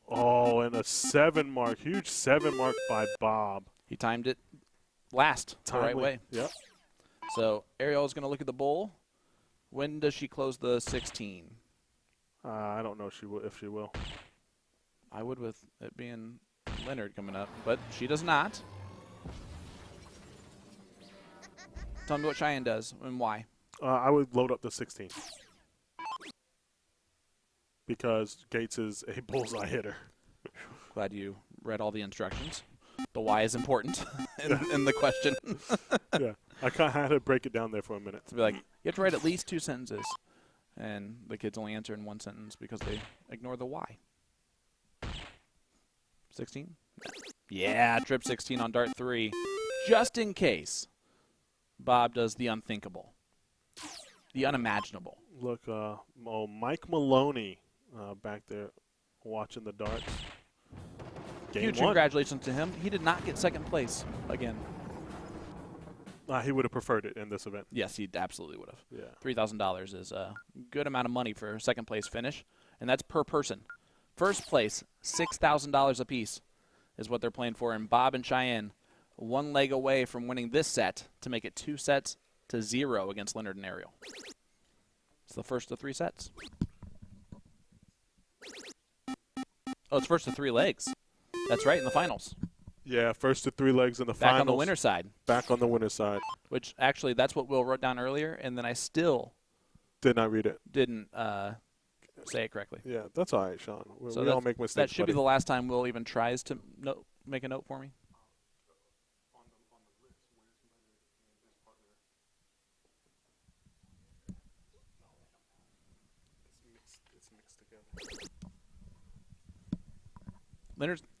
Oh, and a 7 mark. Huge 7 mark by Bob. He timed it last the right way. Yep. So Ariel is going to look at the bowl. When does she close the 16? I don't know if she will. I would with it being Leonard coming up, but she does not. Tell me what Cheyenne does and why. I would load up the 16. Because Gates is a bullseye hitter. Glad you read all the instructions. The why is important in the question. Yeah, I kind of had to break it down there for a minute. To be like, you have to write at least 2 sentences. And the kids only answer in 1 sentence because they ignore the why. 16? Yeah, trip 16 on dart 3. Just in case Bob does the unthinkable. The unimaginable. Look, Mike Maloney back there watching the darts. Huge congratulations to him. He did not get second place again. He would have preferred it in this event. Yes, he absolutely would have. Yeah. $3,000 is a good amount of money for a second place finish, and that's per person. First place, $6,000 apiece is what they're playing for, and Bob and Cheyenne 1 leg away from winning this set to make it 2-0 against Leonard and Ariel. It's the first of 3 sets. Oh, it's first of 3 legs. That's right, in the finals. Yeah, first of 3 legs in the finals. Back on the winner's side. Back on the winner's side. Which, actually, that's what Will wrote down earlier, and then I still did not read it. Didn't say it correctly. Yeah, that's all right, Sean. We all make mistakes. That should be the last time Will even tries to make a note for me.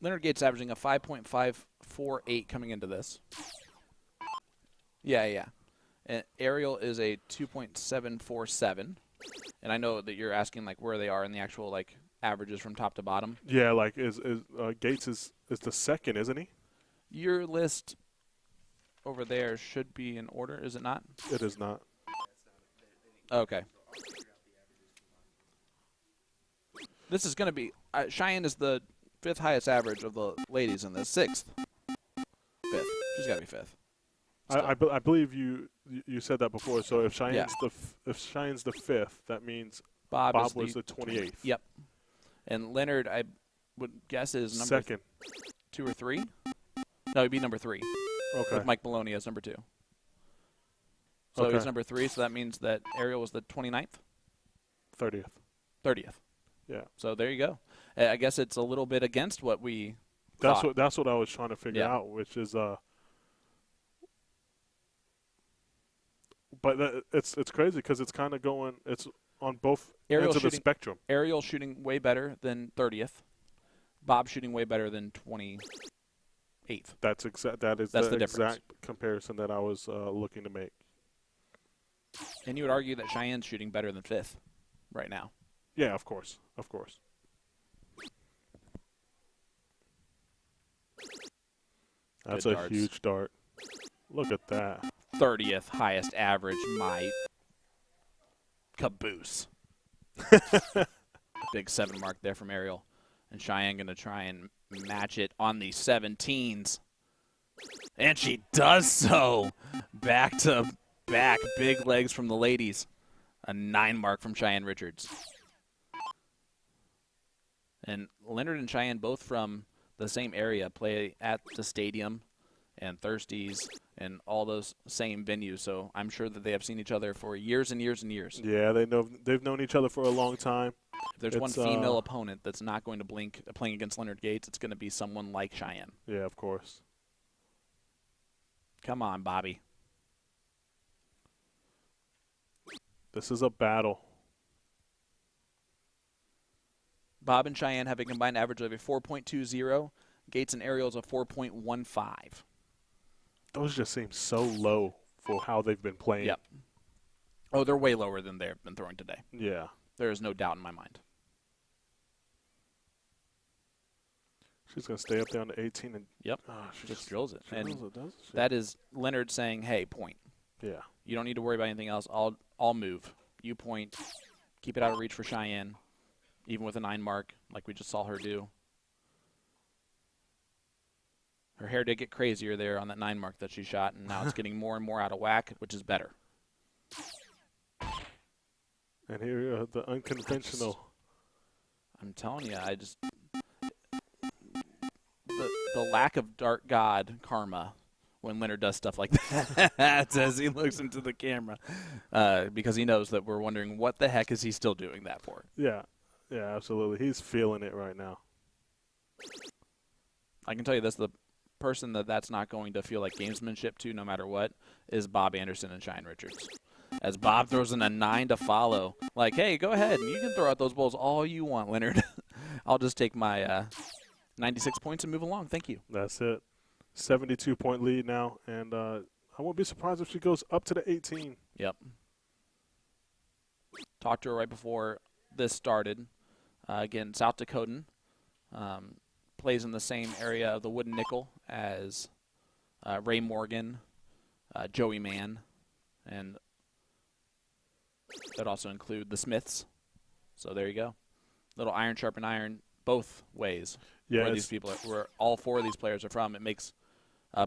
Leonard Gates averaging a 5.548 coming into this. Yeah. And Ariel is a 2.747. And I know that you're asking like where they are in the actual like averages from top to bottom. Yeah, like Gates is the second, isn't he? Your list over there should be in order, is it not? It is not. Okay. This is going to be Cheyenne is the 5th highest average of the ladies in this. 6th. 5th. She's got to be 5th. I believe you said that before. So if Cheyenne's the 5th, that means Bob was the 28th. Yep. And Leonard, I would guess, is number second. 2 or 3. No, he'd be number 3. Okay. With Mike Maloney as number 2. So he's number 3. So that means that Ariel was the 29th. 30th. 30th. Yeah. So there you go. I guess it's a little bit against what we That's what I was trying to figure out, which is but it's crazy because it's kind of going. It's on both ends of the spectrum. Ariel shooting way better than 30th. Bob shooting way better than 28th. That's the exact comparison that I was looking to make. And you would argue that Cheyenne's shooting better than 5th right now. Yeah, of course. That's a huge dart. Look at that. 30th highest average, my caboose. Big 7 mark there from Ariel. And Cheyenne going to try and match it on the 17s. And she does so. Back to back. Big legs from the ladies. A 9 mark from Cheyenne Richards. And Leonard and Cheyenne, both from the same area, play at the stadium and Thirsties and all those same venues. So I'm sure that they have seen each other for years and years and years. Yeah, they've known each other for a long time. If there's one female opponent that's not going to blink playing against Leonard Gates, it's going to be someone like Cheyenne. Yeah, of course. Come on, Bobby. This is a battle. Bob and Cheyenne have a combined average of a 4.20. Gates and Ariel's a 4.15. Those just seem so low for how they've been playing. Yep. Oh, they're way lower than they've been throwing today. Yeah. There is no doubt in my mind. She's going to stay up there on the 18 and she just drills it. She and drills it, doesn't she? That is Leonard saying, "Hey, point. Yeah. You don't need to worry about anything else. I'll move. You point. Keep it out of reach for Cheyenne, even with a 9 mark, like we just saw her do." Her hair did get crazier there on that 9 mark that she shot, and now it's getting more and more out of whack, which is better. And here the unconventional. I'm telling you, the lack of dart god karma when Leonard does stuff like that as he looks into the camera, because he knows that we're wondering what the heck is he still doing that for. Yeah, absolutely. He's feeling it right now. I can tell you this, the person that's not going to feel like gamesmanship to no matter what is Bob Anderson and Cheyenne Richards. As Bob throws in a 9 to follow, like, hey, go ahead, and you can throw out those bowls all you want, Leonard. I'll just take my 96 points and move along. Thank you. That's it. 72-point lead now, and I won't be surprised if she goes up to the 18. Yep. Talked to her right before this started. Again, South Dakotan. Plays in the same area of the Wooden Nickel as Ray Morgan, Joey Mann, and that also include the Smiths. So there you go. Little iron sharpen iron both ways. Yeah, where these people where all 4 of these players are from. It makes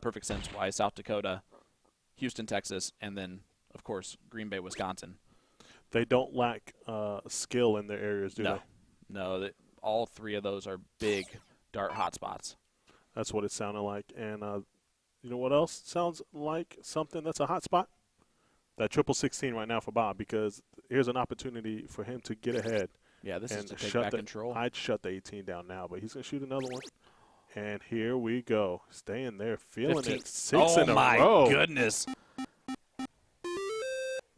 perfect sense why South Dakota, Houston, Texas, and then, of course, Green Bay, Wisconsin. They don't lack skill in their areas, do they? No, all 3 of those are big dart hotspots. That's what it sounded like. And you know what else sounds like something that's a hot spot? That 16 right now for Bob, because here's an opportunity for him to get ahead. Yeah, this is to take back control. I'd shut the 18 down now, but he's going to shoot another one. And here we go. Staying there, feeling 15. it. 6 in a row. Oh, my goodness.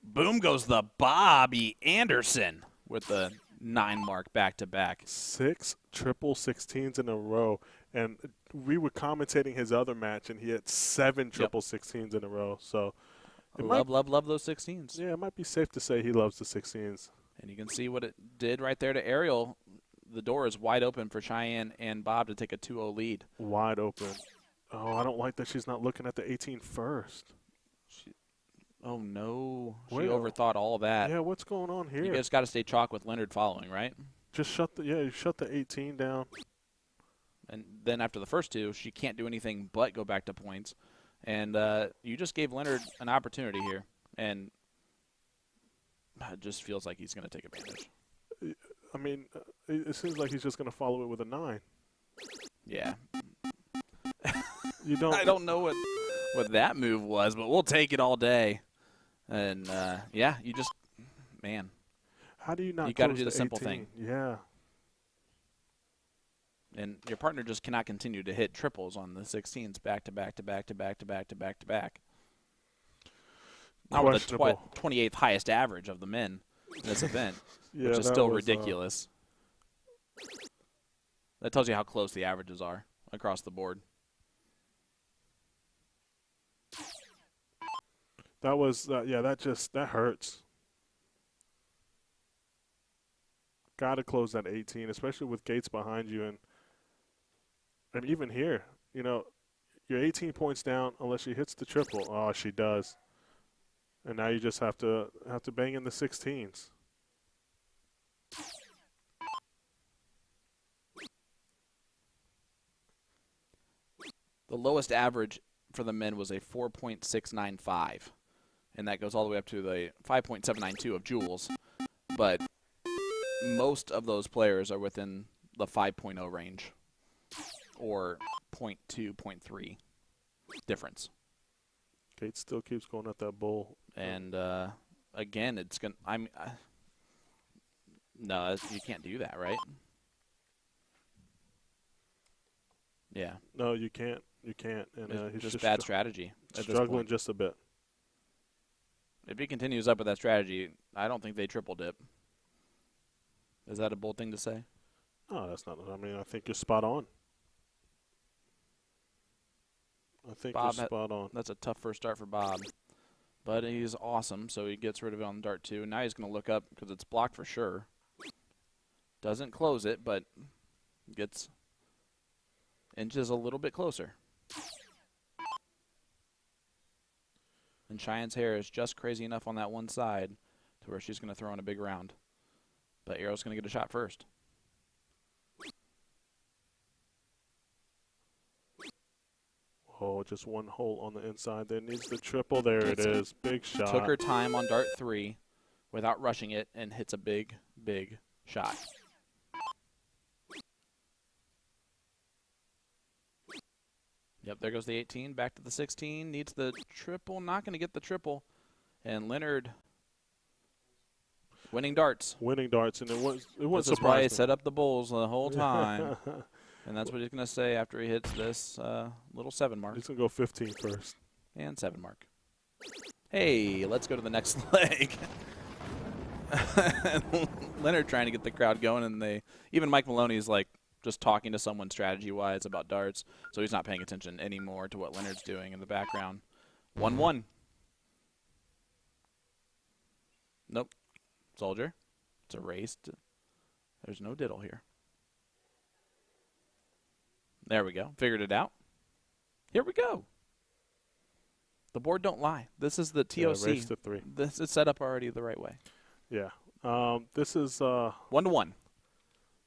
Boom goes the Bobby Anderson with the 9 mark back-to-back. 6 triple 16s in a row. And we were commentating his other match, and he had 7 triple 16s in a row. So love those 16s. Yeah, it might be safe to say he loves the 16s. And you can see what it did right there to Ariel. The door is wide open for Cheyenne and Bob to take a 2-0 lead. Wide open. Oh, I don't like that she's not looking at the 18 first. Oh, no. She overthought all that. Yeah, what's going on here? You just got to stay chalk with Leonard following, right? Just shut the 18 down. And then after the first 2, she can't do anything but go back to points. And you just gave Leonard an opportunity here. And it just feels like he's going to take advantage. I mean, it seems like he's just going to follow it with a 9. Yeah. You don't. I don't know what that move was, but we'll take it all day. And, yeah, you just, man. How do you not You got to close do the simple 18? thing. Yeah. And your partner just cannot continue to hit triples on the 16s back to back to back to back to back to back to back. Not with the 28th highest average of the men in this event, Yeah, which is still ridiculous. That tells you how close the averages are across the board. That was, yeah, that hurts. Got to close that 18, especially with Gates behind you. And even here, you know, you're 18 points down unless she hits the triple. Oh, she does. And now you just have to bang in the 16s. The lowest average for the men was a 4.695, and that goes all the way up to the 5.792 of Jules. But most of those players are within the 5.0 range, or 0.2, 0.3 difference. Gates still keeps going at that bull. And again, it's gonna. No, you can't do that, right? Yeah. No, you can't. You can't. And he's just bad strategy. Struggling just a bit. If he continues up with that strategy, I don't think they triple dip. Is that a bold thing to say? No, that's not. I mean, I think you're spot on. I think Bob you're spot on. That's a tough first start for Bob. But he's awesome, so he gets rid of it on dart 2. Now he's going to look up because it's blocked for sure. Doesn't close it, but gets inches a little bit closer. And Cheyenne's hair is just crazy enough on that one side to where she's going to throw in a big round. But Arrow's going to get a shot first. Oh, just one hole on the inside. There needs the triple. There it is. Big shot. Took her time on dart 3 without rushing it and hits a big, big shot. Yep, there goes the 18. Back to the 16. Needs the triple. Not going to get the triple. And Leonard winning darts. Winning darts. And it wasn't This is why he surprising. set up the bulls the whole time. And that's what he's going to say after he hits this little 7 mark. He's going to go 15 first. And 7 mark. Hey, let's go to the next leg. Leonard trying to get the crowd going, and even Mike Maloney's like just talking to someone strategy-wise about darts, so he's not paying attention anymore to what Leonard's doing in the background. 1-1. Nope. Soldier. It's erased. There's no diddle here. There we go. Figured it out. Here we go. The board don't lie. This is the TOC. Yeah, race to 3. This is set up already the right way. Yeah. This is 1-1.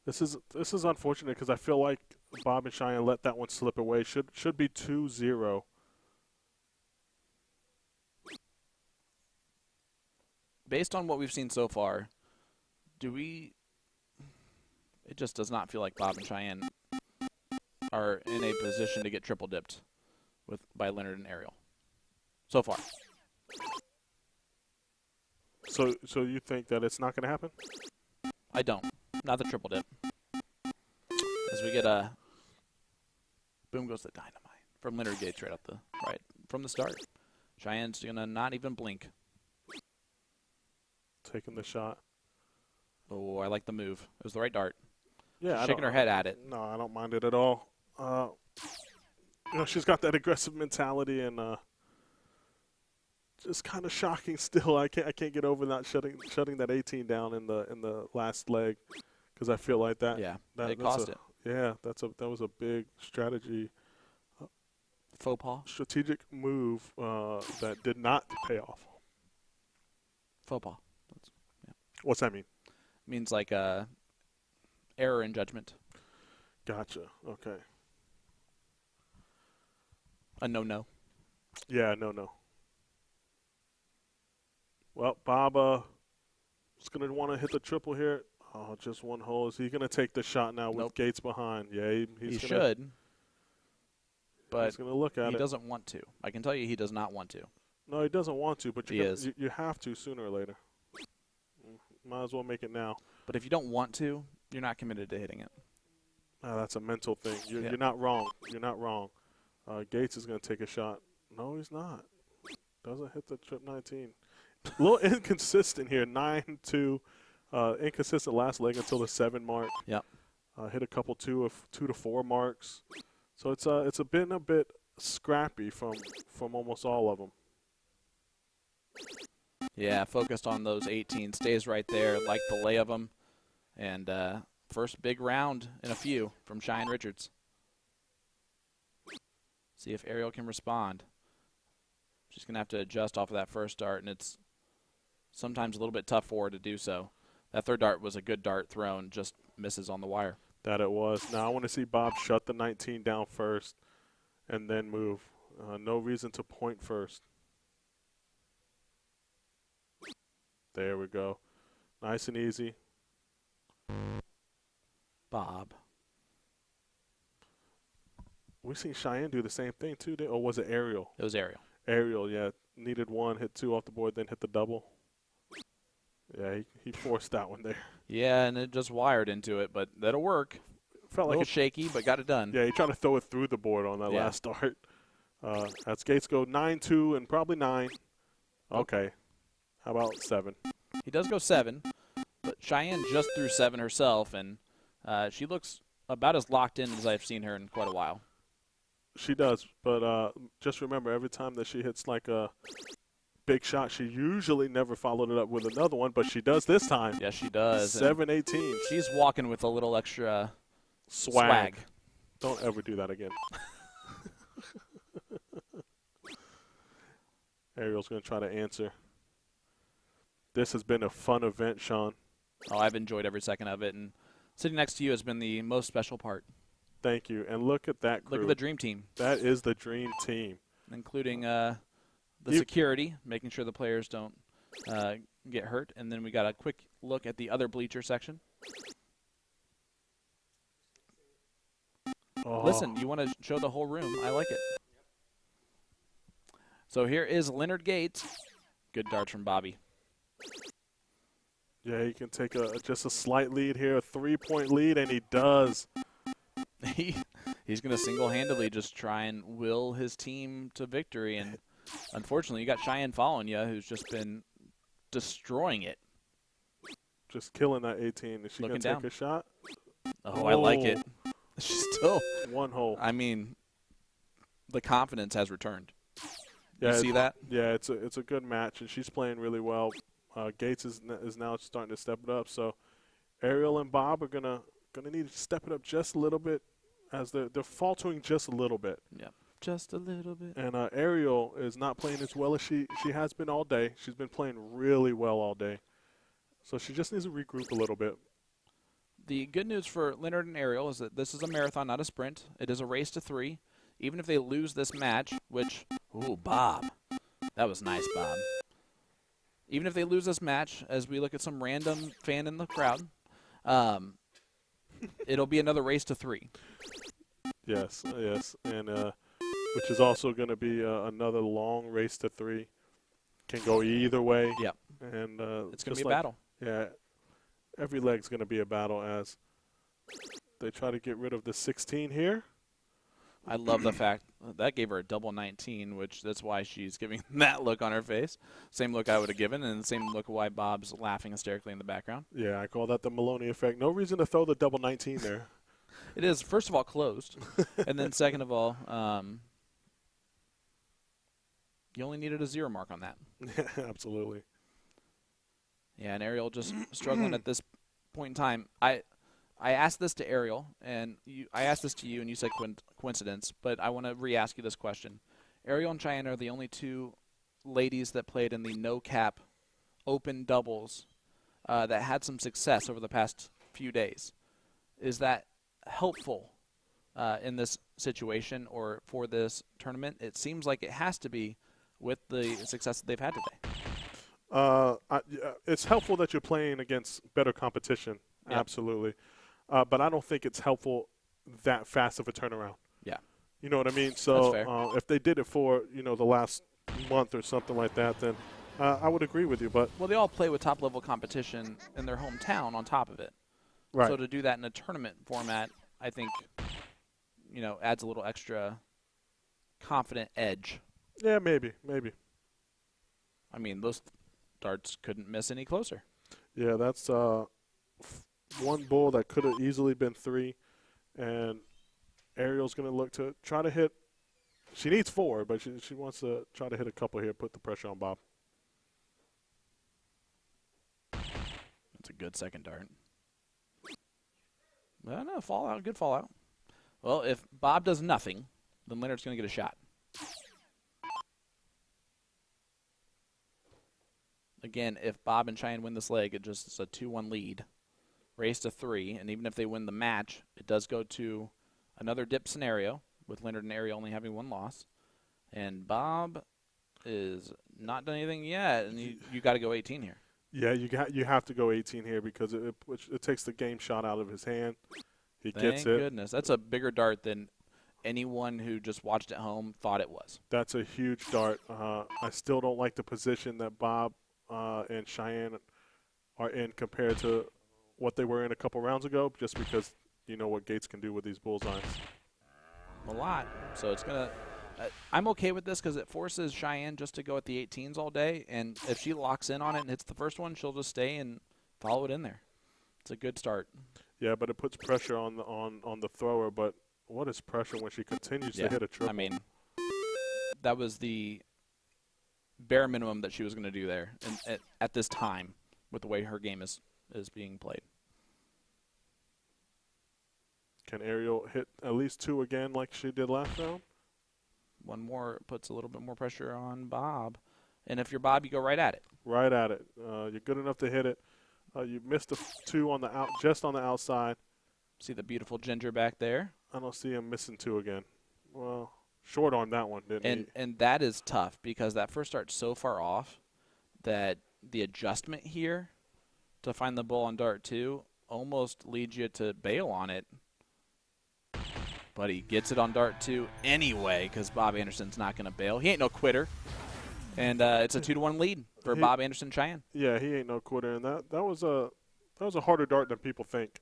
This is unfortunate because I feel like Bob and Cheyenne let that one slip away. Should be 2-0. Based on what we've seen so far, it just does not feel like Bob and Cheyenne are in a position to get triple dipped by Leonard and Ariel so far. So you think that it's not going to happen? I don't. Not the triple dip. As we get boom goes the dynamite from Leonard Gates right from the start. Cheyenne's going to not even blink. Taking the shot. Oh, I like the move. It was the right dart. Yeah, She's shaking her head at it. No, I don't mind it at all. She's got that aggressive mentality, and just kind of shocking still. I can't get over not shutting that 18 down in the last leg, because I feel like that. Yeah, it cost it. Yeah, that was a big strategy. Faux pas. Strategic move that did not pay off. Faux pas. Yeah. What's that mean? It means like error in judgment. Gotcha. Okay. A no-no. Yeah, no. Well, Bob is going to want to hit the triple here. Oh, just one hole. Is he going to take the shot now with Gates behind? Yeah, he should. But he's going to look at it. He doesn't want to. I can tell you he does not want to. No, he doesn't want to, but he is. You have to sooner or later. Might as well make it now. But if you don't want to, you're not committed to hitting it. That's a mental thing. You're not wrong. You're not wrong. Gates is going to take a shot. No, he's not. Doesn't hit the trip 19. A little inconsistent here. 9-2. Inconsistent last leg until the 7 mark. Yep. Hit a couple 2 to 4 marks. So it's been a bit scrappy from almost all of them. Yeah, focused on those 18. Stays right there. Like the lay of them. And first big round in a few from Cheyenne Richards. See if Ariel can respond. She's going to have to adjust off of that first dart, and it's sometimes a little bit tough for her to do so. That third dart was a good dart thrown, just misses on the wire. That it was. Now I want to see Bob shut the 19 down first and then move. No reason to point first. There we go. Nice and easy. Bob. We've seen Cheyenne do the same thing too, or was it Ariel? It was Ariel. Ariel, yeah. Needed 1, hit 2 off the board, then hit the double. Yeah, he forced that one there. Yeah, and it just wired into it, but that'll work. Felt like like it's shaky, but got it done. Yeah, he tried to throw it through the board on that last start. As Gates go 9-2 and probably 9. Okay. How about 7? He does go 7, but Cheyenne just threw 7 herself, and she looks about as locked in as I've seen her in quite a while. She does, but just remember, every time that she hits like a big shot, she usually never followed it up with another one, but she does this time. Yes, she does. 7-18. She's walking with a little extra swag. Don't ever do that again. Ariel's going to try to answer. This has been a fun event, Sean. Oh, I've enjoyed every second of it, and sitting next to you has been the most special part. Thank you. And look at that crew. Look at the dream team. That is the dream team. Including the security, making sure the players don't get hurt. And then we got a quick look at the other bleacher section. Oh. Listen, you want to show the whole room. I like it. So here is Leonard Gates. Good darts from Bobby. Yeah, he can take just a slight lead here, a 3-point lead, and he does. He's going to single-handedly just try and will his team to victory. And unfortunately, you got Cheyenne following you, who's just been destroying it. Just killing that 18. Is she going to take a shot? Oh, I like it. She's still 1 hole. I mean, the confidence has returned. Yeah, you see that? Yeah, it's a good match, and she's playing really well. Gates is now starting to step it up. So Ariel and Bob are gonna need to step it up just a little bit, as they're faltering just a little bit. Yeah, just a little bit. And Ariel is not playing as well as she has been all day. She's been playing really well all day. So she just needs to regroup a little bit. The good news for Leonard and Ariel is that this is a marathon, not a sprint. It is a race to 3. Even if they lose this match, which, ooh, Bob. That was nice, Bob. Even if they lose this match, as we look at some random fan in the crowd, it'll be another race to 3. Yes, and which is also going to be another long race to 3. Can go either way. Yep. And it's going to be a battle. Yeah, every leg's going to be a battle as they try to get rid of the 16 here. I love the fact that gave her a double 19, which that's why she's giving that look on her face. Same look I would have given, and the same look why Bob's laughing hysterically in the background. Yeah, I call that the Maloney effect. No reason to throw the double 19 there. It is, first of all, closed, and then second of all, you only needed a 0 mark on that. Absolutely. Yeah, and Ariel just struggling at this point in time. I asked this to Ariel, and I asked this to you, and you said coincidence, but I want to re-ask you this question. Ariel and Cheyenne are the only 2 ladies that played in the no-cap open doubles that had some success over the past few days. Is that helpful in this situation or for this tournament? It seems like it has to be with the success that they've had today. It's helpful that you're playing against better competition, Yep. absolutely. But I don't think it's helpful that fast of a turnaround. Yeah. You know what I mean? So That's fair. If they did it for, the last month or something like that, then I would agree with you. But well, they all play with top-level competition in their hometown on top of it. Right. So to do that in a tournament format, I think, adds a little extra confident edge. Yeah, maybe. I mean, those darts couldn't miss any closer. Yeah, that's one bull that could have easily been 3, and Ariel's going to look to try to hit. She needs 4, but she wants to try to hit a couple here, put the pressure on Bob. That's a good second dart. No, fallout, good fallout. Well, if Bob does nothing, then Leonard's going to get a shot. Again, if Bob and Cheyenne win this leg, it's a 2-1 lead. Race to 3, and even if they win the match, it does go to another dip scenario, with Leonard and Ariel only having 1 loss. And Bob is not done anything yet, and you got to go 18 here. Yeah, you have to go 18 here because it takes the game shot out of his hand. He gets it. Thank goodness. That's a bigger dart than anyone who just watched at home thought it was. That's a huge dart. I still don't like the position that Bob and Cheyenne are in compared to what they were in a couple rounds ago, just because you know what Gates can do with these bullseyes. A lot. So it's going to I'm okay with this because it forces Cheyenne just to go at the 18s all day, and if she locks in on it and hits the first one, she'll just stay and follow it in there. It's a good start. Yeah, but it puts pressure on the thrower, but what is pressure when she continues to hit a triple? I mean, that was the bare minimum that she was going to do there at this time with the way her game is being played. Can Ariel hit at least 2 again like she did last round? One more puts a little bit more pressure on Bob. And if you're Bob, you go right at it. Right at it. You're good enough to hit it. You missed a 2 on the just on the outside. See the beautiful Ginger back there? I don't see him missing 2 again. Well, short on that one, didn't he? And that is tough because that first start's so far off that the adjustment here to find the bull on dart 2 almost leads you to bail on it. But he gets it on dart 2 anyway because Bob Anderson's not going to bail. He ain't no quitter. And it's a 2-1 lead for Bob Anderson Cheyenne. Yeah, he ain't no quitter. And that was a harder dart than people think.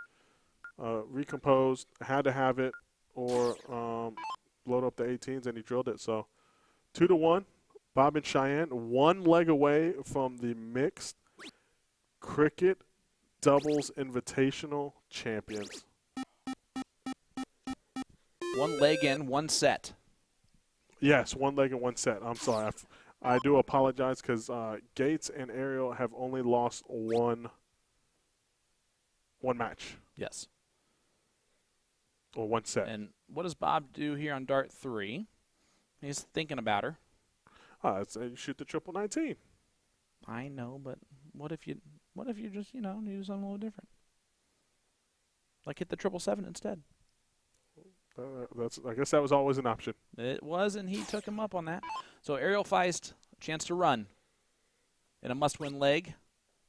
Recomposed, had to have it, or load up the 18s, and he drilled it. So 2-1, Bob and Cheyenne, 1 leg away from the mixed Cricket Doubles Invitational champions. 1 leg in, 1 set. Yes, 1 leg and 1 set. I'm sorry. I do apologize because Gates and Ariel have only lost one match. Yes. Or 1 set. And what does Bob do here on dart 3? He's thinking about her. You shoot the triple 19. I know, but what if you just, do something a little different? Like hit the 777 instead. I guess that was always an option. It was, and he took him up on that. So Ariel Feist, a chance to run in a must-win leg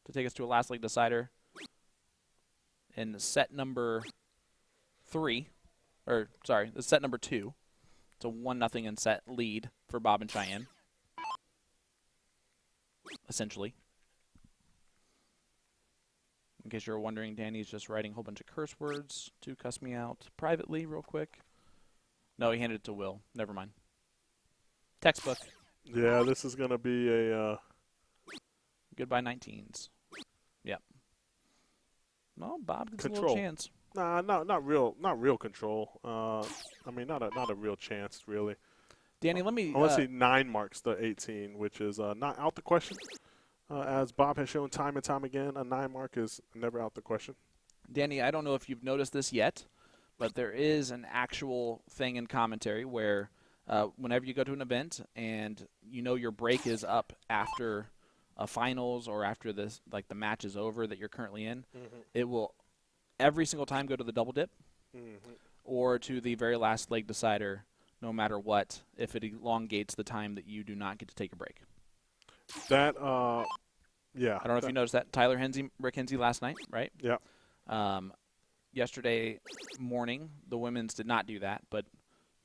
to take us to a last leg decider in set number 3. Set number 2. It's a 1-0 in set lead for Bob and Cheyenne, essentially. In case you're wondering, Danny's just writing a whole bunch of curse words to cuss me out privately real quick. No, he handed it to Will. Never mind. Textbook. Yeah, this is going to be a... Goodbye 19s. Yep. Well, Bob gets control. A little chance. Nah, not real control. I mean, not a real chance, really. Danny, let me... Unless he 9 marks the 18, which is not out the question. As Bob has shown time and time again, a 9 mark is never out the question. Danny, I don't know if you've noticed this yet, but there is an actual thing in commentary where whenever you go to an event and you know your break is up after a finals or after this, like the match is over that you're currently in, it will every single time go to the double dip or to the very last leg decider, no matter what, if it elongates the time that you do not get to take a break. That, yeah. I don't know if you noticed that. Tyler Rick Hensey last night, right? Yeah. Yesterday morning, the women's did not do that, but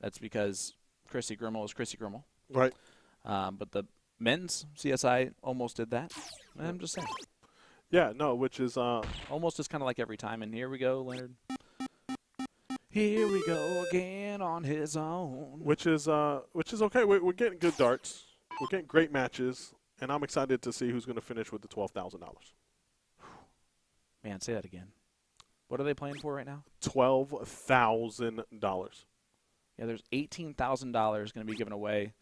that's because Chrissy Grimmel is Chrissy Grimmel. Right. But the men's CSI almost did that. I'm just saying. Yeah, no, which is almost is kind of like every time. And here we go, Leonard. Here we go again on his own. Which is okay. We're getting good darts. We're getting great matches, and I'm excited to see who's going to finish with the $12,000. Man, say that again. What are they playing for right now? $12,000. Yeah, there's $18,000 going to be given away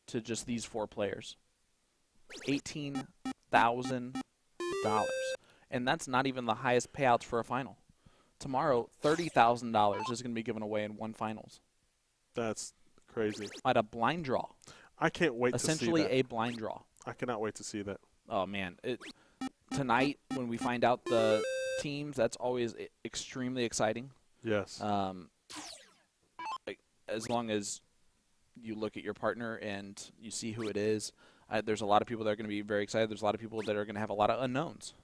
to just these 4 players. $18,000. And that's not even the highest payouts for a final. Tomorrow, $30,000 is going to be given away in one finals. That's crazy. At a blind draw. I can't wait to see that. Essentially a blind draw. I cannot wait to see that. Oh, man. Tonight, when we find out the teams, that's always extremely exciting. Yes. As long as you look at your partner and you see who it is, there's a lot of people that are going to be very excited. There's a lot of people that are going to have a lot of unknowns.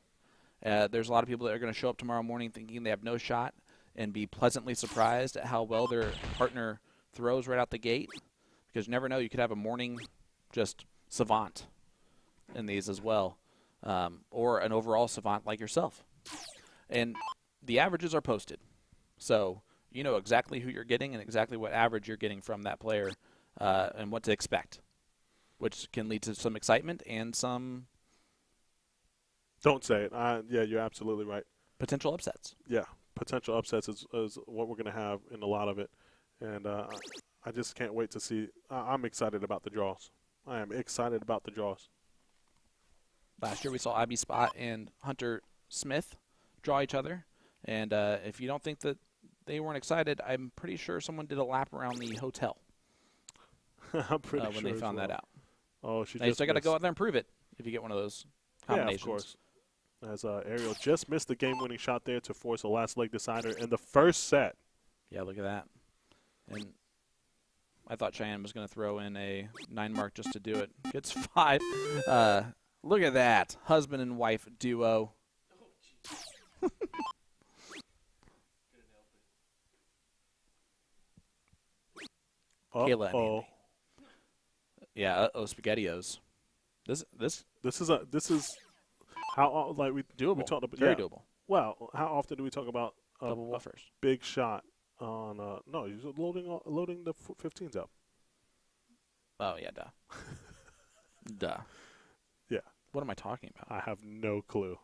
There's a lot of people that are going to show up tomorrow morning thinking they have no shot and be pleasantly surprised at how well their partner throws right out the gate. Because you never know, you could have a morning just savant in these as well, or an overall savant like yourself. And the averages are posted. So you know exactly who you're getting and exactly what average you're getting from that player and what to expect, which can lead to some excitement and some Don't say it. Yeah, you're absolutely right. potential upsets. Yeah, potential upsets is what we're going to have in a lot of it. And I just can't wait to see. I'm excited about the draws. I am excited about the draws. Last year we saw Abby Spot and Hunter Smith draw each other. And if you don't think that they weren't excited, I'm pretty sure someone did a lap around the hotel I'm pretty when sure they found that out. Oh, she Now you just still got to missed. go out there and prove it if you get one of those combinations. Yeah, of course. As Ariel just missed the game-winning shot there to force a last leg decider in the first set. Yeah, look at that. And I thought Cheyenne was going to throw in a 9 mark just to do it. Gets 5. Look at that. Husband and wife duo. Kayla and Andy. Yeah, SpaghettiOs. This is how like we doable. We talked about Very doable. Well, how often do we talk about Double wall first. Big shot on no, he's loading the 15s up. Oh yeah, duh. Duh. Yeah. What am I talking about? I have no clue.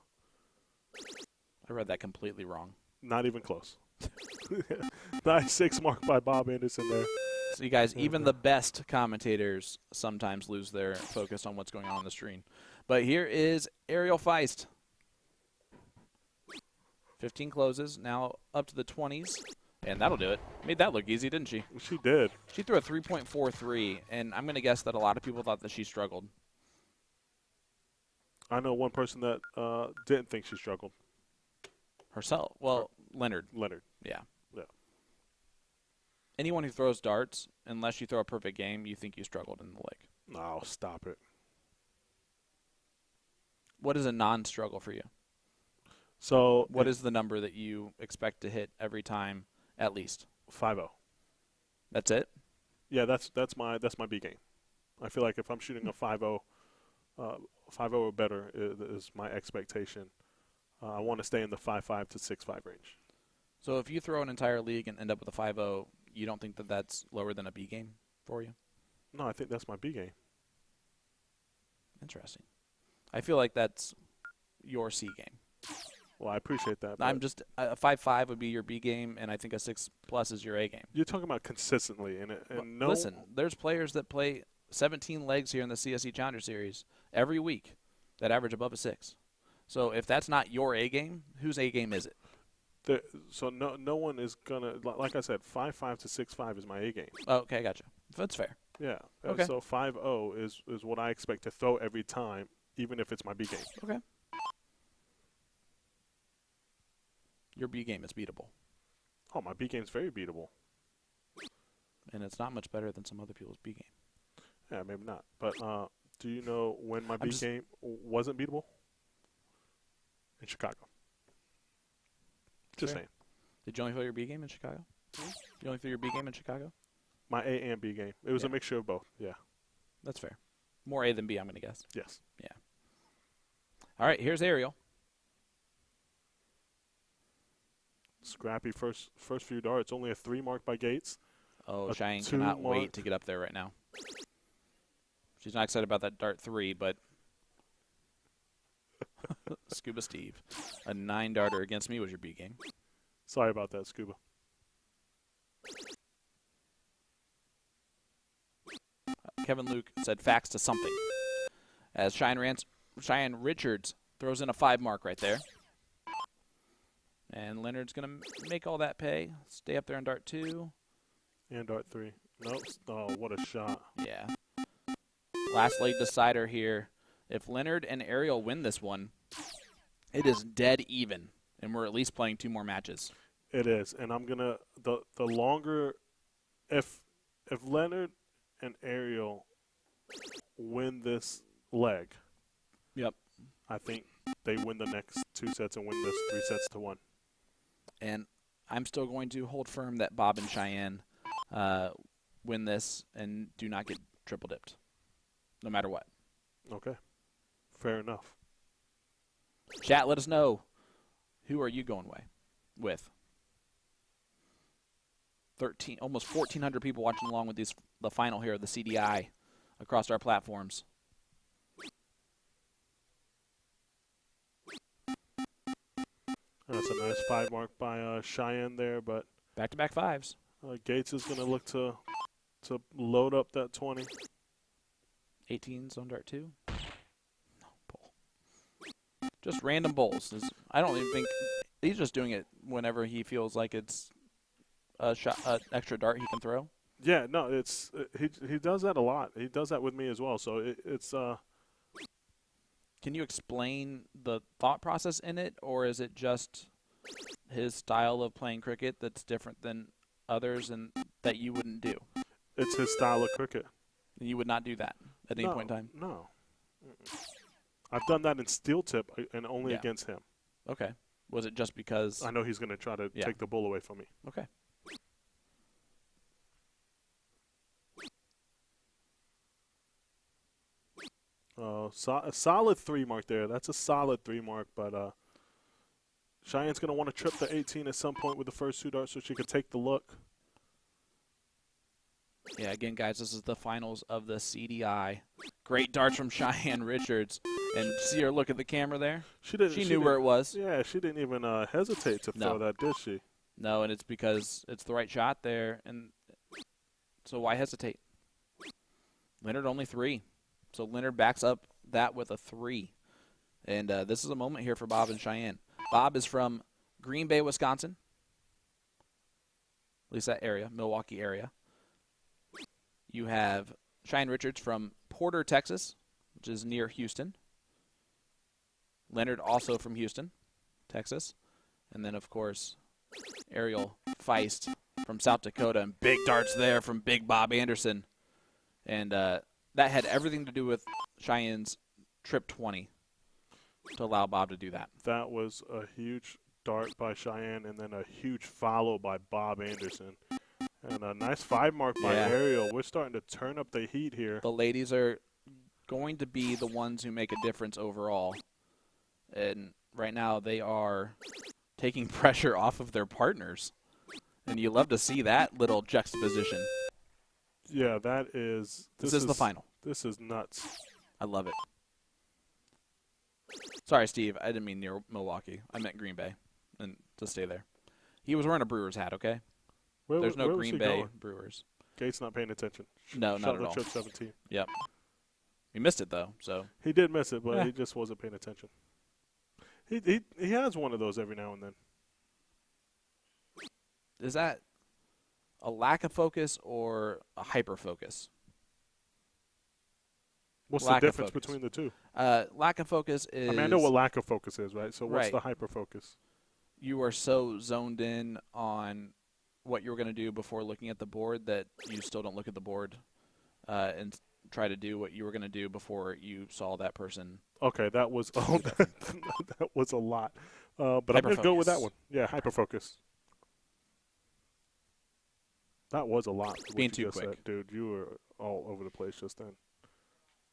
I read that completely wrong. Not even close. Nice 6 mark by Bob Anderson there. So you guys, even the best commentators sometimes lose their focus on what's going on the screen. But here is Ariel Feist. 15 closes, now up to the 20s, and that'll do it. Made that look easy, didn't she? She did. She threw a 3.43, and I'm going to guess that a lot of people thought that she struggled. I know one person that didn't think she struggled. Herself? Well, Leonard. Yeah. Yeah. Anyone who throws darts, unless you throw a perfect game, you think you struggled in the leg. No, stop it. What is a non-struggle for you? So what is the number that you expect to hit every time at least? 5-0. That's it? Yeah, that's my B game. I feel like if I'm shooting a 5-0 or better is my expectation. I want to stay in the 5.5 to 6.5 range. So if you throw an entire league and end up with a 5-0, you don't think that that's lower than a B game for you? No, I think that's my B game. Interesting. I feel like that's your C game. Well, I appreciate that. I'm just a 5.5 would be your B game, and I think a 6+ is your A game. You're talking about consistently, and no. Listen, there's players that play 17 legs here in the CSE Challenger Series every week that average above a 6. So if that's not your A game, whose A game is it? So no one is gonna, like I said, 5.5 to 6.5 is my A game. Oh, okay, gotcha. That's fair. Yeah. Okay. So 5.0 is what I expect to throw every time, even if it's my B game. Okay. Your B game is beatable. Oh, my B game is very beatable. And it's not much better than some other people's B game. Yeah, maybe not. But do you know when my B game wasn't beatable? In Chicago. Just saying. Did you only throw your B game in Chicago? You only threw your B game in Chicago? My A and B game. It was a mixture of both. Yeah. That's fair. More A than B, I'm going to guess. Yes. Yeah. All right, here's Ariel. Scrappy first few darts. Only a 3 mark by Gates. Oh, A Cheyenne 2 cannot wait mark. to get up there right now. She's not excited about that dart 3, but Scuba Steve. A 9 darter against me was your B game. Sorry about that, Scuba. Kevin Luke said facts to something. As Cheyenne Richards throws in a 5 mark right there. And Leonard's going to make all that pay. Stay up there on dart 2. And dart 3. Nope. Oh, what a shot. Yeah. Last leg decider here. If Leonard and Ariel win this one, it is dead even. And we're at least playing 2 more matches. It is. And I'm going to – the longer – if Leonard and Ariel win this leg, yep, I think they win the next 2 sets and win this 3 sets to 1. And I'm still going to hold firm that Bob and Cheyenne win this and do not get triple dipped, no matter what. Okay. Fair enough. Chat, let us know. Who are you going with? 13, almost 1,400 people watching along with the final here of the CDI across our platforms. That's a nice 5 mark by Cheyenne there, but back-to-back 5s. Gates is going to look to load up that 20. 18s on dart 2. No bowl. Just random bowls. I don't even think he's just doing it whenever he feels like it's a shot, extra dart he can throw. Yeah, no, it's he does that a lot. He does that with me as well. So it's. Can you explain the thought process in it, or is it just his style of playing cricket that's different than others and that you wouldn't do? It's his style of cricket. You would not do that at any point in time? No. I've done that in steel tip and only against him. Okay. Was it just because? I know he's going to try to take the bull away from me. Okay. A solid 3 mark there. That's a solid 3 mark, but Cheyenne's going to want to trip the 18 at some point with the first 2 darts so she could take the look. Yeah, again, guys, this is the finals of the CDI. Great darts from Cheyenne Richards. And see her look at the camera there? She knew where it was. Yeah, she didn't even hesitate to throw that, did she? No, and it's because it's the right shot there. And so why hesitate? Leonard only 3. So Leonard backs up that with a 3. And this is a moment here for Bob and Cheyenne. Bob is from Green Bay, Wisconsin. At least that area, Milwaukee area. You have Cheyenne Richards from Porter, Texas, which is near Houston. Leonard also from Houston, Texas. And then, of course, Ariel Feist from South Dakota. And big darts there from Big Bob Anderson. And that had everything to do with Cheyenne's trip 20 to allow Bob to do that. That was a huge dart by Cheyenne and then a huge follow by Bob Anderson. And a nice 5 mark by Ariel. We're starting to turn up the heat here. The ladies are going to be the ones who make a difference overall. And right now they are taking pressure off of their partners. And you love to see that little juxtaposition. Yeah, that is. This is the final. This is nuts. I love it. Sorry, Steve. I didn't mean near Milwaukee. I meant Green Bay. And to stay there. He was wearing a Brewers hat, okay? There's no Green Bay Brewers. Gates not paying attention. No, not at all. Trip 17. Yep. He missed it, though. So he did miss it, but he just wasn't paying attention. He has one of those every now and then. Is that a lack of focus or a hyper focus? What's the difference between the two? Lack of focus is. I mean, I know what lack of focus is, right? So what's the hyper focus? You are so zoned in on what you were going to do before looking at the board that you still don't look at the board and try to do what you were going to do before you saw that person. Okay, that was that was a lot, but I'm going to go with that one. Yeah, hyper focus. That was a lot. Being too quick, said. Dude. You were all over the place just then.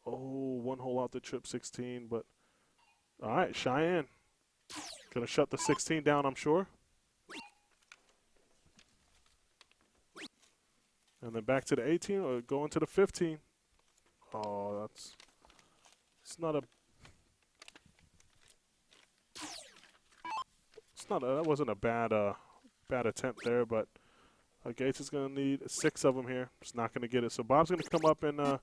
Oh, 1 hole out the trip 16, but all right, Cheyenne gonna shut the 16 down, I'm sure. And then back to the 18 or going to the 15. Oh, that wasn't a bad attempt there, but Gates is going to need 6 of them here. He's not going to get it. So Bob's going to come up and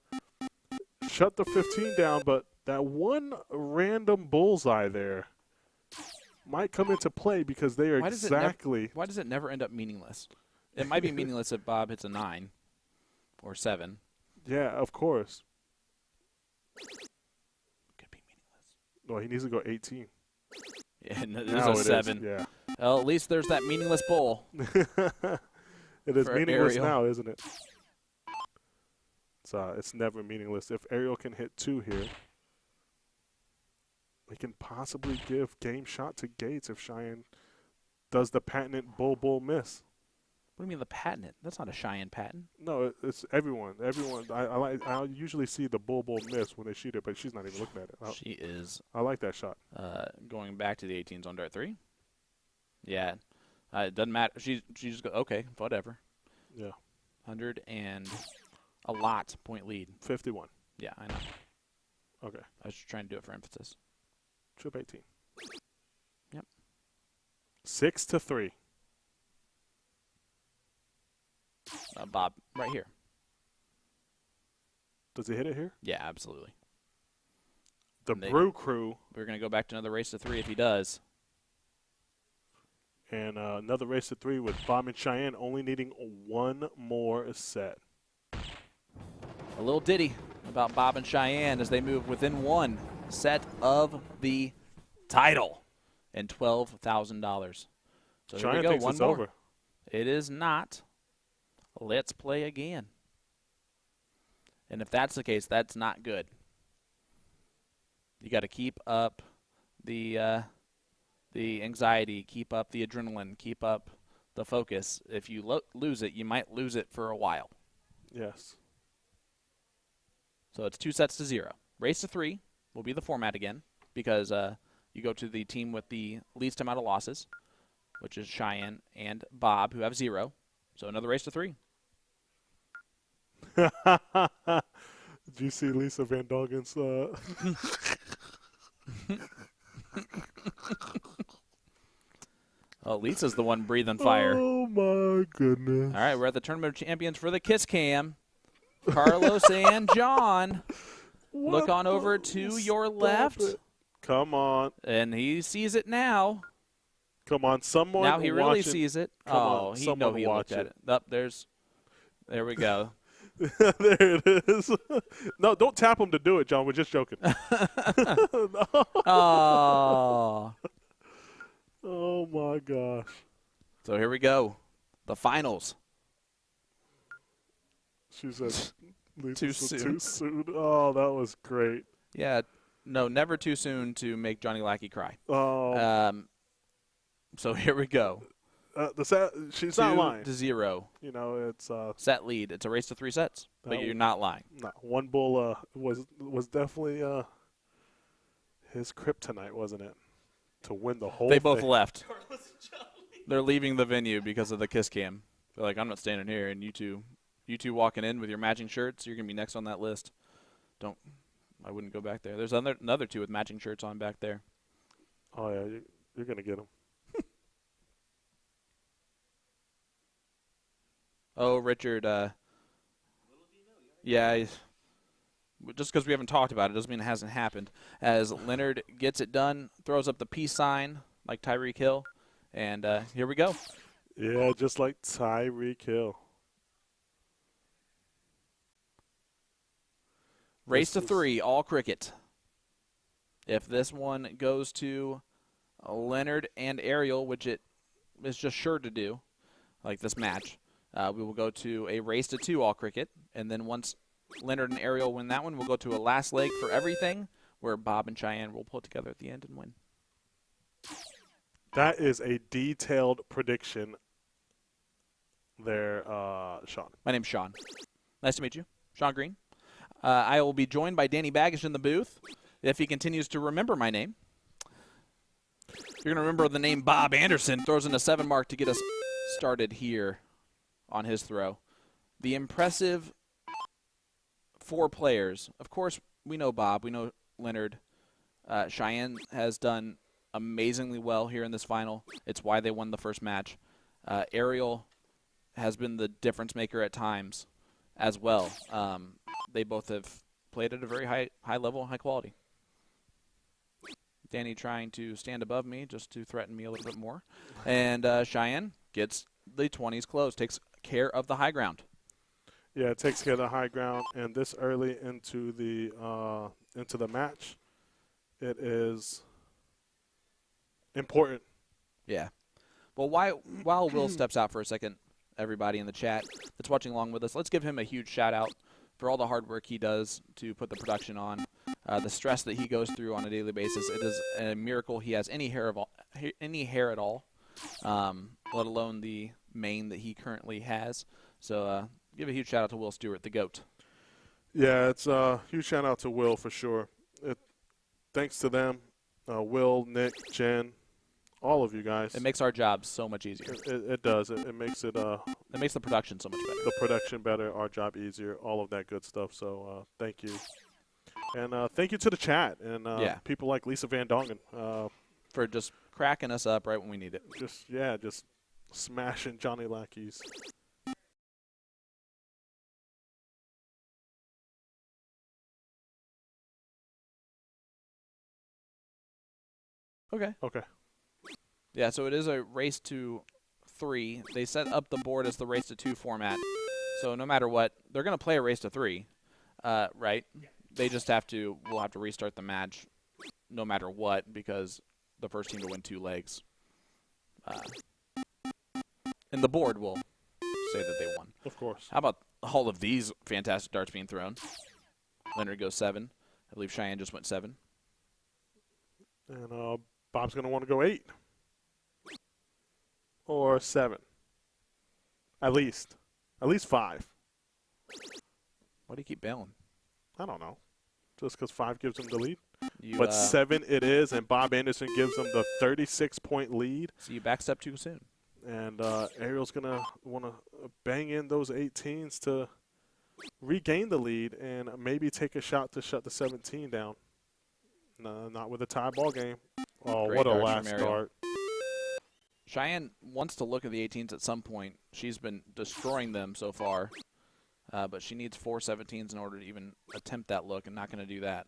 shut the 15 down, but that one random bullseye there might come into play because they are why does it never end up meaningless? It might be meaningless if Bob hits a 9 or 7. Yeah, of course. Could be meaningless. Well, he needs to go 18. Yeah, there's a 7. Yeah. Well, at least there's that meaningless bowl. It is meaningless Ariel. now, isn't it? It's never meaningless. If Ariel can hit 2 here, we can possibly give game shot to Gates if Cheyenne does the patented bull miss. What do you mean the patent? That's not a Cheyenne patent. No, it's everyone. I usually see the bull miss when they shoot it, but she's not even looking at it. She is. I like that shot. Going back to the 18s on dart 3. Yeah. It doesn't matter. She just goes, okay, whatever. Yeah. 100 and a lot point lead. 51. Yeah, I know. Okay. I was just trying to do it for emphasis. Trip 18. Yep. 6-3. Bob, right here. Does he hit it here? Yeah, absolutely. The Brew Crew. We're going to go back to another race to 3 if he does. And another race to 3 with Bob and Cheyenne only needing 1 more set. A little ditty about Bob and Cheyenne as they move within 1 set of the title and $12,000. So Cheyenne here we go, thinks 1 it's more. over. It is not. Let's play again. And if that's the case, that's not good. You got to keep up the anxiety, keep up the adrenaline, keep up the focus. If you lose it, you might lose it for a while. Yes. So it's 2 sets to 0. Race to 3 will be the format again because you go to the team with the least amount of losses, which is Cheyenne and Bob, who have 0. So another race to 3. Did you see Lisa Van Doggen's? Oh, Lisa's the one breathing fire. Oh, my goodness. All right, we're at the Tournament of Champions for the Kiss Cam. Carlos and John. Look on over to your left. Come on. And he sees it now. Come on, someone Now he really watch it. sees it. Come Oh, on, he someone know he watch looked at it. There we go. There it is. No, don't tap him to do it, John. We're just joking. Oh. Oh, my gosh. So here we go. The finals. She said, Too soon. Too soon. Oh, that was great. Yeah. No, never too soon to make Johnny Lackey cry. Oh. So here we go. She's not lying. 2-0. You know, it's set lead. It's a race to 3 sets, but you're not lying. No, one bull was definitely his kryptonite, wasn't it? To win the whole They thing. both left. They're leaving the venue because of the Kiss Cam. They're like, I'm not standing here, and you two walking in with your matching shirts, you're gonna be next on that list. I wouldn't go back there. There's another 2 with matching shirts on back there. Oh yeah, you're gonna get them. Oh, Richard. Yeah. Just because we haven't talked about it doesn't mean it hasn't happened. As Leonard gets it done, throws up the peace sign like Tyreek Hill, and here we go. Yeah, just like Tyreek Hill. Race to 3, all cricket. If this one goes to Leonard and Ariel, which it is just sure to do, like this match, we will go to a race to 2, all cricket, and then once Leonard and Ariel win that one, we'll go to a last leg for everything, where Bob and Cheyenne will pull it together at the end and win. That is a detailed prediction there, Sean. My name's Sean. Nice to meet you. Sean Green. I will be joined by Danny Baggish in the booth if he continues to remember my name. You're going to remember the name Bob Anderson. Throws in a 7 mark to get us started here on his throw. the impressive 4 players. Of course, we know Bob. We know Leonard. Cheyenne has done amazingly well here in this final. It's why they won the first match. Ariel has been the difference maker at times as well. They both have played at a very high level, high quality. Danny trying to stand above me just to threaten me a little bit more. And Cheyenne gets the 20s close, takes care of the high ground. Yeah, it takes care of the high ground, and this early into the match, it is important. Yeah. Well, while Will steps out for a second, everybody in the chat that's watching along with us, let's give him a huge shout-out for all the hard work he does to put the production on, the stress that he goes through on a daily basis. It is a miracle he has any hair at all, let alone the mane that he currently has. So give a huge shout-out to Will Stuart, the GOAT. Yeah, it's a huge shout-out to Will for sure. Thanks to them, Will, Nick, Jen, all of you guys. It makes our job so much easier. It does. It makes it. It makes the production so much better. The production better, our job easier, all of that good stuff. So thank you, and thank you to the chat and people like Lisa Van Dongen for just cracking us up right when we need it. Just smashing Johnny Lackeys. Okay. Yeah, so it is a race to 3. They set up the board as the race to 2 format. So no matter what, they're going to play a race to 3, right? Yeah. They just we'll have to restart the match no matter what because the first team to win 2 legs. And the board will say that they won. Of course. How about all of these fantastic darts being thrown? Leonard goes 7. I believe Cheyenne just went 7. And Bob's going to want to go 8. Or 7. At least 5. Why do you keep bailing? I don't know. Just because 5 gives them the lead. But 7 it is, and Bob Anderson gives them the 36-point lead. So you backstep too soon. And Ariel's going to want to bang in those 18s to regain the lead and maybe take a shot to shut the 17 down. No, not with a tie ball game. Oh, Great what a last start. Cheyenne wants to look at the 18s at some point. She's been destroying them so far, but she needs 4 17s in order to even attempt that look, and not going to do that.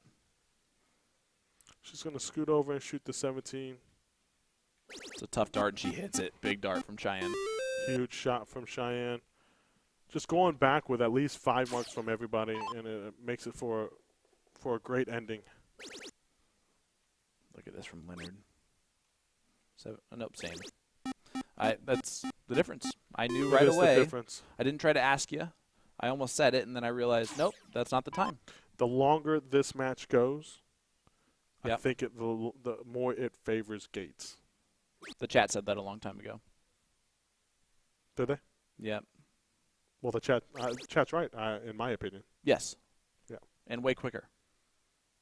She's going to scoot over and shoot the 17. It's a tough dart, and she hits it. Big dart from Cheyenne. Huge shot from Cheyenne. Just going back with at least 5 marks from everybody, and it makes it for a great ending. Look at this from Leonard. Nope, same. That's the difference. I knew right away. The difference. I didn't try to ask you. I almost said it, and then I realized, nope, that's not the time. The longer this match goes, yep. I think the more it favors Gates. The chat said that a long time ago. Did they? Yep. Well, the chat's right, in my opinion. Yes. Yeah. And way quicker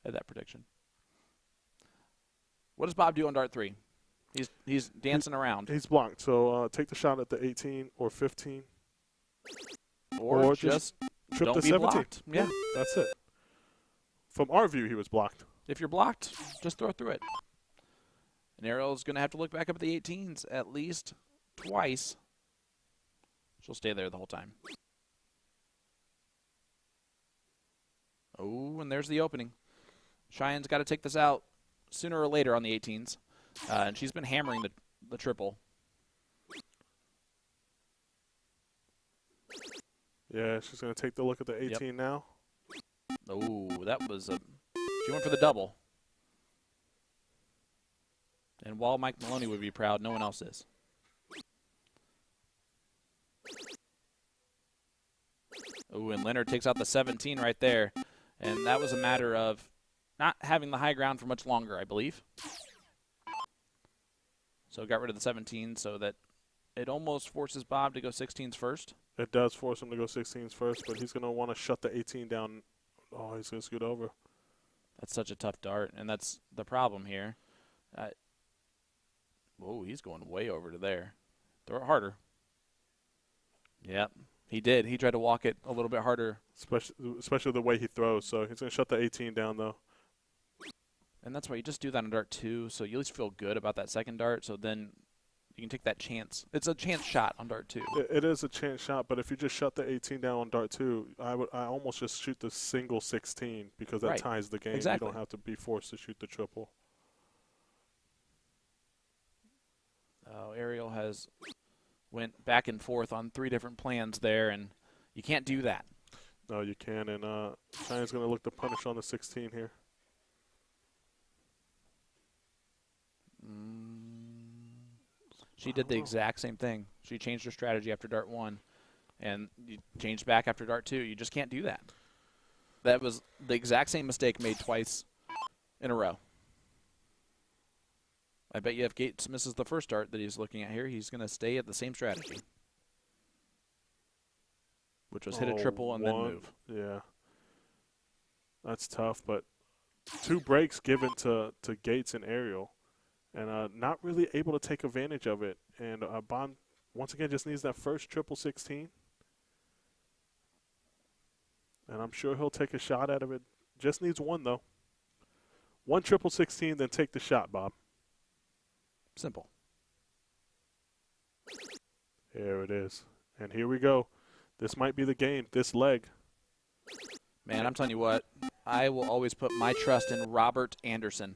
at that prediction. What does Bob do on dart 3? He's dancing around. He's blocked. So take the shot at the 18 or 15. Or just trip don't the be 17. blocked. Yeah, that's it. From our view, he was blocked. If you're blocked, just throw through it. And Ariel's going to have to look back up at the 18s at least twice. She'll stay there the whole time. Oh, and there's the opening. Cheyenne's got to take this out sooner or later on the 18s. And she's been hammering the triple. Yeah, she's going to take the look at the 18 now. Oh, that was she went for the double. And while Mike Maloney would be proud, no one else is. Oh, and Leonard takes out the 17 right there. And that was a matter of not having the high ground for much longer, I believe. So got rid of the 17 so that it almost forces Bob to go 16s first. It does force him to go 16s first, but he's going to want to shut the 18 down. Oh, he's going to scoot over. That's such a tough dart, and that's the problem here. Whoa, he's going way over to there. Throw it harder. Yep. He did. He tried to walk it a little bit harder. Especially the way he throws. So he's going to shut the 18 down, though. And that's why you just do that on dart 2, so you at least feel good about that second dart, so then you can take that chance. It's a chance shot on dart 2. It is a chance shot, but if you just shut the 18 down on dart 2, I almost just shoot the single 16 because that ties the game. Exactly. You don't have to be forced to shoot the triple. Oh, Ariel has went back and forth on 3 different plans there, and you can't do that. No, you can, and Cheyenne's going to look to punish on the 16 here. She did the exact same thing. She changed her strategy after dart 1, and you changed back after dart 2. You just can't do that. That was the exact same mistake made twice in a row. I bet you if Gates misses the first dart that he's looking at here, he's going to stay at the same strategy, which was hit a triple and then move. Yeah. That's tough, but 2 breaks given to Gates and Ariel, and not really able to take advantage of it. And Bond, once again, just needs that first triple 16. And I'm sure he'll take a shot out of it. Just needs 1, though. 1 triple 16, then take the shot, Bob. Simple. There it is. And here we go. This might be the game, this leg. Man, I'm telling you what, I will always put my trust in Robert Anderson.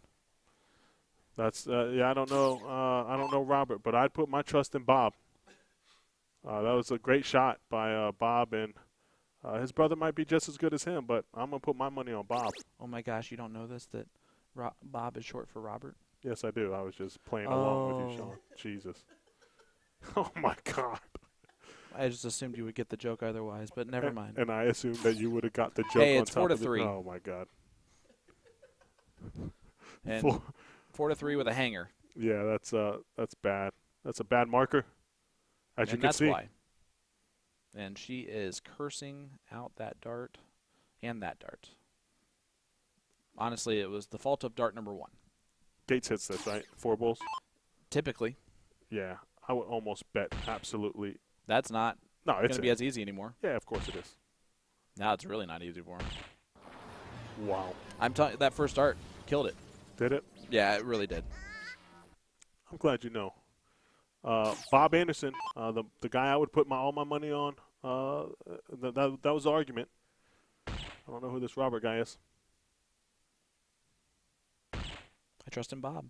That's yeah. I don't know. I don't know Robert, but I'd put my trust in Bob. That was a great shot by Bob, and his brother might be just as good as him, but I'm gonna put my money on Bob. Oh my gosh, you don't know this, that Bob is short for Robert? Yes, I do. I was just playing along with you, Sean. Jesus. Oh my God. I just assumed you would get the joke otherwise, but never mind. And I assumed that you would have got the joke. Hey, on it's top 4-3. Oh my God. And 4-3 with a hanger. Yeah, that's bad. That's a bad marker, as you can see. That's why. And she is cursing out that dart and that dart. Honestly, it was the fault of dart number 1. Gates hits this, right? 4 balls? Typically. Yeah, I would almost bet absolutely. That's not going to be as easy anymore. Yeah, of course it is. Now it's really not easy for him. Wow. I'm telling you, that first dart killed it. Did it? Yeah, it really did. I'm glad you know. Bob Anderson, the guy I would put all my money on, that was the argument. I don't know who this Robert guy is. I trust in Bob.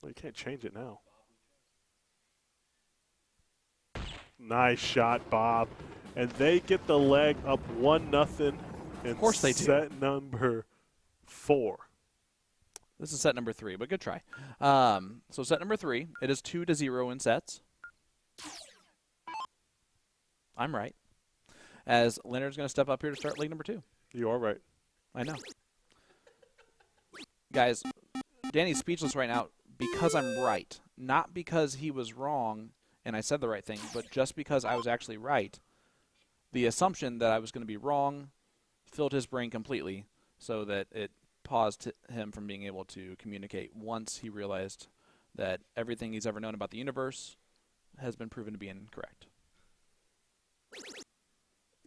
Well, you can't change it now. Nice shot, Bob. And they get the leg up 1-0 in of course they do. Set number 4. This is set number 3, but good try. So set number 3, it is 2-0 in sets. I'm right. As Leonard's going to step up here to start leg number 2. You are right. I know. Guys, Danny's speechless right now because I'm right. Not because he was wrong and I said the right thing, but just because I was actually right. The assumption that I was going to be wrong filled his brain completely so that it paused him from being able to communicate once he realized that everything he's ever known about the universe has been proven to be incorrect.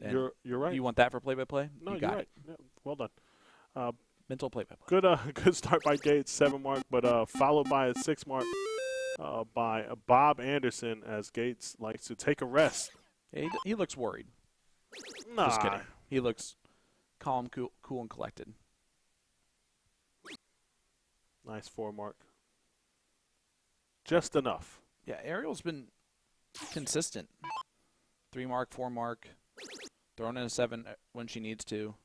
And you're right. You want that for play-by-play? No, you got you're right. it. Yeah, well done. Mental play-by-play. Good start by Gates, 7 mark, but followed by a 6 mark by Bob Anderson as Gates likes to take a rest. Yeah, he looks worried. Nah. Just kidding. He looks calm, cool, and collected. Nice 4 mark. Just enough. Yeah, Ariel's been consistent. 3 mark, 4 mark, throwing in a 7 when she needs to.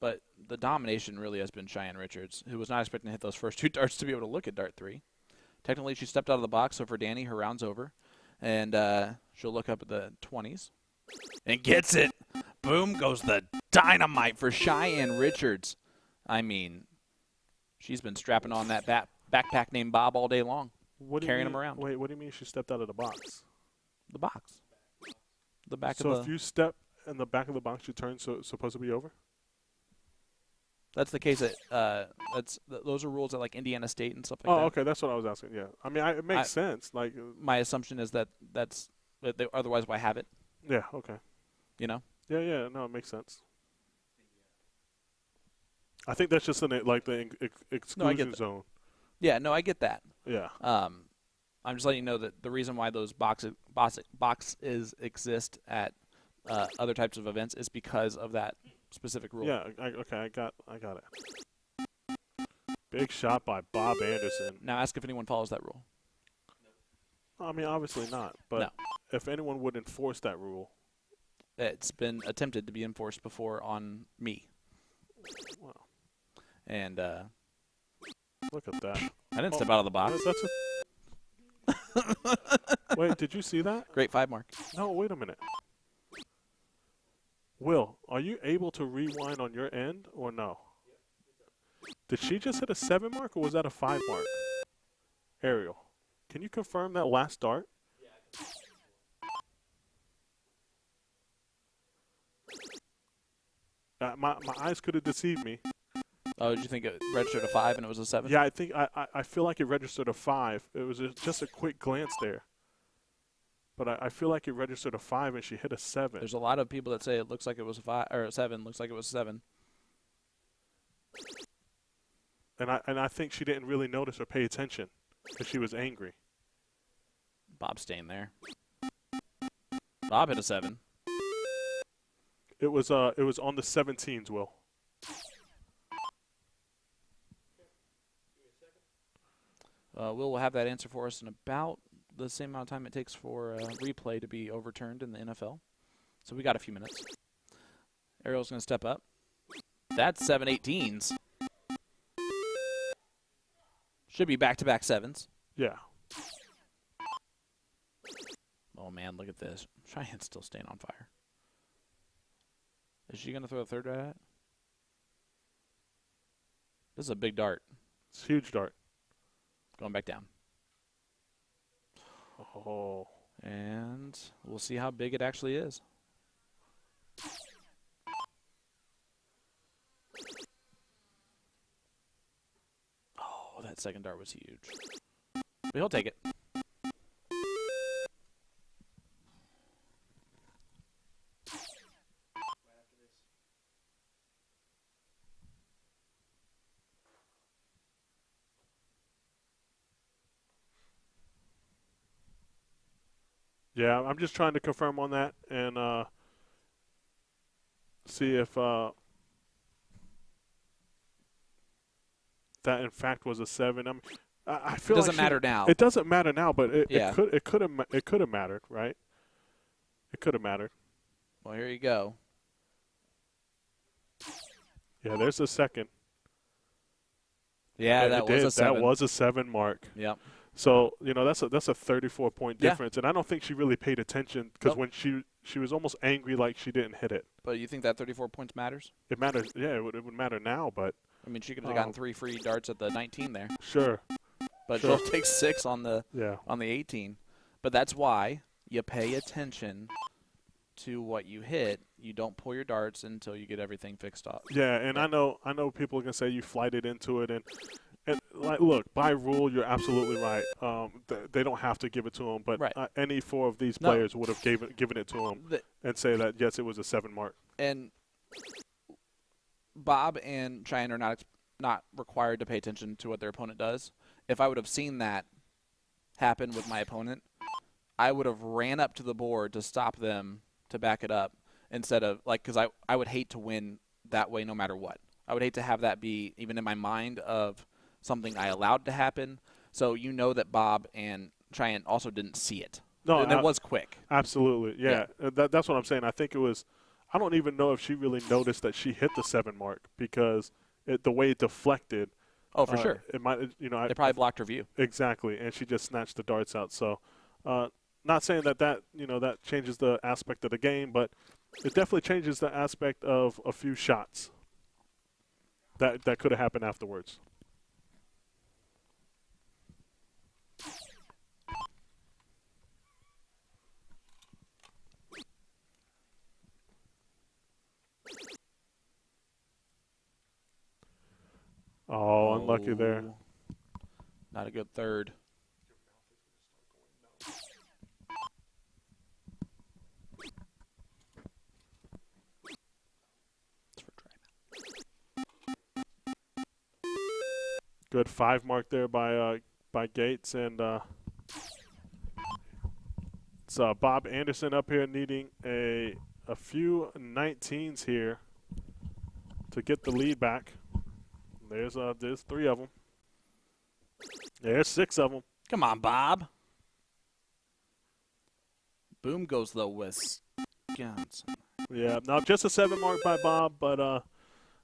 But the domination really has been Cheyenne Richards, who was not expecting to hit those first 2 darts to be able to look at dart 3. Technically, she stepped out of the box, so for Danny, her round's over. And she'll look up at the 20s. And gets it. Boom goes the dynamite for Cheyenne Richards. I mean, she's been strapping on that backpack named Bob all day long, carrying him around. Wait, what do you mean she stepped out of the box? The box. The back of So the... if you step in the back of the box, your turn's supposed to be over? That's the case at those are rules at like Indiana State and stuff like that. Oh, okay, that's what I was asking. Yeah, I mean, it makes sense. Like my assumption is that otherwise why have it? Yeah. Okay. You know? Yeah. Yeah. No, it makes sense. I think that's just like the exclusion zone. Yeah. No, I get that. Yeah. I'm just letting you know that the reason why those boxes exist at other types of events is because of that specific rule. Yeah. Okay. I got it. Big shot by Bob Anderson. Now ask if anyone follows that rule. I mean, obviously not. But No. if anyone would enforce that rule, It's been attempted to be enforced before on me. wow. And Look at that. I didn't step out of the box. Wait, did you see that? Great 5 mark. No, wait a minute. Will, are you able to rewind on your end or no? Did she just hit a 7 mark or was that a 5 mark? Ariel, can you confirm that last dart? My eyes could have deceived me. Oh, did you think it registered a 5 and it was a 7? Yeah, I think I feel like it registered a 5. It was just a quick glance there. But I feel like it registered a 5 and she hit a 7. There's a lot of people that say it looks like it was a 5 or a 7. Looks like it was a 7. And I think she didn't really notice or pay attention because she was angry. Bob's staying there. Bob hit a 7. It was on the 17s, Will. Will have that answer for us in about the same amount of time it takes for a replay to be overturned in the NFL. So we got a few minutes. Ariel's going to step up. That's 7-18s. Should be back-to-back 7s. Yeah. Oh, man, look at this. Cheyenne's still staying on fire. Is she going to throw a third right at it? This is a big dart. It's a huge dart. Going back down. Oh. And we'll see how big it actually is. Oh, that second dart was huge. But he'll take it. Yeah, I'm just trying to confirm on that and see if that in fact was a 7. I feel it doesn't like matter now. It doesn't matter now, but it Yeah. could have mattered, right? It could have mattered. Well, here you go. Yeah, there's the second. Yeah, that was a 7. That was a 7 mark. Yep. So, that's a 34-point Yeah. difference, and I don't think she really paid attention because Nope. when she was almost angry like she didn't hit it. But you think that 34 points matters? It matters. Yeah, it would matter now, but I mean, she could have gotten 3 free darts at the 19 there. sure. But Sure. she'll take 6 on the Yeah. 18. But that's why you pay attention to what you hit. You don't pull your darts until you get everything fixed up. Yeah, and I know people are gonna say you flighted into it, and like, look, by rule, you're absolutely right. They don't have to give it to him, but Right. Any 4 of these No. players would have given it to him and say that yes, it was a 7 mark. And Bob and Cheyenne are not required to pay attention to what their opponent does. If I would have seen that happen with my opponent, I would have ran up to the board to stop them to back it up instead of, like, because I would hate to win that way no matter what. I would hate to have that be even in my mind of something I allowed to happen. So you know that Bob and Cheyenne also didn't see it. No, and it was quick. Absolutely, yeah. That's what I'm saying. I think it was. I don't even know if she really noticed that she hit the 7 mark because the way it deflected. Oh, for sure. It might, It probably blocked her view. Exactly, and she just snatched the darts out. So, not saying that changes the aspect of the game, but it definitely changes the aspect of a few shots that could have happened afterwards. Oh, unlucky there. Not a good third. Good 5 mark there by Gates, and it's Bob Anderson up here needing a few 19s here to get the lead back. There's 3 of them. There's 6 of them. Come on, Bob. Boom goes the Wisconsin. Yeah, now just a 7 mark by Bob, but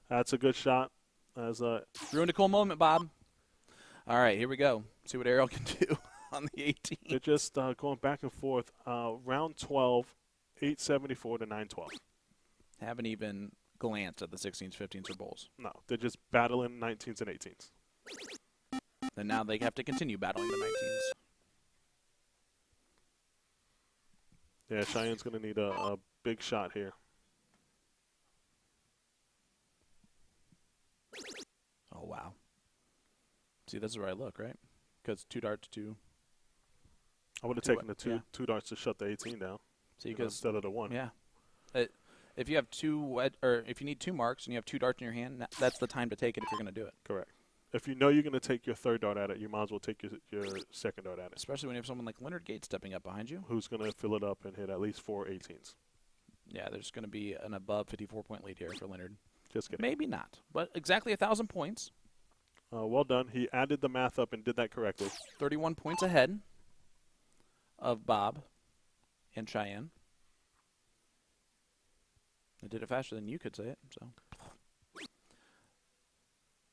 that's a good shot. Ruined a cool moment, Bob. All right, here we go. See what Ariel can do on the 18. They're just going back and forth. Round 12, 874 to 912. Haven't even glanced at the 16s, 15s, or bowls. No, they're just battling 19s and 18s. And now they have to continue battling the 19s. Yeah, Cheyenne's going to need a big shot here. Oh, wow. See, this is where I look, right? Because 2 darts, 2. I would have taken the two darts to shut the 18 down. See, because instead of the 1. Yeah. If you have if you need 2 marks and you have 2 darts in your hand, that's the time to take it if you're going to do it. Correct. If you know you're going to take your 3rd dart at it, you might as well take your 2nd dart at it. Especially when you have someone like Leonard Gates stepping up behind you. Who's going to fill it up and hit at least 4 18s. Yeah, there's going to be an above 54-point lead here for Leonard. Just kidding. Maybe not, but exactly 1,000 points. Well done. He added the math up and did that correctly. 31 points ahead of Bob and Cheyenne. I did it faster than you could say it. So,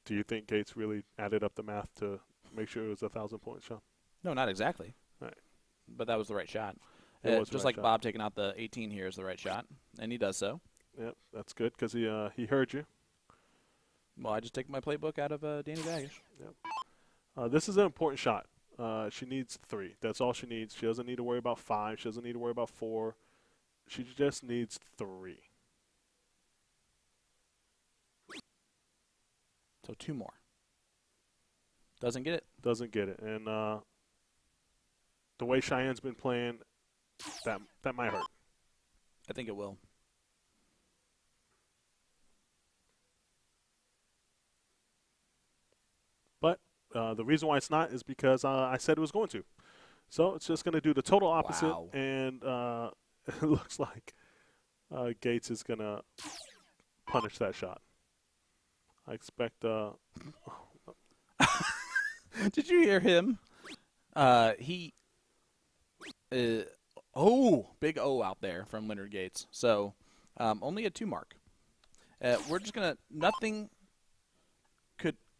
do you think Gates really added up the math to make sure it was 1,000 points, Sean? No, not exactly. Right. But that was the right shot. It was just the right like shot. Bob taking out the 18 here is the right shot, and he does so. Yep, that's good because he heard you. Well, I just take my playbook out of Danny Baggish. Yep. This is an important shot. She needs 3. That's all she needs. She doesn't need to worry about 5. She doesn't need to worry about 4. She just needs 3. So 2 more. Doesn't get it. Doesn't get it. And the way Cheyenne's been playing, that might hurt. I think it will. But the reason why it's not is because I said it was going to. So it's just going to do the total opposite. Wow. And it looks like Gates is going to punish that shot. I expect Did you hear him? Big O out there from Leonard Gates. So only a 2 mark. We're just going to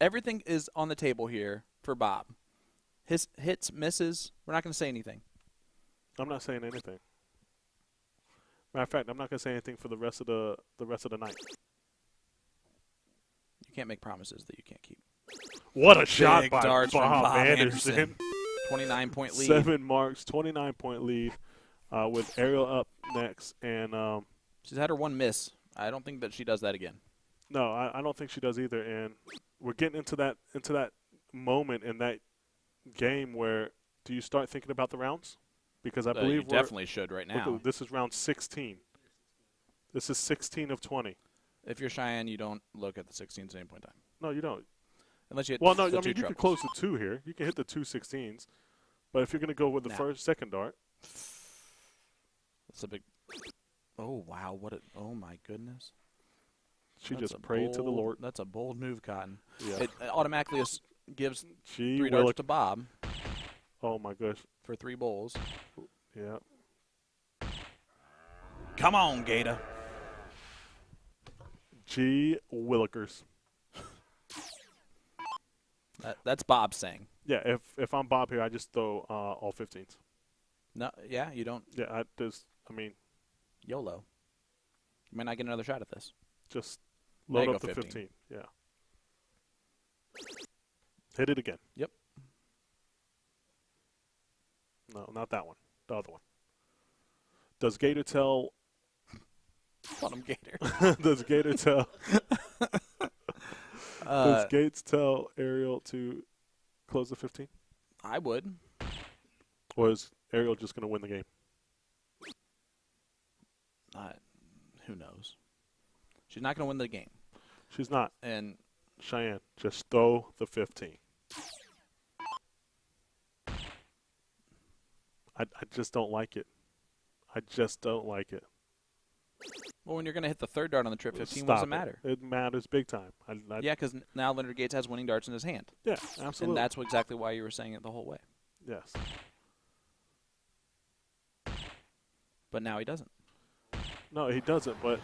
everything is on the table here for Bob. His hits, misses, we're not going to say anything. I'm not saying anything. Matter of fact, I'm not going to say anything for the rest of the night. You can't make promises that you can't keep. What a shot Big by darts from Bob Anderson. 29-point lead. 7 marks, 29-point lead with Ariel up next. And she's had her 1 miss. I don't think that she does that again. No, I don't think she does either. And we're getting into that moment in that game where do you start thinking about the rounds? Because I believe you definitely should right now. This is round 16. This is 16 of 20. If you're Cheyenne, you don't look at the 16s at any point in time. No, you don't. Unless you hit well, no, the I mean, you can close the 2 here. You can hit the 2 16s. But if you're going to go with the second dart. That's a big – oh, wow. Oh, my goodness. She just prayed to the Lord. That's a bold move, Cotton. Yeah. It automatically gives 3 darts darts to Bob. Oh, my gosh. For 3 bowls. Yeah. Come on, Gator. Gee Willikers. That's Bob saying. Yeah, if I'm Bob here, I just throw all 15s. No, yeah, you don't. Yeah, I mean. YOLO. You might not get another shot at this. Just load up the 15. Yeah. Hit it again. Yep. No, not that one. The other one. Does Gator tell? Call him Gator. Does Gator tell? Does Gates tell Ariel to close the 15? I would. Or is Ariel just going to win the game? Who knows? She's not going to win the game. She's not. And Cheyenne, just throw the 15. I just don't like it. I just don't like it. Well, when you're going to hit the third dart on the trip 15, what Stop does it matter? It matters big time. Yeah, because now Leonard Gates has winning darts in his hand. Yeah, absolutely. And that's exactly why you were saying it the whole way. Yes. But now he doesn't. No, he doesn't, but...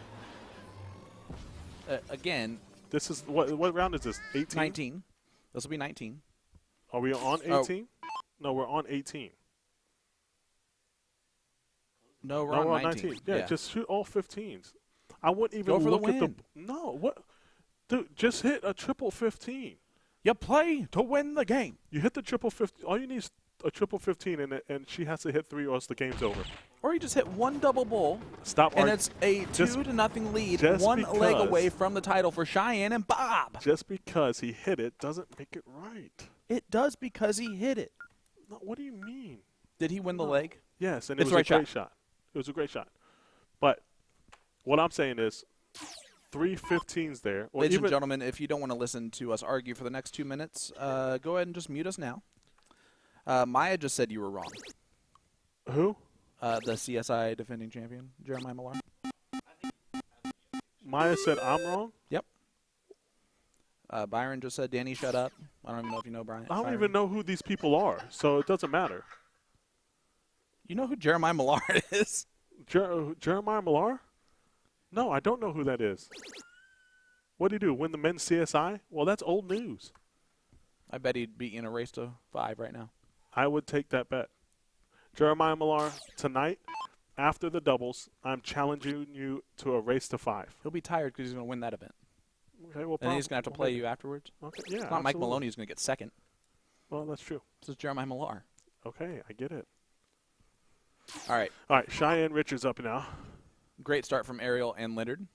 Again... This is... What round is this? 18? 19. This will be 19. Are we on 18? Oh. No, we're on 18. No, we're on 19. Yeah, just shoot all 15s. I wouldn't even go for look the at win. No, what? Dude, just hit a triple 15. You play to win the game. You hit the triple 15. All you need is a triple 15, and she has to hit 3 or else the game's over. Or you just hit one double bull. Stop. And it's a 2-0 lead, one leg away from the title for Cheyenne and Bob. Just because he hit it doesn't make it right. It does because he hit it. No, what do you mean? Did he win the leg? Yes, and it was a great shot. It was a great shot. But what I'm saying is 3 15s there. Ladies and gentlemen, if you don't want to listen to us argue for the next 2 minutes, go ahead and just mute us now. Maya just said you were wrong. Who? The CSI defending champion, Jeremiah Millar. Maya said I'm wrong? Yep. Byron just said, Danny, shut up. I don't even know if you know Byron. I don't even know who these people are, so it doesn't matter. You know who Jeremiah Millar is? Jeremiah Millar? No, I don't know who that is. What did he do? Win the men's CSI? Well, that's old news. I bet he'd be in a race to 5 right now. I would take that bet. Jeremiah Millar, tonight, after the doubles, I'm challenging you to a race to 5. He'll be tired because he's going to win that event. Okay, well, and he's going to have to play you afterwards. Okay, yeah, it's not Mike Maloney who's going to get second. Well, that's true. This is Jeremiah Millar. Okay, I get it. All right. All right, Cheyenne Richards up now. Great start from Ariel and Leonard.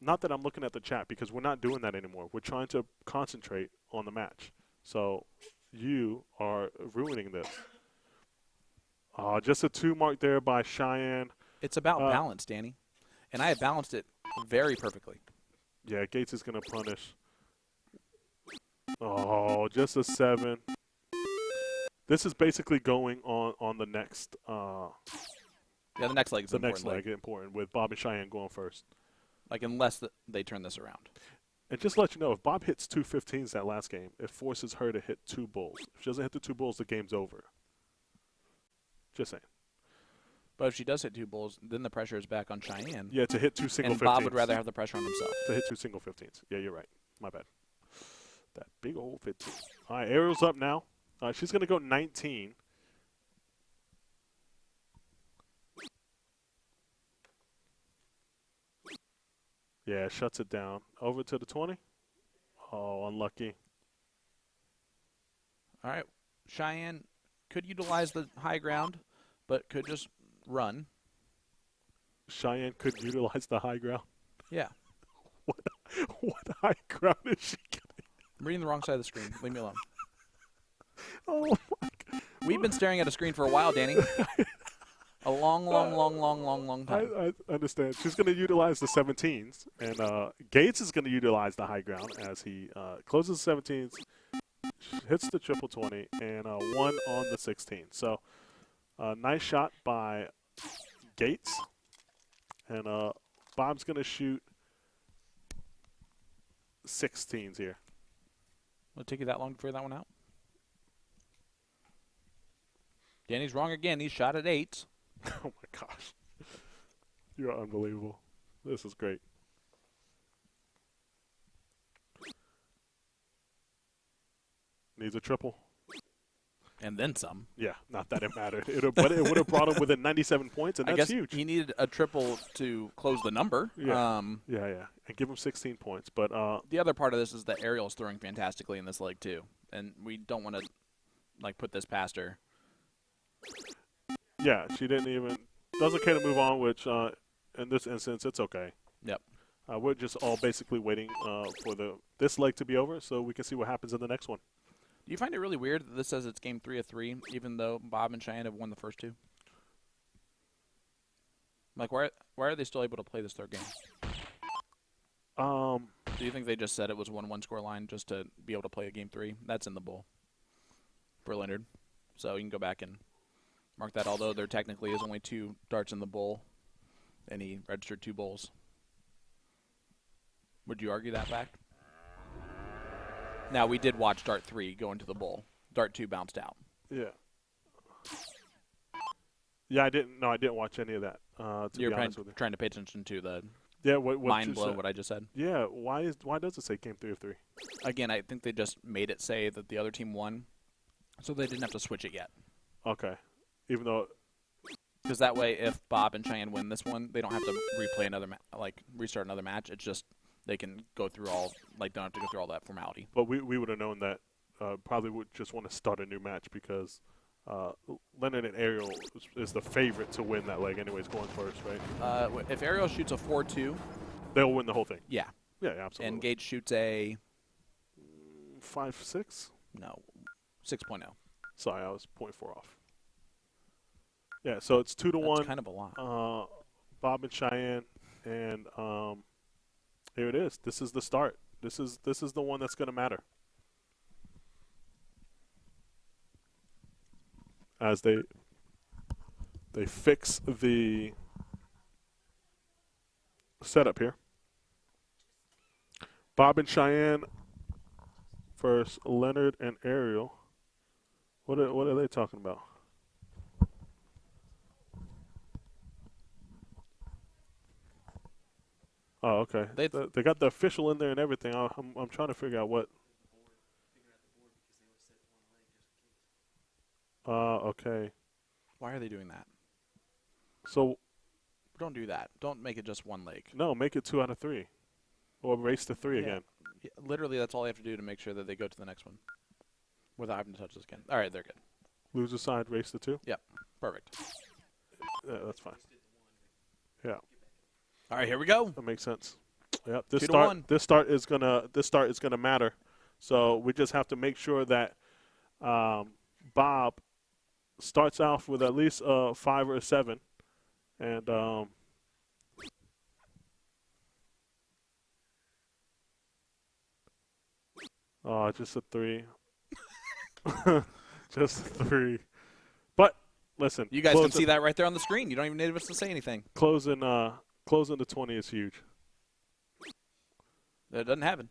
Not that I'm looking at the chat because we're not doing that anymore. We're trying to concentrate on the match. So you are ruining this. Just a 2 mark there by Cheyenne. It's about balance, Danny. And I have balanced it very perfectly. Yeah, Gates is going to punish. Oh, just a 7. This is basically going on the next. Yeah, the next leg is the next leg important with Bob and Cheyenne going first. Like unless they turn this around. And just to let you know, if Bob hits 2 15s that last game, it forces her to hit 2 bulls. If she doesn't hit the 2 bulls, the game's over. Just saying. But if she does hit 2 bulls, then the pressure is back on Cheyenne. Yeah, to hit 2 single 15s. And Bob would rather have the pressure on himself. To hit 2 single 15s. Yeah, you're right. My bad. That big old 15. All right, Ariel's up now. She's going to go 19. Yeah, shuts it down. Over to the 20. Oh, unlucky. All right. Cheyenne could utilize the high ground, but could just run. Cheyenne could utilize the high ground? Yeah. What high ground is she getting? I'm reading the wrong side of the screen. Leave me alone. Oh, my God. We've been staring at a screen for a while, Danny. A long time. I understand. She's going to utilize the 17s, and Gates is going to utilize the high ground as he closes the 17s, hits the triple 20, and 1 on the 16. So, nice shot by Gates, and Bob's going to shoot 16s here. Will it take you that long to figure that one out? Danny's wrong again. He shot at 8s. Oh, my gosh. You're unbelievable. This is great. Needs a triple. And then some. Yeah, not that it mattered. But it would have brought him within 97 points, and that's huge. He needed a triple to close the number. Yeah, yeah. And give him 16 points. But the other part of this is that Ariel's throwing fantastically in this leg, too. And we don't want to, put this past her. Yeah, she didn't even – doesn't care to move on, which in this instance, it's okay. Yep. We're just all basically waiting for this leg to be over so we can see what happens in the next one. Do you find it really weird that this says it's game 3 of 3, even though Bob and Cheyenne have won the first 2? Why are they still able to play this third game? Do you think they just said it was 1-1 score line just to be able to play a game 3? That's in the bowl for Leonard. So you can go back and mark that, although there technically is only 2 darts in the bowl, and he registered 2 bowls. Would you argue that fact? Now, we did watch dart 3 go into the bowl. Dart 2 bounced out. Yeah. Yeah, I didn't watch any of that, You're be honest with you. trying to pay attention to the what mind you blow, said. what I just said. Yeah, why does it say game 3 of 3? Again, I think they just made it say that the other team won, so they didn't have to switch it yet. Okay. Even though Because that way, if Bob and Cheyenne win this one, they don't have to replay another restart another match. It's just they can go through don't have to go through all that formality. But we would have known that probably would just want to start a new match because Leonard and Ariel is the favorite to win that leg anyways, going first, right? If Ariel shoots a 4-2, they'll win the whole thing. Yeah. Yeah, absolutely. And Gates shoots a 5-6? No, 6.0. Sorry, I was 0.4 off. Yeah, so it's 2-1. That's kind of a lot. Bob and Cheyenne, and here it is. This is the start. This is the one that's going to matter. As they fix the setup here. Bob and Cheyenne versus Leonard and Ariel. What are they talking about? Oh, okay. They got the official in there and everything. I'm trying to figure out what. Okay. Why are they doing that? So. Don't do that. Don't make it just one leg. No, make it 2 out of 3, or race to 3 again. Yeah, literally, that's all they have to do to make sure that they go to the next one, without having to touch this again. All right, they're good. Loser side, race to 2. Yep, perfect. Yeah, that's fine. Yeah. All right, here we go. That makes sense. Yep. 2-1. This start is gonna matter. So we just have to make sure that Bob starts off with at least a 5 or a 7, and just a 3. Just a 3. But listen, You guys can see that right there on the screen. You don't even need us to say anything. Closing the 20 is huge. That doesn't happen.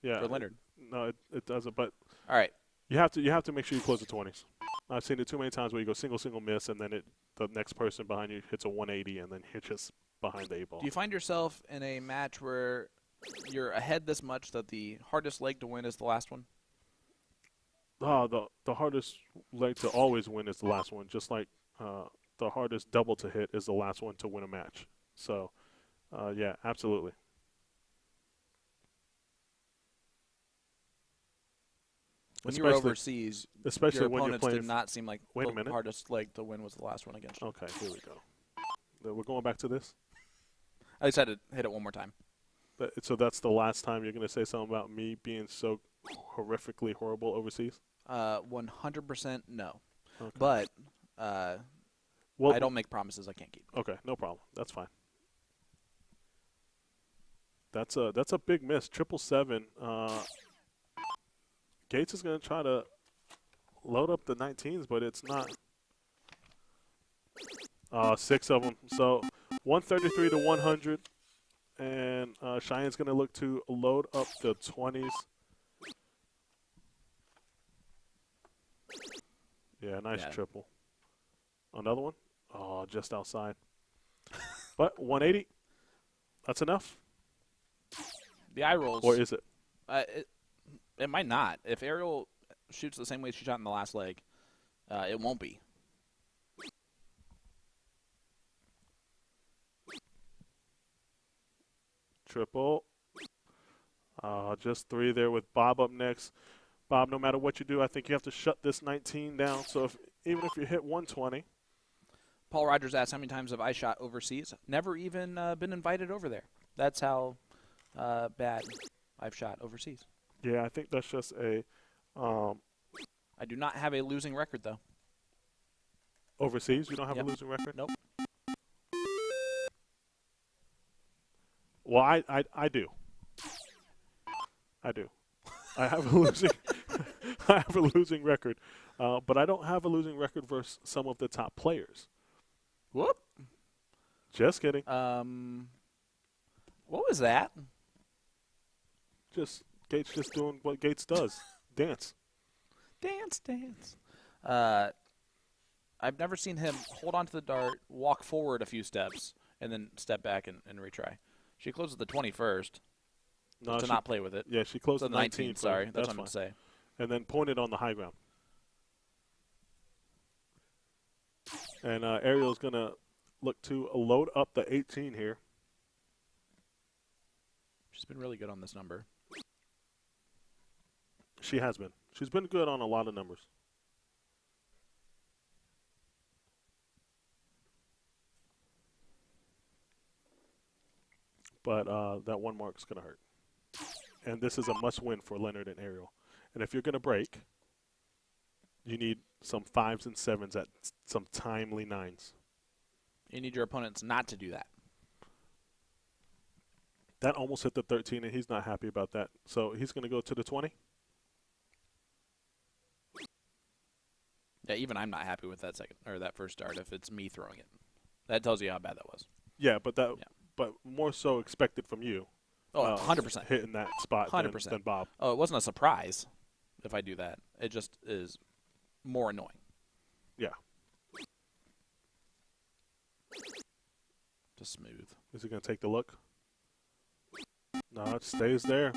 Yeah. For Leonard. No, it doesn't. But all right, you have to make sure you close the 20s. I've seen it too many times where you go single miss, and then the next person behind you hits a 180, and then you're just behind the 8 ball. Do you find yourself in a match where you're ahead this much that the hardest leg to win is the last one? The hardest leg to always win is the last one, just like the hardest double to hit is the last one to win a match. So, yeah, absolutely. When you were overseas, especially your when you're opponents playing, did not seem like wait a the minute. hardest leg to win was the last one against you. Okay, here we go. We're going back to this? I just had to hit it one more time. So that's the last time you're going to say something about me being so horrifically horrible overseas? 100% no. Okay. But I don't make promises I can't keep. Okay, no problem. That's fine. That's a big miss. 777. Gates is going to try to load up the 19s, but it's not. 6 of them. So 133 to 100. And Cheyenne's going to look to load up the 20s. Yeah, nice triple. Another one? Oh, just outside. But 180, that's enough? The eye rolls. Or is it? It might not. If Ariel shoots the same way she shot in the last leg, it won't be. Triple. Just 3 there with Bob up next. Bob, no matter what you do, I think you have to shut this 19 down. So even if you hit 120. Paul Rogers asked, how many times have I shot overseas? Never even been invited over there. That's how bad I've shot overseas. Yeah, I think that's just a I do not have a losing record, though. Overseas? You don't have a losing record? Nope. Well, I do. I do. I have a losing I have a losing record, but I don't have a losing record versus some of the top players. Whoop. Just kidding. What was that? Just Gates just doing what Gates does. Dance. Dance. I've never seen him hold onto the dart, walk forward a few steps, and then step back and retry. She closes the 21st to not play with it. Yeah, she closed So the 19th. Sorry, that's what I meant to say. And then pointed on the high ground. And Ariel's going to look to load up the 18 here. She's been really good on this number. She has been. She's been good on a lot of numbers. But that one mark's going to hurt. And this is a must-win for Leonard and Ariel. And if you're going to break, you need some 5s and 7s at some timely 9s. You need your opponents not to do that. That almost hit the 13, and he's not happy about that. So he's going to go to the 20. Yeah, even I'm not happy with that that first dart if it's me throwing it. That tells you how bad that was. Yeah, but but more so expected from you. Oh, 100%. Hitting that spot 100%. than Bob. Oh, it wasn't a surprise if I do that. It just is more annoying. Yeah. Just smooth. Is he going to take the look? No, it stays there.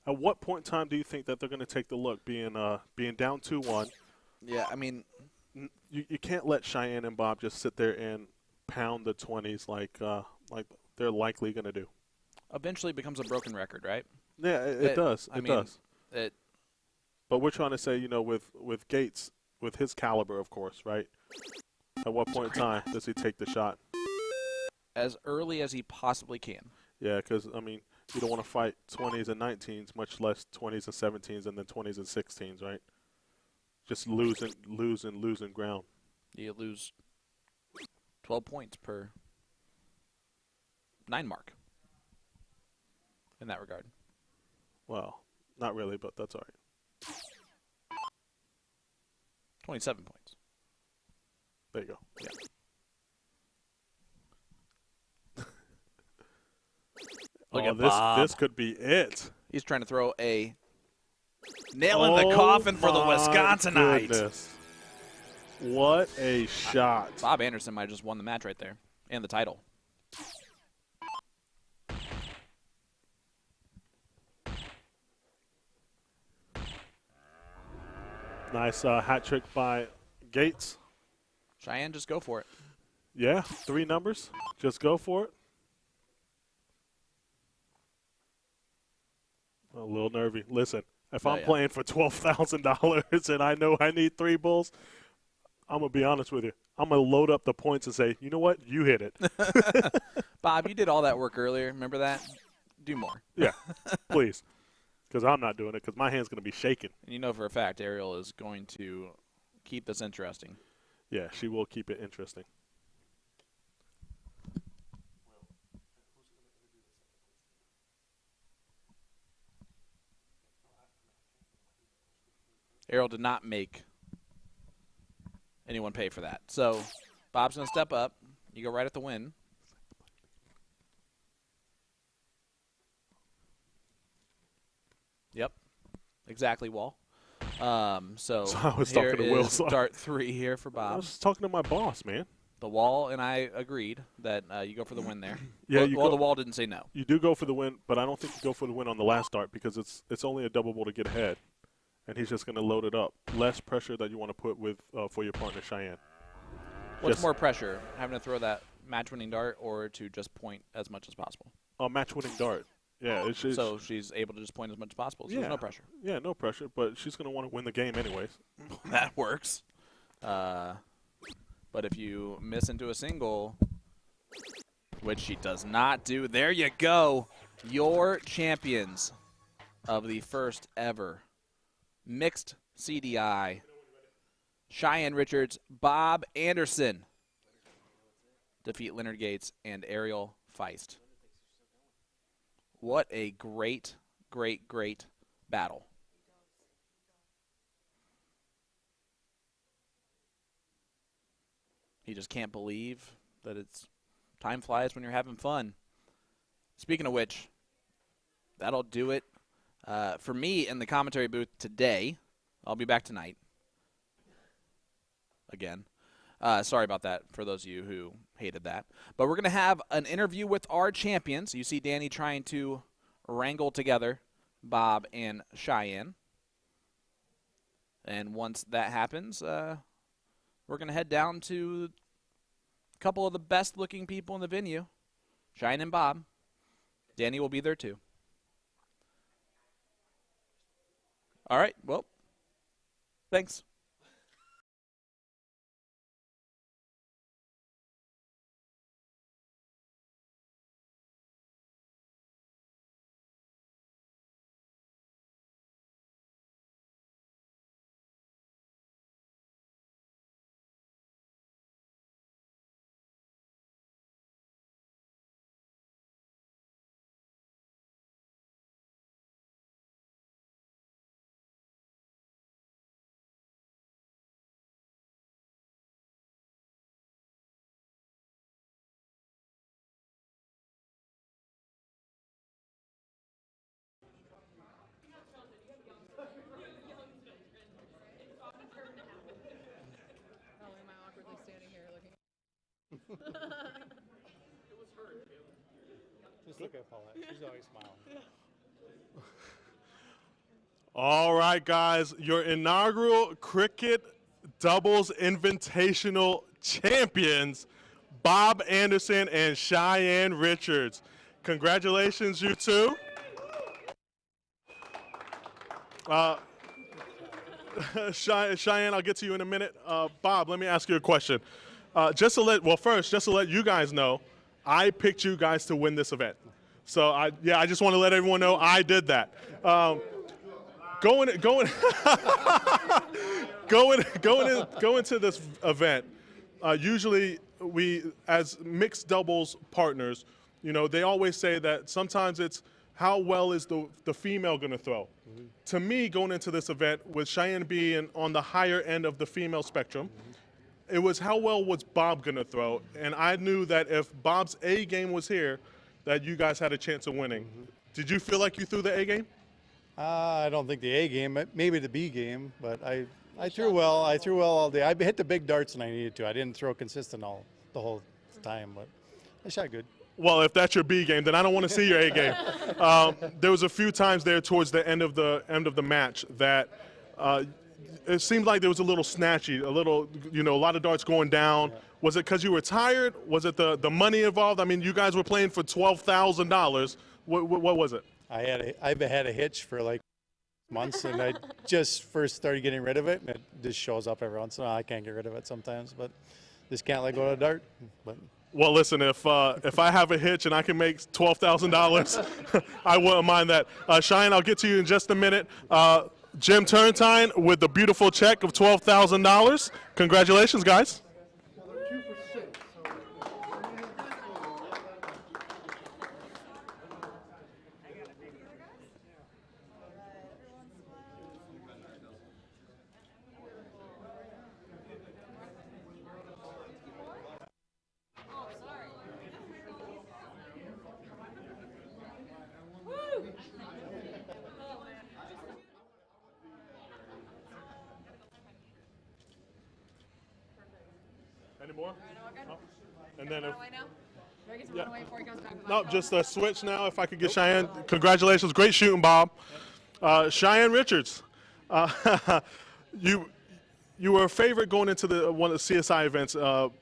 At what point in time do you think that they're going to take the look, being down 2-1? Yeah, I mean, you can't let Cheyenne and Bob just sit there and pound the 20s like they're likely going to do. Eventually it becomes a broken record, right? Yeah, it does. It does. But we're trying to say, with Gates, with his caliber, of course, right? At what point in time does he take the shot? As early as he possibly can. Yeah, because, you don't want to fight 20s and 19s, much less 20s and 17s and then 20s and 16s, right? Just losing ground. You lose 12 points per 9 mark in that regard. Well, not really, but that's all right. 27 points. There you go. Yeah. Look at Bob. This could be it. He's trying to throw a nail in the coffin for the Wisconsinite. Goodness. What a shot. Bob Anderson might have just won the match right there and the title. Nice hat trick by Gates. Cheyenne, just go for it. Yeah, 3 numbers. Just go for it. A little nervy. Listen, if I'm playing for $12,000 and I know I need 3 bulls, I'm going to be honest with you. I'm going to load up the points and say, you know what? You hit it. Bob, you did all that work earlier. Remember that? Do more. Yeah, please. Because I'm not doing it because my hand's going to be shaking. And you know for a fact Ariel is going to keep this interesting. Yeah, she will keep it interesting. Ariel did not make anyone pay for that. So Bob's going to step up. You go right at the win. Yep. Exactly, Wall. So I was talking to Will. Dart 3 here for Bob. I was talking to my boss, man. The Wall and I agreed that you go for the win there. Yeah, well, the Wall didn't say no. You do go for the win, but I don't think you go for the win on the last dart because it's only a double ball to get ahead, and he's just going to load it up. Less pressure that you want to put with for your partner Cheyenne. What's more pressure, having to throw that match-winning dart or to just point as much as possible? Match-winning dart. Yeah. So she's able to just point as much as possible. So yeah. There's no pressure. Yeah, no pressure, but she's going to want to win the game anyways. That works. But if you miss into a single, which she does not do, there you go. Your champions of the first ever mixed CDI, Cheyenne Richards, Bob Anderson, defeat Leonard Gates and Ariel Feist. What a great great, great battle. He just can't believe that it's time flies when you're having fun. Speaking of which, that'll do it for me in the commentary booth today. I'll be back tonight. Again. Sorry about that for those of you who hated that. But we're going to have an interview with our champions. You see Danny trying to wrangle together Bob and Cheyenne. And once that happens, we're going to head down to a couple of the best-looking people in the venue, Cheyenne and Bob. Danny will be there too. All right, well, thanks. Just look at Paulette. She's always smiling. All right, guys, your inaugural Cricket Doubles Invitational champions, Bob Anderson and Cheyenne Richards. Congratulations, you two. Cheyenne, I'll get to you in a minute. Bob, let me ask you a question. Just to let you guys know, I picked you guys to win this event. So I just want to let everyone know I did that. Going into this event, usually we, as mixed doubles partners, you know, they always say that sometimes it's how well is the female going to throw. Mm-hmm. To me, going into this event, with Cheyenne being on the higher end of the female spectrum, it was how well was Bob going to throw. And I knew that if Bob's A game was here, that you guys had a chance of winning. Mm-hmm. Did you feel like you threw the A game? I don't think the A game, maybe the B game, but I threw well. I threw well all day. I hit the big darts when I needed to. I didn't throw consistent the whole time, but I shot good. Well, if that's your B game, then I don't want to see your A game. There was a few times there towards the end of the match that it seemed like there was a little snatchy, a lot of darts going down. Yeah. Was it because you were tired? Was it the money involved? I mean, you guys were playing for $12,000. What was it? I've had a hitch for like months, and I just first started getting rid of it, and it just shows up every once in a while. I can't get rid of it sometimes, but just can't let go of the dart. But well, listen, if I have a hitch and I can make $12,000, I wouldn't mind that. Cheyenne, I'll get to you in just a minute. Jim Turntine with the beautiful check of $12,000. Congratulations, guys. Any more? No? And then no, just a switch now. If I could get Cheyenne. Congratulations, great shooting, Bob. Cheyenne Richards, you were a favorite going into one of the CSI events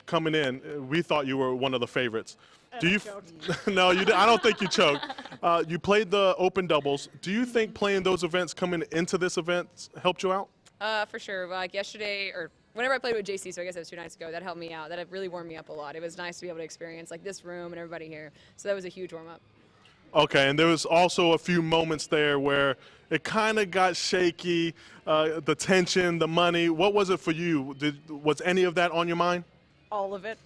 coming in. We thought you were one of the favorites. Do you? No, you. I don't think you choked. You played the open doubles. Do you think playing those events coming into this event helped you out? For sure. Like yesterday, or whenever I played with JC, so I guess it was 2 nights ago, that helped me out. That really warmed me up a lot. It was nice to be able to experience like this room and everybody here. So that was a huge warm up. Okay, and there was also a few moments there where it kind of got shaky, the tension, the money. What was it for you? Was any of that on your mind? All of it.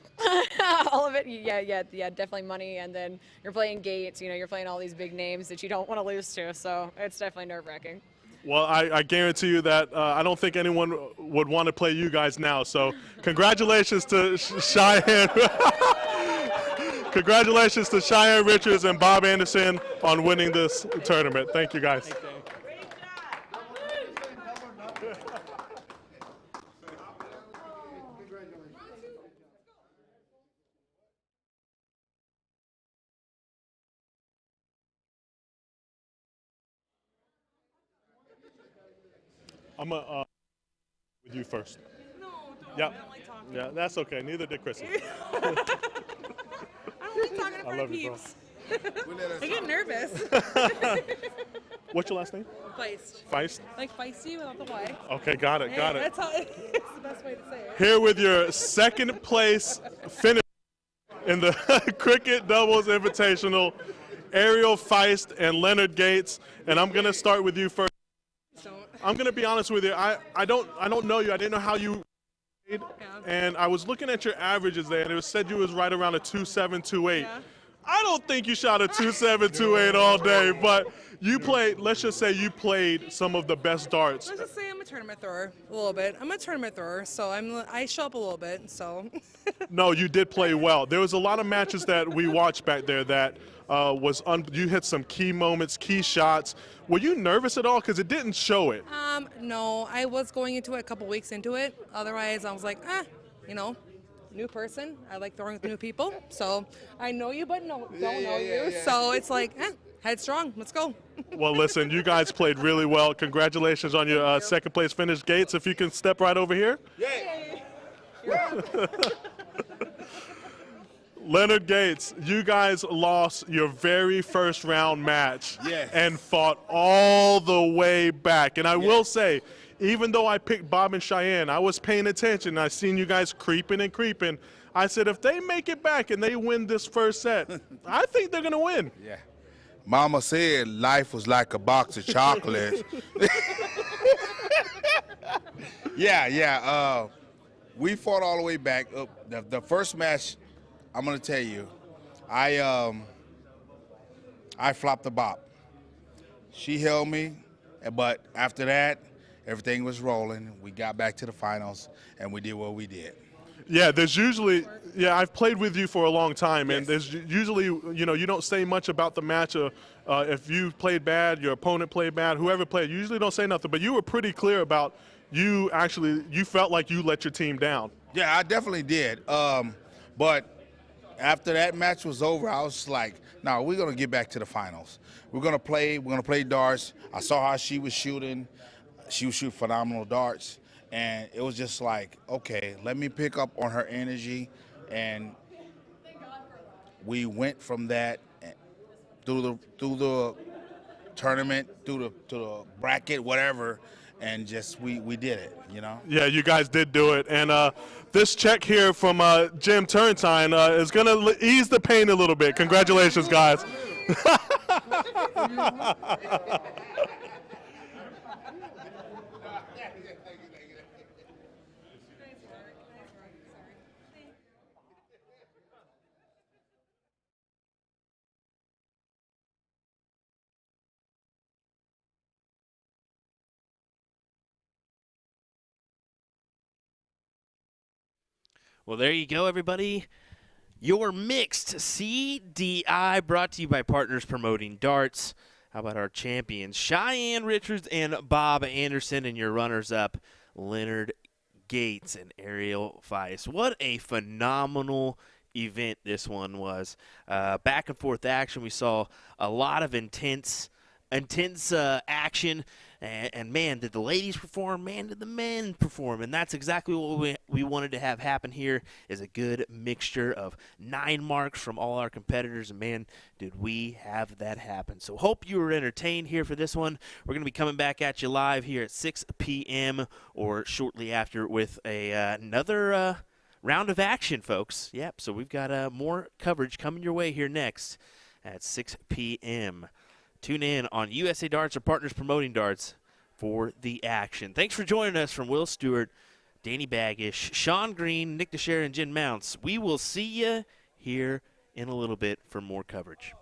All of it, yeah, definitely money, and then you're playing Gates, you're playing all these big names that you don't want to lose to, so it's definitely nerve-wracking. Well, I guarantee you that I don't think anyone would want to play you guys now. So congratulations to Cheyenne. Congratulations to Cheyenne Richards and Bob Anderson on winning this tournament. Thank you, guys. I'm going to with you first. No, don't. Yeah. I don't like talking. Yeah, that's okay. Neither did Chrissy. I don't like talking in front of you, bro. peeps. I get nervous. What's your last name? Feist. Feist? Like feisty without the Y. Okay, got it, got it. That's how it's the best way to say it. Here with your second place finish in the Cricket Doubles Invitational, Ariel Feist and Leonard Gates. And I'm going to start with you first. I'm going to be honest with you. I don't know you. I didn't know how you played. And I was looking at your averages there, and it said you was right around a 2.728. Yeah. I don't think you shot a 2.728 all day, but you played, let's just say you played some of the best darts. Let's just say I'm a tournament thrower a little bit. I'm a tournament thrower, so I show up a little bit. So. No, you did play well. There was a lot of matches that we watched back there that you hit some key moments, key shots. Were you nervous at all? Because it didn't show it. No, I was going into it a couple weeks into it. Otherwise, I was like, new person. I like throwing with new people. So I know you, but don't know you. Yeah. So it's like, headstrong. Let's go. Well, listen, you guys played really well. Congratulations on your second place finish. Gates, if you can step right over here. Yay. Leonard Gates, you guys lost your very first round match and fought all the way back. And I will say, even though I picked Bob and Cheyenne, I was paying attention. I seen you guys creeping and creeping. I said, if they make it back and they win this first set, I think they're going to win. Yeah. Mama said life was like a box of chocolates. Yeah. We fought all the way back. The first match, I'm going to tell you, I flopped the bop. She held me, but after that, everything was rolling. We got back to the finals, and we did what we did. Yeah, there's usually, I've played with you for a long time, and there's usually, you don't say much about the match. If you played bad, your opponent played bad, whoever played, you usually don't say nothing. But you were pretty clear about you felt like you let your team down. Yeah, I definitely did. But after that match was over, I was like, no, we're going to get back to the finals. We're going to play darts. I saw how she was shooting. She would shoot phenomenal darts, and it was just like, okay, let me pick up on her energy, and we went from that through the tournament, to the bracket, whatever, and just we did it, Yeah, you guys did do it, and this check here from Jim Turntine is going to ease the pain a little bit. Congratulations, guys. Well, there you go, everybody. Your mixed CDI brought to you by Partners Promoting Darts. How about our champions, Cheyenne Richards and Bob Anderson, and your runners-up, Leonard Gates and Ariel Feist. What a phenomenal event this one was. Back and forth action. We saw a lot of intense action. And man, did the ladies perform, man, did the men perform. And that's exactly what we wanted to have happen here, is a good mixture of 9 marks from all our competitors. And man, did we have that happen. So hope you were entertained here for this one. We're going to be coming back at you live here at 6 p.m. or shortly after with another round of action, folks. Yep, so we've got more coverage coming your way here next at 6 p.m. Tune in on USA Darts or Partners Promoting Darts for the action. Thanks for joining us from Will Stewart, Danny Baggish, Sean Green, Nick Dichiria, and Jen Mounts. We will see you here in a little bit for more coverage.